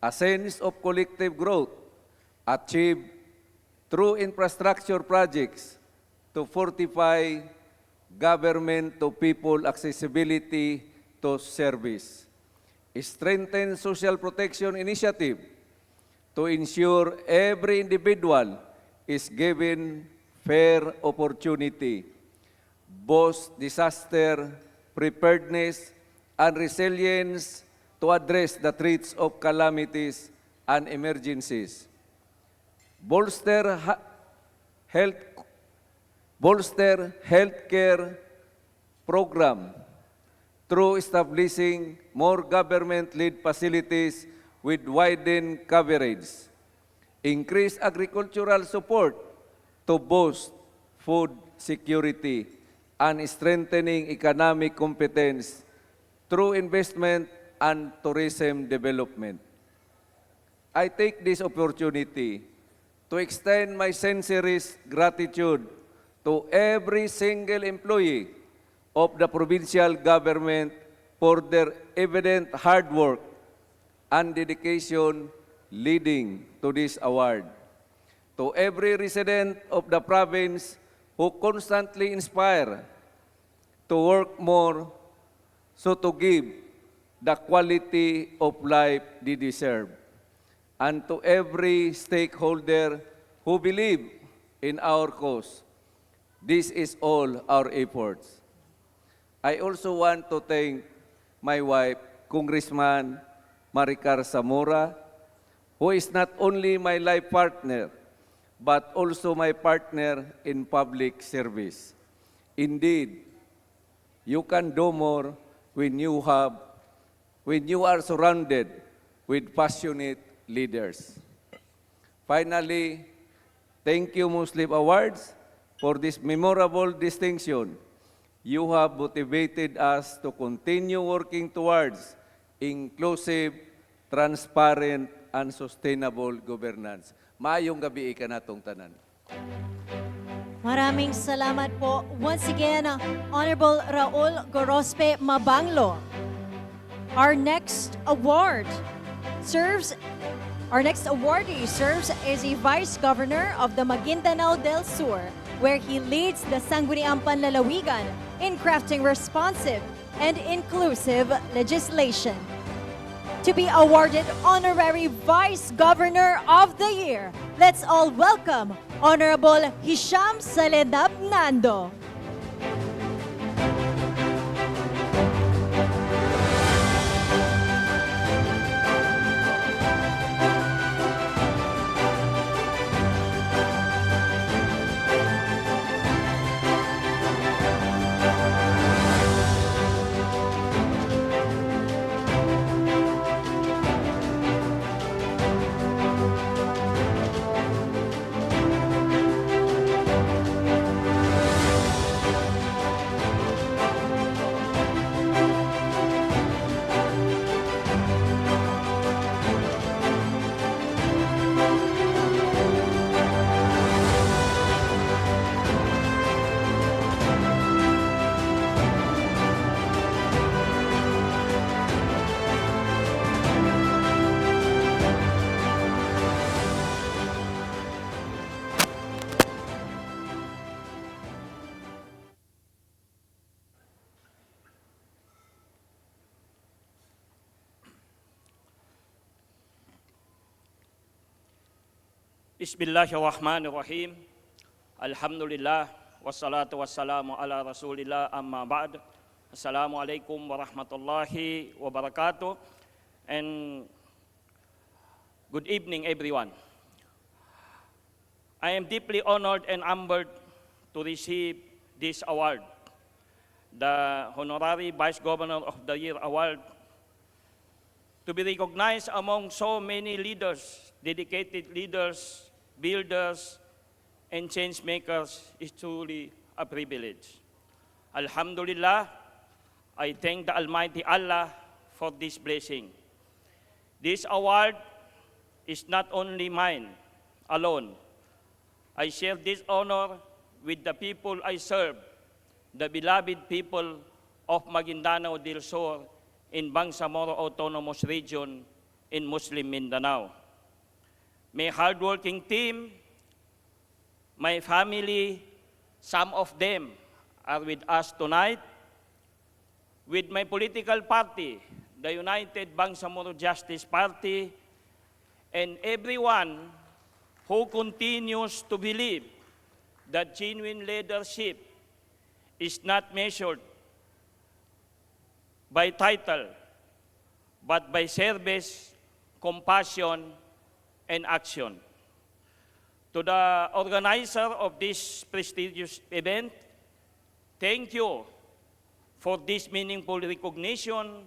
A sense of collective growth achieved through infrastructure projects to fortify government-to-people accessibility to service. Strengthen social protection initiative to ensure every individual is given fair opportunity, boost disaster preparedness and resilience to address the threats of calamities and emergencies. Bolster healthcare program through establishing more government-led facilities with widened coverage. Increase agricultural support to boost food security and strengthening economic competence through investment and tourism development. I take this opportunity to extend my sincerest gratitude to every single employee of the provincial government for their evident hard work and dedication leading to this award. To every resident of the province who constantly inspire to work more so to give the quality of life they deserve. And to every stakeholder who believe in our cause. This is all our efforts. I also want to thank my wife, Congressman Maricar Zamora, who is not only my life partner, but also my partner in public service. Indeed, you can do more when you are surrounded with passionate leaders. Finally, thank you, MOSLIV Awards, for this memorable distinction. You have motivated us to continue working towards inclusive, transparent, and sustainable governance. Maayong gabi ka natong tanan. Maraming salamat po. Once again, Honorable Raul Gorospe Mabanglo. Our next awardee serves as a Vice Governor of the Maguindanao del Sur, where he leads the Sangguniang Panlalawigan in crafting responsive and inclusive legislation. To be awarded Honorary Vice Governor of the Year, let's all welcome Honorable Hisham Salenab Nando. Bismillahirrahmanirrahim. Alhamdulillah, wassalatu wassalamu ala rasulillah, amma ba'd. Assalamualaikum warahmatullahi wabarakatuh. And good evening, everyone. I am deeply honored and humbled to receive this award, the Honorary Vice Governor of the Year Award, to be recognized among so many leaders, dedicated leaders, builders, and change makers is truly a privilege. Alhamdulillah, I thank the Almighty Allah for this blessing. This award is not only mine alone. I share this honor with the people I serve, the beloved people of Maguindanao del Sur in Bangsamoro Autonomous Region in Muslim Mindanao. My hardworking team, my family, some of them are with us tonight, with my political party, the United Bangsamoro Justice Party, and everyone who continues to believe that genuine leadership is not measured by title, but by service, compassion, and action. To the organizer of this prestigious event, thank you for this meaningful recognition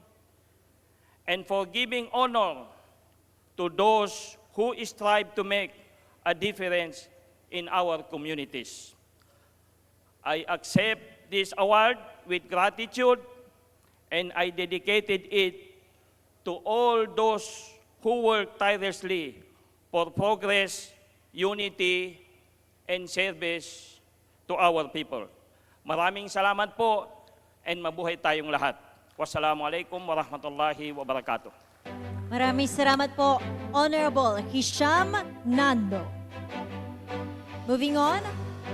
and for giving honor to those who strive to make a difference in our communities. I accept this award with gratitude, and I dedicated it to all those who work tirelessly for progress, unity, and service to our people. Maraming salamat po, and mabuhay tayong lahat. Wassalamualaikum warahmatullahi wabarakatuh. Maraming salamat po, Honorable Hisham Nando. Moving on,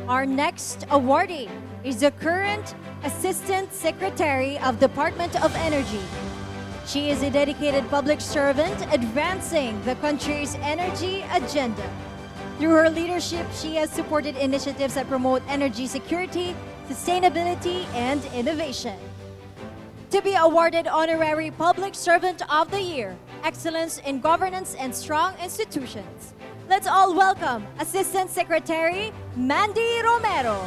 our next awardee is the current Assistant Secretary of Department of Energy. She is a dedicated public servant advancing the country's energy agenda. Through her leadership, she has supported initiatives that promote energy security, sustainability, and innovation. To be awarded Honorary Public Servant of the Year, Excellence in Governance and Strong Institutions. Let's all welcome Assistant Secretary Mandy Romero.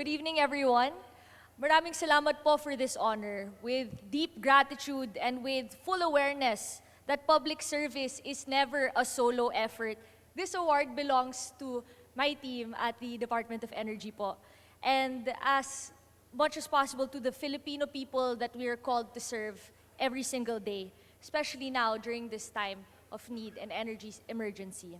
Good evening, everyone. Maraming salamat po for this honor. With deep gratitude and with full awareness that public service is never a solo effort, this award belongs to my team at the Department of Energy po. And as much as possible to the Filipino people that we are called to serve every single day, especially now during this time of need and energy emergency.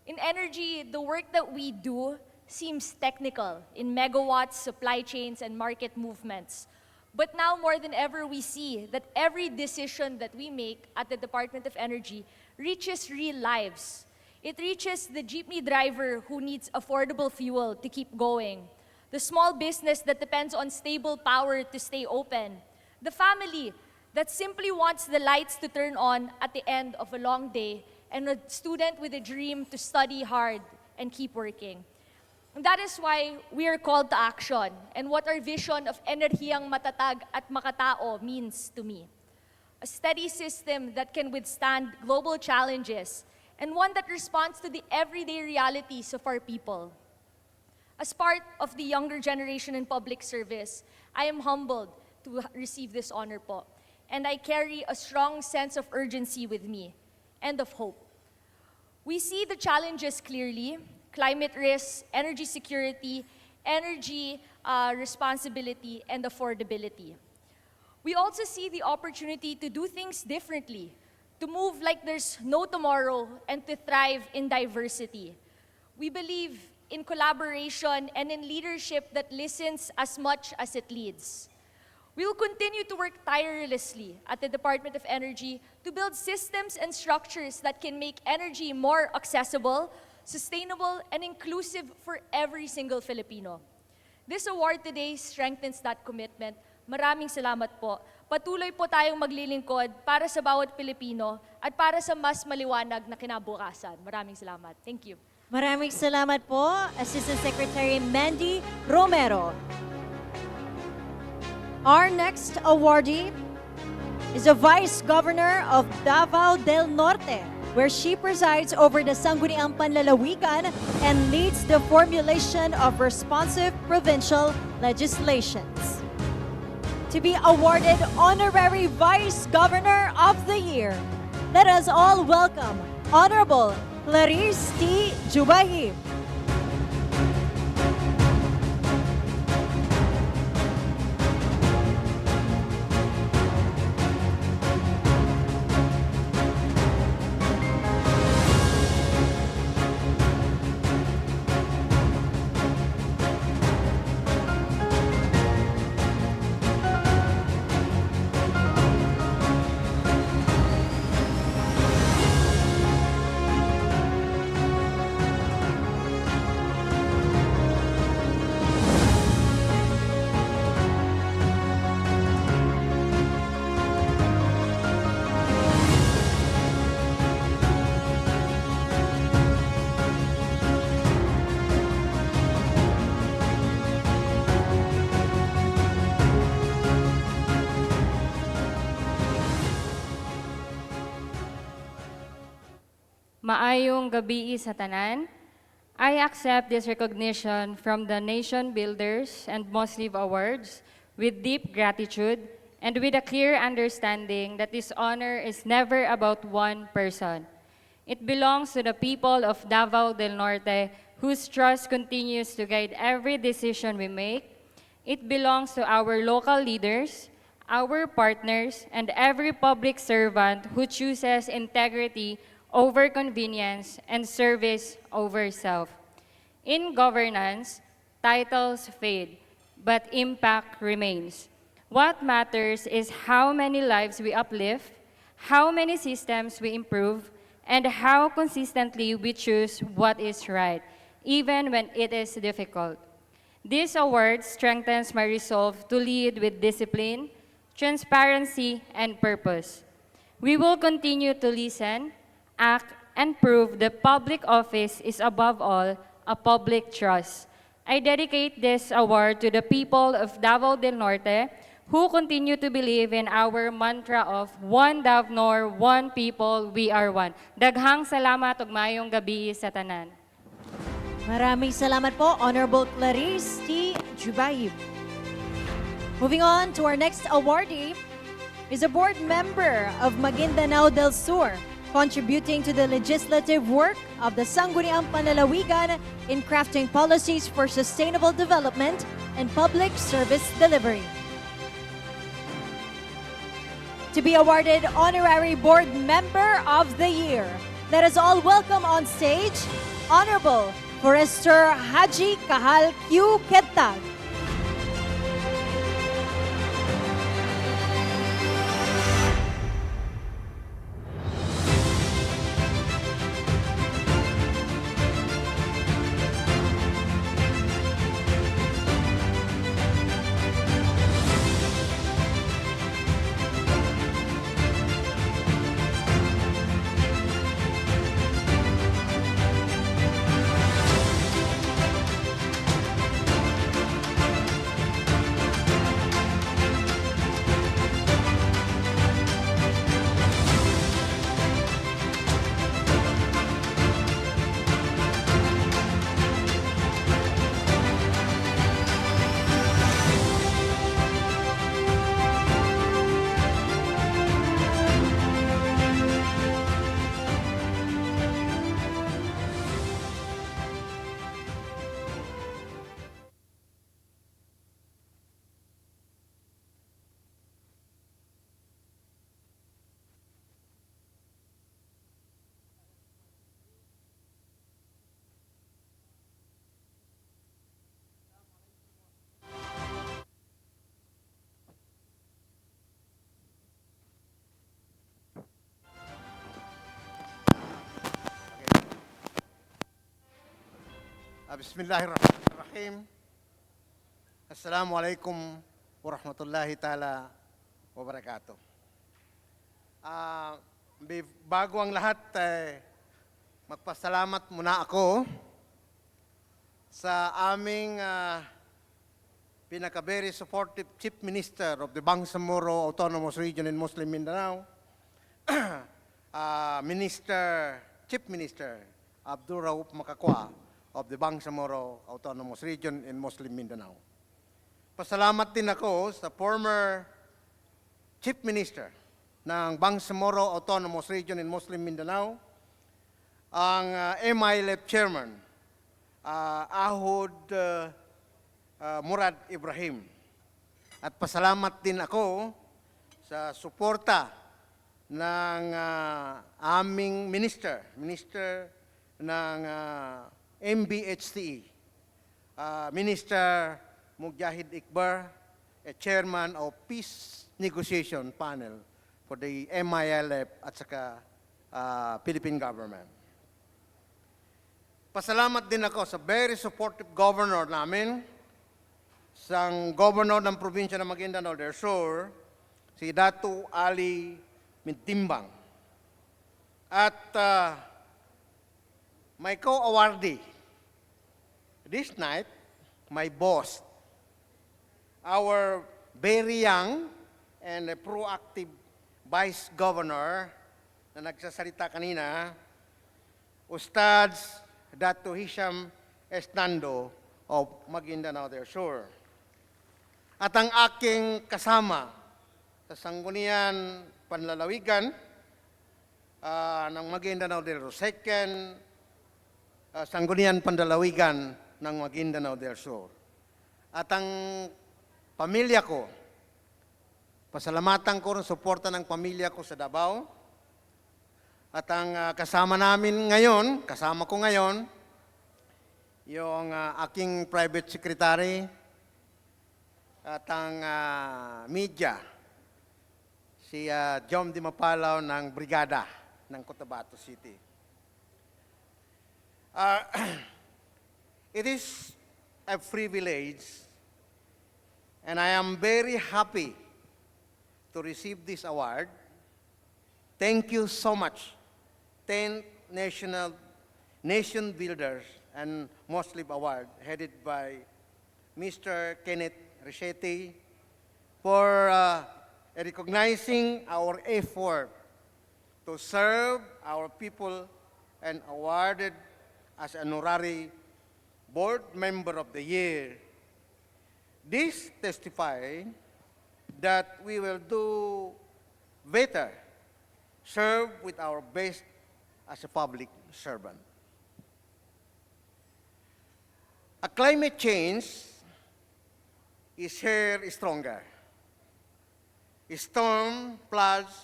In energy, the work that we do seems technical in megawatts, supply chains, and market movements. But now more than ever, we see that every decision that we make at the Department of Energy reaches real lives. It reaches the jeepney driver who needs affordable fuel to keep going, the small business that depends on stable power to stay open, the family that simply wants the lights to turn on at the end of a long day, and a student with a dream to study hard and keep working. And that is why we are called to action and what our vision of enerhiyang matatag at makatao means to me. A steady system that can withstand global challenges and one that responds to the everyday realities of our people. As part of the younger generation in public service, I am humbled to receive this honor po. And I carry a strong sense of urgency with me and of hope. We see the challenges clearly: climate risks, energy security, energy responsibility, and affordability. We also see the opportunity to do things differently, to move like there's no tomorrow, and to thrive in diversity. We believe in collaboration and in leadership that listens as much as it leads. We will continue to work tirelessly at the Department of Energy to build systems and structures that can make energy more accessible, sustainable, and inclusive for every single Filipino. This award today strengthens that commitment. Maraming salamat po. Patuloy po tayong maglilingkod para sa bawat Pilipino at para sa mas maliwanag na kinabukasan. Maraming salamat. Thank you. Maraming salamat po, Assistant Secretary Mandy Romero. Our next awardee is the Vice Governor of Davao del Norte, where she presides over the Sangguniang Panlalawigan and leads the formulation of responsive provincial legislations. To be awarded Honorary Vice Governor of the Year, let us all welcome Honorable Clarice T. Jubayib. Maayong gabi sa tanan. I accept this recognition from the Nation Builders and MOSLIV Awards with deep gratitude and with a clear understanding that this honor is never about one person. It belongs to the people of Davao del Norte whose trust continues to guide every decision we make. It belongs to our local leaders, our partners, and every public servant who chooses integrity over convenience and service over self. In governance, titles fade, but impact remains. What matters is how many lives we uplift, how many systems we improve, and how consistently we choose what is right, even when it is difficult. This award strengthens my resolve to lead with discipline, transparency, and purpose. We will continue to listen, act, and prove that public office is above all a public trust. I dedicate this award to the people of Davao del Norte who continue to believe in our mantra of One Davnor, One People, We Are One. Daghang salamat ug maayong gabi sa tanan. Maraming salamat po, Honorable Clarice T. Jubayib. Moving on to our next awardee is a board member of Maguindanao del Sur, contributing to the legislative work of the Sangguniang Panlalawigan in crafting policies for sustainable development and public service delivery. To be awarded Honorary Board Member of the Year, let us all welcome on stage Honorable Forester Haji Kahal Q. Ketag. Bismillahirrahmanirrahim. Assalamualaikum warahmatullahi ta'ala wabarakatuh. Bago ang lahat, magpasalamat muna ako sa aming pinaka-very supportive Chief Minister of the Bangsamoro Autonomous Region in Muslim Mindanao, Chief Minister Abdul Rauf Makakwa of the Bangsamoro Autonomous Region in Muslim Mindanao. Pasalamat din ako sa former Chief Minister ng Bangsamoro Autonomous Region in Muslim Mindanao, ang MOSLIV Chairman, Ahud Murad Ibrahim. At pasalamat din ako sa suporta ng aming Minister ng MBHTE, Minister Mujahid Ikbar, Chairman of Peace Negotiation Panel for the MOSLIV at saka Philippine Government. Pasalamat din ako sa very supportive governor namin, sang governor ng probinsya ng Maguindanao del Sur, si Datu Ali Mintimbang. At my co-awardee this night, my boss, our very young and proactive Vice Governor na nagsasalita kanina, Ustads Datu Hisham Estando of Maguindanao del Sur. At ang aking kasama sa Sangguniang Panlalawigan ng Maguindanao del Sur, Sangguniang Panlalawigan ng Maguindanao del Sur. At ang pamilya ko, pasalamatan ko ng suporta ng pamilya ko sa Davao. At ang kasama ko ngayon, yung aking private secretary at ang media, si Jom Di Mapalaw ng Brigada ng Cotabato City. It is a privilege and I am very happy to receive this award. Thank you so much, 10 Nation Builders and MOSLIV Award headed by Mr. Kenneth Ricchetti for recognizing our effort to serve our people and awarded as an honorary board member of the year. This testifies that we will do better, serve with our best as a public servant. A climate change is here stronger. Storm, floods,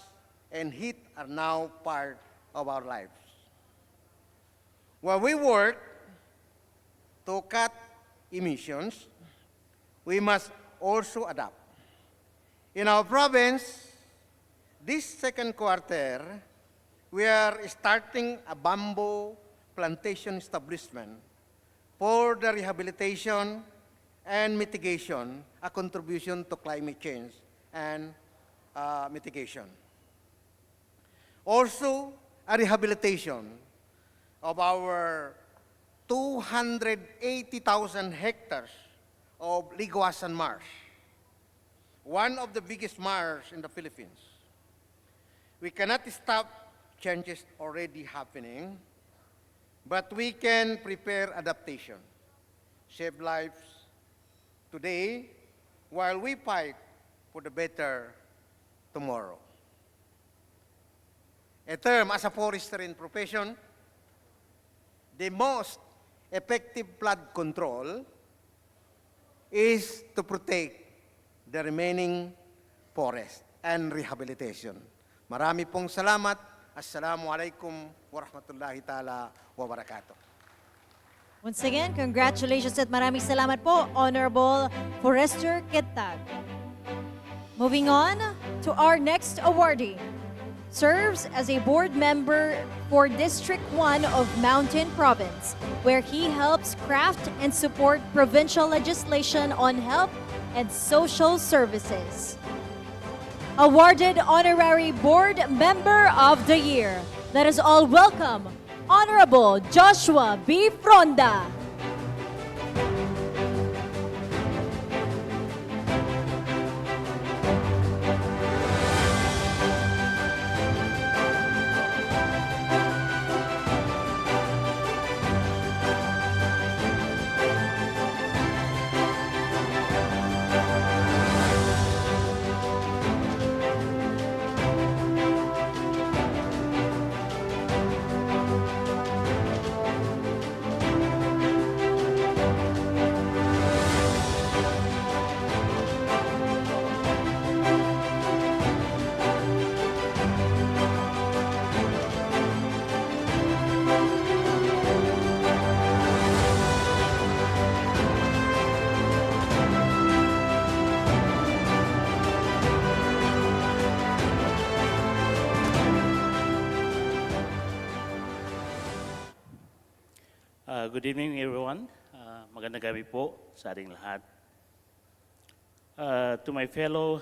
and heat are now part of our lives. While we work to cut emissions, we must also adapt. In our province, this second quarter, we are starting a bamboo plantation establishment for the rehabilitation and mitigation, a contribution to climate change and mitigation. Also, a rehabilitation of our 280,000 hectares of Liguasan Marsh, one of the biggest marshes in the Philippines. We cannot stop changes already happening, but we can prepare adaptation, save lives today while we fight for the better tomorrow. A term as a forester in profession, the most effective flood control is to protect the remaining forest and rehabilitation. Marami pong salamat. Assalamualaikum warahmatullahi ta'ala wabarakatuh. Once again, congratulations at maraming salamat po, Honorable Forester Kitag. Moving on to our next awardee. serves as a board member for District 1 of Mountain Province, where he helps craft and support provincial legislation on health and social services. Awarded Honorary Board Member of the Year. Let us all welcome Honorable Joshua B. Fronda. Good evening, everyone. Magandang gabi po sa ating lahat. To my fellow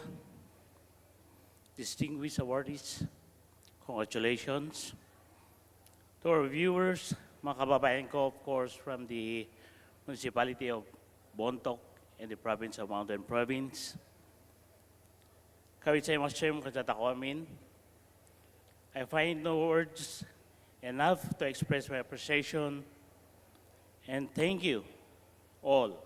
distinguished awardees, congratulations. To our viewers, mga kababayan ko, of course, from the municipality of Bontoc and the province of Mountain Province. Kawit sa imasyon katata ko amin. I find no words enough to express my appreciation and thank you all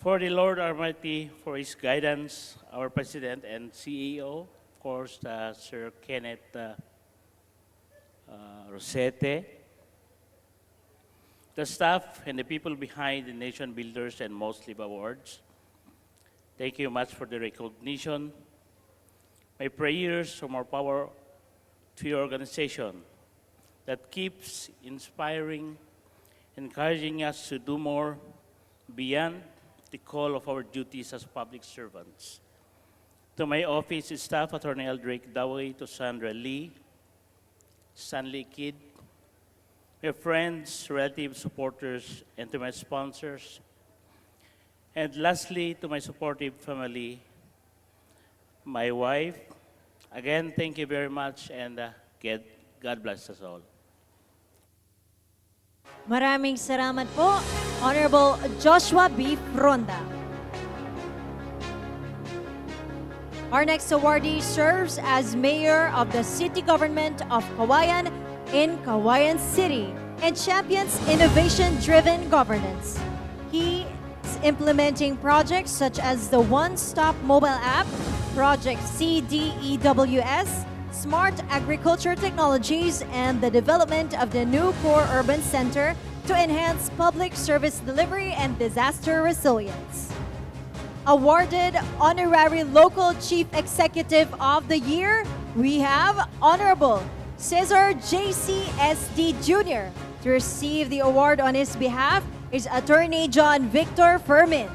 for the Lord Almighty for His guidance, our President and CEO, of course, Sir Kenneth Rosete, the staff and the people behind the Nation Builders and MOSLIV Awards. Thank you much for the recognition. My prayers for more power to your organization that keeps inspiring, encouraging us to do more beyond the call of our duties as public servants. To my office staff, Attorney Eldrick Daway, to Sandra Lee, Stanley Kidd, my friends, relatives, supporters, and to my sponsors. And lastly, to my supportive family, my wife. Again, thank you very much, and God bless us all. Maraming salamat po, Honorable Joshua B. Fronda. Our next awardee serves as Mayor of the City Government of Kawayan in Kawayan City and champions innovation-driven governance. He is implementing projects such as the One-Stop Mobile App, Project CDEWS, Smart Agriculture Technologies, and the development of the new Core Urban Center to enhance public service delivery and disaster resilience. Awarded Honorary Local Chief Executive of the Year, we have Honorable Cesar JCSD Jr. To receive the award on his behalf is Attorney John Victor Fermin.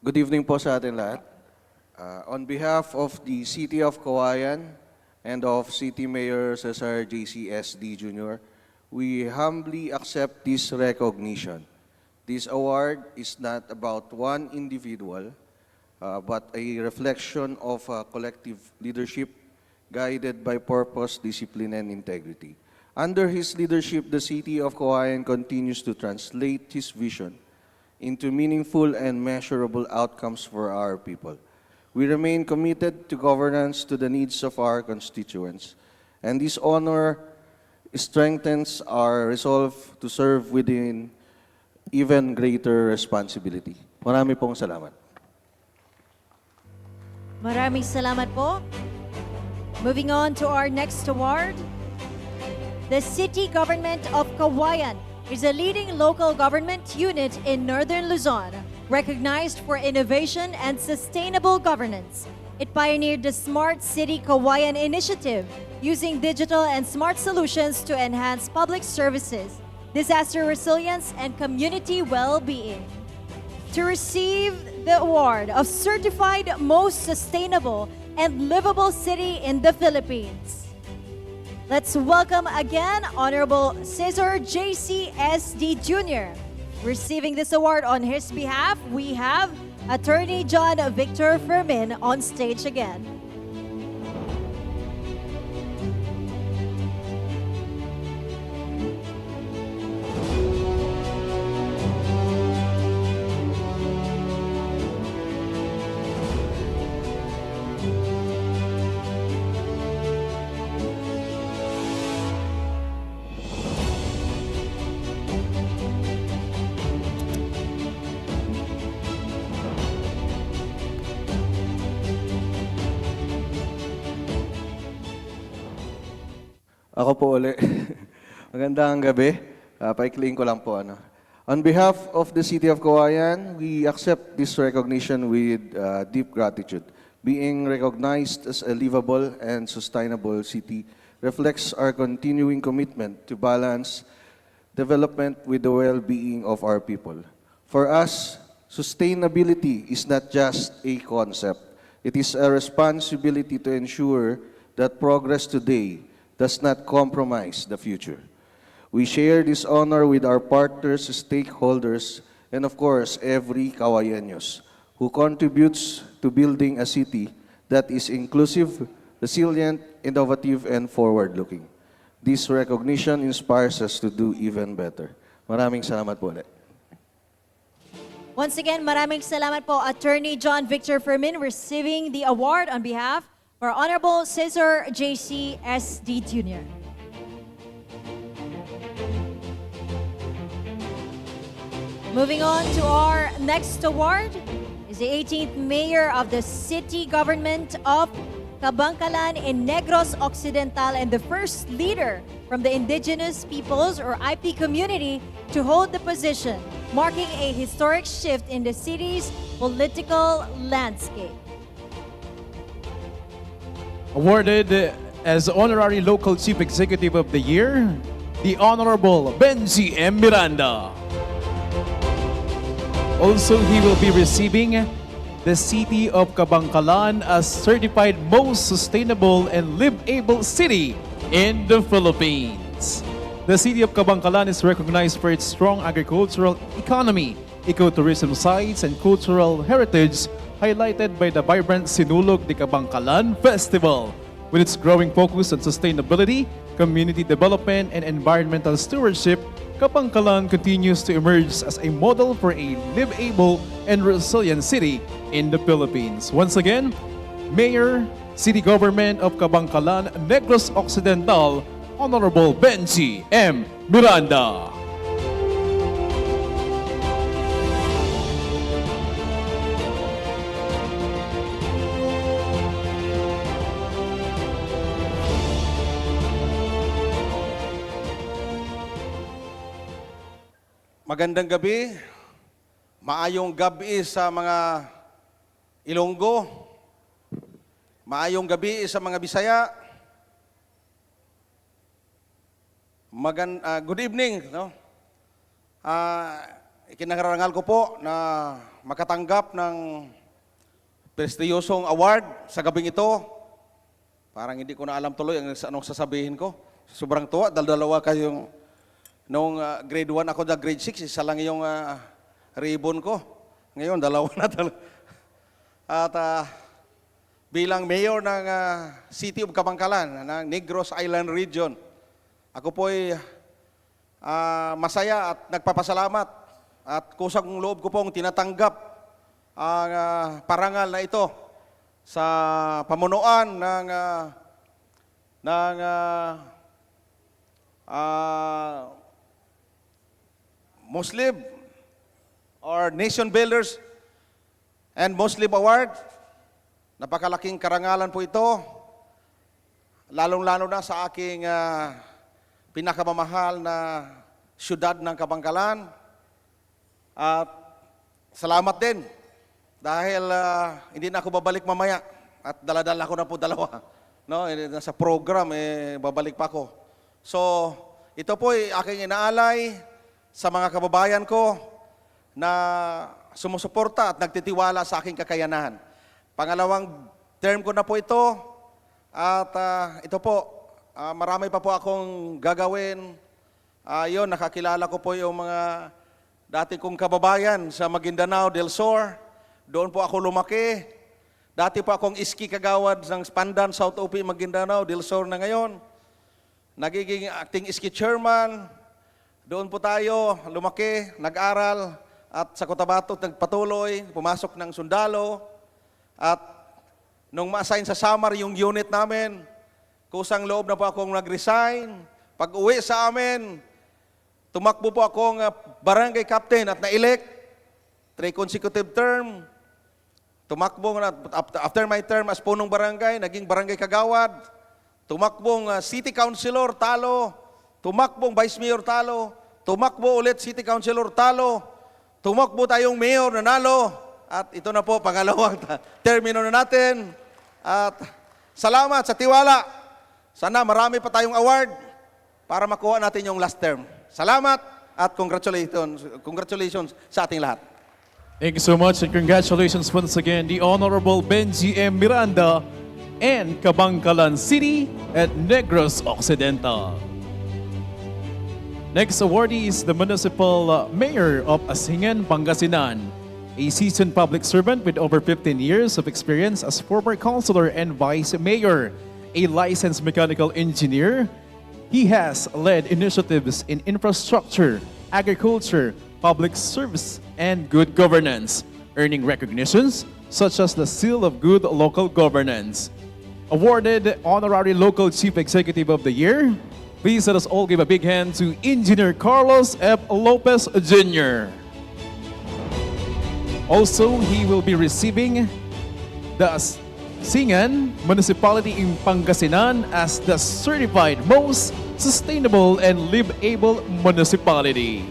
Good evening po sa atin lahat. On behalf of the City of Kawayan and of City Mayor Cesar JCSD Jr., we humbly accept this recognition. This award is not about one individual, but a reflection of collective leadership guided by purpose, discipline, and integrity. Under his leadership, the city of Cauayan continues to translate his vision into meaningful and measurable outcomes for our people. We remain committed to governance to the needs of our constituents, and this honor strengthens our resolve to serve within even greater responsibility. Marami pong salamat. Maraming salamat po. Moving on to our next award. The City Government of Cauayan is a leading local government unit in Northern Luzon, recognized for innovation and sustainable governance. It pioneered the Smart City Cauayan initiative, using digital and smart solutions to enhance public services, disaster resilience, and community well-being. To receive the award of Certified Most Sustainable and Livable City in the Philippines, let's welcome again Honorable Cesar J.C.S.D. Jr. Receiving this award on his behalf, we have Attorney John Victor Fermin on stage again. Ako po uli. Magandang gabi. Paikliin ko lang po. On behalf of the City of Cauayan, we accept this recognition with deep gratitude. Being recognized as a livable and sustainable city reflects our continuing commitment to balance development with the well-being of our people. For us, sustainability is not just a concept. It is a responsibility to ensure that progress today does not compromise the future. We share this honor with our partners, stakeholders, and of course, every Cauayeños who contributes to building a city that is inclusive, resilient, innovative, and forward-looking. This recognition inspires us to do even better. Maraming salamat po ulit. Once again, maraming salamat po, Attorney John Victor Fermin, receiving the award on behalf for Honorable Cesar J.C.S.D. Jr. Moving on to our next award is the 18th Mayor of the City Government of Kabangkalan in Negros Occidental and the first leader from the Indigenous Peoples or IP community to hold the position, marking a historic shift in the city's political landscape. Awarded as Honorary Local Chief Executive of the Year, the Honorable Benji M. Miranda. Also, he will be receiving the City of Kabangkalan as Certified Most Sustainable and Livable City in the Philippines. The City of Kabangkalan is recognized for its strong agricultural economy, ecotourism sites, and cultural heritage, highlighted by the vibrant Sinulog de Kabangkalan Festival. With its growing focus on sustainability, community development, and environmental stewardship, Kabangkalan continues to emerge as a model for a livable and resilient city in the Philippines. Once again, Mayor, City Government of Kabangkalan, Negros Occidental, Honorable Benji M. Miranda. Magandang gabi, maayong gabi sa mga Ilonggo, maayong gabi sa mga Bisaya. Good evening. No? Ikinangarangal ko po na makatanggap ng prestiyosong award sa gabing ito. Parang hindi ko na alam tuloy anong sasabihin ko. Sobrang tuwa, dalawa kayong. Noong grade 1 ako, grade 6, isa lang yung ribbon ko. Ngayon, dalawa na. At bilang mayor ng City of Kabangkalan, ng Negros Island Region, Ako po'y masaya at nagpapasalamat at kusang loob ko pong tinatanggap ang parangal na ito sa pamunuan ng MOSLIV or Nation Builders and MOSLIV Award. Napakalaking karangalan po ito, lalong-lalo na sa aking pinakamamahal na syudad ng Kabangkalan. At salamat din dahil hindi na ako babalik mamaya at daladala ko na po dalawa. No, sa program, babalik pa ako. So, ito po ay aking inaalay sa mga kababayan ko na sumusuporta at nagtitiwala sa aking kakayanan. Pangalawang term ko na po ito at ito po, marami pa po akong gagawin. Yun, nakakilala ko po yung mga dati kong kababayan sa Maguindanao del Sur. Doon po ako lumaki. Dati po akong iski kagawad ng Pandan, South OP, Maguindanao del Sur na ngayon. Nagiging acting iski chairman. Doon po tayo lumaki, nag-aral, at sa Cotabato nagpatuloy, pumasok ng sundalo. At nung ma-assign sa Samar yung unit namin, kusang loob na po akong nag-resign. Pag uwi sa amin, tumakbo po akong barangay captain at na-elect. 3 consecutive term. Tumakbo na, after my term as punong barangay, naging barangay kagawad. Tumakbong city councilor, talo. Tumakbong vice mayor, talo. Tumakbo ulit city councilor, talo. Tumakbo tayong mayor, nanalo. At ito na po, pangalawang termino na natin. At salamat sa tiwala. Sana marami pa tayong award para makuha natin yung last term. Salamat at congratulations sa ating lahat. Thank you so much and congratulations once again, the Honorable Benji M. Miranda and Kabangkalan City at Negros Occidental. Next awardee is the Municipal Mayor of Asingan, Pangasinan, a seasoned public servant with over 15 years of experience as former councilor and vice mayor, a licensed mechanical engineer. He has led initiatives in infrastructure, agriculture, public service, and good governance, earning recognitions such as the Seal of Good Local Governance. Awarded Honorary Local Chief Executive of the Year, please let us all give a big hand to Engineer Carlos F. Lopez Jr. Also, he will be receiving the Asingan Municipality in Pangasinan as the certified most sustainable and livable municipality.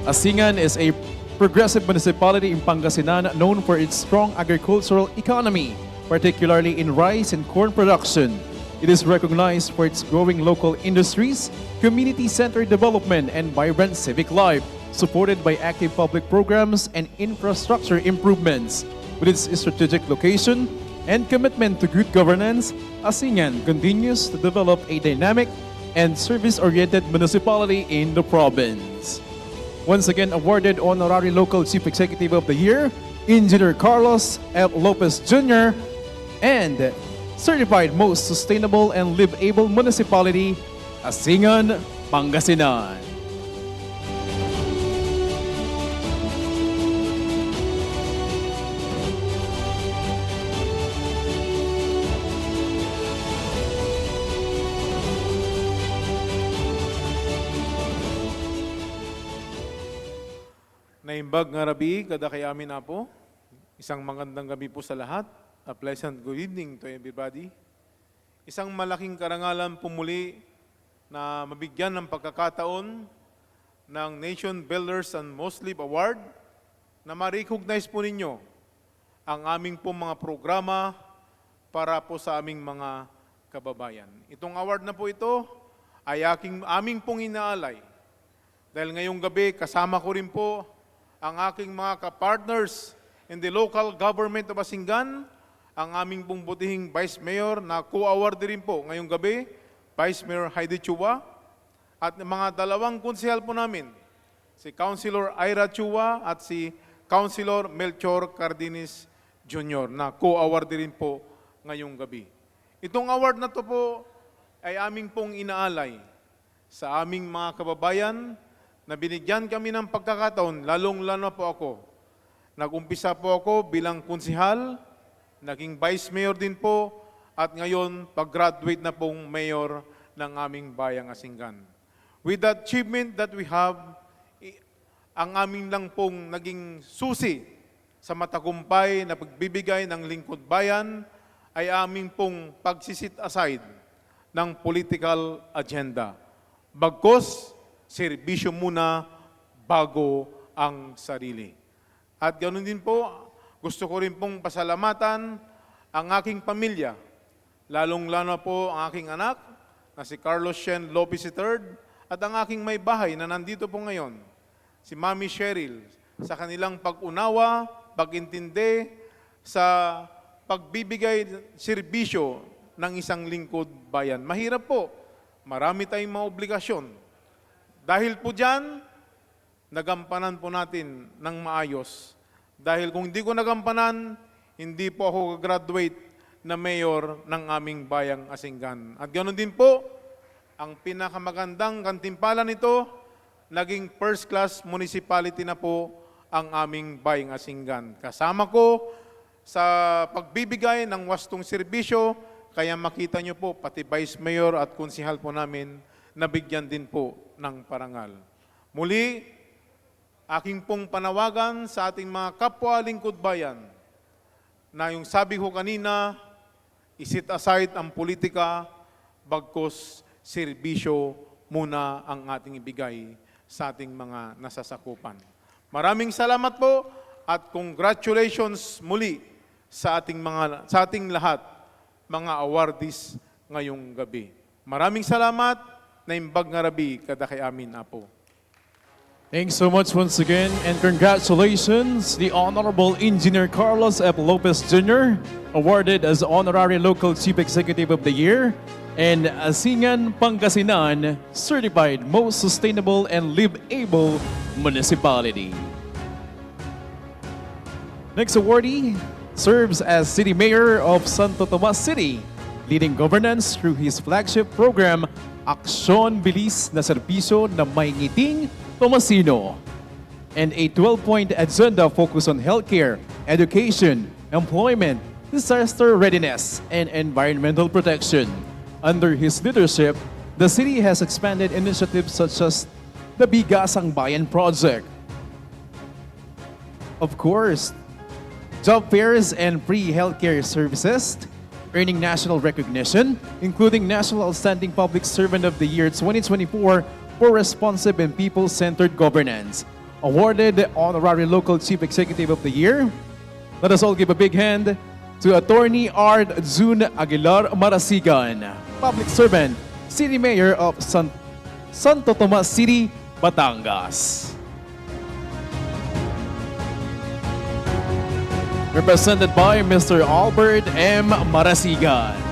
Asingan is a progressive municipality in Pangasinan known for its strong agricultural economy, particularly in rice and corn production. It is recognized for its growing local industries, community-centered development, and vibrant civic life, supported by active public programs and infrastructure improvements. With its strategic location and commitment to good governance, Asingan continues to develop a dynamic and service-oriented municipality in the province. Once again awarded Honorary Local Chief Executive of the Year, Engineer Carlos F. Lopez Jr. and Certified Most Sustainable and Livable Municipality, Asingan, Pangasinan. Naimbag nga rabi, kada kay amin na po. Isang magandang gabi po sa lahat. A pleasant good evening to everybody. Isang malaking karangalan pumuli na mabigyan ng pagkakataon ng Nation Builders and MOSLIV Award na ma-recognize po ninyo ang aming po mga programa para po sa aming mga kababayan. Itong award na po ito ay aming pong inaalay. Dahil ngayong gabi, kasama ko rin po ang aking mga kapartners in the local government of Asingan, ang aming pong butihing Vice Mayor na co-award rin po ngayong gabi, Vice Mayor Heidi Chua, at mga dalawang konsehal po namin, si Councilor Ira Chua at si Councilor Melchor Cardenis Jr. na co-award rin po ngayong gabi. Itong award na to po ay aming pong inaalay sa aming mga kababayan na binigyan kami ng pagkakataon, lalong-lalo po ako. Nag-umpisa po ako bilang konsihal, naging vice mayor din po, at ngayon pag-graduate na pong mayor ng aming bayang Asinggan. With the achievement that we have, ang aming lang pong naging susi sa matagumpay na pagbibigay ng lingkod bayan ay aming pong pagsisit aside ng political agenda. Bagkus, serbisyo muna bago ang sarili. At ganoon din po, gusto ko rin pong pasalamatan ang aking pamilya, lalong-lalo po ang aking anak na si Carlos Shen Lopez III at ang aking may bahay na nandito po ngayon, si Mami Cheryl, sa kanilang pag-unawa, pag-intindi sa pagbibigay serbisyo ng isang lingkod bayan. Mahirap po, marami tayong mga obligasyon. Dahil po dyan, nagampanan po natin ng maayos. Dahil kung hindi ko nagampanan, hindi po ako graduate na mayor ng aming bayang Asinggan. At ganoon din po, ang pinakamagandang gantimpala nito, naging first class municipality na po ang aming bayang Asinggan. Kasama ko sa pagbibigay ng wastong serbisyo, kaya makita nyo po, pati vice mayor at konsihal po namin, nabigyan din po ng parangal. Muli, aking pong panawagan sa ating mga kapwa lingkod bayan, na yung sabi ko kanina, isit aside ang politika, bagkus serbisyo muna ang ating ibigay sa ating mga nasasakupan. Maraming salamat po at congratulations muli sa ating lahat, mga awardees ngayong gabi. Maraming salamat na imbag nga rabi kada kay amin apo. Thanks so much once again, and congratulations, the Honorable Engineer Carlos F. Lopez Jr., awarded as Honorary Local Chief Executive of the Year, and Asingan, Pangasinan, certified Most Sustainable and Live-Able Municipality. Next awardee serves as City Mayor of Santo Tomas City, leading governance through his flagship program, Aksyon Bilis na Serbisyo na May Ngiting Tomasino, and a 12-point agenda focused on healthcare, education, employment, disaster readiness, and environmental protection. Under his leadership, the city has expanded initiatives such as the Bigasang Bayan Project. Of course, job fairs and free healthcare services, earning national recognition, including National Outstanding Public Servant of the Year 2024 for responsive and people-centered governance, awarded the Honorary Local Chief Executive of the Year. Let us all give a big hand to Attorney Ard June Aguilar Marasigan, Public Servant, City Mayor of Santo Tomas City, Batangas. Represented by Mr. Albert M. Marasigan.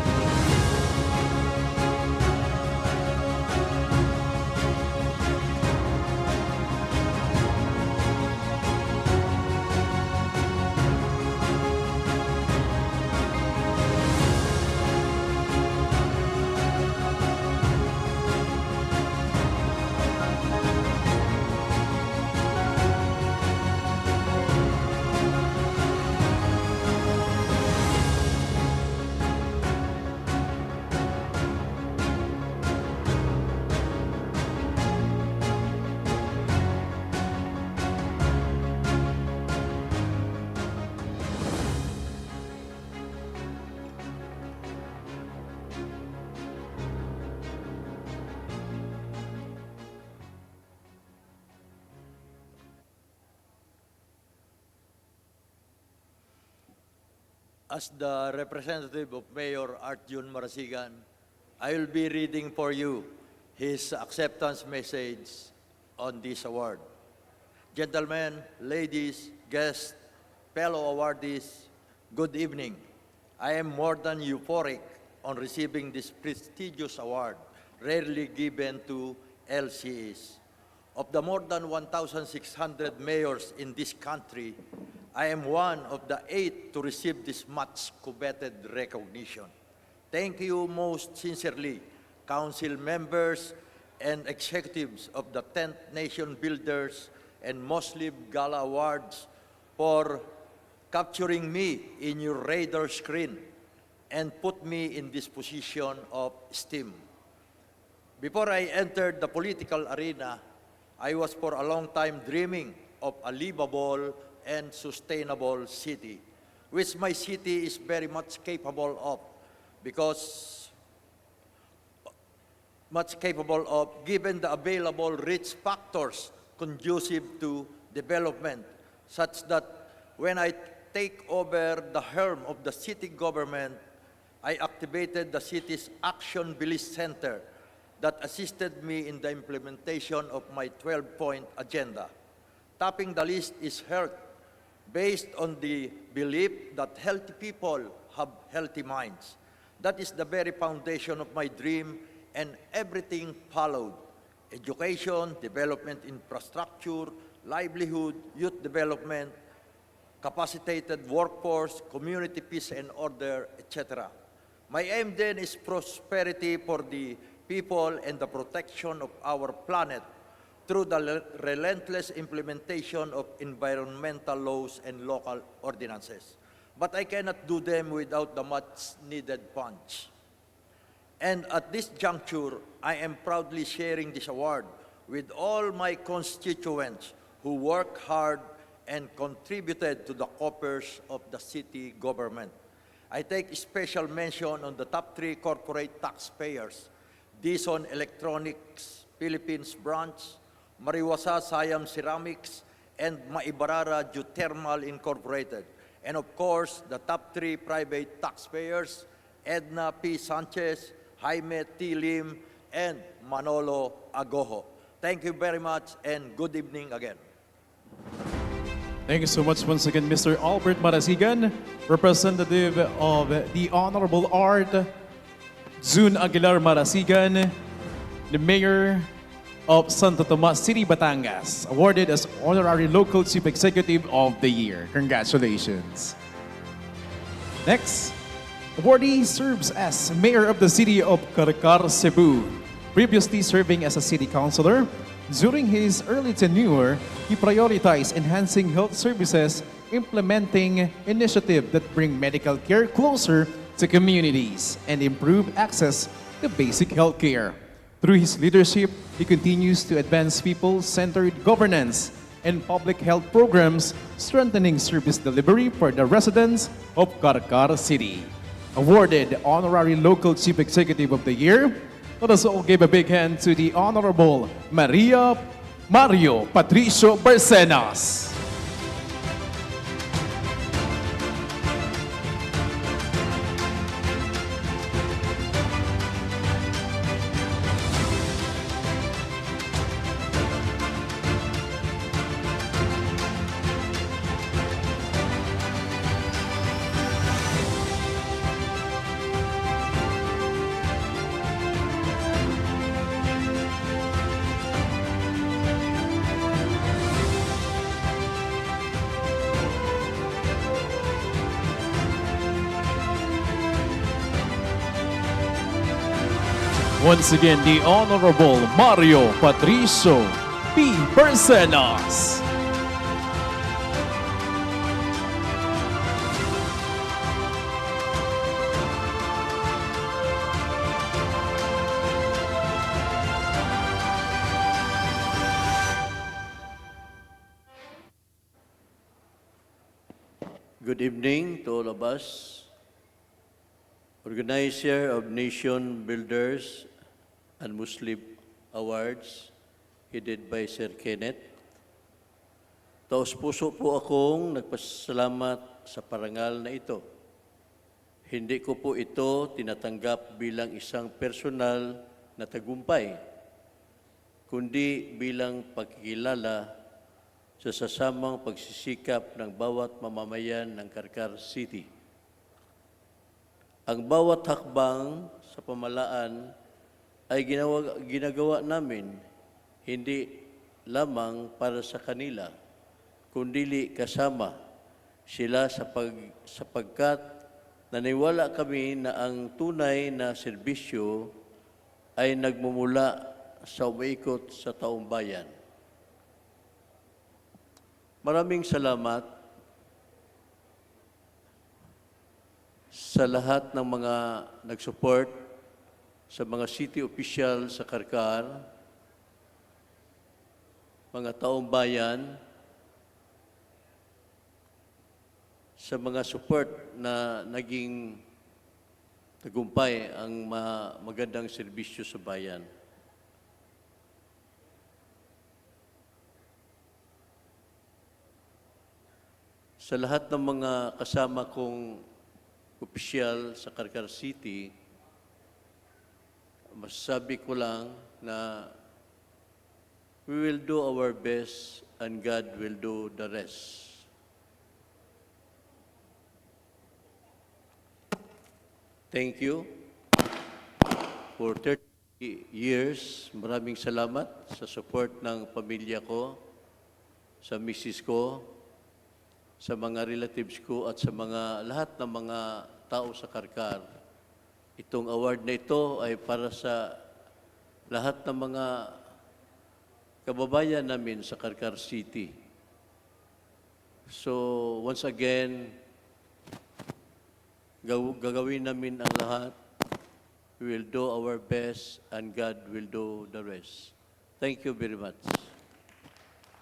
As the representative of Mayor Arjun Marasigan, I will be reading for you his acceptance message on this award. Gentlemen, ladies, guests, fellow awardees, good evening. I am more than euphoric on receiving this prestigious award, rarely given to LCEs. Of the more than 1,600 mayors in this country, I am one of the 8 to receive this much coveted recognition. Thank you most sincerely council members, and executives of the 10th Nation Builders and MOSLIV Gala Awards for capturing me in your radar screen and put me in this position of esteem. Before I entered the political arena, I was for a long time dreaming of a livable and sustainable city, which my city is very much capable of, given the available rich factors conducive to development, such that when I take over the helm of the city government, I activated the city's Action Belief Center that assisted me in the implementation of my 12-point agenda. Topping the list is health, based on the belief that healthy people have healthy minds. That is the very foundation of my dream, and everything followed: education, development infrastructure, livelihood, youth development, capacitated workforce, community peace and order, etc. My aim then is prosperity for the people and the protection of our planet through the relentless implementation of environmental laws and local ordinances. But I cannot do them without the much-needed funds. And at this juncture, I am proudly sharing this award with all my constituents who work hard and contributed to the coffers of the city government. I take special mention on the top 3 corporate taxpayers: Dison Electronics Philippines Branch, Mariwasa Siam Ceramics, and Maibarara Geothermal Incorporated. And of course, the top 3 private taxpayers: Edna P. Sanchez, Jaime T. Lim, and Manolo Agojo. Thank you very much, and good evening again. Thank you so much once again, Mr. Albert Marasigan, representative of the Honorable Art June Aguilar Marasigan, the Mayor of Santo Tomas City, Batangas, awarded as Honorary Local Chief Executive of the Year. Congratulations. Next, awardee serves as Mayor of the City of Carcar, Cebu. Previously serving as a city councilor, during his early tenure, he prioritized enhancing health services, implementing initiatives that bring medical care closer to communities, and improve access to basic health care. Through his leadership, he continues to advance people-centered governance and public health programs, strengthening service delivery for the residents of Carcar City. Awarded Honorary Local Chief Executive of the Year, let us all give a big hand to the Honorable Mario Patricio Barcenas. Once again, the Honorable Mario Patricio P. Barcenas. Good evening to all of us. Organizer of Nation Builders and MOSLIV Awards, headed by Sir Kenneth. Taos-puso po akong nagpasalamat sa parangal na ito. Hindi ko po ito tinatanggap bilang isang personal na tagumpay, kundi bilang pagkikilala sa sasamang pagsisikap ng bawat mamamayan ng Carcar City. Ang bawat hakbang sa pamalaan ay ginagawa namin hindi lamang para sa kanila, kundi kasama sila sapagkat naniwala kami na ang tunay na serbisyo ay nagmumula sa umiikot sa taong bayan. Maraming salamat sa lahat ng mga nag-support, sa mga city official sa Karkar, mga taong bayan, sa mga support na naging tagumpay ang magandang serbisyo sa bayan. Sa lahat ng mga kasama kong opisyal sa Karkar City, masasabi ko lang na we will do our best and God will do the rest. Thank you for 30 years. Maraming salamat sa support ng pamilya ko, sa misis ko, sa mga relatives ko at sa mga lahat ng mga tao sa Karkar. Itong award na ito ay para sa lahat ng mga kababayan namin sa Karkar City. So, once again, gagawin namin ang lahat. We will do our best and God will do the rest. Thank you very much.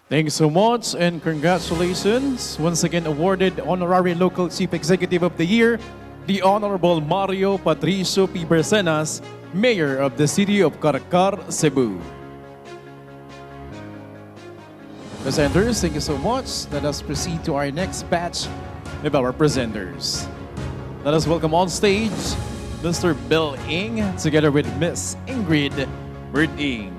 Thank you so much and congratulations. Once again awarded Honorary Local Chief Executive of the Year, the Honorable Mario Patricio P. Bercenas, Mayor of the City of Karkar, Cebu. Presenters, thank you so much. Let us proceed to our next batch of our presenters. Let us welcome on stage Mr. Bill Ing together with Miss Ingrid Bird-Ing.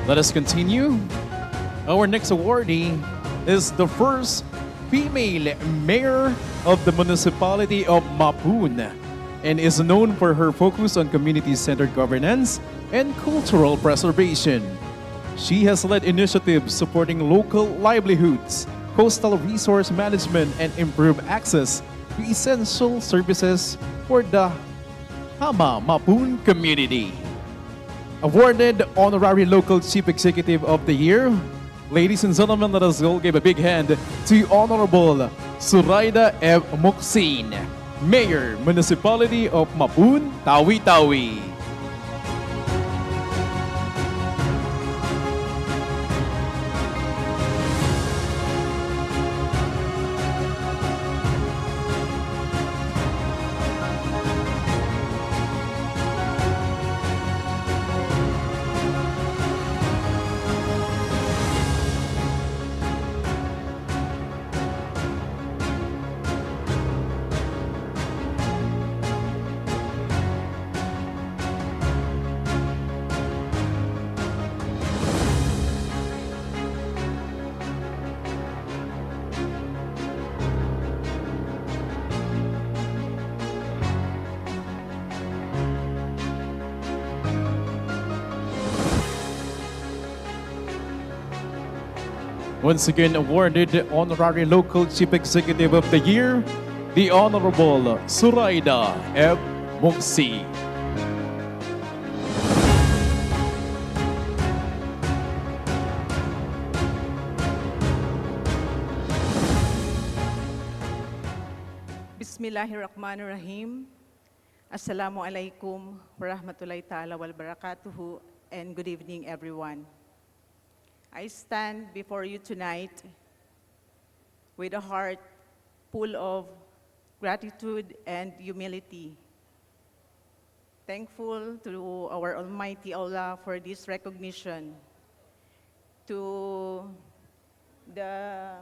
Let us continue. Our next awardee is the first female mayor of the municipality of Mapun and is known for her focus on community-centered governance and cultural preservation. She has led initiatives supporting local livelihoods, coastal resource management, and improved access to essential services for the Hama Mapun community. Awarded Honorary Local Chief Executive of the Year, ladies and gentlemen, let us all give a big hand to Honorable Suraida F. Moksin, Mayor, Municipality of Mapun, Tawi-Tawi. Once again awarded Honorary Local Chief Executive of the Year, the Honorable Suraida F. Mungsi. Bismillahirrahmanirrahim. Assalamualaikum warahmatullahi ta'ala wal barakatuhu, and good evening everyone. I stand before you tonight with a heart full of gratitude and humility. Thankful to our Almighty Allah for this recognition. To the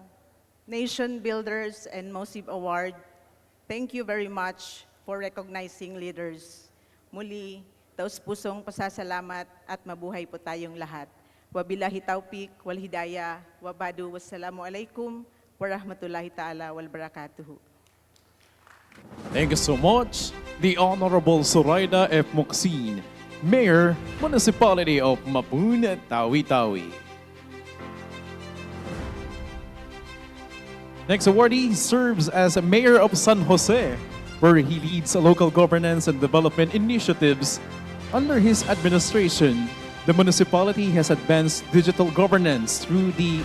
Nation Builders and MOSLIV Award, thank you very much for recognizing leaders. Muli, taus-pusong pasasalamat at mabuhay po tayong lahat. Wabillahi taufiq wal hidayah, wabadu, wassalamu alaikum warahmatullahi ta'ala wal barakatuhu. Thank you so much, the Honorable Zoraida F. Muxin, Mayor, Municipality of Mapun, Tawi-Tawi. Next awardee serves as Mayor of San Jose, where he leads local governance and development initiatives. Under his administration, the municipality has advanced digital governance through the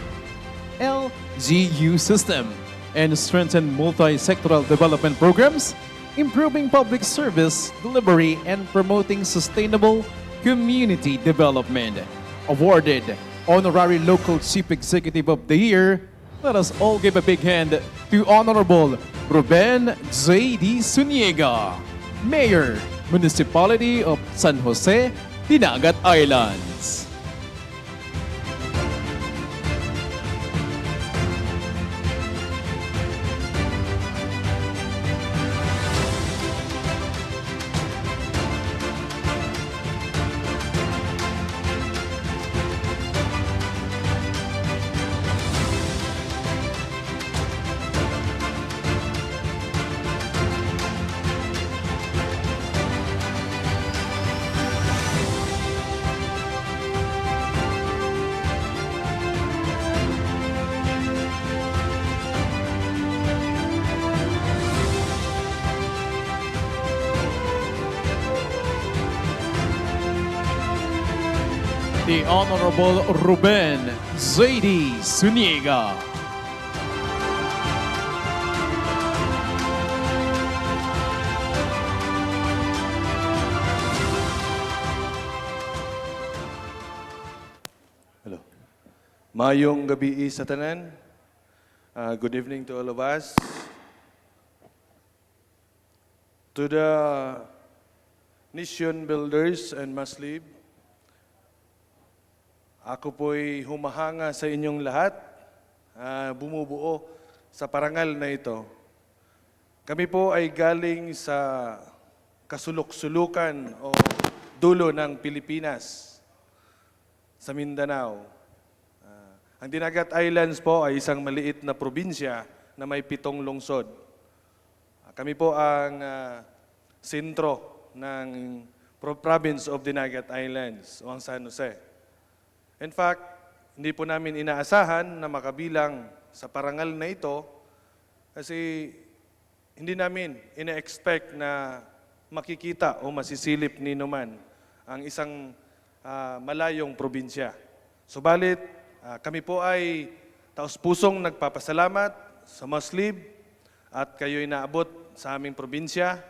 LGU system and strengthened multi-sectoral development programs, improving public service delivery and promoting sustainable community development. Awarded Honorary Local Chief Executive of the Year, let us all give a big hand to Honorable Ruben J.D. Zuniga, Mayor, Municipality of San Jose, Dinagat Islands. The Honorable Ruben J.D. Zuniga. Hello. Mayong gabi sa tanan. Good evening to all of us. To the nation builders and MOSLIV, ako po'y humahanga sa inyong lahat, bumubuo sa parangal na ito. Kami po ay galing sa kasulok-sulukan o dulo ng Pilipinas, sa Mindanao. Ang Dinagat Islands po ay isang maliit na probinsya na may 7 lungsod. Kami po ang sentro ng province of Dinagat Islands o ang San Jose. In fact, hindi po namin inaasahan na makabilang sa parangal na ito kasi hindi namin ina-expect na makikita o masisilip ni Numan ang isang malayong probinsya. Subalit, kami po ay taos-pusong nagpapasalamat sa MOSLIV at kayo'y naabot sa aming probinsya.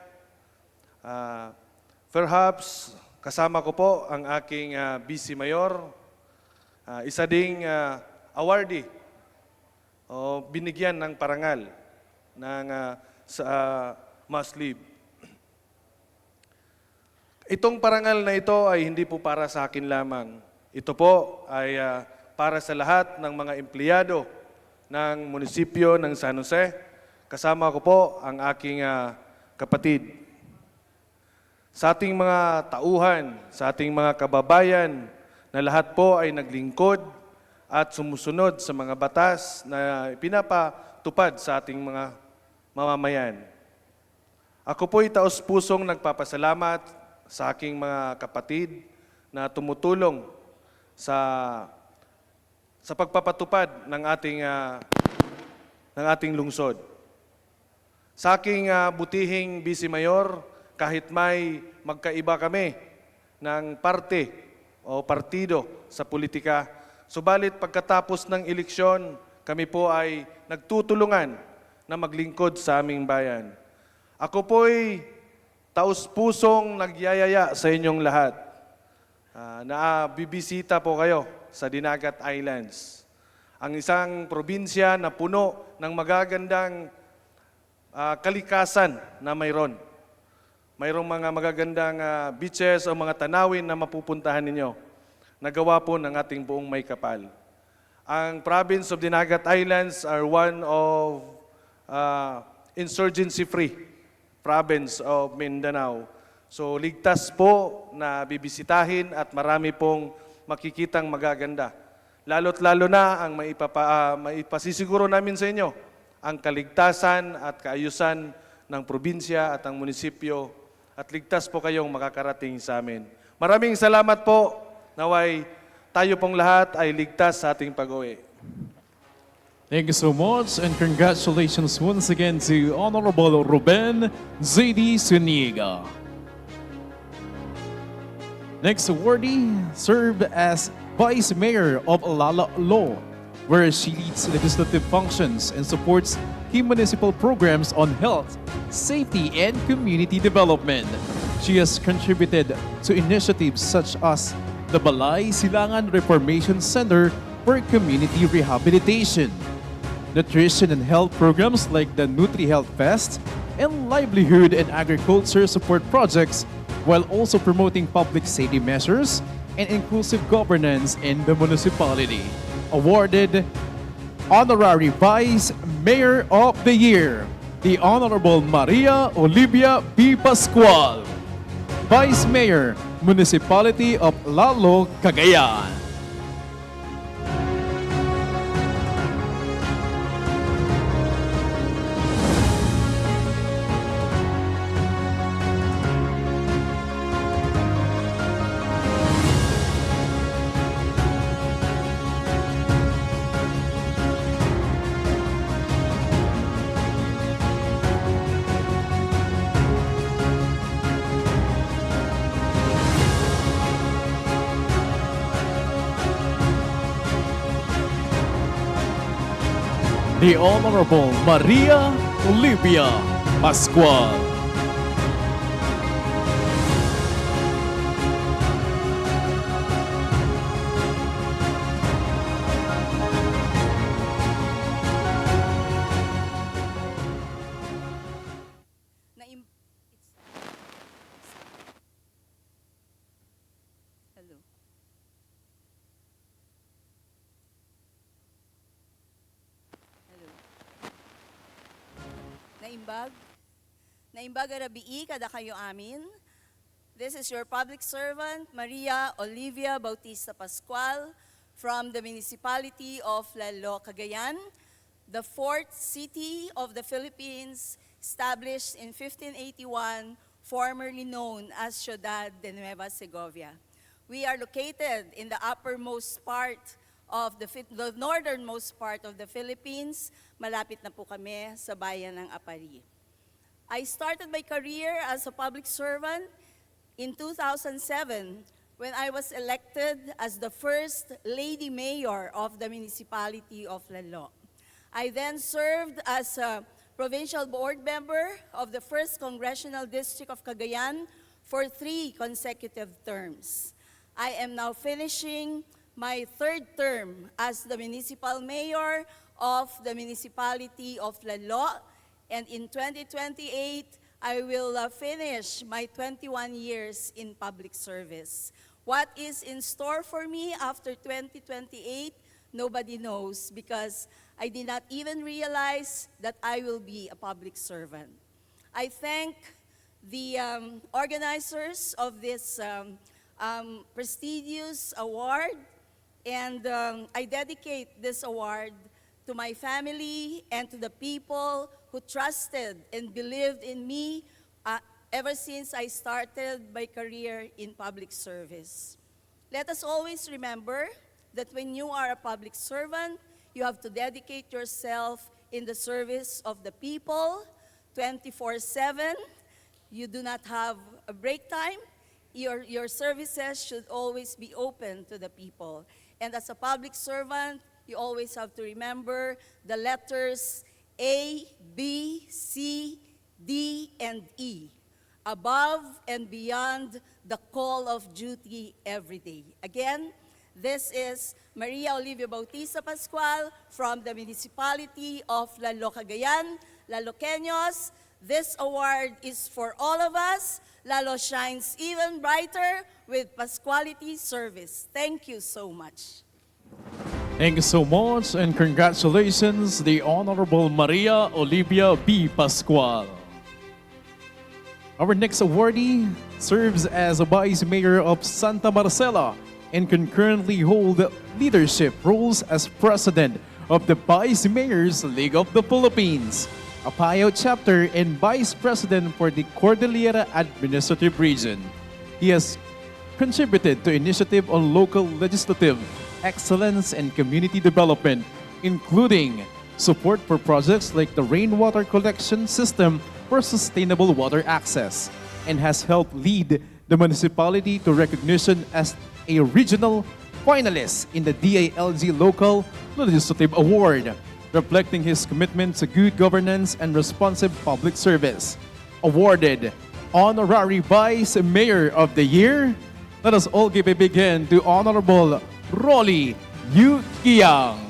Perhaps, kasama ko po ang aking Vice Mayor, isa ding awardee o binigyan ng parangal ng sa MOSLIV. Itong parangal na ito ay hindi po para sa akin lamang. Ito po ay para sa lahat ng mga empleyado ng munisipyo ng San Jose. Kasama ko po ang aking kapatid. Sa ating mga tauhan, sa ating mga kababayan, na lahat po ay naglingkod at sumusunod sa mga batas na pinapatupad sa ating mga mamamayan. Ako po'y taos-pusong nagpapasalamat sa aking mga kapatid na tumutulong sa pagpapatupad ng ating lungsod. Sa aking butihing Vice Mayor, kahit may magkaiba kami ng parte o partido sa politika. Subalit pagkatapos ng eleksyon, kami po ay nagtutulungan na maglingkod sa aming bayan. Ako po'y taos-pusong nagyayaya sa inyong lahat. Bibisita po kayo sa Dinagat Islands. Ang isang probinsya na puno ng magagandang kalikasan na mayroon. Mayroong mga magagandang beaches o mga tanawin na mapupuntahan ninyo. Nagawa po ng ating buong may kapal. Ang province of Dinagat Islands are one of insurgency-free province of Mindanao. So ligtas po na bibisitahin at marami pong makikitang magaganda. Lalo't lalo na ang maipasisiguro namin sa inyo ang kaligtasan at kaayusan ng probinsya at ang munisipyo at ligtas po kayong makakarating sa amin. Maraming salamat po. Naway tayo pong lahat ay ligtas sa ating pag-uwi. Thank you so much and congratulations once again to Honorable Ruben Z.D. Zuniga. Next awardee served as Vice Mayor of Lalalo, where she leads legislative functions and supports key municipal programs on health, safety, and community development. She has contributed to initiatives such as the Balay Silangan Reformation Center for Community Rehabilitation, nutrition and health programs like the NutriHealth Fest, and livelihood and agriculture support projects, while also promoting public safety measures and inclusive governance in the municipality. Awarded Honorary Vice Mayor of the Year, the Honorable Maria Olivia B. Pascual, Vice Mayor, Municipality of Lalo, Cagayan. The Honorable Maria Olivia Pascual. Hello. Naimbag arabii kada kayo amin. This is your public servant, Maria Olivia Bautista Pascual, from the municipality of Lalo, Cagayan, the fourth city of the Philippines, established in 1581, formerly known as Ciudad de Nueva Segovia. We are located in the uppermost part of the northernmost part of the Philippines. Malapit na po kami sa bayan ng Apari. I started my career as a public servant in 2007 when I was elected as the first lady mayor of the municipality of Lalo. I then served as a provincial board member of the 1st Congressional District of Cagayan for 3 consecutive terms. I am now finishing my 3rd term as the municipal mayor of the municipality of Lalo, and in 2028, I will finish my 21 years in public service. What is in store for me after 2028, nobody knows, because I did not even realize that I will be a public servant. I thank the organizers of this prestigious award, and I dedicate this award to my family and to the people who trusted and believed in me ever since I started my career in public service. Let us always remember that when you are a public servant, you have to dedicate yourself in the service of the people 24/7. You do not have a break time. Your services should always be open to the people. And as a public servant, you always have to remember the letters A, B, C, D, and E, above and beyond the call of duty every day. Again, this is Maria Olivia Bautista Pascual from the municipality of Lalo, Cagayan. Laloqueños, this award is for all of us. Lalo shines even brighter with Pascuality service. Thank you so much. Thank you so much and congratulations, the Honorable Maria Olivia B. Pascual. Our next awardee serves as a Vice Mayor of Santa Marcela, and concurrently hold leadership roles as President of the Vice Mayors League of the Philippines, a PAYO chapter, and Vice President for the Cordillera Administrative Region. He has contributed to initiative on local legislative excellence and community development, including support for projects like the rainwater collection system for sustainable water access, and has helped lead the municipality to recognition as a regional finalist in the DILG Local Legislative Award, reflecting his commitment to good governance and responsive public service. Awarded Honorary Vice Mayor of the Year, let us all give a big hand to Honorable Rolly Yu Kiang.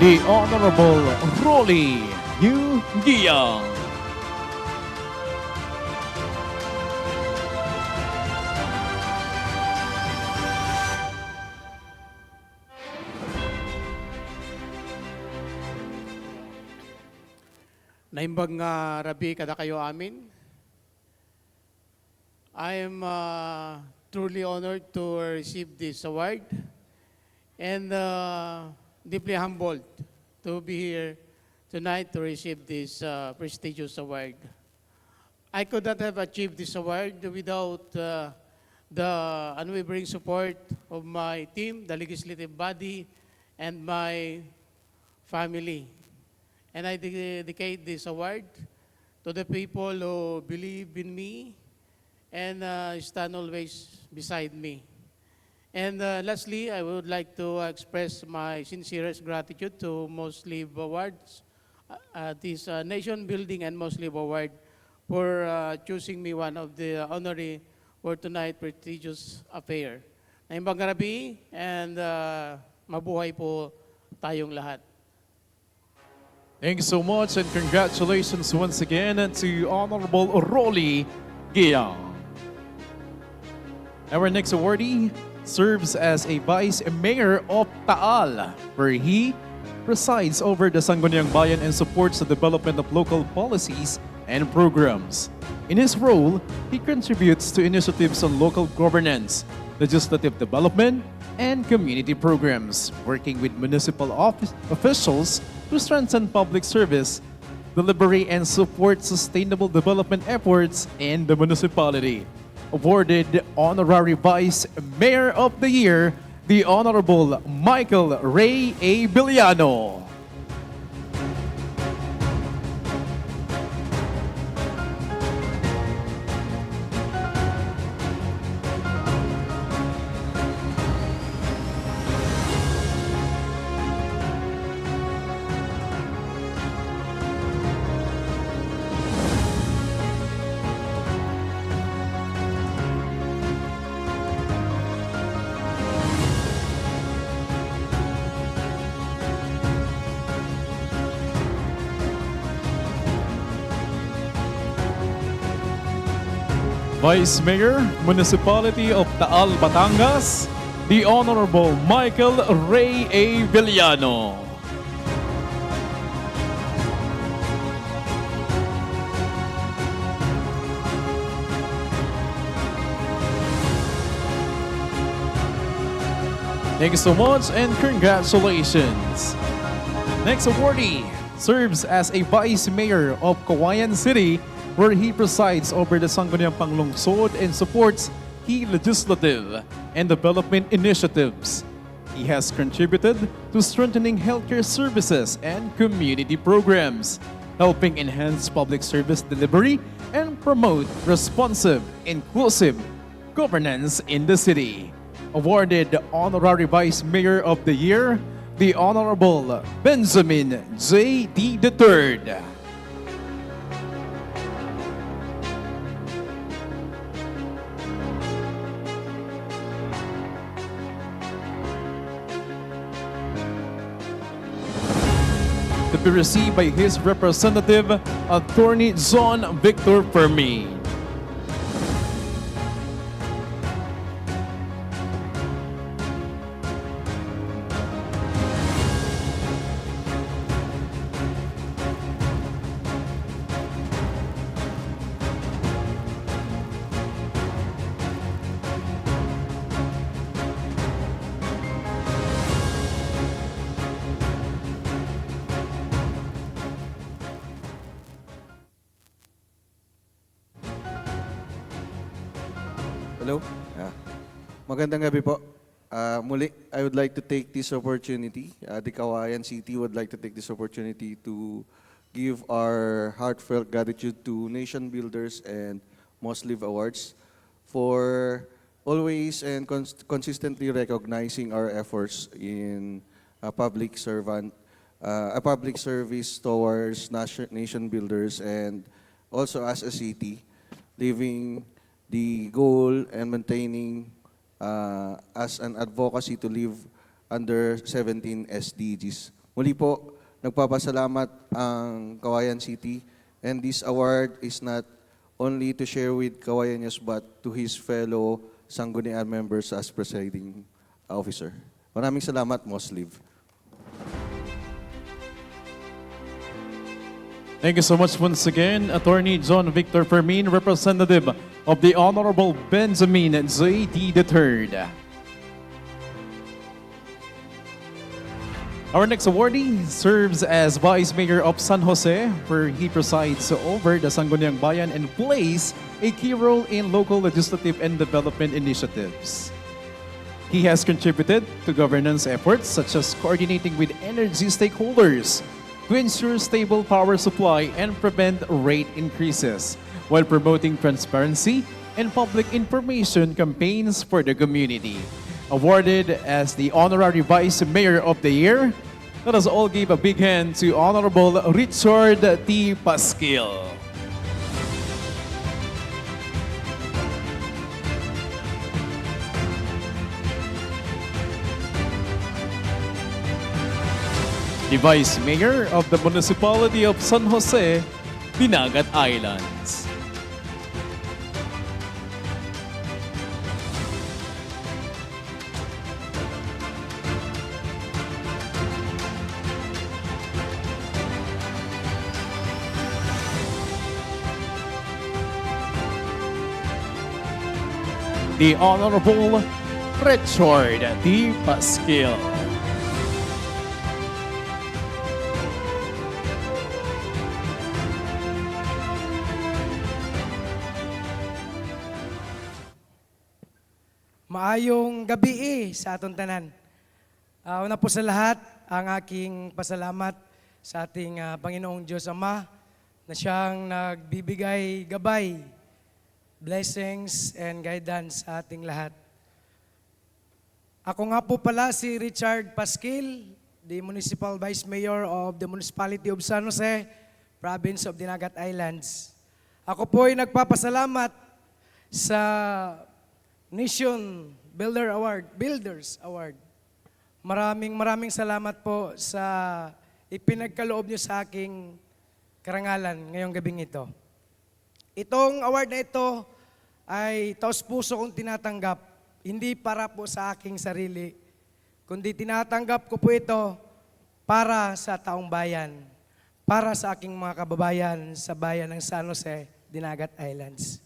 The Honorable Rolly Yu Kiang. Naimbag nga rabi kada kayo amin. I am truly honored to receive this award and deeply humbled to be here tonight to receive this prestigious award. I could not have achieved this award without the unwavering support of my team, the legislative body, and my family. And I dedicate this award to the people who believe in me and stand always beside me. And lastly, I would like to express my sincerest gratitude to MOSLIV Awards, this Nation Building and MOSLIV Award, for choosing me one of the honoree for tonight's prestigious affair. Naimbang gabi and mabuhay po tayong lahat. Thank you so much and congratulations once again to Honorable Rolly Kiang. Our next awardee serves as a Vice Mayor of Taal, where he presides over the Sangguniang Bayan and supports the development of local policies and programs. In his role, he contributes to initiatives on local governance, legislative development, and community programs, working with municipal officials to strengthen public service, delivery, and support sustainable development efforts in the municipality. Awarded Honorary Vice Mayor of the Year, the Honorable Michael Ray A. Villano. Vice Mayor, Municipality of Taal, Batangas, the Honorable Michael Ray A. Villano. Thank you so much and congratulations. Next awardee serves as a Vice Mayor of Cauayan City, where he presides over the Sangguniang Panglungsod and supports key legislative and development initiatives. He has contributed to strengthening healthcare services and community programs, helping enhance public service delivery and promote responsive, inclusive governance in the city. awarded the Honorary Vice Mayor of the Year, the Honorable Benjamin J.D. III. To be received by his representative, Attorney John Victor Fermin. Hello? Magandang gabi po. Muli, I would like to take this opportunity, the Kawayan City would like to take this opportunity to give our heartfelt gratitude to Nation Builders and MOSLIV Awards for always and consistently recognizing our efforts in a public service towards nation builders, and also as a city, living the goal and maintaining as an advocacy to live under 17 SDGs. Muli po, nagpapasalamat ang Kawayan City, and this award is not only to share with Kawayanyos but to his fellow Sangguniang members as presiding officer. Maraming salamat, MOSLIV. Thank you so much once again, Attorney John Victor Fermin, representative of the Honorable Benjamin J.D. III. Our next awardee serves as Vice Mayor of San Jose, where he presides over the Sangguniang Bayan and plays a key role in local legislative and development initiatives. He has contributed to governance efforts such as coordinating with energy stakeholders to ensure stable power supply and prevent rate increases, while promoting transparency and public information campaigns for the community. Awarded as the Honorary Vice Mayor of the Year, let us all give a big hand to Honorable Richard T. Pasquil. The Vice Mayor of the Municipality of San Jose, Dinagat Islands. The Honorable Richard T. Pasquil. Maayong gabi sa atong tanan. Una po sa lahat, ang aking pasalamat sa ating Panginoong Diyos Ama na siyang nagbibigay gabay, blessings, and guidance sa ating lahat. Ako nga po pala si Richard Pasquil, the Municipal Vice Mayor of the Municipality of San Jose, Province of Dinagat Islands. Ako po ay nagpapasalamat sa Nation Builders Award. Maraming salamat po sa ipinagkaloob niyo sa aking karangalan ngayong gabing ito. Itong award na ito ay taos-puso kong tinatanggap, hindi para po sa aking sarili, kundi tinatanggap ko po ito para sa taong bayan, para sa aking mga kababayan sa bayan ng San Jose, Dinagat Islands.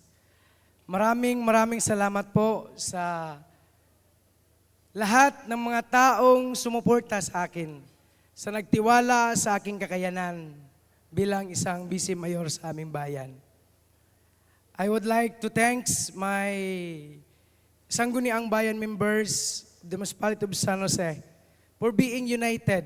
Maraming salamat po sa lahat ng mga taong sumuporta sa akin, sa nagtiwala sa aking kakayanan bilang isang vice mayor sa aming bayan. I would like to thank my Sangguniang Bayan members, the Municipality of San Jose, for being united.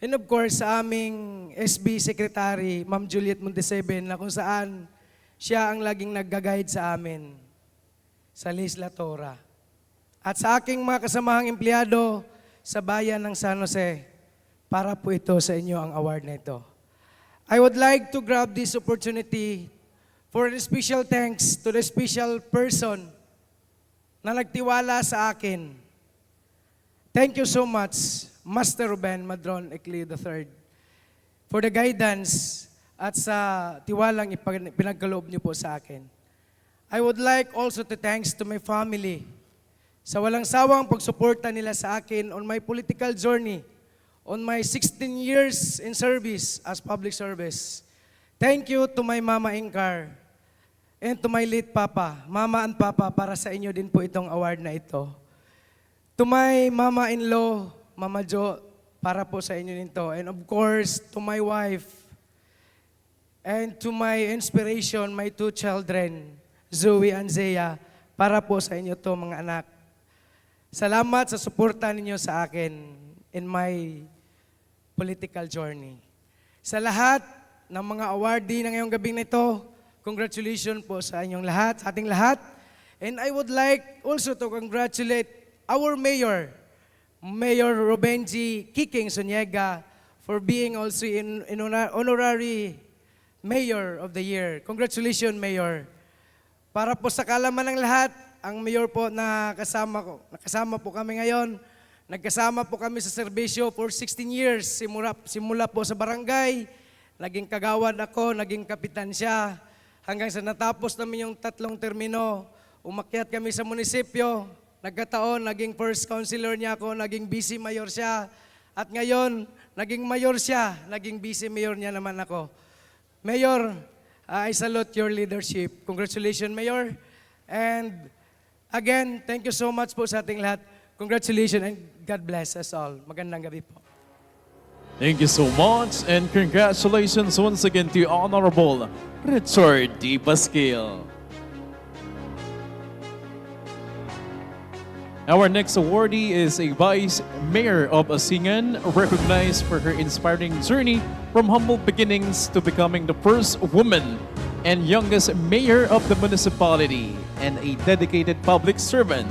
And of course, sa aming SB Secretary, Ma'am Juliet Monteseben, na kung saan siya ang laging nag-guide sa amin sa legislatura. at sa aking mga kasamahang empleyado sa bayan ng San Jose, para po ito sa inyo ang award na ito. I would like to grab this opportunity for a special thanks to the special person na nagtiwala sa akin. Thank you so much, Master Ruben Madron Eclio III, for the guidance at sa tiwalang pinagkaloob niyo po sa akin. I would like also to thanks to my family sa walang sawang pagsuporta nila sa akin on my political journey, on my 16 years in service as public service. Thank you to my Mama Incar and to my late Papa, Mama and Papa, para sa inyo din po itong award na ito. To my Mama-in-law, Mama Jo, para po sa inyo nito. And of course, to my wife, and to my inspiration, my 2 children, Zoe and Zea, para po sa inyo to mga anak. Salamat sa suporta ninyo sa akin in my political journey. Sa lahat ng mga awardee ng ngayong gabing nito, congratulations po sa inyong lahat, sa ating lahat. And I would like also to congratulate our Mayor, Mayor Rubenji Kiking Suniega, for being also in honorary Mayor of the Year. Congratulations, Mayor. Para po sa kalaman ng lahat, ang Mayor po na nakasama po kami ngayon, nagkasama po kami sa serbisyo for 16 years, simula po sa barangay, naging kagawad ako, naging kapitan siya, hanggang sa natapos namin yung 3 termino, umakyat kami sa munisipyo, nagkataon, naging first councilor niya ako, naging vice mayor siya, at ngayon, naging mayor siya, naging vice mayor niya naman ako. Mayor, I salute your leadership. Congratulations, Mayor. And again, thank you so much po sa ating lahat. Congratulations and God bless us all. Magandang gabi po. Thank you so much and congratulations once again to Honorable Richard D. Pasquil. Our next awardee is a Vice Mayor of Asingan, recognized for her inspiring journey from humble beginnings to becoming the first woman and youngest mayor of the municipality and a dedicated public servant.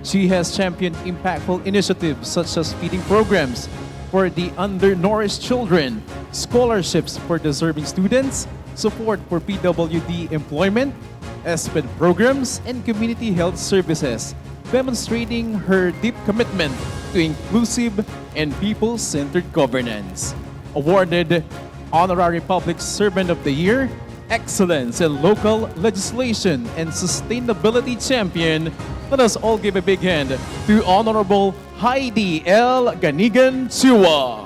She has championed impactful initiatives such as feeding programs for the undernourished children, scholarships for deserving students, support for PWD employment, SPED programs, and community health services, demonstrating her deep commitment to inclusive and people-centered governance. Awarded Honorary Public Servant of the Year, Excellence in Local Legislation and Sustainability Champion, let us all give a big hand to Honorable Heidi L. Ganigan Chua.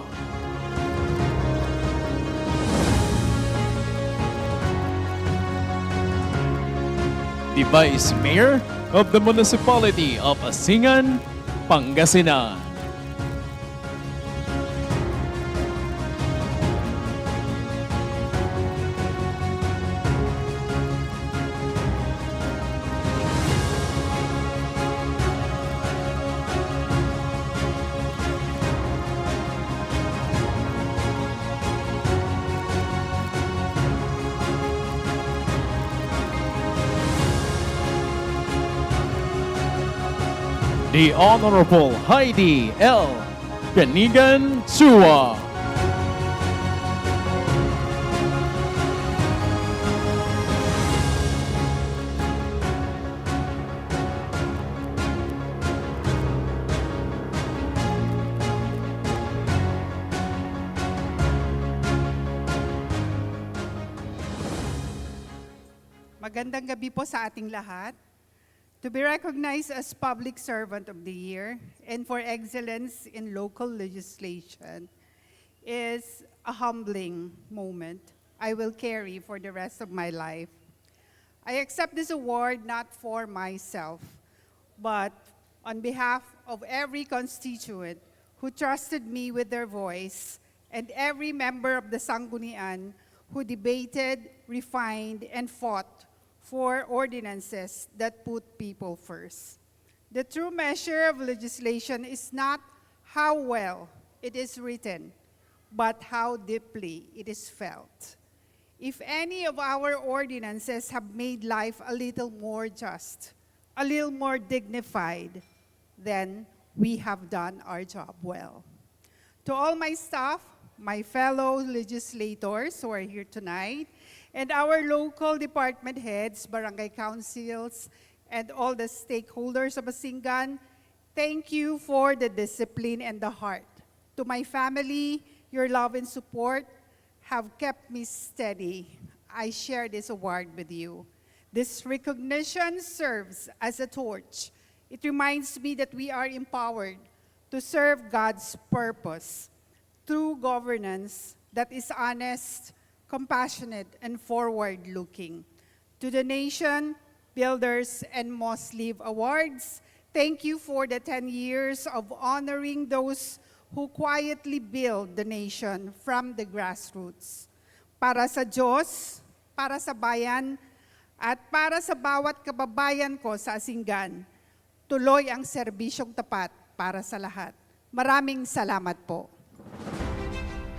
The Vice Mayor of the Municipality of Asingan, Pangasinan. The Honorable Heidi L. Ganigan Chua. Magandang gabi po sa ating lahat. To be recognized as Public Servant of the Year and for excellence in local legislation is a humbling moment I will carry for the rest of my life. I accept this award not for myself, but on behalf of every constituent who trusted me with their voice and every member of the Sanggunian who debated, refined, and fought for ordinances that put people first. The true measure of legislation is not how well it is written, but how deeply it is felt. If any of our ordinances have made life a little more just, a little more dignified, then we have done our job well. To all my staff, my fellow legislators who are here tonight, and our local department heads, barangay councils, and all the stakeholders of Basingan, thank you for the discipline and the heart. To my family, your love and support have kept me steady. I share this award with you. This recognition serves as a torch. It reminds me that we are empowered to serve God's purpose through governance that is honest, compassionate, and forward-looking. To the Nation Builders and MOSLIV Awards, thank you for the 10 years of honoring those who quietly build the nation from the grassroots. Para sa Diyos, para sa bayan, at para sa bawat kababayan ko sa Asingan, tuloy ang serbisyong tapat para sa lahat. Maraming salamat po.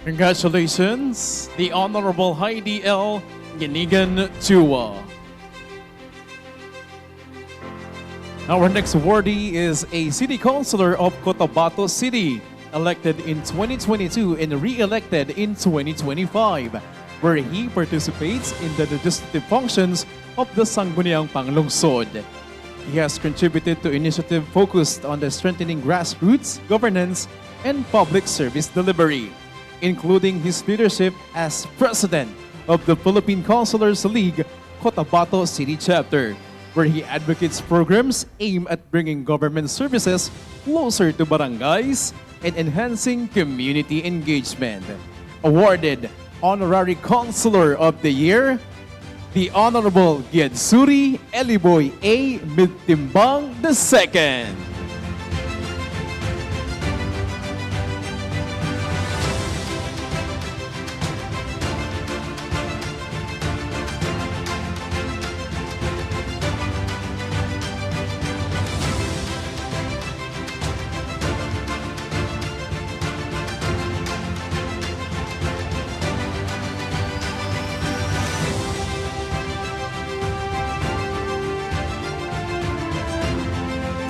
Congratulations, the Honorable Heidi L. Ganigan Chua. Our next awardee is a City Councilor of Cotabato City, elected in 2022 and re-elected in 2025, where he participates in the legislative functions of the Sangguniang Panglungsod. He has contributed to initiatives focused on the strengthening grassroots governance and public service delivery, including his leadership as president of the Philippine Councilors League Cotabato City Chapter, where he advocates programs aimed at bringing government services closer to barangays and enhancing community engagement. Awarded Honorary Councilor of the Year, the Honorable Giedsuri Eliboy A. Midtimbang II.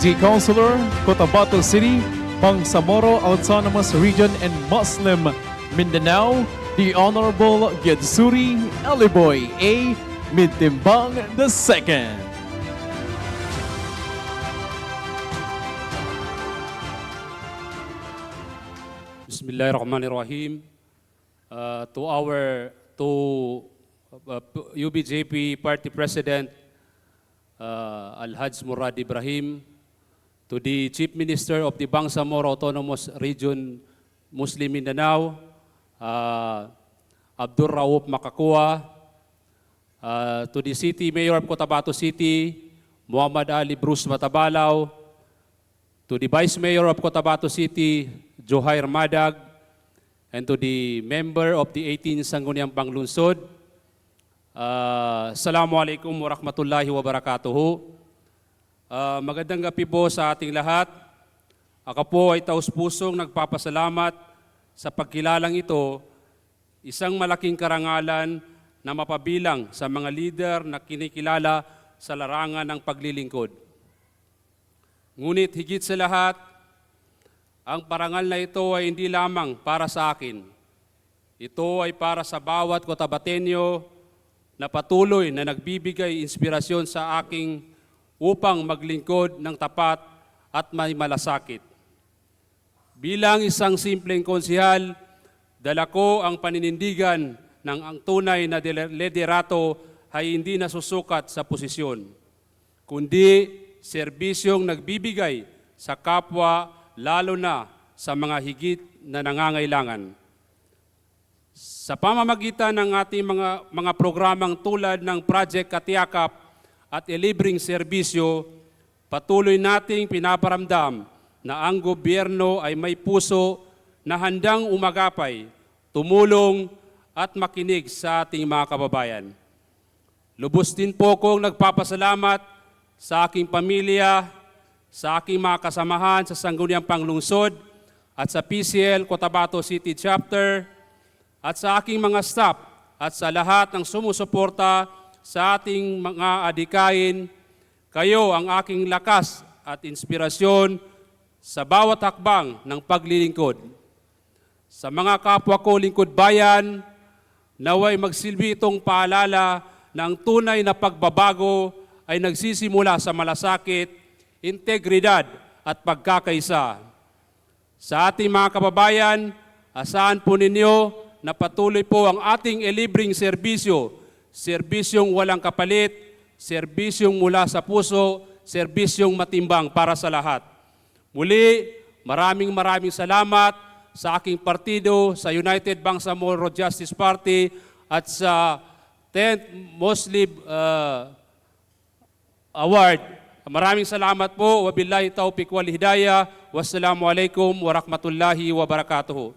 The Councilor, Cotabato City, Bangsamoro Autonomous Region and Muslim Mindanao, the Honorable Giedsuri Eliboy A. Midtimbang II. Bismillahirrahmanirrahim. To UBJP Party President Alhaj Murad Ibrahim, to the Chief Minister of the Bangsamoro Autonomous Region, Muslim Mindanao, Abdur Rauf Makakua, to the City Mayor of Cotabato City, Muhammad Ali Bruce Matabalaw, to the Vice Mayor of Cotabato City, Johair Madag, and to the member of the 18th Sangguniang Panglungsod, Assalamualaikum warahmatullahi wabarakatuhu. Magandang gabi po sa ating lahat. Ako po ay taus-pusong nagpapasalamat sa pagkilalang ito, isang malaking karangalan na mapabilang sa mga leader na kinikilala sa larangan ng paglilingkod. Ngunit higit sa lahat, ang parangal na ito ay hindi lamang para sa akin. Ito ay para sa bawat Cotabateño na patuloy na nagbibigay inspirasyon sa aking upang maglingkod ng tapat at may malasakit. Bilang isang simpleng konsehal, dala ko ang paninindigan ng ang tunay na liderato ay hindi nasusukat sa posisyon, kundi serbisyong nagbibigay sa kapwa, lalo na sa mga higit na nangangailangan. Sa pamamagitan ng ating mga programang tulad ng Project Katiakap at Libreng Serbisyo, patuloy nating pinaparamdam na ang gobyerno ay may puso na handang umagapay, tumulong at makinig sa ating mga kababayan. Lubos din po kong nagpapasalamat sa aking pamilya, sa aking mga kasamahan sa Sangguniang Panglungsod at sa PCL Cotabato City Chapter, at sa aking mga staff at sa lahat ng sumusuporta sa ating mga adikain. Kayo ang aking lakas at inspirasyon sa bawat hakbang ng paglilingkod. Sa mga kapwa ko lingkod bayan, naway magsilbi itong paalala na ang tunay na pagbabago ay nagsisimula sa malasakit, integridad at pagkakaisa. Sa ating mga kababayan, asahan po ninyo na patuloy po ang ating libreng serbisyo, serbisyong walang kapalit, serbisyong mula sa puso, serbisyong matimbang para sa lahat. Muli, maraming salamat sa aking partido, sa United Bangsamoro Justice Party at sa 10th MOSLIV Award. Maraming salamat po. Wabillahi taufiq wal hidayah. Wassalamualaikum warahmatullahi wabarakatuh.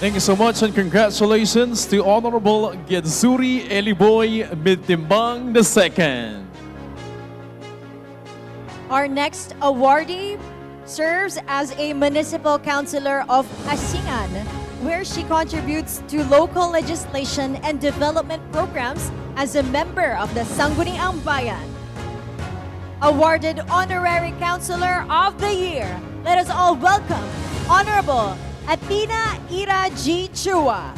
Thank you so much and congratulations to Honorable Gedzuri Eliboy Mitimbang II. Our next awardee serves as a municipal councilor of Asingan, where she contributes to local legislation and development programs as a member of the Sangguniang Bayan. Awarded Honorary Councilor of the Year, let us all welcome Honorable Athena Ira G. Chua.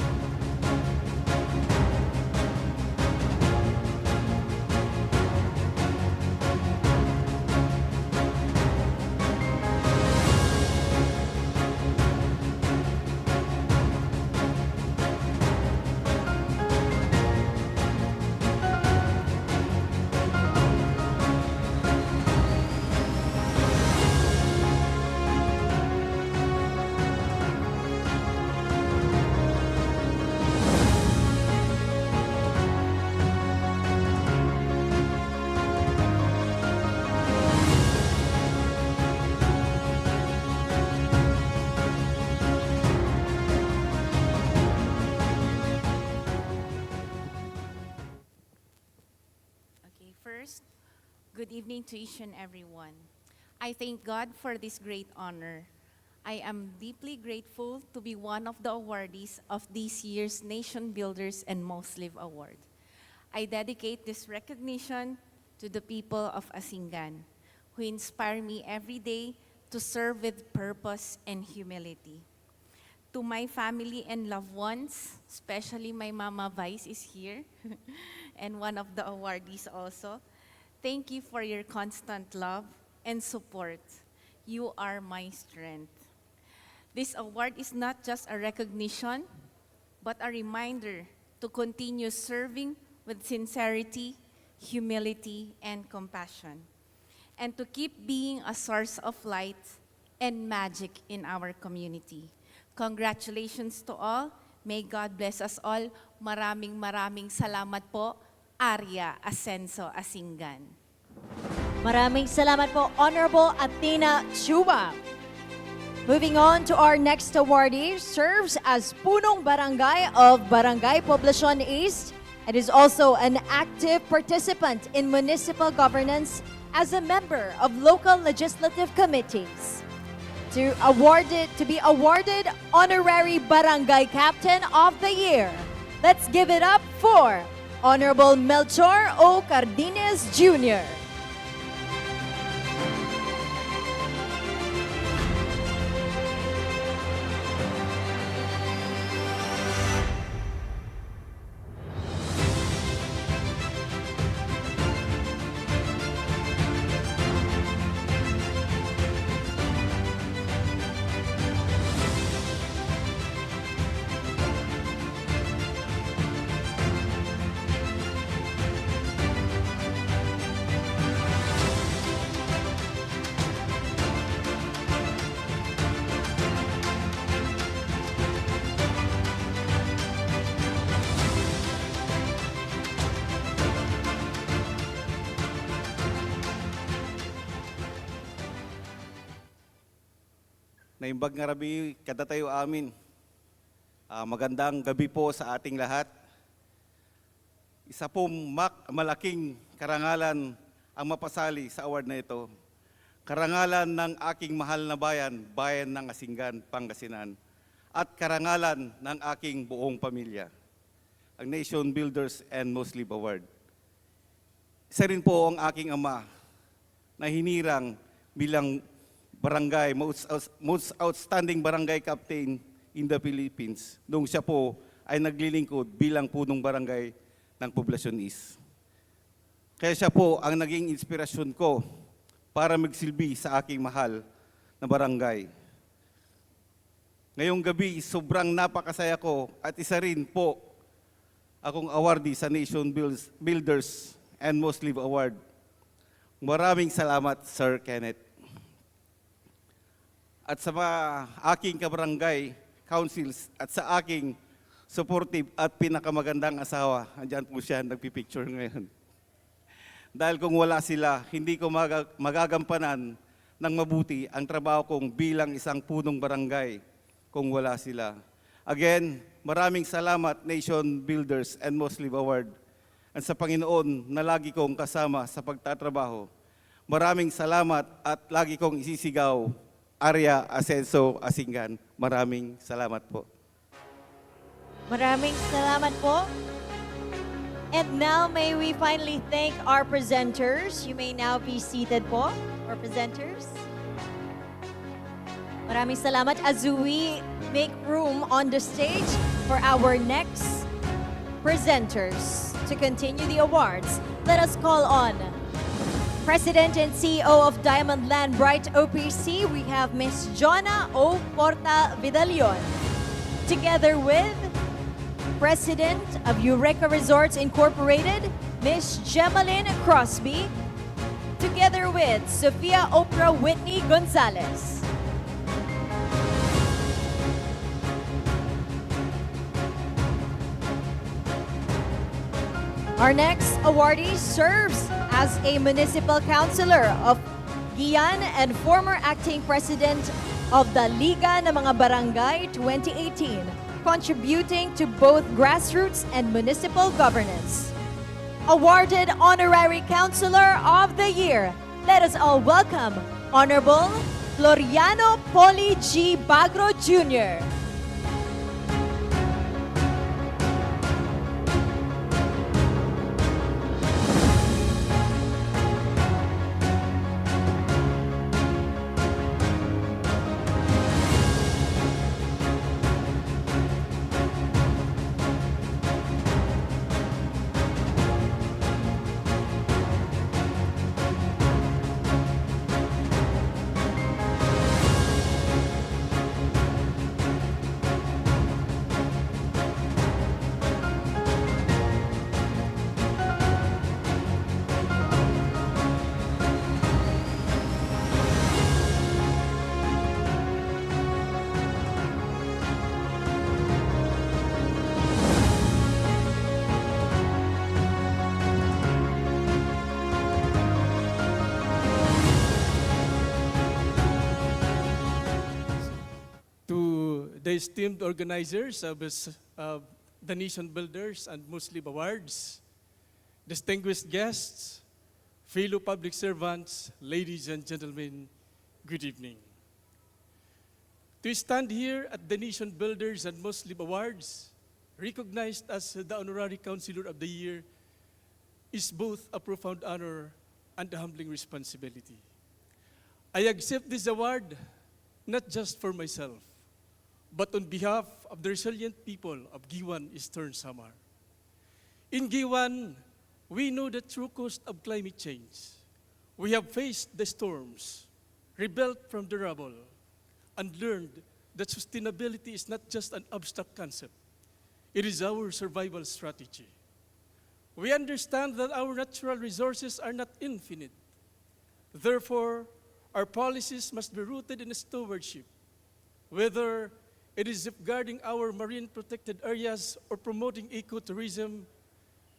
First, good evening to each and everyone. I thank God for this great honor. I am deeply grateful to be one of the awardees of this year's Nation Builders and MOSLIV Award. I dedicate this recognition to the people of Asingan, who inspire me every day to serve with purpose and humility. To my family and loved ones, especially my Mama Vice is here, and one of the awardees also. Thank you for your constant love and support. You are my strength. This award is not just a recognition, but a reminder to continue serving with sincerity, humility, and compassion, and to keep being a source of light and magic in our community. Congratulations to all. May God bless us all. Maraming salamat po. Arya Asenso Asingan. Maraming salamat po, Honorable Athena Chua. Moving on to our next awardee, serves as Punong Barangay of Barangay Poblacion East and is also an active participant in municipal governance as a member of local legislative committees. To be awarded Honorary Barangay Captain of the Year, let's give it up for Honorable Melchor O. Cardenas Jr. Naimbag nga rabi kada tayo amin. Magandang gabi po sa ating lahat. Isa po malaking karangalan ang mapasali sa award na ito. Karangalan ng aking mahal na bayan, bayan ng Asingan, Pangasinan. At karangalan ng aking buong pamilya, ang Nation Builders and MOSLIV Award. Isa rin po ang aking ama na hinirang bilang barangay, most outstanding barangay captain in the Philippines nung siya po ay naglilingkod bilang punong barangay ng Poblacion East. Kaya siya po ang naging inspirasyon ko para magsilbi sa aking mahal na barangay. Ngayong gabi, sobrang napakasaya ko at isa rin po akong awardee sa Nation Builders and MOSLIV Award. Maraming salamat, Sir Kenneth. At sa mga aking kabarangay councils at sa aking supportive at pinakamagandang asawa, andyan po siya, nagpipicture ngayon. Dahil kung wala sila, hindi ko magagampanan ng mabuti ang trabaho kong bilang isang punong barangay kung wala sila. Again, maraming salamat Nation Builders and MOSLIV Award at sa Panginoon na lagi kong kasama sa pagtatrabaho. Maraming salamat at lagi kong isisigaw, Arya Asenso Asingan. Maraming salamat po. Maraming salamat po. And now, may we finally thank our presenters. You may now be seated po, our presenters. Maraming salamat as we make room on the stage for our next presenters to continue the awards. Let us call on President and CEO of Diamond Land Bright OPC. We have Ms. Jonna O. Porta Vidalion, together with President of Eureka Resorts Incorporated, Ms. Gemaline Crosby, together with Sophia Oprah Whitney Gonzalez. Our next awardee serves as a municipal councilor of Guian and former acting president of the Liga ng mga Barangay 2018, contributing to both grassroots and municipal governance. Awarded Honorary Councilor of the Year, let us all welcome Honorable Floriano Poli G. Bagro Jr. The esteemed organizers of the Nation Builders and MOSLIV Awards, distinguished guests, fellow public servants, ladies and gentlemen, good evening. To stand here at the Nation Builders and MOSLIV Awards, recognized as the Honorary Councilor of the Year, is both a profound honor and a humbling responsibility. I accept this award not just for myself, but on behalf of the resilient people of Giwan Eastern Samar. In Giwan, we know the true cost of climate change. We have faced the storms, rebuilt from the rubble, and learned that sustainability is not just an abstract concept. It is our survival strategy. We understand that our natural resources are not infinite. Therefore, our policies must be rooted in stewardship, whether it is safeguarding our marine protected areas or promoting ecotourism.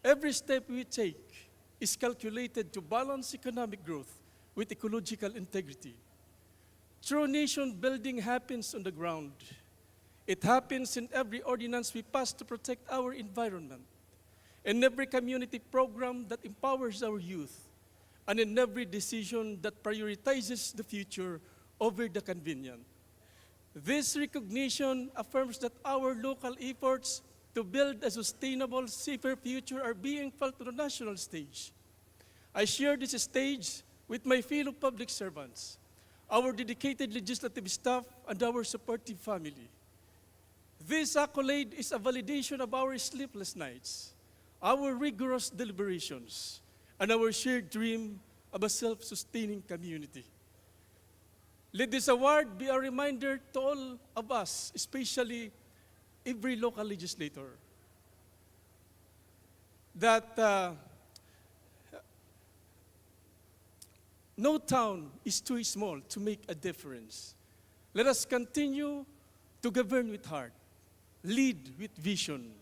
Every step we take is calculated to balance economic growth with ecological integrity. True nation building happens on the ground. It happens in every ordinance we pass to protect our environment, in every community program that empowers our youth, and in every decision that prioritizes the future over the convenient. This recognition affirms that our local efforts to build a sustainable, safer future are being felt on the national stage. I share this stage with my fellow public servants, our dedicated legislative staff, and our supportive family. This accolade is a validation of our sleepless nights, our rigorous deliberations, and our shared dream of a self-sustaining community. Let this award be a reminder to all of us, especially every local legislator, that no town is too small to make a difference. Let us continue to govern with heart, lead with vision,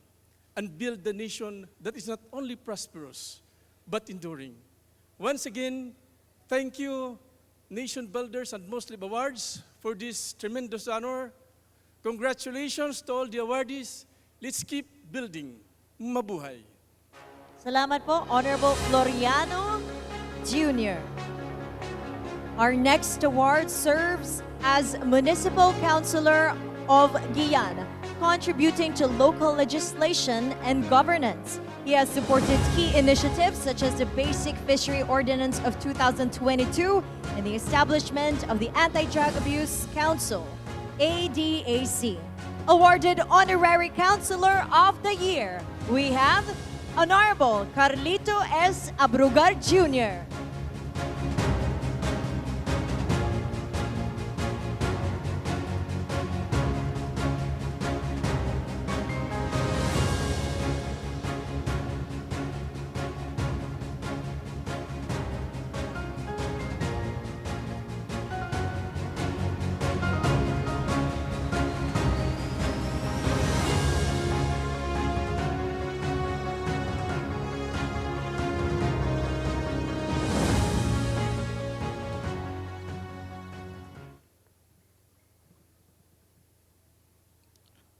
and build a nation that is not only prosperous, but enduring. Once again, thank you, Nation Builders and MOSLIV Awards, for this tremendous honor. Congratulations to all the awardees. Let's keep building. Mabuhay. Salamat po, Honorable Floriano Jr. Our next award serves as Municipal Councilor of Guyana, contributing to local legislation and governance. He has supported key initiatives such as the Basic Fishery Ordinance of 2022 and the establishment of the Anti-Drug Abuse Council, ADAC. Awarded Honorary Councilor of the Year, we have Honorable Carlito S. Abrugar Jr.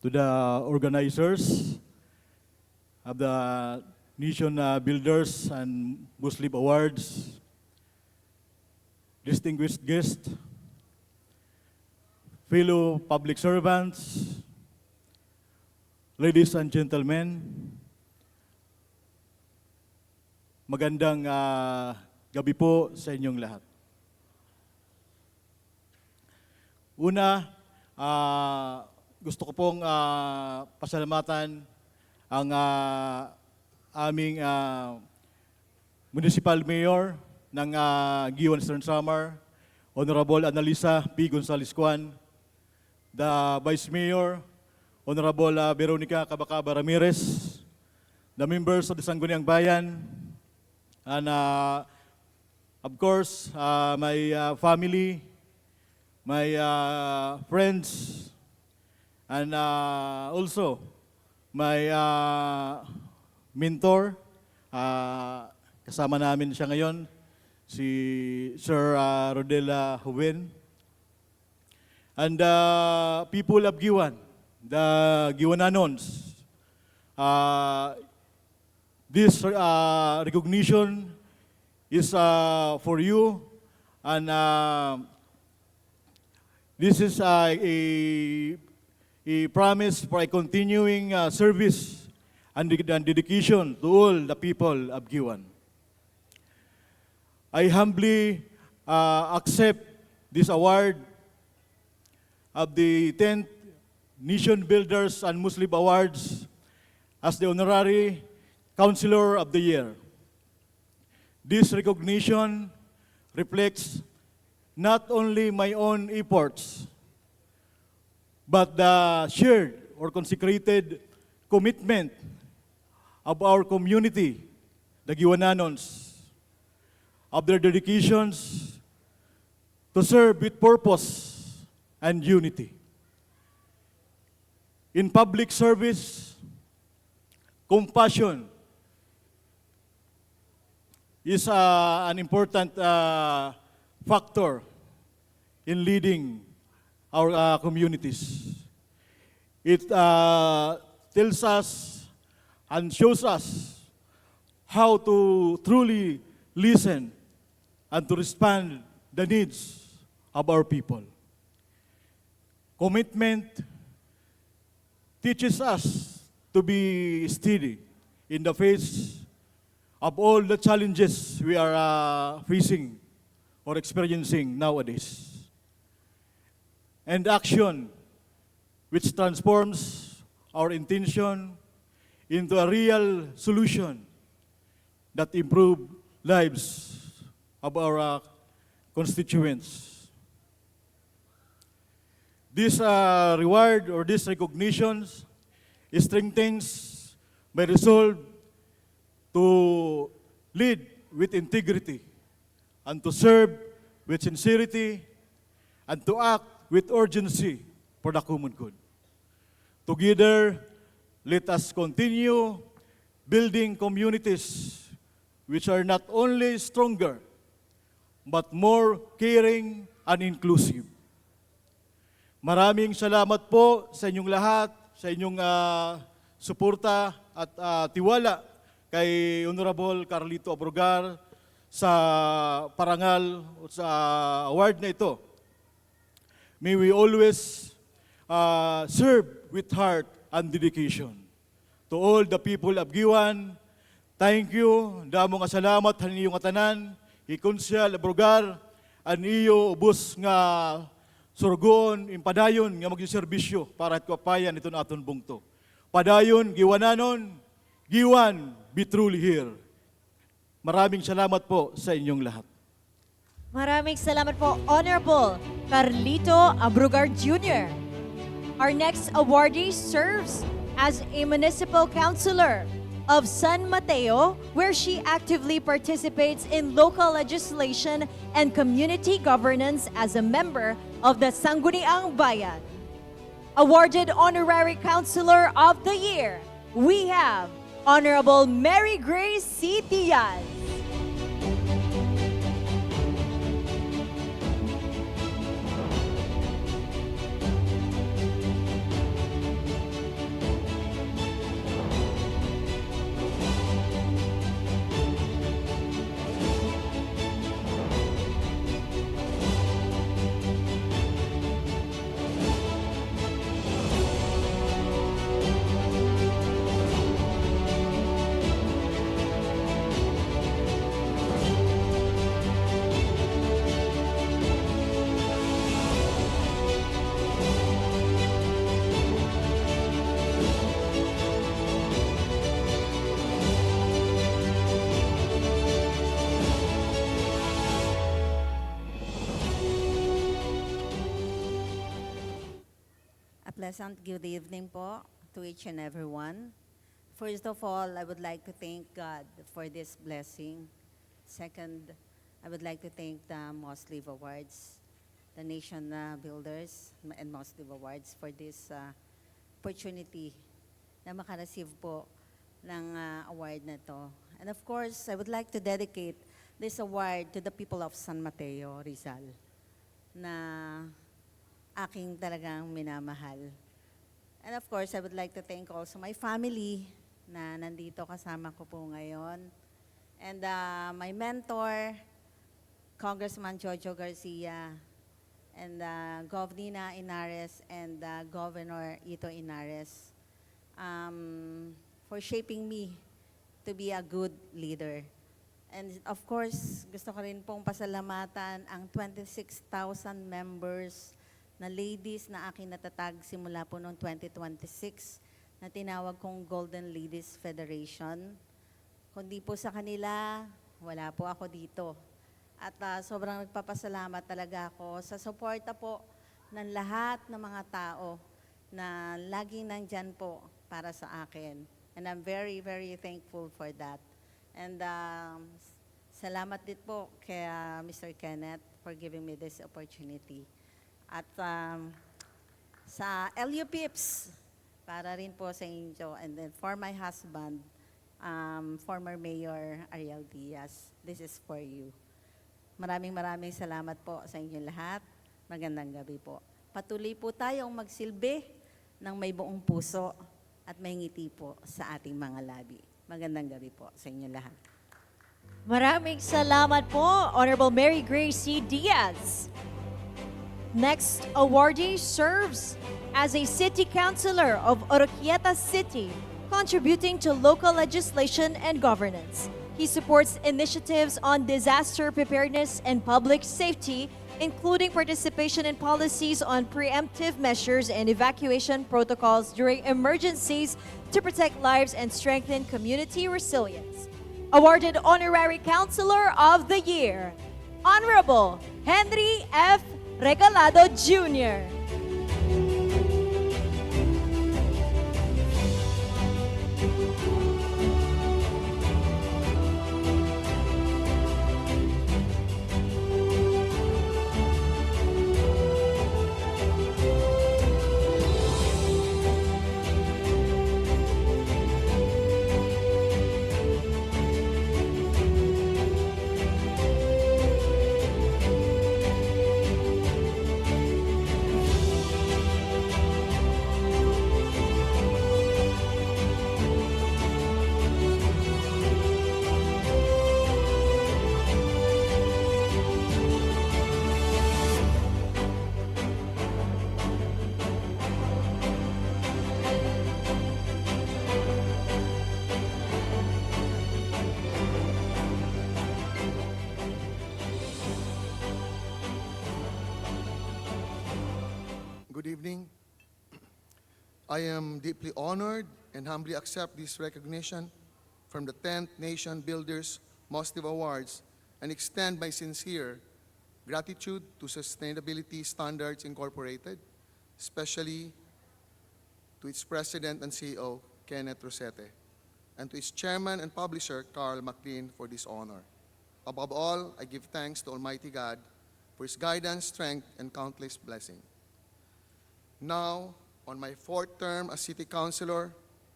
To the organizers of the Nation Builders and MOSLIV Awards, distinguished guests, fellow public servants, ladies and gentlemen, magandang gabi po sa inyong lahat. Una, gusto ko pong pasalamatan ang aming Municipal Mayor ng Giwan Eastern Samar, Honorable Analisa P. Gonzales Cuan, the Vice Mayor, Honorable Veronica Cabacaba Ramirez, the members of the Sangguniang Bayan, and of course, my family, my friends, and also, my mentor, kasama namin siya ngayon, si Sir Rodela Joven. And people of Giwan, the Giwananons, this recognition is for you, and this is a promise for a continuing service and dedication to all the people of Giwan. I humbly accept this award of the 10th Nation Builders and MOSLIV Awards as the Honorary Councilor of the Year. This recognition reflects not only my own efforts, but the shared or consecrated commitment of our community, the Giwananons, of their dedications to serve with purpose and unity. In public service, compassion is an important factor in leading our communities. It tells us and shows us how to truly listen and to respond the needs of our people. Commitment teaches us to be steady in the face of all the challenges we are facing or experiencing nowadays. and action which transforms our intention into a real solution that improve lives of our constituents. This reward or this recognitions strengthens my resolve to lead with integrity and to serve with sincerity and to act with urgency for the common good. Together, let us continue building communities which are not only stronger, but more caring and inclusive. Maraming salamat po sa inyong lahat, sa inyong suporta at tiwala kay Honorable Carlito Abrogar sa parangal o sa award na ito. May we always serve with heart and dedication. To all the people of Giwan, thank you. Damo nga salamat haninyo nga tanan. Ikonsyal Abrogar, aniyo ubos nga surgon, impadayon nga magsiservisyo para at kapayan ito na aton bungto. Padayon, giwananon, Giwan, be truly here. Maraming salamat po sa inyong lahat. Maraming salamat po, Honorable Carlito Abrogar Jr. Our next awardee serves as a municipal councilor of San Mateo, where she actively participates in local legislation and community governance as a member of the Sangguniang Bayan. Awarded Honorary Councilor of the Year, we have Honorable Mary Grace C. Diaz. Pleasant good evening po to each and everyone. First of all, I would like to thank God for this blessing. Second, I would like to thank the MOSLIV Awards, the Nation Builders and MOSLIV Awards for this opportunity na makareceive po ng award na to. And of course, I would like to dedicate this award to the people of San Mateo, Rizal, na aking talagang minamahal. And of course, I would like to thank also my family na nandito kasama ko po ngayon. And my mentor, Congressman Jojo Garcia, and Governina Inares, and Governor Ito Inares, for shaping me to be a good leader. And of course, gusto ko rin pong pasalamatan ang 26,000 members na ladies na aking natatag simula po noong 2026 na tinawag kong Golden Ladies Federation. Kundi po sa kanila, wala po ako dito. At sobrang nagpapasalamat talaga ako sa suporta po ng lahat ng mga tao na laging nandyan po para sa akin. And I'm very, very thankful for that. And salamat din po kay Mr. Kenneth for giving me this opportunity. At sa LU Pips, para rin po sa inyo. And then for my husband, former Mayor Ariel Diaz, this is for you. Maraming salamat po sa inyong lahat. Magandang gabi po. Patuloy po tayong magsilbi ng may buong puso at may ngiti po sa ating mga labi. Magandang gabi po sa inyong lahat. Maraming salamat po, Honorable Mary Grace C. Diaz. Next awardee serves as a city councilor of Oroquieta City, contributing to local legislation and governance. He supports initiatives on disaster preparedness and public safety including participation in policies on preemptive measures and evacuation protocols during emergencies to protect lives and strengthen community resilience. Awarded Honorary Counselor of the Year, Honorable Henry F. Regalado Jr. Good evening. I am deeply honored and humbly accept this recognition from the 10th Nation Builders MOSLIV Awards and extend my sincere gratitude to Sustainability Standards Incorporated, especially to its President and CEO, Kenneth Rosete, and to its Chairman and Publisher, Carl MacLean, for this honor. Above all, I give thanks to Almighty God for His guidance, strength, and countless blessings. Now, on my 4th term as City Councilor,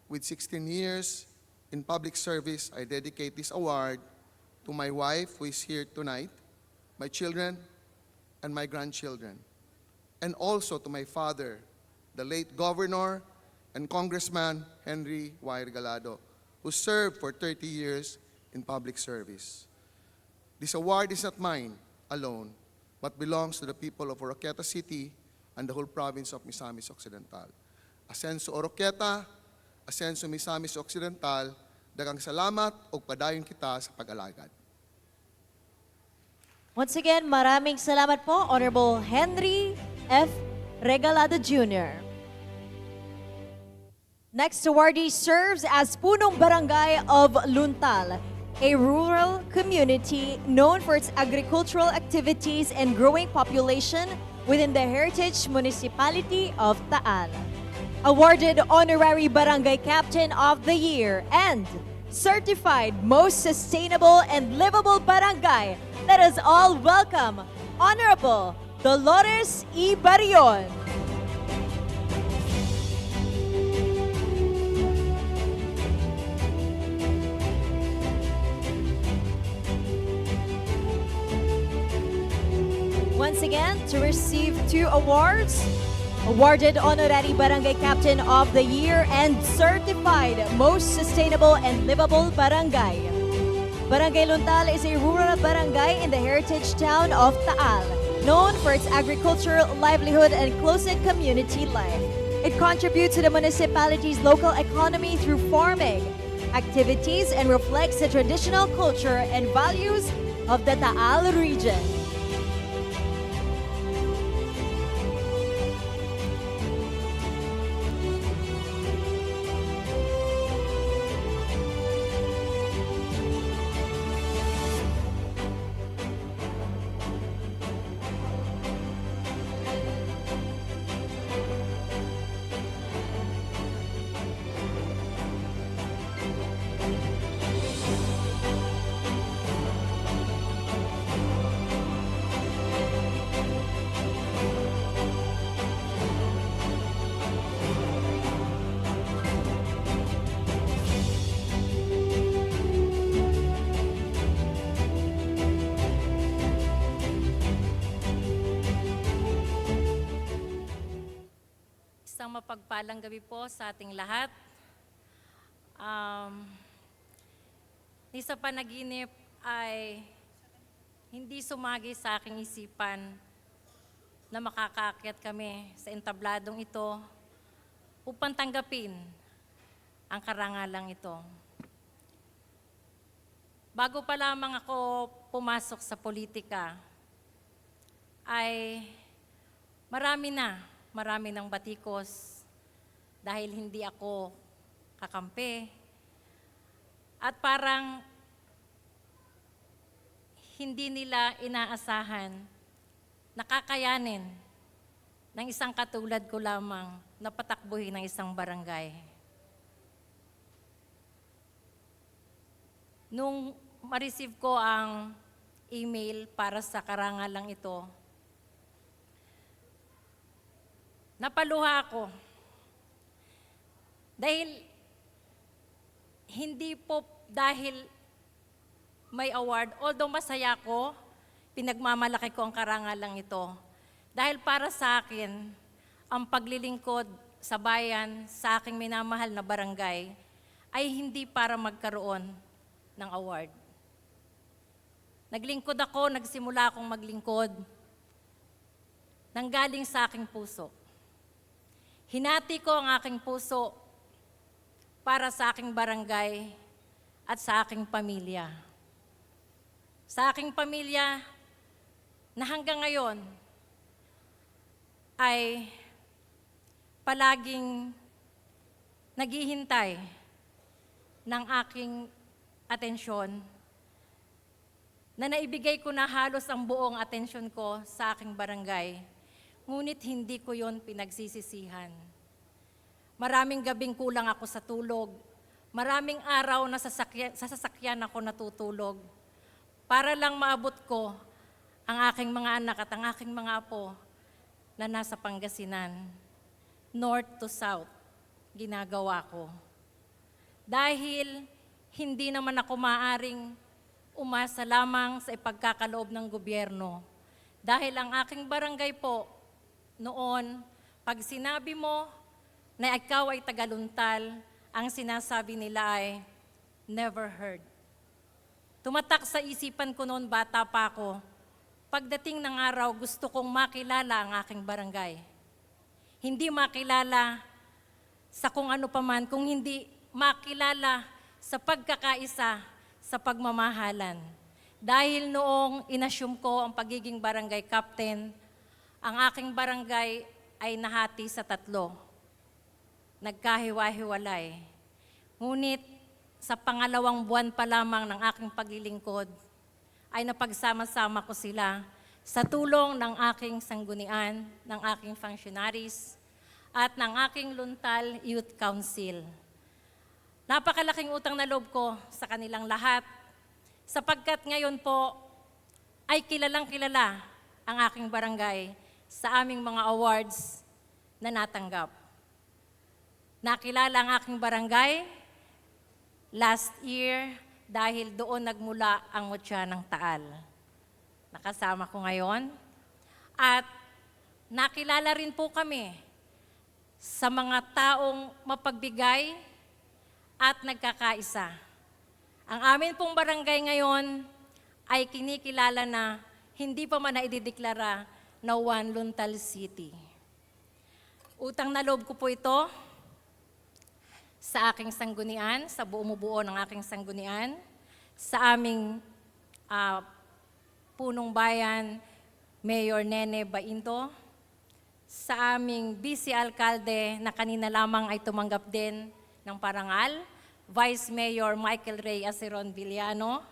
with 16 years in public service, I dedicate this award to my wife, who is here tonight, my children, and my grandchildren, and also to my father, the late Governor and Congressman Henry Y. Regalado, who served for 30 years in public service. This award is not mine alone, but belongs to the people of Oroquieta City and the whole province of Misamis Occidental. Asenso Oroquieta, Asenso Misamis Occidental, daghang salamat o padayon kita sa pag-alagad. Once again, maraming salamat po, Honorable Henry F. Regalado Jr. Next awardee serves as Punong Barangay of Luntal, a rural community known for its agricultural activities and growing population within the Heritage Municipality of Taal. Awarded Honorary Barangay Captain of the Year and Certified Most Sustainable and Livable Barangay. Let us all welcome Honorable Dolores E. Barion. Once again, to receive 2 awards, awarded Honorary Barangay Captain of the Year and Certified Most Sustainable and Livable Barangay. Barangay Luntal is a rural barangay in the heritage town of Taal, known for its agricultural livelihood and close-knit community life. It contributes to the municipality's local economy through farming activities and reflects the traditional culture and values of the Taal region. Isang mapagpalang gabi po sa ating lahat. Isa panaginip ay hindi sumagi sa aking isipan na makakaakyat kami sa entabladong ito upang tanggapin ang karangalang ito. Bago pa lamang ako pumasok sa politika, ay marami ng batikos dahil hindi ako kakampi. At parang hindi nila inaasahan na kakayanin ng isang katulad ko lamang na patakbuhin ng isang barangay. Nung ma-receive ko ang email para sa karangalang ito, napaluha ako. Dahil hindi po dahil may award, although masaya ko, pinagmamalaki ko ang karangalang ito. Dahil para sa akin, ang paglilingkod sa bayan, sa aking minamahal na barangay, ay hindi para magkaroon ng award. Naglingkod ako, nagsimula akong maglingkod nanggaling sa aking puso. Hinati ko ang aking puso para sa aking barangay at sa aking pamilya. Sa aking pamilya na hanggang ngayon ay palaging naghihintay ng aking atensyon, na naibigay ko na halos ang buong atensyon ko sa aking barangay, ngunit hindi ko yon pinagsisisihan. Maraming gabing kulang ako sa tulog, maraming araw na sa sasakyan ako natutulog, para lang maabot ko ang aking mga anak at ang aking mga apo na nasa Pangasinan. North to south, ginagawa ko. Dahil hindi naman ako maaring umasa lamang sa ipagkakaloob ng gobyerno. Dahil ang aking barangay po, noon, pag sinabi mo na ikaw ay tagaluntal, ang sinasabi nila ay never heard. Tumatak sa isipan ko noon, bata pa ako, pagdating ng araw, gusto kong makilala ang aking barangay. Hindi makilala sa kung ano paman, kung hindi makilala sa pagkakaisa, sa pagmamahalan. Dahil noong inassume ko ang pagiging barangay captain, ang aking barangay ay nahati sa 3. Nagkahiwa-hiwalay. Ngunit sa pangalawang buwan pa lamang ng aking paglilingkod, ay napagsama-sama ko sila sa tulong ng aking sanggunian, ng aking functionaries, at ng aking Luntal Youth Council. Napakalaking utang na loob ko sa kanilang lahat, sapagkat ngayon po ay kilalang-kilala ang aking barangay sa aming mga awards na natanggap. Nakilala ang aking barangay last year dahil doon nagmula ang mutya ng Taal. Nakasama ko ngayon. At nakilala rin po kami sa mga taong mapagbigay at nagkakaisa. Ang amin pong barangay ngayon ay kinikilala na hindi pa man naidideklara na One Luntal City. Utang na loob ko po ito sa aking sanggunian, sa buo ng aking sanggunian, sa aming punong bayan, Mayor Nene Bainto, sa aming Vice Alcalde na kanina lamang ay tumanggap din ng parangal, Vice Mayor Michael Ray Aceron Villano,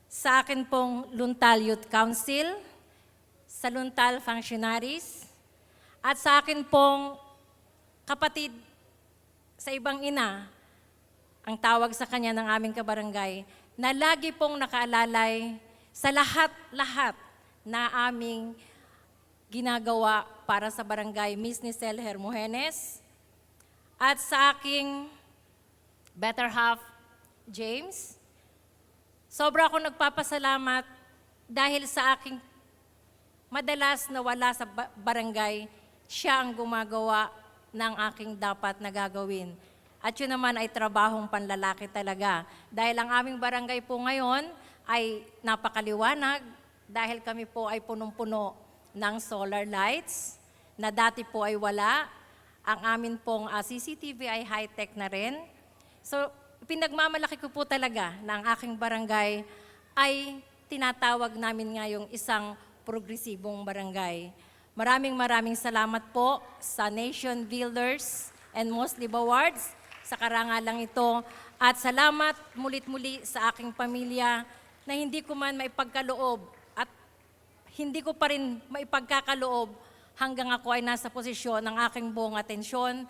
sa akin pong Luntal Youth Council, sa Luntal Functionaries, at sa akin pong kapatid sa ibang ina, ang tawag sa kanya ng aming kabarangay, na lagi pong nakaalalay sa lahat-lahat na aming ginagawa para sa barangay, Miss Nicel Hermogenes, at sa aking better half, James. Sobra akong nagpapasalamat dahil sa aking madalas na wala sa barangay, siya ang gumagawa ng aking dapat na gagawin. At yun naman ay trabahong panlalaki talaga. Dahil ang aming barangay po ngayon ay napakaliwanag dahil kami po ay punong-puno ng solar lights na dati po ay wala. Ang amin pong CCTV ay high-tech na rin. So, pinagmamalaki ko po talaga na ang aking barangay ay tinatawag namin ngayong isang progresibong barangay. Maraming salamat po sa Nation Builders and MOSLIV Awards sa karangalang ito. At salamat mulit-muli sa aking pamilya na hindi ko man maipagkaloob at hindi ko pa rin maipagkakaloob hanggang ako ay nasa posisyon ng aking buong atensyon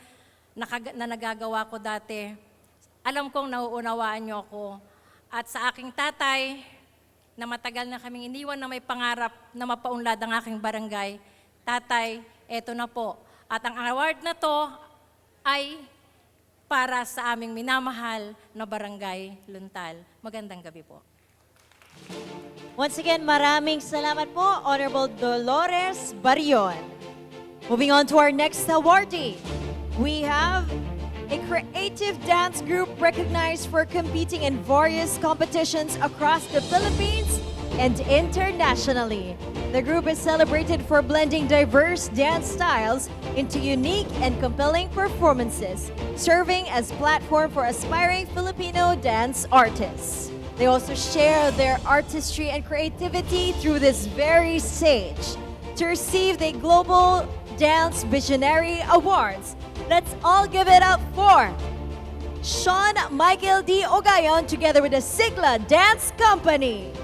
na nagagawa ko dati. Alam kong nauunawaan niyo ako. At sa aking tatay, na matagal na kaming iniwan na may pangarap na mapaunlad ang aking barangay, tatay, eto na po. At ang award na to ay para sa aming minamahal na barangay Luntal. Magandang gabi po. Once again, maraming salamat po, Honorable Dolores Barion. Moving on to our next awardee, we have a creative dance group recognized for competing in various competitions across the Philippines and internationally. The group is celebrated for blending diverse dance styles into unique and compelling performances, serving as platform for aspiring Filipino dance artists. They also share their artistry and creativity through this very stage. To receive the Global Dance Visionary Awards, let's all give it up for Sean Michael D. Ogayon together with the Sigla Dance Company.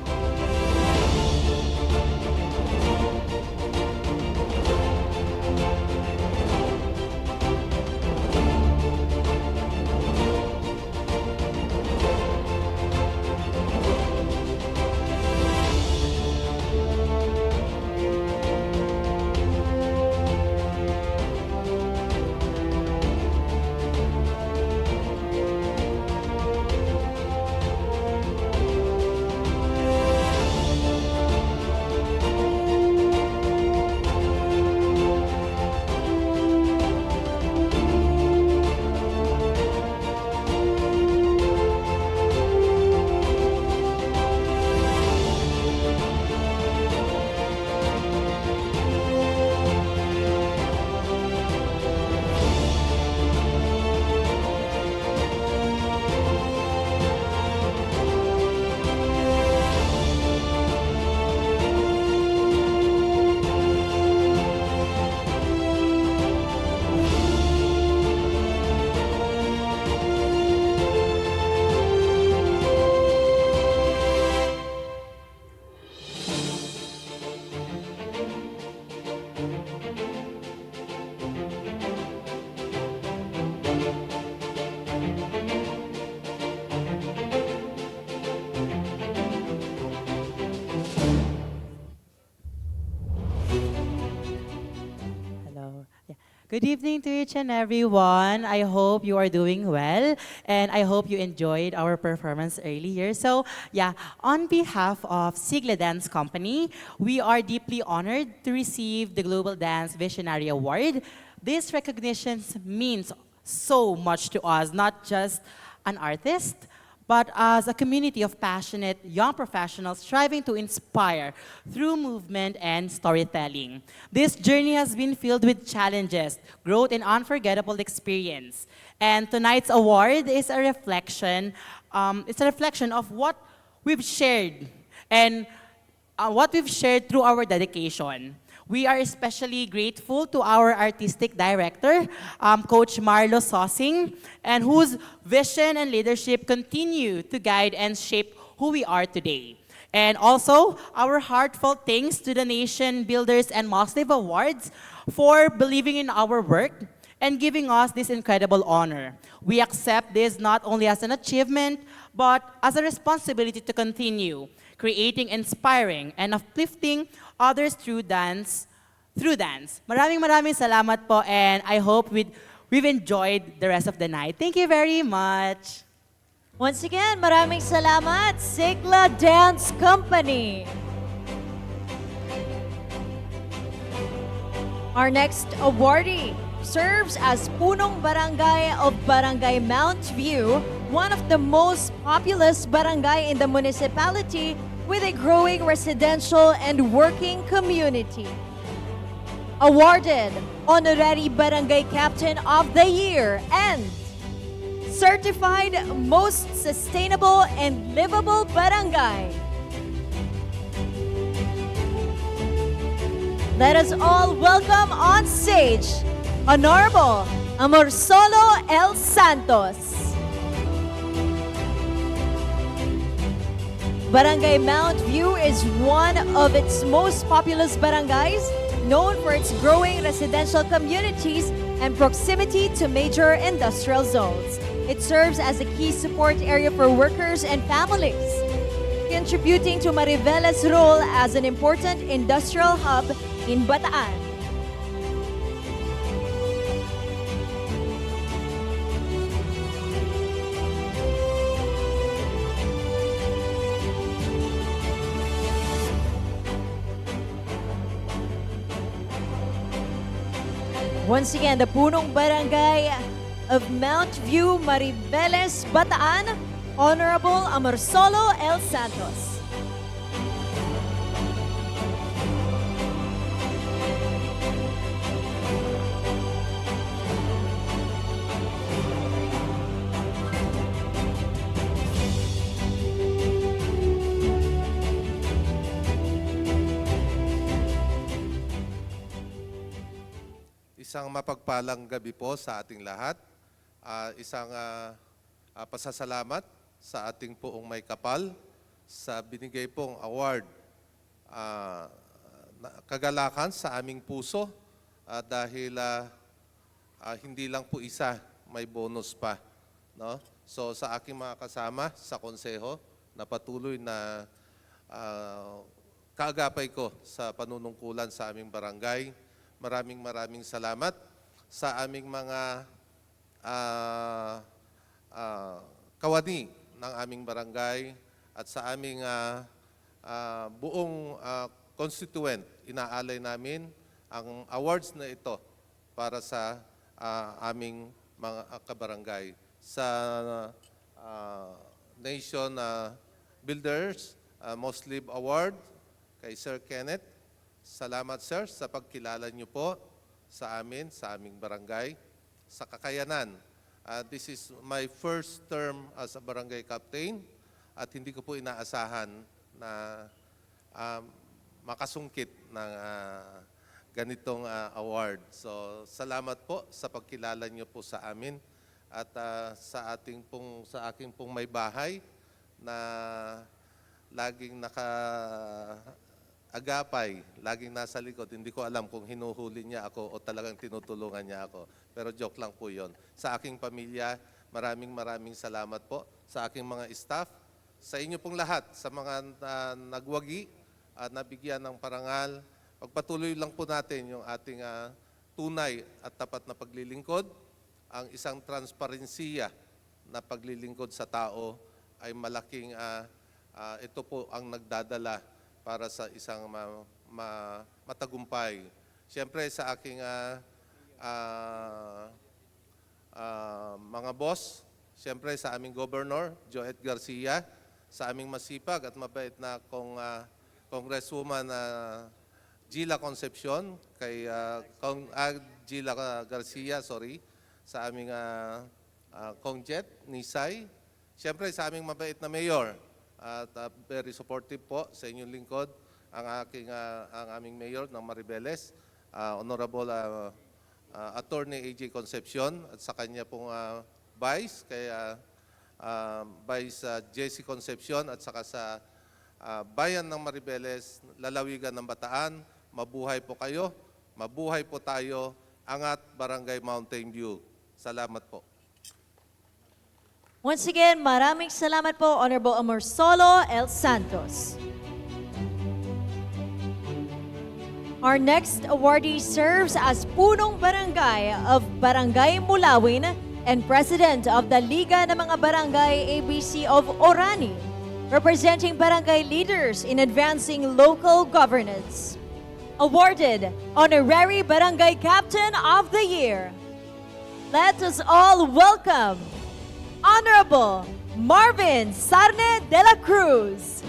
Good evening to each and everyone. I hope you are doing well, and I hope you enjoyed our performance earlier. So, yeah, on behalf of Sigla Dance Company, we are deeply honored to receive the Global Dance Visionary Award. This recognition means so much to us, not just an artist, but as a community of passionate young professionals striving to inspire through movement and storytelling. This journey has been filled with challenges, growth, and unforgettable experience. And tonight's award is a reflection. It's a reflection of what we've shared and what we've shared through our dedication. We are especially grateful to our artistic director, Coach Marlo Sosing, and whose vision and leadership continue to guide and shape who we are today. And also, our heartfelt thanks to the Nation Builders and MOSLIV Awards for believing in our work and giving us this incredible honor. We accept this not only as an achievement, but as a responsibility to continue creating, inspiring, and uplifting others through dance. Maraming salamat po, and I hope we've enjoyed the rest of the night. Thank you very much. Once again, maraming salamat, Sigla Dance Company. Our next awardee serves as Punong Barangay of Barangay Mount View, one of the most populous barangay in the municipality with a growing residential and working community. Awarded Honorary Barangay Captain of the Year and Certified Most Sustainable and Livable Barangay. let us all welcome on stage Honorable Amorsolo L. Santos. Barangay Mount View is one of its most populous barangays, known for its growing residential communities and proximity to major industrial zones. It serves as a key support area for workers and families, contributing to Mariveles' role as an important industrial hub in Bataan. Once again, the punong barangay of Mount View, Mariveles, Bataan, Honorable Amorsolo L. Santos. Isang mapagpalang gabi po sa ating lahat. Isang pasasalamat sa ating poong may kapal sa binigay pong award. Kagalakan sa aming puso dahil hindi lang po isa, may bonus pa. No? So sa aking mga kasama sa konseho na patuloy na kaagapay ko sa panunungkulan sa aming barangay, maraming salamat sa aming mga kawani ng aming barangay at sa aming buong constituent. Inaalay namin ang awards na ito para sa aming mga kabarangay. Sa Nation Builders MOSLIV Award kay Sir Kenneth. Salamat sir sa pagkilala niyo po sa amin, sa aming barangay, sa kakayanan. This is my first term as a barangay captain at hindi ko po inaasahan na makasungkit ng ganitong award. So salamat po sa pagkilala niyo po sa amin at sa aking pong may bahay na laging agapay, laging nasa likod. Hindi ko alam kung hinuhuli niya ako o talagang tinutulungan niya ako. Pero joke lang po yon. Sa aking pamilya, maraming salamat po. Sa aking mga staff, sa inyo pong lahat, sa mga nagwagi at nabigyan ng parangal, pagpatuloy lang po natin yung ating tunay at tapat na paglilingkod. Ang isang transparensiya na paglilingkod sa tao ay malaking, ito po ang nagdadala para sa isang matagumpay. Siyempre sa aking mga boss, siyempre sa aming Governor, Joet Garcia, sa aming masipag at mabait na Congresswoman Gila Concepcion, kay Gila Garcia, sa aming Kong Jet, Nisay, siyempre sa aming mabait na Mayor, at very supportive po sa inyong lingkod, ang aming mayor ng Mariveles, Honorable Attorney AJ Concepcion, at sa kanya pong Vice, kay Vice Jesse Concepcion, at saka sa bayan ng Mariveles, lalawigan ng Bataan. Mabuhay po kayo, mabuhay po tayo, angat Barangay Mountain View. Salamat po. Once again, maraming salamat po, Honorable Amorsolo L. Santos. Our next awardee serves as Punong Barangay of Barangay Mulawin and President of the Liga ng mga Barangay ABC of Orani, representing barangay leaders in advancing local governance. Awarded Honorary Barangay Captain of the Year. Let us all welcome Honorable Marvin Sarne de la Cruz.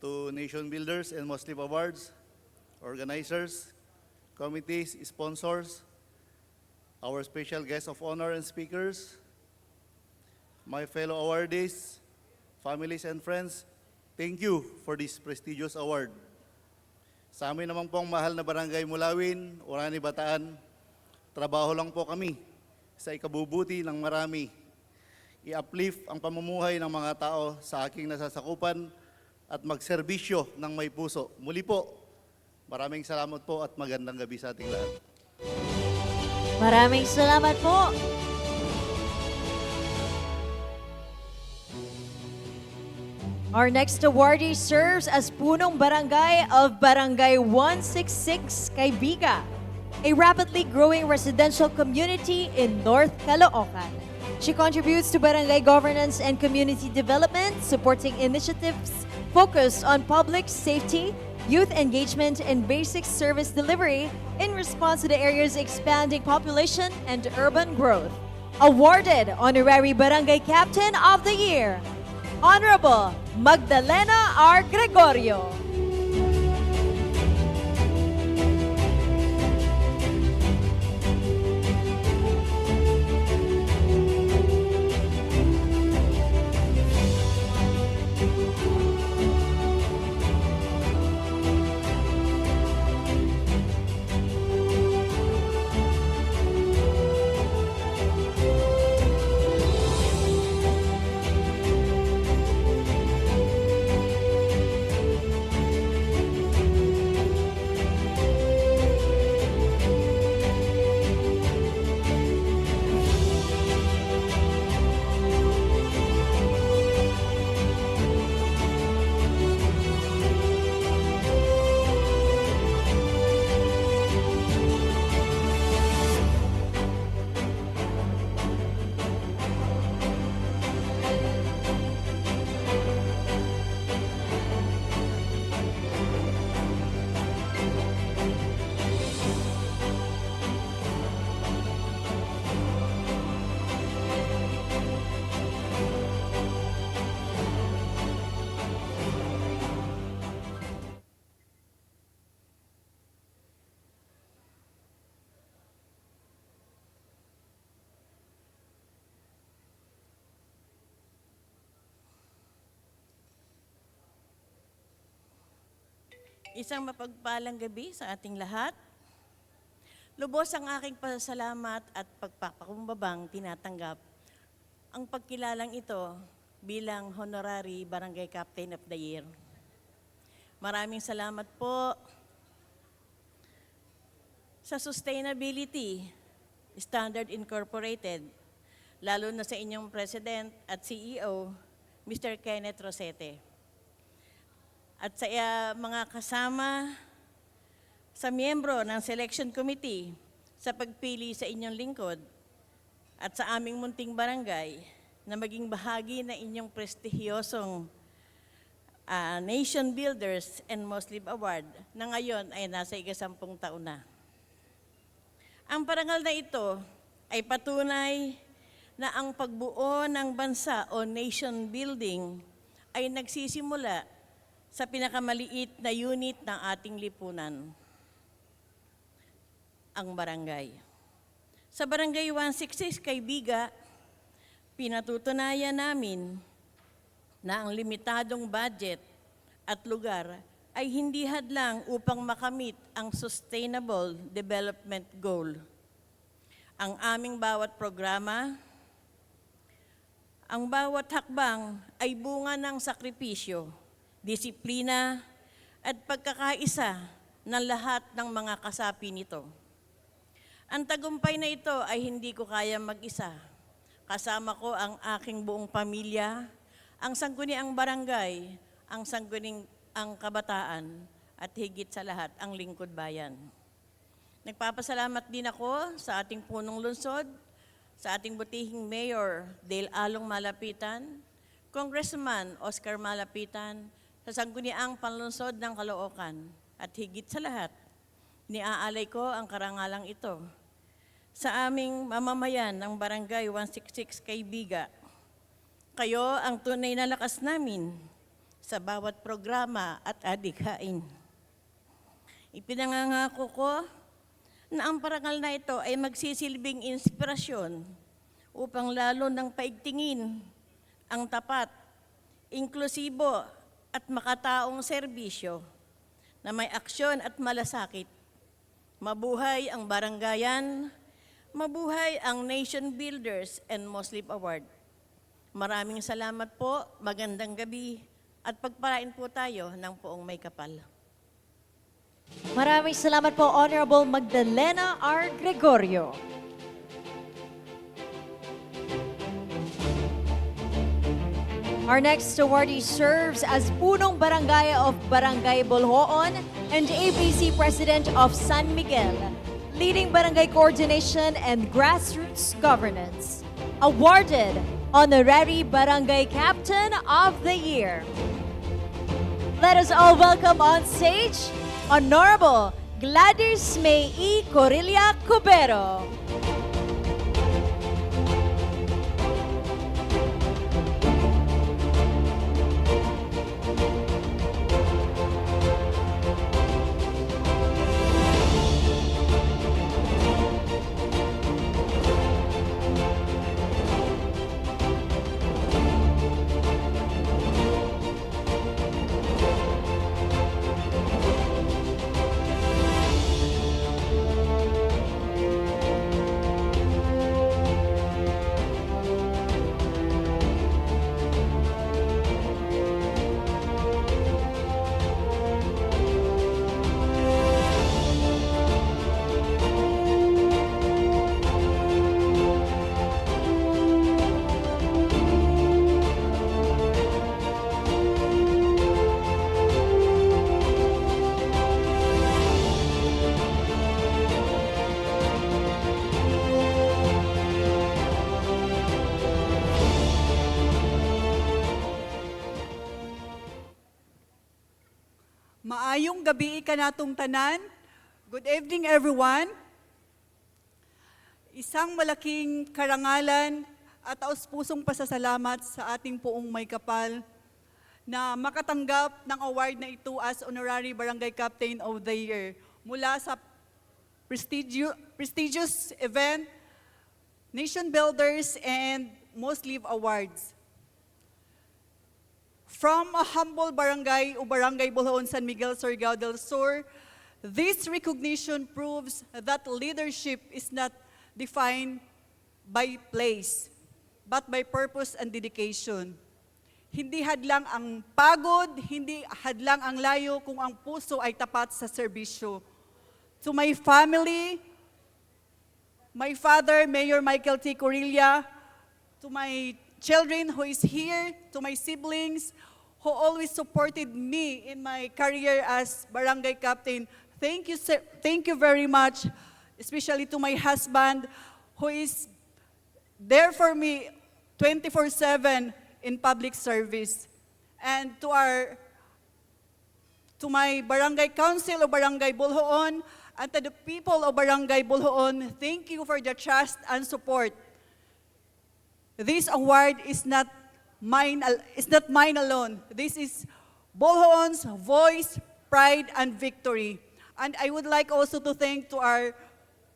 to Nation Builders and MOSLIV Awards, organizers, committees, sponsors, our special guests of honor and speakers, my fellow awardees, families and friends, thank you for this prestigious award. Sa amin naman pong mahal na Barangay Mulawin, Orani, Bataan, trabaho lang po kami sa ikabubuti ng marami. I-uplift ang pamumuhay ng mga tao sa aking nasasakupan at magserbisyo ng may puso. Muli po, maraming salamat po at magandang gabi sa ating lahat. Maraming salamat po. Our next awardee serves as punong barangay of Barangay 166, Caybiga, a rapidly growing residential community in North Caloocan. She contributes to barangay governance and community development, supporting initiatives focused on public safety, youth engagement, and basic service delivery in response to the area's expanding population and urban growth. Awarded Honorary Barangay Captain of the Year, Honorable Magdalena R. Gregorio. Isang mapagpalang gabi sa ating lahat. Lubos ang aking pasasalamat at pagpapakumbabang tinatanggap ang pagkilalang ito bilang Honorary Barangay Captain of the Year. Maraming salamat po sa Sustainability Standard Incorporated, lalo na sa inyong President at CEO, Mr. Kenneth Rosete. At sa mga kasama sa miyembro ng Selection Committee sa pagpili sa inyong lingkod at sa aming munting barangay na maging bahagi na inyong prestihiyosong Nation Builders and MOSLIV Award na ngayon ay nasa 10 taon na. Ang parangal na ito ay patunay na ang pagbuo ng bansa o nation building ay nagsisimula sa pinakamaliit na unit ng ating lipunan, ang barangay. Sa Barangay 166, Caybiga, pinatutunayan namin na ang limitadong budget at lugar ay hindi hadlang upang makamit ang Sustainable Development Goal. Ang aming bawat programa, ang bawat hakbang ay bunga ng sakripisyo, disiplina, at pagkakaisa ng lahat ng mga kasapi nito. Ang tagumpay na ito ay hindi ko kaya mag-isa. Kasama ko ang aking buong pamilya, ang sangguniang barangay, ang sangguniang kabataan, at higit sa lahat, ang lingkod bayan. Nagpapasalamat din ako sa ating punong lungsod, sa ating butihing Mayor Dale Along Malapitan, Congressman Oscar Malapitan, sa sangguniang panlungsod ng Caloocan, at higit sa lahat, niaalay ko ang karangalang ito sa aming mamamayan ng Barangay 166 Caybiga. Kayo ang tunay na lakas namin sa bawat programa at adhikain. Ipinangangako ko na ang parangal na ito ay magsisilbing inspirasyon upang lalo ng paigtingin ang tapat, inklusibo at makataong serbisyo na may aksyon at malasakit. Mabuhay ang barangayan, mabuhay ang Nation Builders and MOSLIV Award. Maraming salamat po, magandang gabi, at pagpalain po tayo ng poong may kapal. Maraming salamat po, Honorable Magdalena R. Gregorio. Our next awardee serves as Punong Barangay of Barangay Bolhoon and ABC President of San Miguel, leading barangay coordination and grassroots governance. Awarded Honorary Barangay Captain of the Year. Let us all welcome on stage Honorable Gladys May E. Corilla Cubero. Maayong gabi kanatong tanan. Good evening everyone. Isang malaking karangalan at taos-pusong pasasalamat sa ating poong may kapal na makatanggap ng award na ito as Honorary Barangay Captain of the Year mula sa prestigious event, Nation Builders and MOSLIV Awards. From a humble barangay o Barangay Bolhoon, San Miguel, Surigao del Sur, this recognition proves that leadership is not defined by place, but by purpose and dedication. Hindi hadlang ang pagod, hindi hadlang ang layo kung ang puso ay tapat sa serbisyo. To my family, my father, Mayor Michael T. Corilla, to my children who is here, to my siblings who always supported me in my career as barangay captain. Thank you, sir. Thank you very much, especially to my husband who is there for me 24/7 in public service. And to my barangay council of Barangay Bolhoon and to the people of Barangay Bolhoon, thank you for the trust and support. This award is not mine alone. This is Bolhoon's voice, pride, and victory. And I would like also to thank to our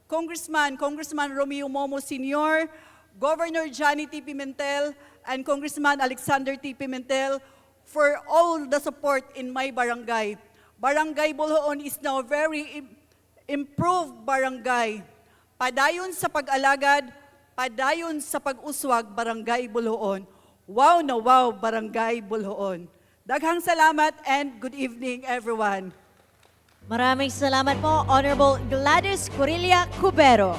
Congressman Romeo Momo Sr., Governor Johnny T. Pimentel, and Congressman Alexander T. Pimentel for all the support in my barangay. Barangay Bolhoon is now a very improved barangay. Padayon sa pag-alagad, padayon sa pag-uswag, Barangay Bolhoon. Wow na wow, Barangay Bolhoon. Daghang salamat and good evening, everyone. Maraming salamat po, Honorable Gladys Corilla Cubero.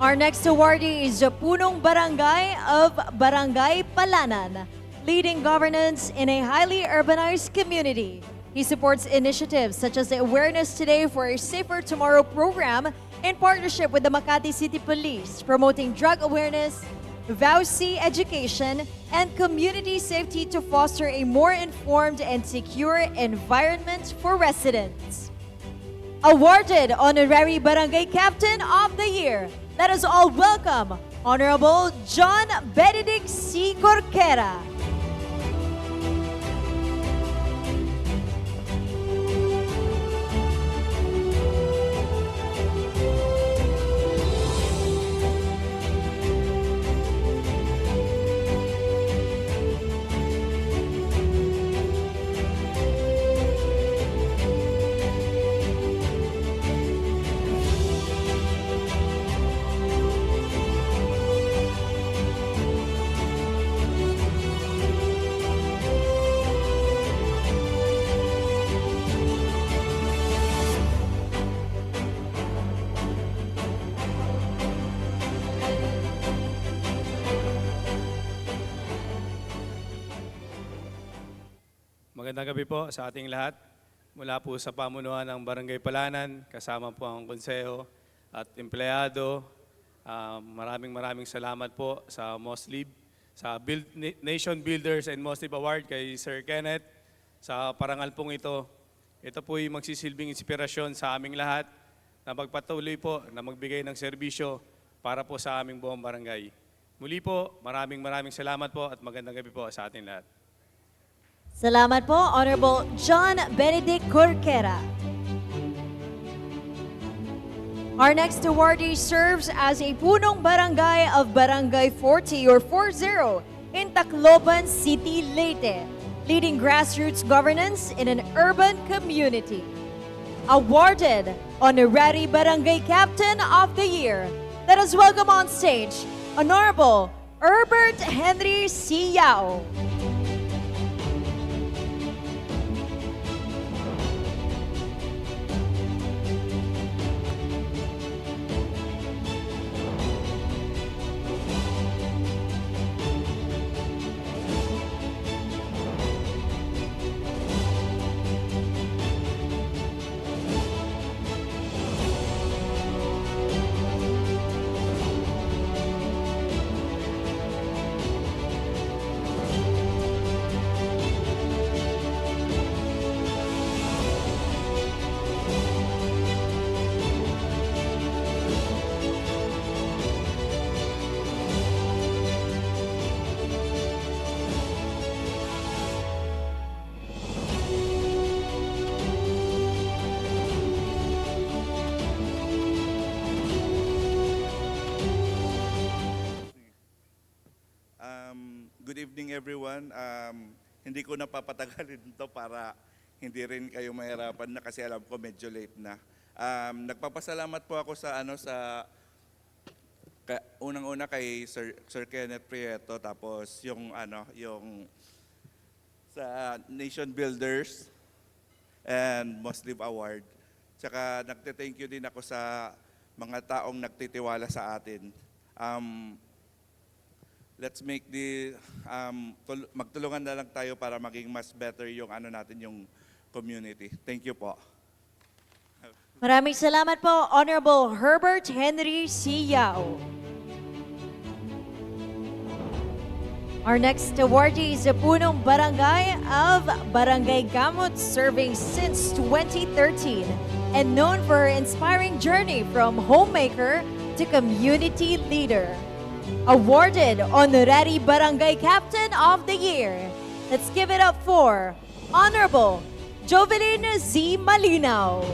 Our next awardee is the Punong Barangay of Barangay Palanan, leading governance in a highly urbanized community. He supports initiatives such as the Awareness Today for a Safer Tomorrow program in partnership with the Makati City Police, promoting drug awareness, VOC education, and community safety to foster a more informed and secure environment for residents. Awarded Honorary Barangay Captain of the Year, let us all welcome Honorable John Benedict C. Corquera. Magandang gabi po sa ating lahat. Mula po sa pamunuan ng Barangay Palanan, kasama po ang konseho at empleyado. Maraming salamat po sa MOSLIV, sa Nation Builders and MOSLIV Award kay Sir Kenneth sa parangal pong ito. Ito po ay magsisilbing inspirasyon sa aming lahat na magpatuloy po na magbigay ng serbisyo para po sa aming buong barangay. Muli po, maraming salamat po at magandang gabi po sa ating lahat. Salamat po, Honorable John Benedict Corquera. Our next awardee serves as a punong barangay of Barangay 40 or 40 in Tacloban City, Leyte, leading grassroots governance in an urban community. Awarded Honorary Barangay Captain of the Year. Let us welcome on stage Honorable Herbert Henry C. Yao. Good evening everyone. Hindi ko napapatagalin ito para hindi rin kayo mahirapan na kasi alam ko medyo late na. Nagpapasalamat po ako sa unang-una kay Sir Kenneth Prieto, tapos yung sa Nation Builders and MOSLIV Award. Tsaka nagte-thank you din ako sa mga taong nagtitiwala sa atin. Let's make magtulungan na lang tayo para maging mas better yung natin yung community. Thank you po. Maraming salamat po, Honorable Herbert Henry C. Yao. Our next awardee is a punong barangay of Barangay Gamut, serving since 2013 and known for her inspiring journey from homemaker to community leader. Awarded Honorary Barangay Captain of the Year. Let's give it up for Honorable Jovelyn Z. Malinaw.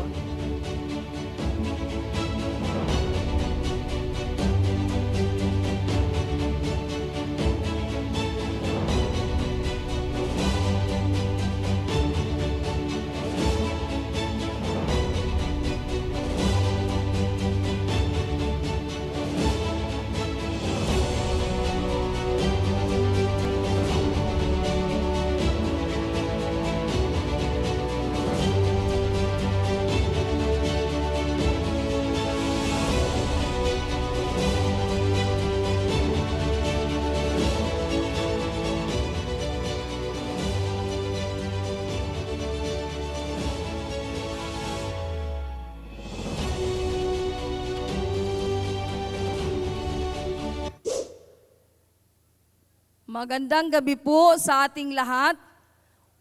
Magandang gabi po sa ating lahat.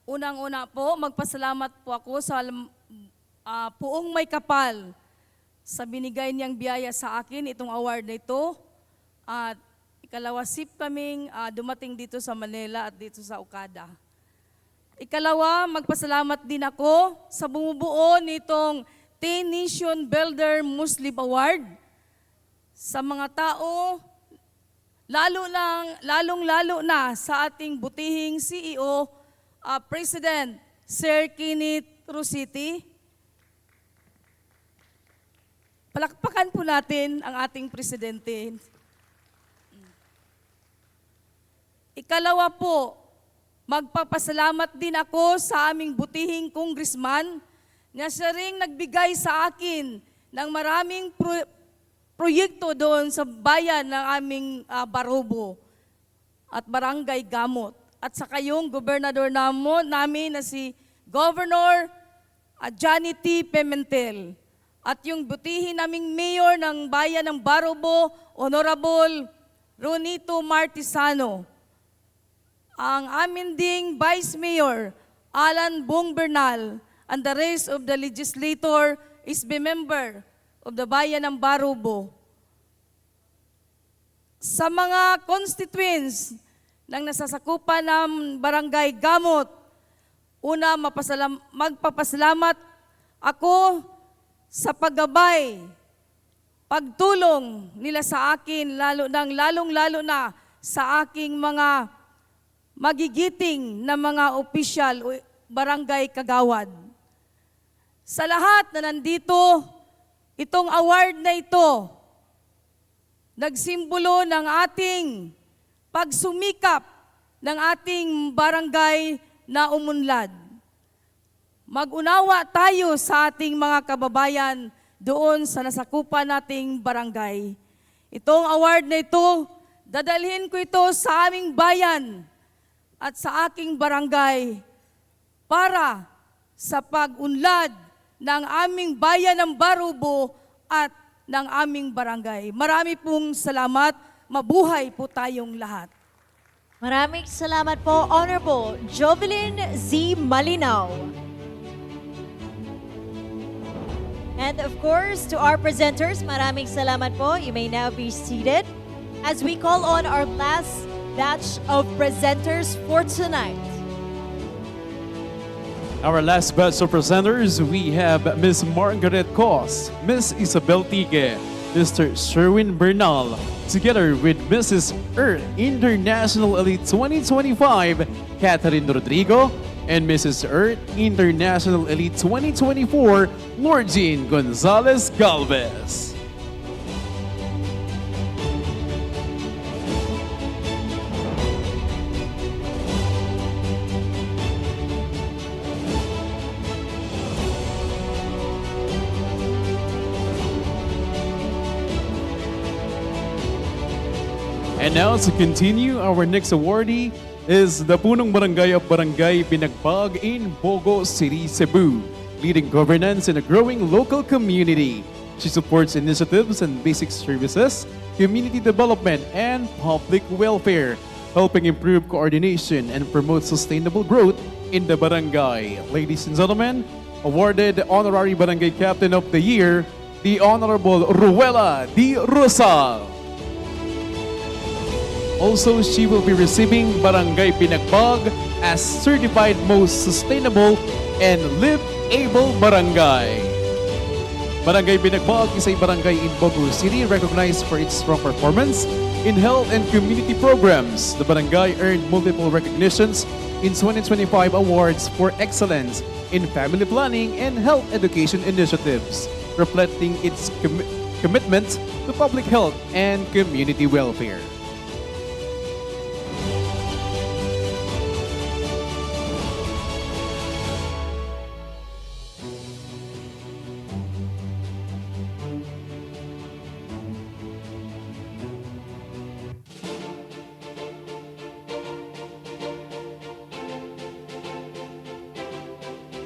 Unang-una po, magpasalamat po ako sa puong may kapal sa binigay niyang biyaya sa akin, itong award na ito. At ikalawa, sip kaming dumating dito sa Manila at dito sa Okada. Ikalawa, magpasalamat din ako sa bumubuo nitong 10 Nation Builder MOSLIV Award sa mga tao, lalong-lalo na sa ating butihing CEO, President Sir Kenneth Rositi. Palakpakan po natin ang ating presidente. Ikalawa po, magpapasalamat din ako sa aming butihing congressman na siya ring nagbigay sa akin ng maraming proyekto doon sa bayan ng aming Barobo at Barangay Gamot. At sa kayong gobernador namin na si Governor Johnny T. Pimentel. At yung butihin naming mayor ng bayan ng Barobo, Honorable Ronito Martisano. Ang amin ding Vice Mayor, Alan Bong Bernal, and the rest of the legislator is be member of the bayan ng Barobo. Sa mga constituents ng nasasakupan ng Barangay Gamot, una, magpapasalamat ako sa paggabay, pagtulong nila sa akin, lalong-lalo na sa aking mga magigiting na mga opisyal o barangay kagawad. Sa lahat na nandito, itong award na ito, nagsimbolo ng ating pagsumikap ng ating barangay na umunlad. Mag-unawa tayo sa ating mga kababayan doon sa nasakupan nating barangay. Itong award na ito, dadalhin ko ito sa aming bayan at sa aking barangay para sa pag-unlad ng aming bayan ng Barobo at ng aming barangay. Marami pong salamat. Mabuhay po tayong lahat. Maraming salamat po, Honorable Jovelyn Z. Malinaw. And of course, to our presenters, maraming salamat po. You may now be seated as we call on our last batch of presenters for tonight. Our last batch of presenters, we have Ms. Margaret Cos, Ms. Isabel Tige, Mr. Sherwin Bernal, together with Mrs. Earth International Elite 2025, Catherine Rodrigo, and Mrs. Earth International Elite 2024, Lordine Gonzalez Galvez. And now to continue, our next awardee is the Punong Barangay of Barangay Binagbag in Bogo City, Cebu, leading governance in a growing local community. She supports initiatives and basic services, community development, and public welfare, helping improve coordination and promote sustainable growth in the barangay. Ladies and gentlemen, awarded Honorary Barangay Captain of the Year, the Honorable Ruela D. Rosal. Also, she will be receiving Barangay Binagbag as Certified Most Sustainable and Live-Able Barangay. Barangay Binagbag is a barangay in Bogo City recognized for its strong performance in health and community programs. The barangay earned multiple recognitions in 2025 awards for excellence in family planning and health education initiatives, reflecting its commitment to public health and community welfare.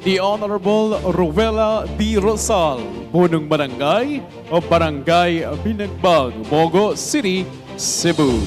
The Honorable Ruela D. Rosal, Punong Barangay o Barangay Binagbag, Bogo City, Cebu.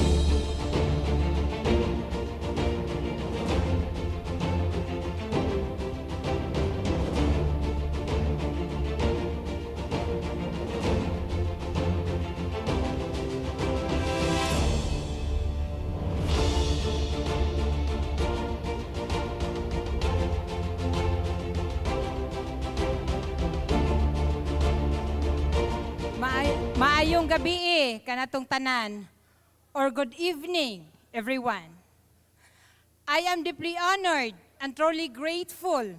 Maayong gabi kanatong tanan, or good evening, everyone. I am deeply honored and truly grateful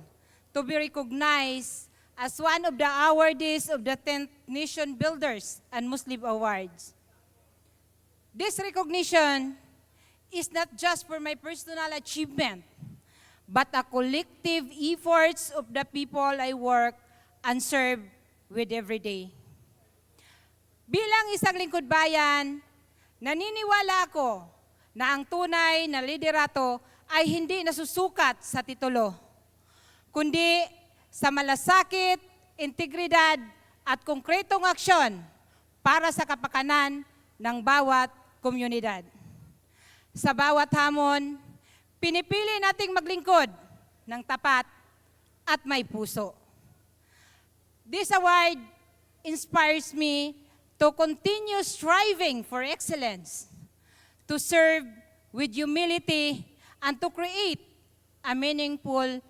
to be recognized as one of the awardees of the 10th Nation Builders and MOSLIV Awards. This recognition is not just for my personal achievement, but a collective efforts of the people I work and serve with every day. Bilang isang lingkod bayan, naniniwala ako na ang tunay na liderato ay hindi nasusukat sa titulo, kundi sa malasakit, integridad at konkretong aksyon para sa kapakanan ng bawat komunidad. Sa bawat hamon, pinipili nating maglingkod ng tapat at may puso. This award inspires me to continue striving for excellence, to serve with humility, and to create a meaningful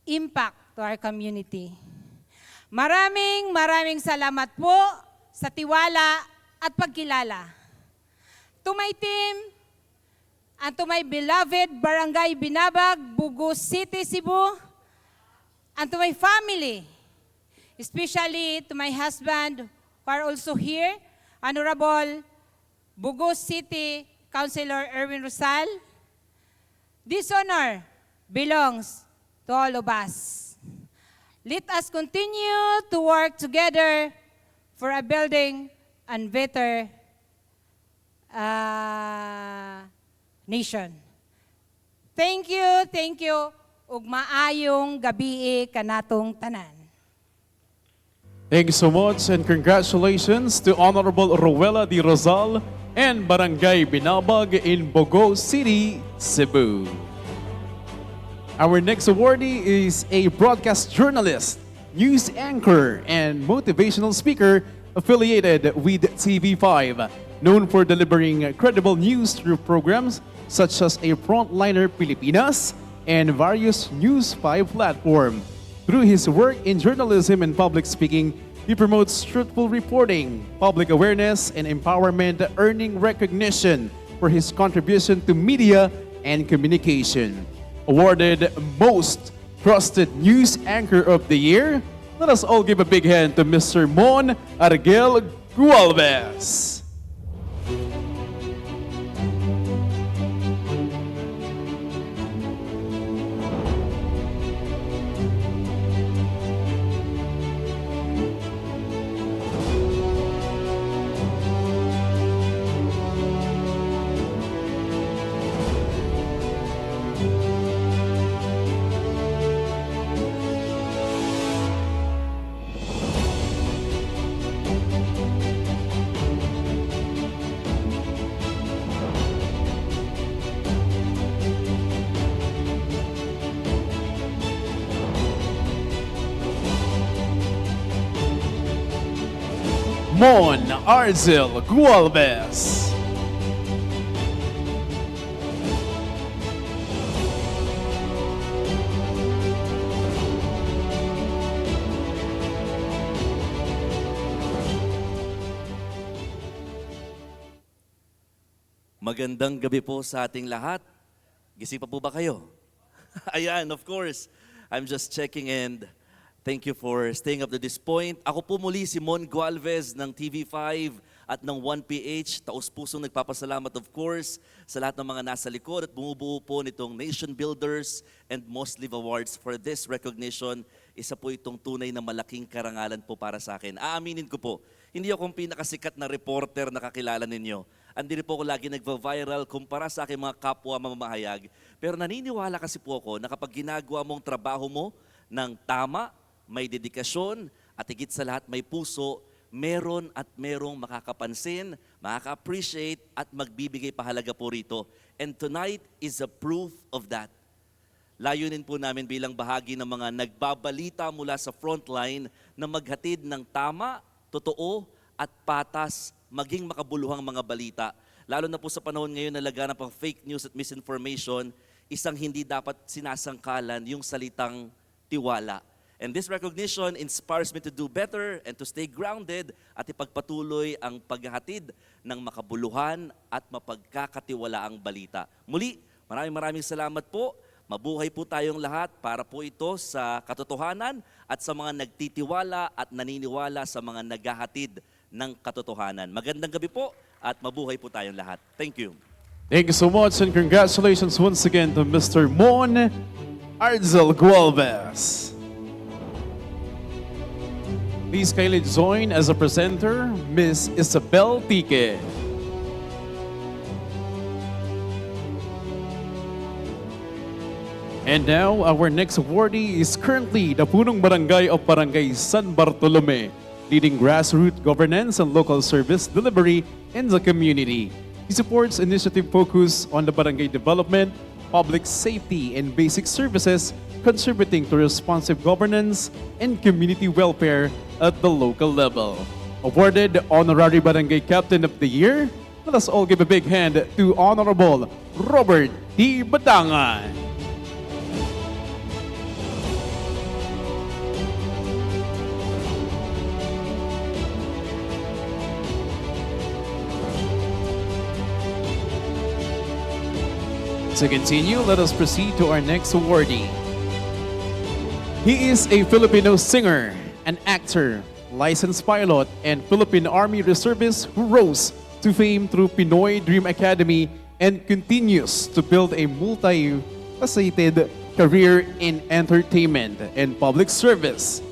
impact to our community. Maraming salamat po sa tiwala at pagkilala. To my team and to my beloved Barangay Binabag, Bugo City, Cebu, and to my family, especially to my husband who are also here, Honorable Bugo City Councilor Erwin Rosal. This honor belongs to all of us. Let us continue to work together for a building and better nation. Thank you, ug maayong gabi kanatong tanan. Thank you so much and congratulations to Honorable Rowella Di Rosal and Barangay Binabag in Bogo City, Cebu. Our next awardee is a broadcast journalist, news anchor, and motivational speaker affiliated with TV5, known for delivering credible news through programs such as a Frontliner Pilipinas and various News 5 platform. Through his work in journalism and public speaking, he promotes truthful reporting, public awareness, and empowerment, earning recognition for his contribution to media and communication. Awarded Most Trusted News Anchor of the Year, let us all give a big hand to Mr. Mon Arguel Gualvez. Mon Arguel Gualvez. Magandang gabi po sa ating lahat. Gising pa po ba kayo? Ayan, of course. I'm just checking and thank you for staying up to this point. Ako po muli si Mon Gualvez ng TV5 at ng 1PH. Taus-pusong nagpapasalamat of course sa lahat ng mga nasa likod at bumubuo po nitong Nation Builders and MOSLIV Awards for this recognition. Isa po itong tunay na malaking karangalan po para sa akin. Aaminin ko po, hindi ako ang pinakasikat na reporter na kakilala ninyo. Hindi rin po ako lagi nagva-viral kumpara sa aking mga kapwa mamamahayag. Pero naniniwala kasi po ako na kapag ginagawa mong trabaho mo ng tama, may dedikasyon, at higit sa lahat may puso, meron at merong makakapansin, makaka-appreciate at magbibigay pahalaga po rito. And tonight is a proof of that. Layunin po namin bilang bahagi ng mga nagbabalita mula sa frontline na maghatid ng tama, totoo at patas, maging makabuluhang mga balita. Lalo na po sa panahon ngayon na laganap ang fake news at misinformation, isang hindi dapat sinasangkalan yung salitang tiwala. And this recognition inspires me to do better and to stay grounded at ipagpatuloy ang paghahatid ng makabuluhan at mapagkakatiwalaang balita. Muli, maraming salamat po. Mabuhay po tayong lahat para po ito sa katotohanan at sa mga nagtitiwala at naniniwala sa mga naghahatid ng katotohanan. Magandang gabi po at mabuhay po tayong lahat. Thank you. Thank you so much and congratulations once again to Mr. Mon Arzel Gualvez. Please kindly join as a presenter, Miss Isabel Tique. And now, our next awardee is currently the Punong Barangay of Barangay San Bartolome, leading grassroots governance and local service delivery in the community. He supports initiative focused on the barangay development, public safety, and basic services, contributing to responsive governance and community welfare at the local level. Awarded Honorary Barangay Captain of the Year, let us all give a big hand to Honorable Robert T. Badangan. To continue, let us proceed to our next awardee. He is a Filipino singer, an actor, licensed pilot, and Philippine Army reservist who rose to fame through Pinoy Dream Academy and continues to build a multi-faceted career in entertainment and public service.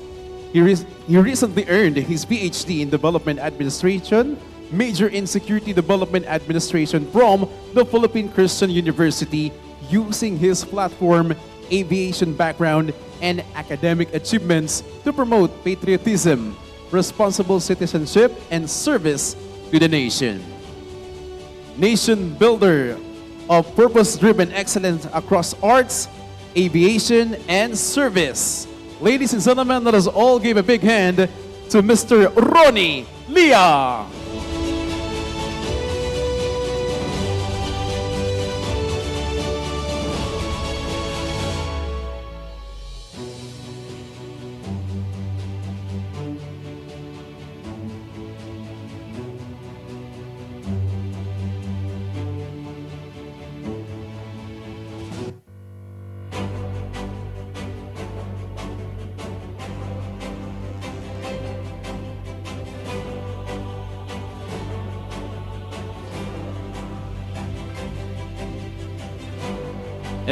He recently earned his PhD in Development Administration, major in Security Development Administration from the Philippine Christian University, using his platform, aviation background, and academic achievements to promote patriotism, responsible citizenship, and service to the nation. Nation builder of purpose-driven excellence across arts, aviation, and service. Ladies and gentlemen, let us all give a big hand to Mr. Ronnie Lia.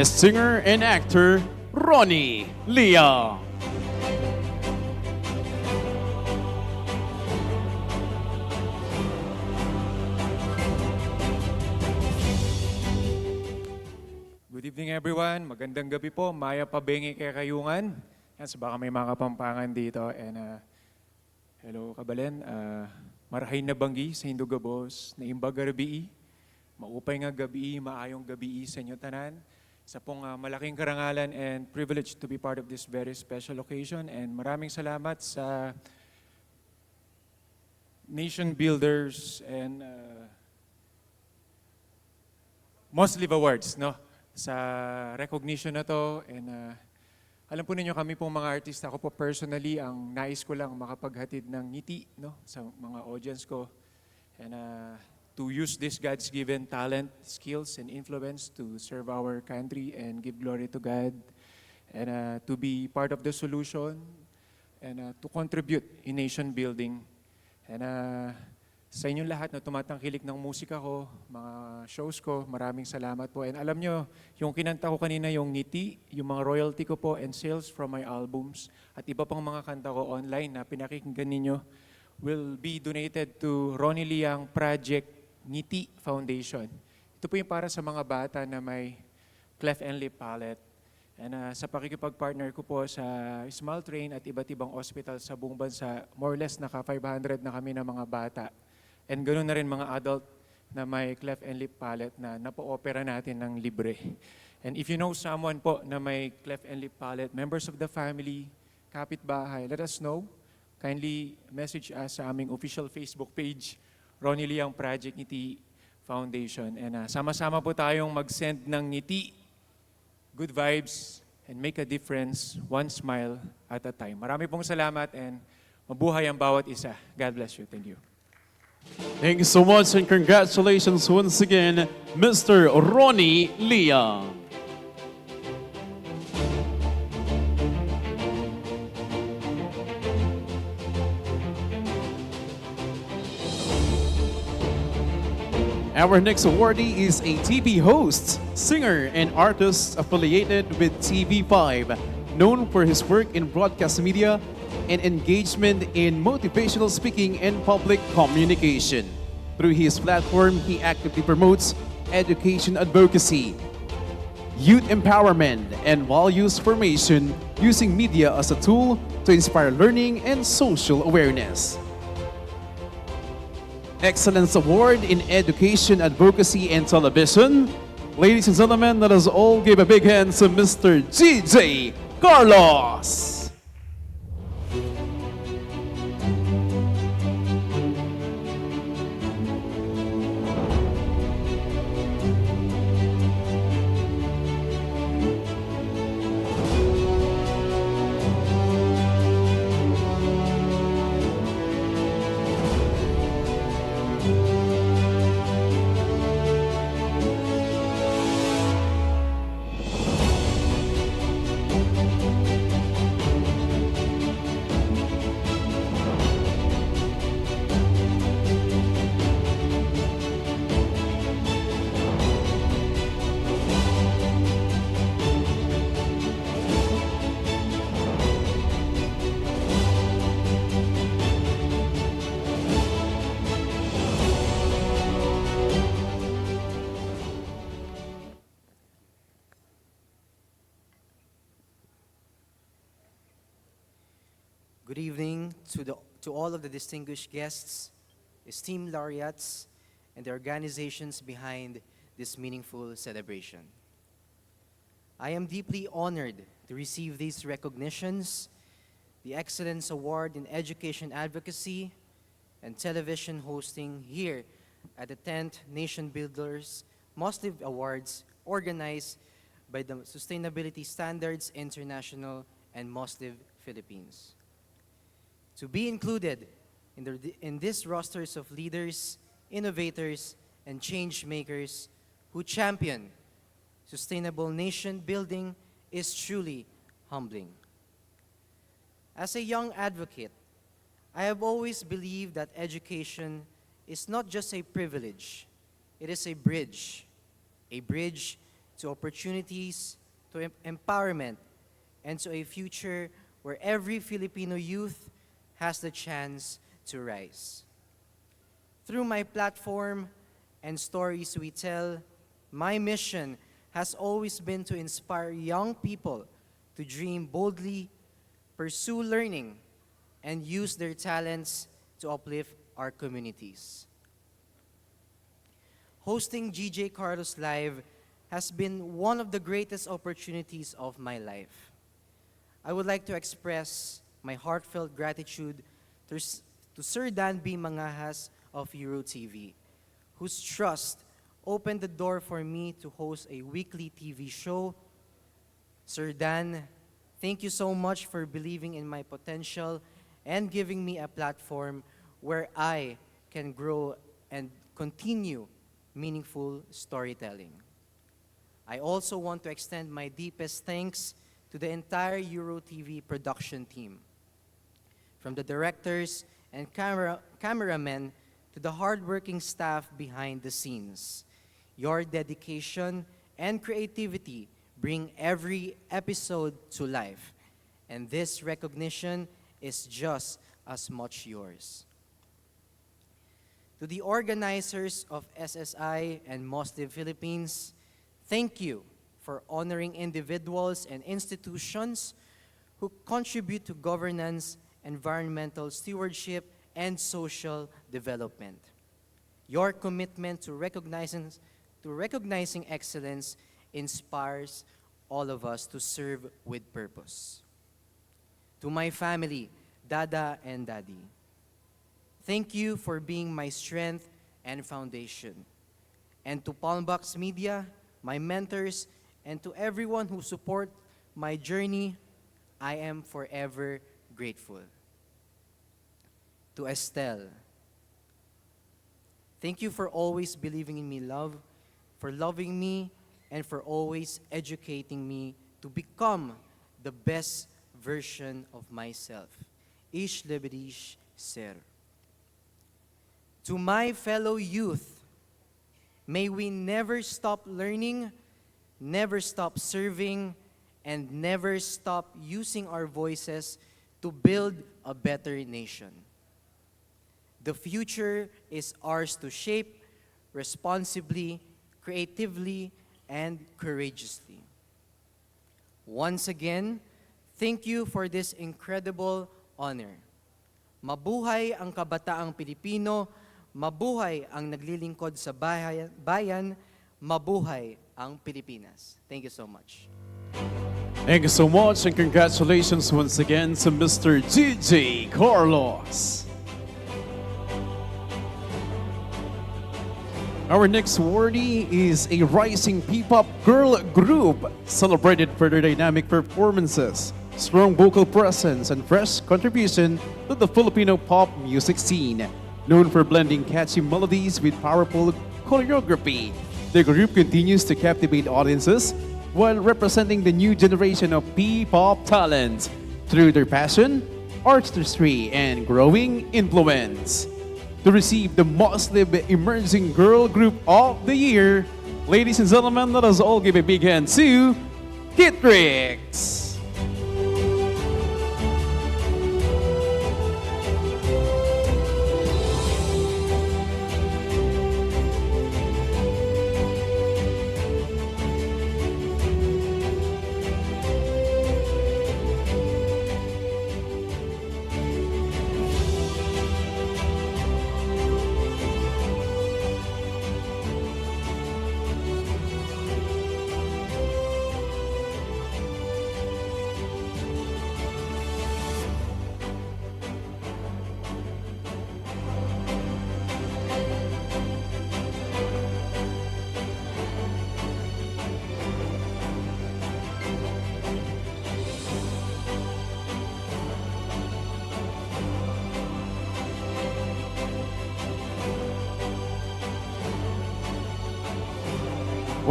As singer and actor, Ronnie Lia. Good evening everyone. Magandang gabi po. Maya Pabengi kay Kayungan. Yan, so baka may mga Kapampangan dito. And hello Kabalen. Marahay na banggi sa Hindugabos na imbaga rabii. Maupay nga gabi, maayong gabi sa inyo tanan. Sa pong malaking karangalan and privilege to be part of this very special occasion. And maraming salamat sa Nation Builders and MOSLIV Awards, no? Sa recognition na to. And alam po ninyo, kami pong mga artista, ako po personally, ang nais ko lang makapaghatid ng ngiti, no? Sa mga audience ko. And to use this God's-given talent, skills, and influence to serve our country and give glory to God, and to be part of the solution, and to contribute in nation building. And sa inyong lahat na tumatangkilik ng musika ko, mga shows ko, maraming salamat po. And alam nyo, yung kinanta ko kanina, yung ngiti, yung mga royalty ko po and sales from my albums, at iba pang mga kanta ko online na pinakikinggan ninyo, will be donated to Ronnie Liang Project Ngiti Foundation. Ito po yung para sa mga bata na may cleft and lip palate. And sa pakikipag-partner ko po sa Small Train at iba't ibang hospital sa buong bansa, more or less naka 500 na kami ng mga bata. And ganoon na rin mga adult na may cleft and lip palate na napo-opera natin ng libre. And if you know someone po na may cleft and lip palate, members of the family, kapitbahay, let us know. Kindly message us sa aming official Facebook page, Ronnie Liang Project Ngiti Foundation. And sama-sama po tayong mag-send ng ngiti, good vibes, and make a difference one smile at a time. Marami pong salamat and mabuhay ang bawat isa. God bless you. Thank you. Thank you so much and congratulations once again, Mr. Ronnie Liang. Our next awardee is a TV host, singer, and artist affiliated with TV5, known for his work in broadcast media and engagement in motivational speaking and public communication. Through his platform, he actively promotes education advocacy, youth empowerment, and values formation using media as a tool to inspire learning and social awareness. Excellence Award in Education, Advocacy, and Television. Ladies and gentlemen, let us all give a big hand to Mr. GJ Carlos. Good evening to all of the distinguished guests, esteemed laureates, and the organizations behind this meaningful celebration. I am deeply honored to receive these recognitions, the Excellence Award in Education Advocacy and Television Hosting here at the 10th Nation Builders MOSLIV Awards organized by the Sustainability Standards International and MOSLIV Philippines. To be included in this rosters of leaders, innovators, and change makers who champion sustainable nation building is truly humbling. As a young advocate, I have always believed that education is not just a privilege, it is a bridge to opportunities, to empowerment, and to a future where every Filipino youth has the chance to rise. Through my platform and stories we tell, my mission has always been to inspire young people to dream boldly, pursue learning, and use their talents to uplift our communities. Hosting GJ Carlos Live has been one of the greatest opportunities of my life. I would like to express my heartfelt gratitude to Sir Dan B. Mangahas of EuroTV, whose trust opened the door for me to host a weekly TV show. Sir Dan, thank you so much for believing in my potential and giving me a platform where I can grow and continue meaningful storytelling. I also want to extend my deepest thanks to the entire EuroTV production team. From the directors and cameramen to the hardworking staff behind the scenes. Your dedication and creativity bring every episode to life, and this recognition is just as much yours. To the organizers of SSI and MOSLIV Philippines, thank you for honoring individuals and institutions who contribute to governance, environmental stewardship, and social development. Your commitment to recognizing excellence inspires all of us to serve with purpose. To my family, Dada and Daddy, thank you for being my strength and foundation. And to Palmbox Media, my mentors, and to everyone who my journey, I am forever grateful. To Estelle, thank you for always believing in me, love, for loving me, and for always educating me to become the best version of myself. Ish lebedish ser. To my fellow youth, may we never stop learning, never stop serving, and never stop using our voices to build a better nation. The future is ours to shape responsibly, creatively, and courageously. Once again, thank you for this incredible honor. Mabuhay ang kabataang Pilipino, mabuhay ang naglilingkod sa bayan, mabuhay ang Pilipinas. Thank you so much. Thank you so much and congratulations once again to Mr. DJ Carlos. Our next awardee is a rising P-pop girl group celebrated for their dynamic performances, strong vocal presence, and fresh contribution to the Filipino pop music scene. Known for blending catchy melodies with powerful choreography, the group continues to captivate audiences while representing the new generation of P-pop talent through their passion, artistry, and growing influence. To receive the MOSLIV Emerging Girl Group of the Year, ladies and gentlemen, let us all give a big hand to Kitrix.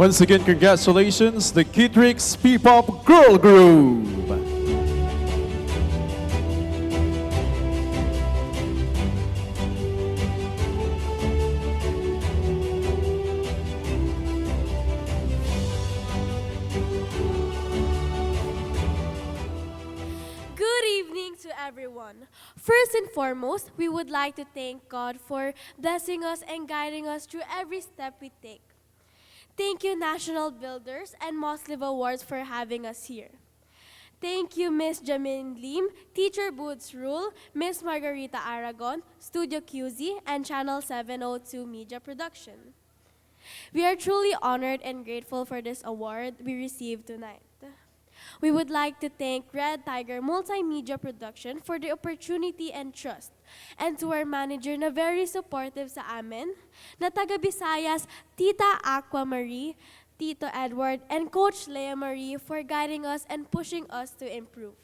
Once again, congratulations, the Kitrix P-pop girl group. Good evening to everyone. First and foremost, we would like to thank God for blessing us and guiding us through every step we take. Thank you, National Builders and MOSLIV Awards, for having us here. Thank you, Miss Jamin Lim, Teacher Boots Rule, Miss Margarita Aragon, Studio QZ, and Channel 702 Media Production. We are truly honored and grateful for this award we received tonight. We would like to thank Red Tiger Multimedia Production for the opportunity and trust, and to our manager na very supportive sa amin, na taga Visayas, Tita Aqua Marie, Tito Edward, and Coach Lea Marie for guiding us and pushing us to improve.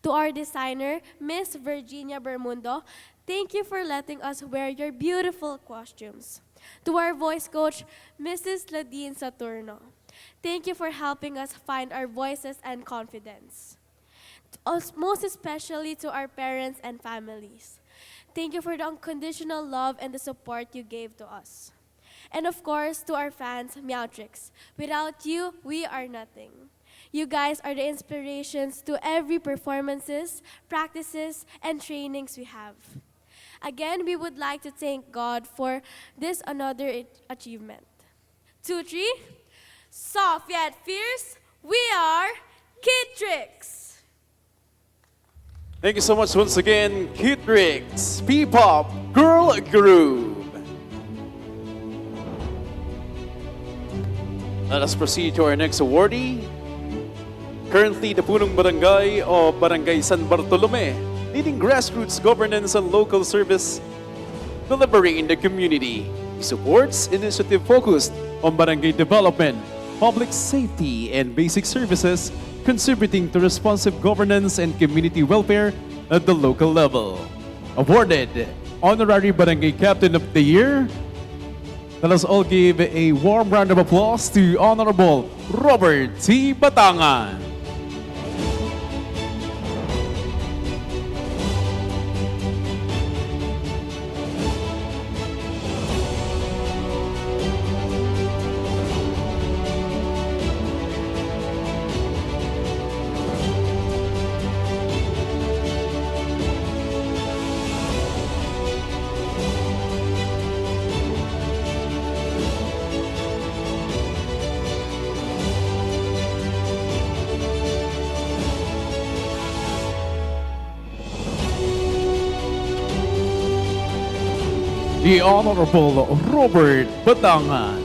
To our designer, Miss Virginia Bermundo, thank you for letting us wear your beautiful costumes. To our voice coach, Mrs. Ladine Saturno, thank you for helping us find our voices and confidence. Most especially to our parents and families, thank you for the unconditional love and the support you gave to us. And of course, to our fans, Meowtrix, without you, we are nothing. You guys are the inspirations to every performances, practices, and trainings we have. Again, we would like to thank God for this another achievement. 2, 3, soft yet fierce, we are Kitrix. Thank you so much once again, Kitrix P-pop girl group. Let us proceed to our next awardee. Currently, the punong barangay o Barangay San Bartolome, leading grassroots governance and local service delivery in the community. He supports initiative focused on barangay development, public safety and basic services, contributing to responsive governance and community welfare at the local level. Awarded Honorary Barangay Captain of the Year. Let us all give a warm round of applause to Honorable Robert T. Batangan. The Honorable Robert Batangan.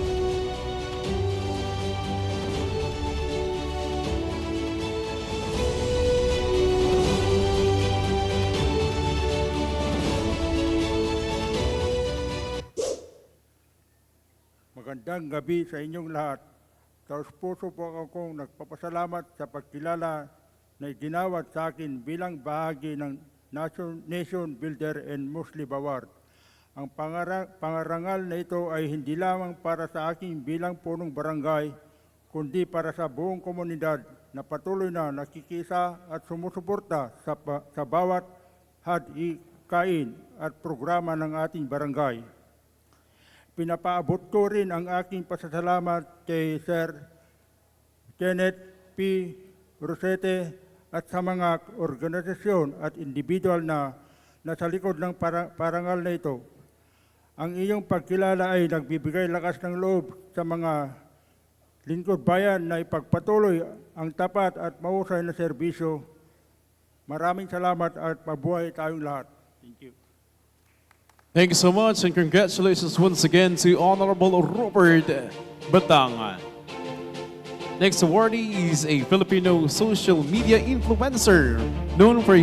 Magandang gabi sa inyong lahat. Taos puso po akong nagpapasalamat sa pagkilala na iginawat sa akin bilang bahagi ng Nation Builder and MOSLIV Award. Ang pangarangal na ito ay hindi lamang para sa aking bilang punong barangay, kundi para sa buong komunidad na patuloy na nakikisa at sumusuporta sa bawat hadikain at programa ng ating barangay. Pinapaabot ko rin ang aking pasasalamat kay Sir Kenneth P. Rosete at sa mga organisasyon at individual na nasa likod ng parangal na ito. Ang iyong pagkilala ay nagbibigay lakas ng loob sa mga lingkod bayan na ipagpatuloy ang tapat at mahusay na serbisyo. Maraming salamat at mabuhay tayong lahat. Thank you. Thank you so much and congratulations once again to Honorable Robert Batangan. Next awardee is a Filipino social media influencer known for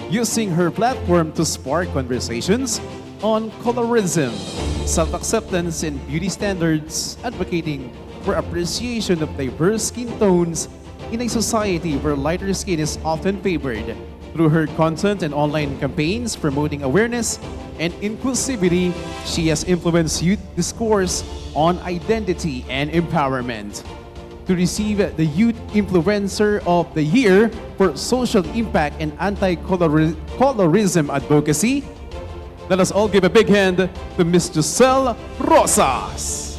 using her platform to spark conversations on colorism, self-acceptance, and beauty standards, advocating for appreciation of diverse skin tones in a society where lighter skin is often favored. Through her content and online campaigns promoting awareness and inclusivity, she has influenced youth discourse on identity and empowerment. To receive the Youth Influencer of the Year for social impact and anti-colorism advocacy, let us all give a big hand to Ms. Giselle Rosas.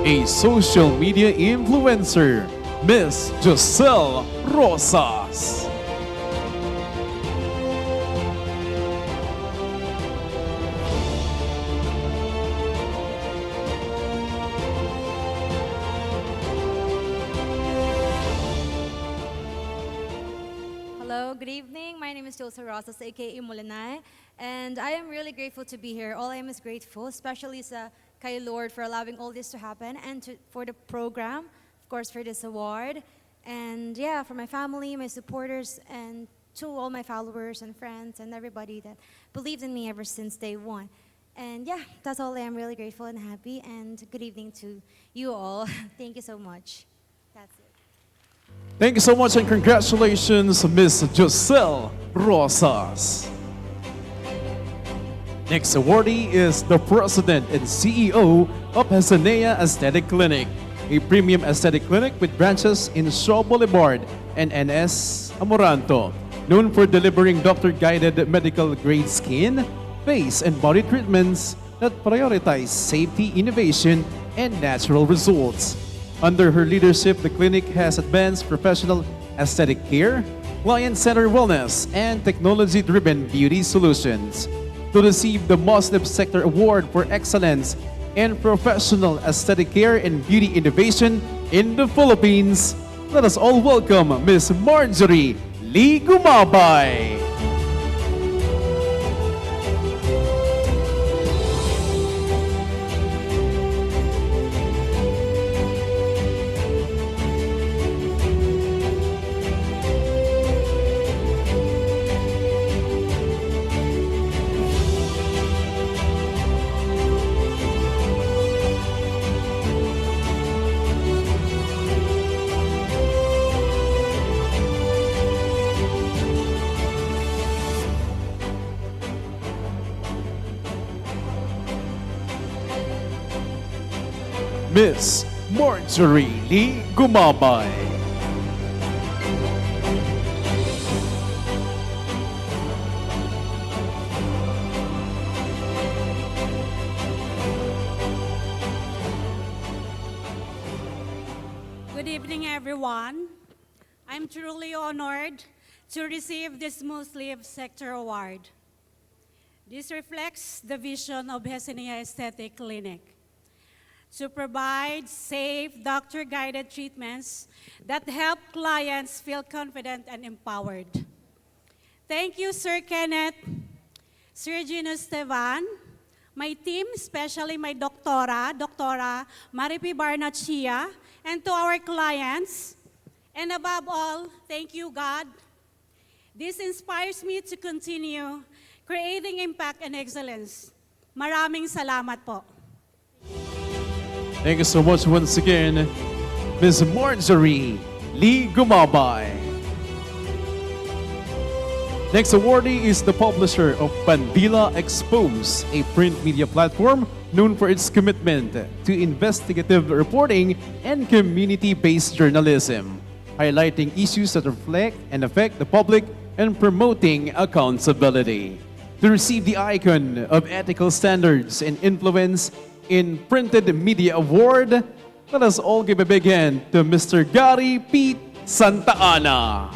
A social media influencer, Miss Giselle Rosas. Hello, good evening. My name is Giselle Rosas, aka Molinay, and I am really grateful to be here. All I am is grateful, especially sa kay Lord for allowing all this to happen and for the program, of course for this award, and yeah, for my family, my supporters, and to all my followers and friends and everybody that believed in me ever since day one. And yeah, that's all. I am really grateful and happy, and good evening to you all. Thank you so much. That's it. Thank you so much and congratulations, Miss Giselle Rosas. Next awardee is the President and CEO of Hasanea Aesthetic Clinic, a premium aesthetic clinic with branches in Shaw Boulevard and NS Amoranto, known for delivering doctor-guided medical-grade skin, face, and body treatments that prioritize safety, innovation, and natural results. Under her leadership, the clinic has advanced professional aesthetic care, client-centered wellness, and technology-driven beauty solutions. To receive the MOSLIV Sector Award for Excellence in Professional Aesthetic Care and Beauty Innovation in the Philippines, let us all welcome Ms. Marjorie Lee Gumabay. Miss Marjorie Lee Gumabay. Good evening, everyone. I'm truly honored to receive this MOSLIV Sector Award. This reflects the vision of Hesenia Aesthetic Clinic to provide safe, doctor-guided treatments that help clients feel confident and empowered. Thank you, Sir Kenneth, Sir Gino Esteban, my team, especially my Doctora Maripi Barnachia, and to our clients. And above all, thank you, God. This inspires me to continue creating impact and excellence. Maraming salamat po. Thank you so much once again, Ms. Marjorie Lee Gumabay. Next awardee is the publisher of Bandila Expose, a print media platform known for its commitment to investigative reporting and community-based journalism, highlighting issues that reflect and affect the public and promoting accountability. To receive the icon of ethical standards and influence in Printed Media Award, let us all give a big hand to Mr. Gary P. Santa Ana.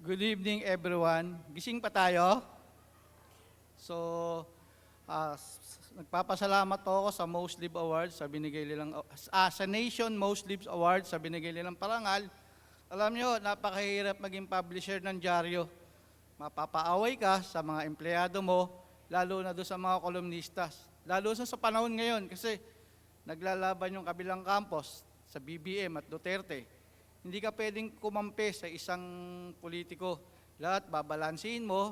Good evening, everyone. Gising pa tayo? So, nagpapasalamat ako sa MOSLIV Awards sa binigay nilang, sa Nation MOSLIV Awards sa binigay nilang parangal. Alam nyo, napakahirap maging publisher ng dyaryo. Mapapaaway ka sa mga empleyado mo, lalo na doon sa mga kolumnistas. Lalo sa panahon ngayon kasi naglalaban yung kabilang campus sa BBM at Duterte. Hindi ka pwedeng kumampi sa isang politiko. Lahat babalansin mo.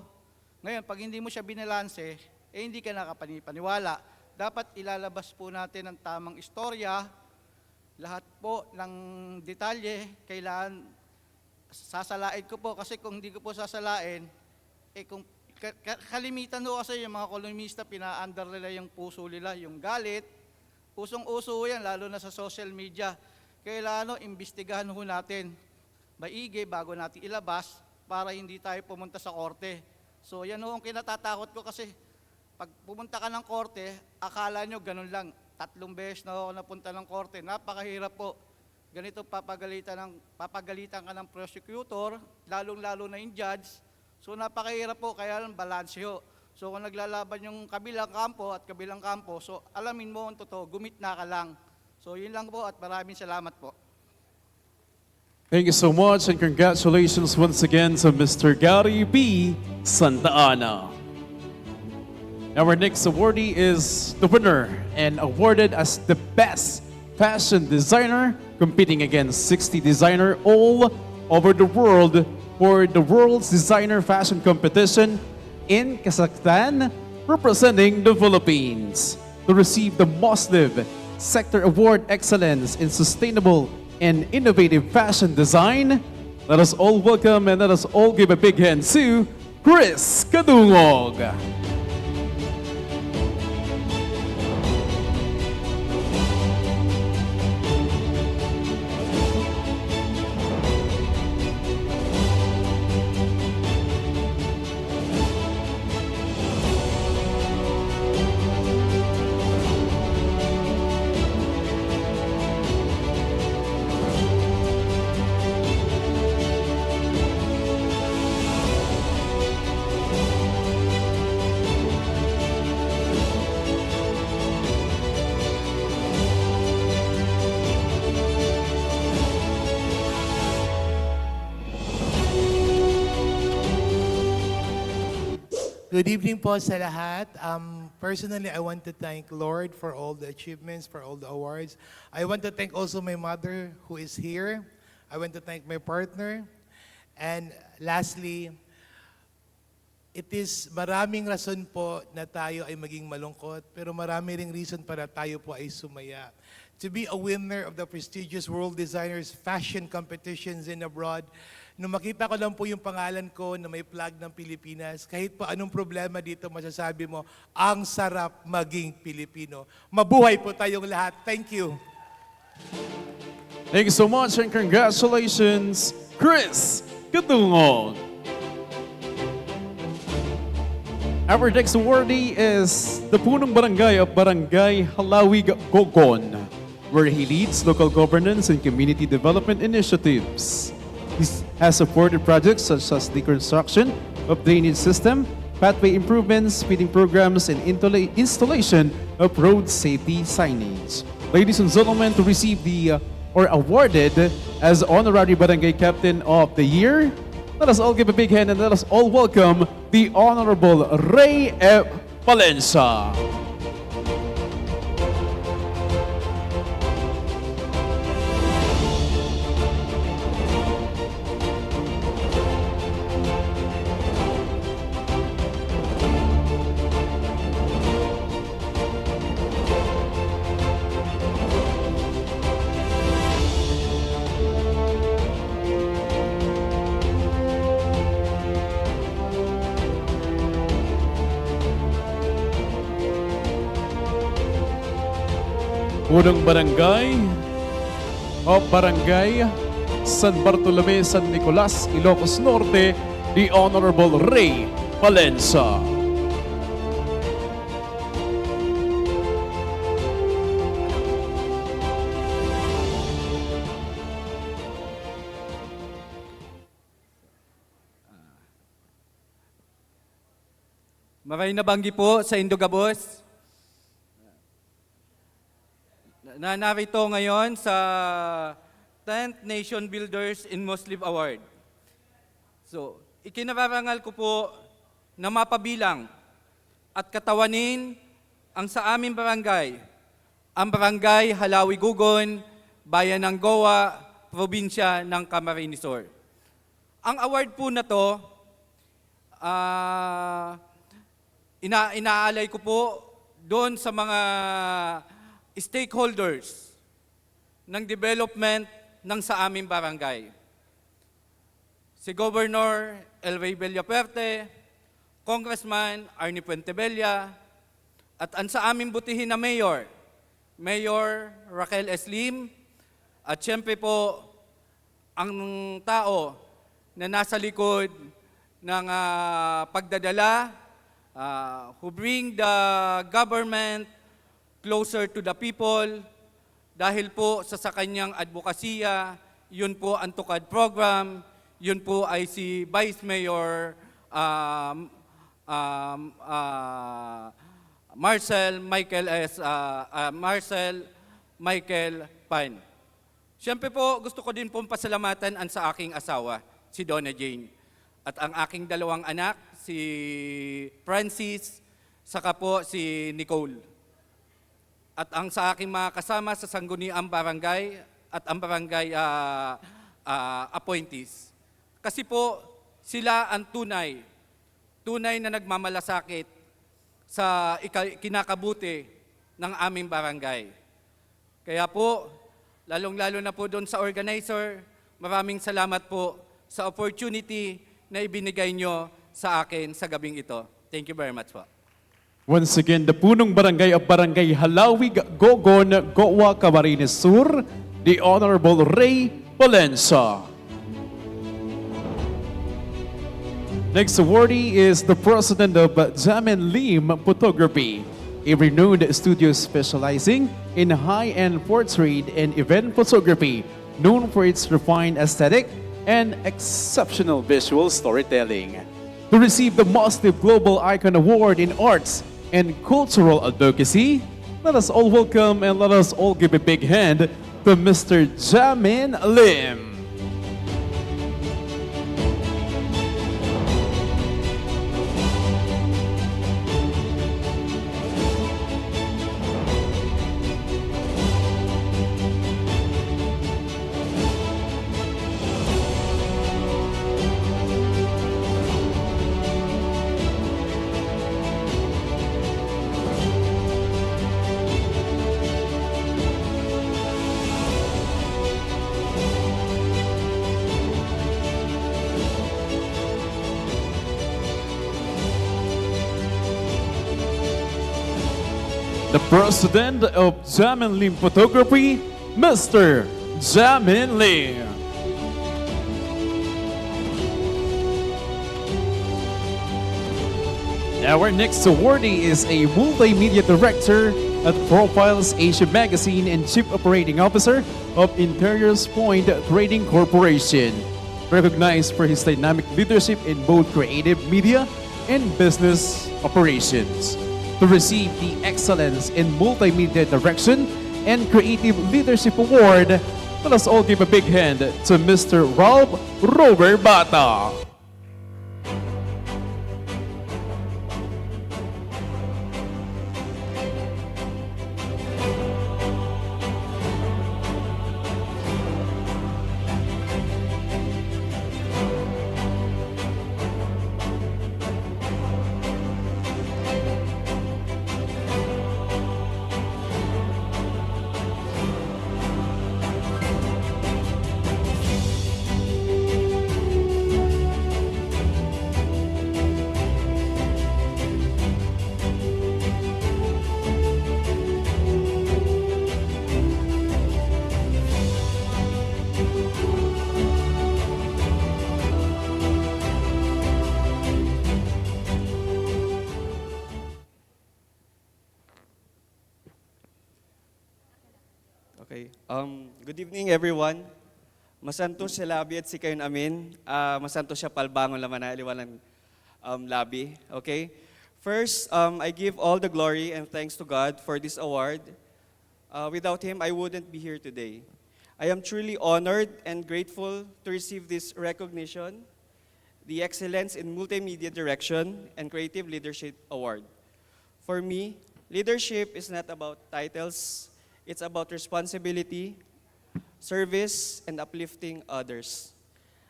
Ngayon, pag hindi mo siya binalanse, hindi ka nakapaniwala. Dapat ilalabas po natin ang tamang istorya. Lahat po ng detalye, kailangan sasalain ko po. Kasi kung hindi ko po sasalain, kung kalimitan ho kasi yung mga kolumnista, pina-under nila yung puso nila, yung galit. Usong-uso yan, lalo na sa social media. Kailangan imbestigahan ho natin maigi bago natin ilabas para hindi tayo pumunta sa korte. So yan ho ang kinatatakot ko kasi pag pumunta ka ng korte, akala nyo ganun lang. 3 beses na ako napunta ng korte. Napakahirap po. Ganito papagalitan ka ng prosecutor, lalong-lalo na yung judge. So napakahirap po, kaya lang balance ho. So kung naglalaban yung kabilang kampo at kabilang kampo, so alamin mo ang totoo, gumitna ka lang. So yun lang po at maraming salamat po. Thank you so much and congratulations once again to Mr. Gary B. Santa Ana. Our next awardee is the winner and awarded as the best fashion designer, competing against 60 designers all over the world for the World's Designer Fashion Competition in Kazakhstan, representing the Philippines. To receive the MOSLIV Sector Award Excellence in Sustainable and Innovative Fashion Design, let us all welcome and let us all give a big hand to Chris Kadungog. Good evening po sa lahat. Personally, I want to thank Lord for all the achievements, for all the awards. I want to thank also my mother who is here. I want to thank my partner. And lastly, it is maraming rason po na tayo ay maging malungkot, pero marami ring reason para tayo po ay sumaya. To be a winner of the prestigious World Designers Fashion Competitions in abroad, nung makita ko lang po yung pangalan ko na may flag ng Pilipinas, kahit pa anong problema dito, masasabi mo, ang sarap maging Pilipino. Mabuhay po tayong lahat. Thank you. Thank you so much and congratulations, Chris Kadungog. Our next awardee is the Punong Barangay of Barangay Halawig Gogon, where he leads local governance and community development initiatives. He has supported projects such as the construction of drainage system, pathway improvements, feeding programs, and installation of road safety signage. Ladies and gentlemen, to receive the or awarded as Honorary Barangay Captain of the Year, let us all give a big hand and let us all welcome the Honorable Ray F. Valencia. Unang barangay o Barangay San Bartolome, San Nicolas, Ilocos Norte, the Honorable Ray Valencia. Maray nabanggi po sa Indogabos na narito ngayon sa 10th Nation Builders in MOSLIV Award. So, ikinararangal ko po na mapabilang at katawanin ang sa aming barangay, ang Barangay Halawi-Gugon, Bayan ng Goa, Probinsya ng Camarines Sur. Ang award po na to, inaalay ko po doon sa mga stakeholders ng development ng sa aming barangay. Si Governor El Rey Villaperte, Congressman Arnie Puentebella, at ang sa aming butihin na Mayor, Mayor Raquel Eslim, at siyempre po ang tao na nasa likod ng pagdadala, who bring the government closer to the people, dahil po sa kanyang advokasya, yun po ang Tukad Program, yun po ay si Vice Mayor Marcel Michael Pan. Siyempre po, gusto ko din pong pasalamatan ang sa aking asawa, si Donna Jane, at ang aking dalawang anak, si Francis, saka po si Nicole. At ang sa aking mga kasama sa Sangguniang Barangay at ang barangay appointees. Kasi po sila ang tunay na nagmamalasakit sa kinakabuti ng aming barangay. Kaya po, lalong-lalo na po doon sa organizer, maraming salamat po sa opportunity na ibinigay nyo sa akin sa gabing ito. Thank you very much po. Once again, the punong barangay of Barangay Halawig, Gogon, Goa, Camarines Sur, the Honorable Ray Valencia. Next awardee is the president of Jamin Lim Photography, a renowned studio specializing in high-end portrait and event photography, known for its refined aesthetic and exceptional visual storytelling. To receive the MOSLIV Global Icon Award in Arts and Cultural Advocacy, let us all welcome and let us all give a big hand to Mr. Jamin Lim. The president of Jamin Lim Photography, Mr. Jamin Lim. Our next awardee is a multimedia director at Profiles Asia Magazine and Chief Operating Officer of Interiors Point Trading Corporation, recognized for his dynamic leadership in both creative media and business operations. To receive the Excellence in Multimedia Direction and Creative Leadership Award, let us all give a big hand to Mr. Ralph Robert Bata. Okay. Good evening, everyone. Masanto siya labi at si kayon amin. Masanto siya palbangon laman na aliwanan labi. Okay? First, I give all the glory and thanks to God for this award. Without Him, I wouldn't be here today. I am truly honored and grateful to receive this recognition, the Excellence in Multimedia Direction and Creative Leadership Award. For me, leadership is not about titles. It's about responsibility, service, and uplifting others.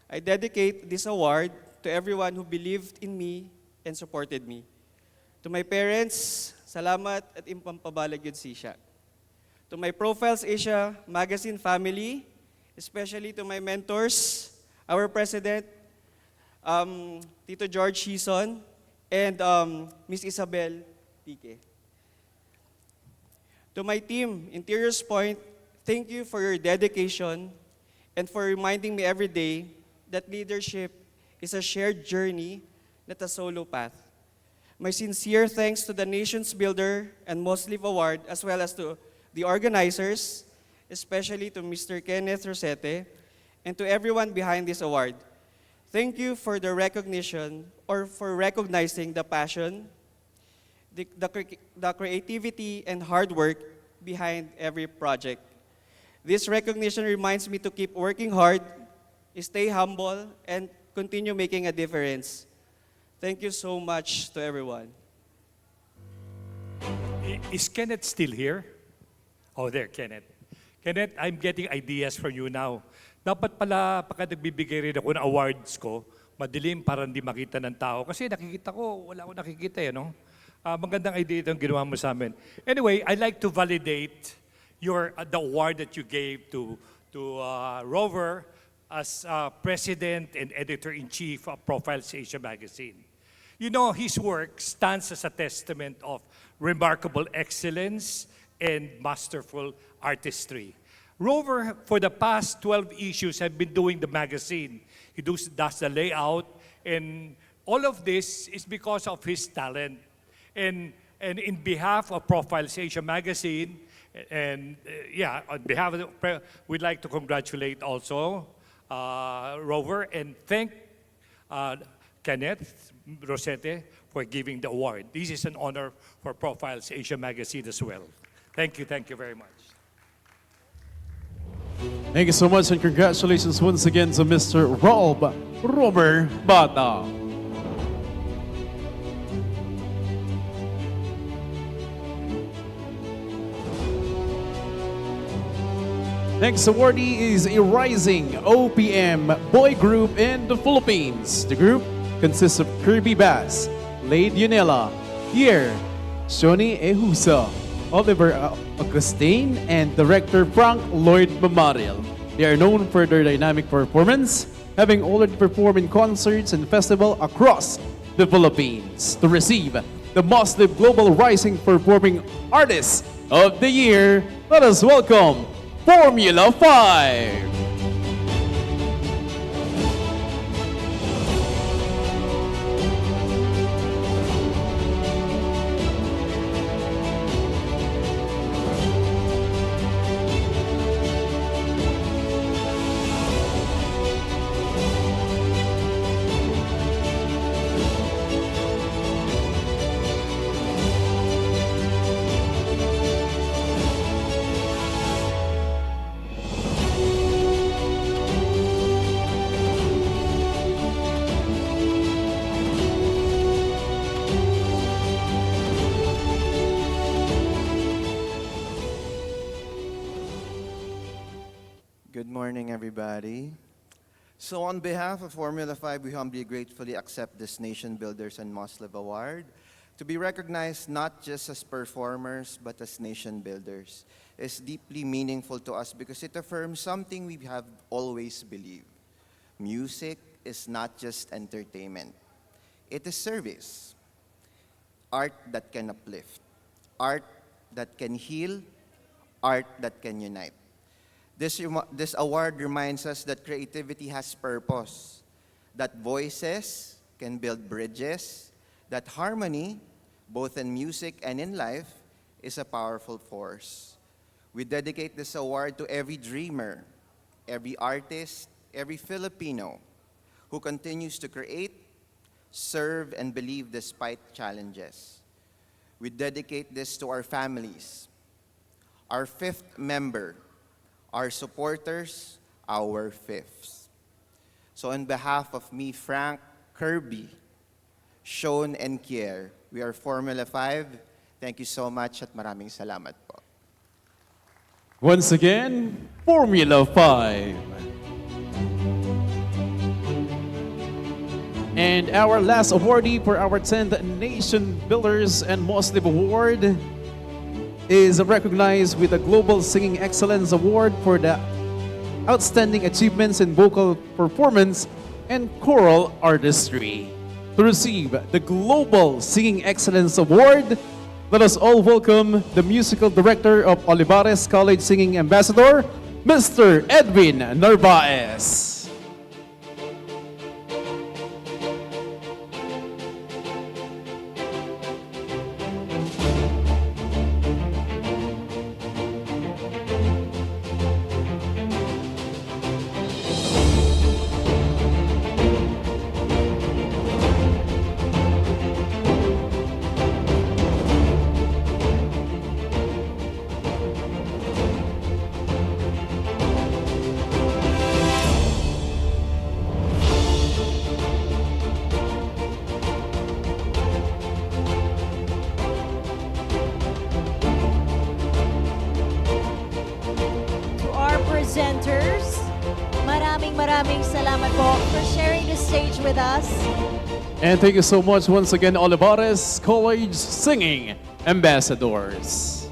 I dedicate this award to everyone who believed in me and supported me. To my parents, salamat at impampabalag yun siya. To my Profiles Asia Magazine family, especially to my mentors, our president, Tito George Hison, and Miss Isabel Pique. To my team, Interiors Point, thank you for your dedication and for reminding me every day that leadership is a shared journey, not a solo path. My sincere thanks to the Nations Builder and MOSLIV Award, as well as to the organizers, especially to Mr. Kenneth Rosete, and to everyone behind this award. Thank you for the recognition or for recognizing the passion, the creativity and hard work behind every project. This recognition reminds me to keep working hard, stay humble, and continue making a difference. Thank you so much to everyone. Is Kenneth still here? Oh, there, Kenneth. Kenneth, I'm getting ideas from you now. Dapat pala, pagka nagbibigay rin ako ng awards ko, madilim para hindi makita ng tao. Kasi nakikita ko, wala akong nakikita eh, no? Magandang idea itong ginawa mo sa amin. Anyway, I'd like to validate the award that you gave to Rover as President and Editor-in-Chief of Profiles Asia magazine. You know, his work stands as a testament of remarkable excellence and masterful artistry. Rover, for the past 12 issues, have been doing the magazine. He does the layout, and all of this is because of his talent. And in behalf of Profiles Asia magazine, and on behalf of we'd like to congratulate also Rover and thank Kenneth Rosete for giving the award. This is an honor for Profiles Asia magazine as well. Thank you very much. Thank you so much and congratulations once again to Mr. Robert Bata. Next awardee is a rising OPM boy group in the Philippines. The group consists of Kirby Bass, Lade Yunela, Pierre, Shoni Ehusa, Oliver Augustine, and director Frank Lloyd Mamaril. They are known for their dynamic performance, having already performed in concerts and festivals across the Philippines. To receive the MOSLIV Global Rising Performing Artist of the Year, let us welcome Formula 5. Good morning, everybody. So on behalf of Formula 5, we humbly gratefully accept this Nation Builders and MOSLIV Award to be recognized not just as performers, but as nation builders. It's deeply meaningful to us because it affirms something we have always believed. Music is not just entertainment. It is service. Art that can uplift. Art that can heal. Art that can unite. This award reminds us that creativity has purpose, that voices can build bridges, that harmony, both in music and in life, is a powerful force. We dedicate this award to every dreamer, every artist, every Filipino who continues to create, serve, and believe despite challenges. We dedicate this to our families, our fifth member, our supporters, our fifths. So on behalf of me, Frank, Kirby, Sean, and Kier, we are Formula 5. Thank you so much at maraming salamat po. Once again, Formula 5. And our last awardee for our 10th Nation Builders and MOSLIV Award is recognized with the Global Singing Excellence Award for the outstanding achievements in vocal performance and choral artistry. To receive the Global Singing Excellence Award, let us all welcome the musical director of Olivares College Singing Ambassador, Mr. Edwin Narvaez. presenters. Maraming salamat po for sharing the stage with us. And thank you so much once again, Olivares College Singing Ambassadors.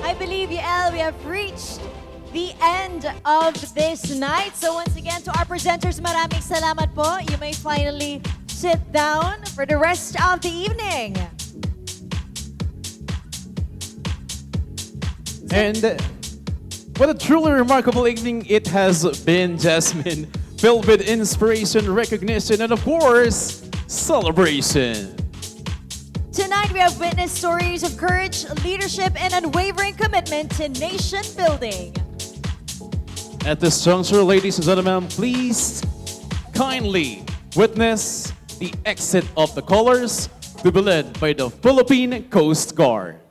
I believe, Yael, we have reached the end of this night. So once again, to our presenters, maraming salamat po. You may finally sit down for the rest of the evening. And what a truly remarkable evening it has been, Jasmine. Filled with inspiration, recognition, and of course, celebration. Tonight, we have witnessed stories of courage, leadership, and unwavering commitment to nation building. At this juncture, ladies and gentlemen, please kindly witness the exit of the colors to be led by the Philippine Coast Guard.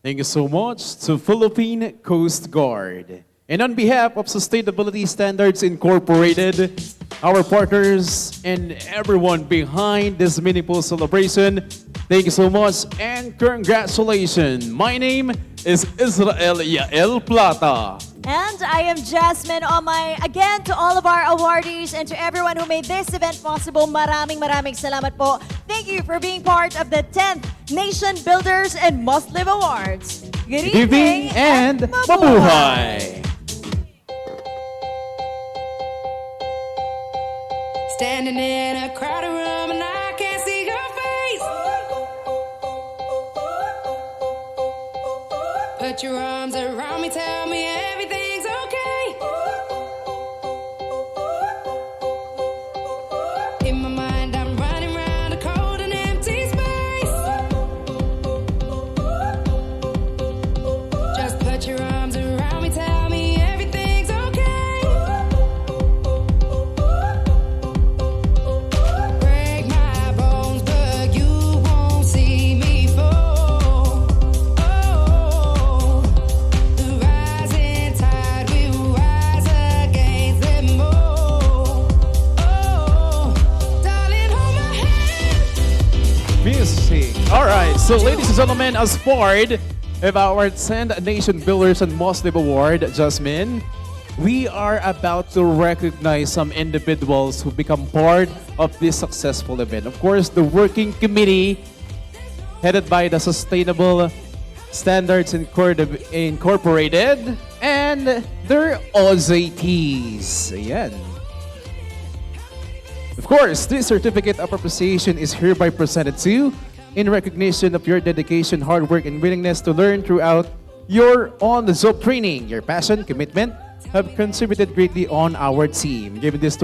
Thank you so much to Philippine Coast Guard. And on behalf of Sustainability Standards Incorporated, our partners, and everyone behind this meaningful celebration, thank you so much and congratulations. My name is Israel Yael Plata. And I am Jasmine Omay. Again, to all of our awardees and to everyone who made this event possible, maraming salamat po. Thank you for being part of the 10th Nation Builders and MOSLIV Awards. Good evening and mabuhay! Standing in a crowded room and I can't see your face. Put your arms around me, tell me everything's okay. In my mind, I'm running around a cold and empty space. Just put your arms around me, tell me everything's okay. Break my bones, but you won't see me fall. Oh, the rising tide will rise against them all. Oh, darling, hold my hand. Music. All right, so ladies and gentlemen, as part of our 10th Nation Builders and MOSLIV Award, Jasmine, we are about to recognize some individuals who become part of this successful event. Of course, the working committee headed by the Sustainable Standards Incorporated and their OJTs. Ayan. Of course, this certificate of appreciation is hereby presented to you in recognition of your dedication, hard work, and willingness to learn throughout your on-the-job training. Your passion, commitment have contributed greatly on our team. Given this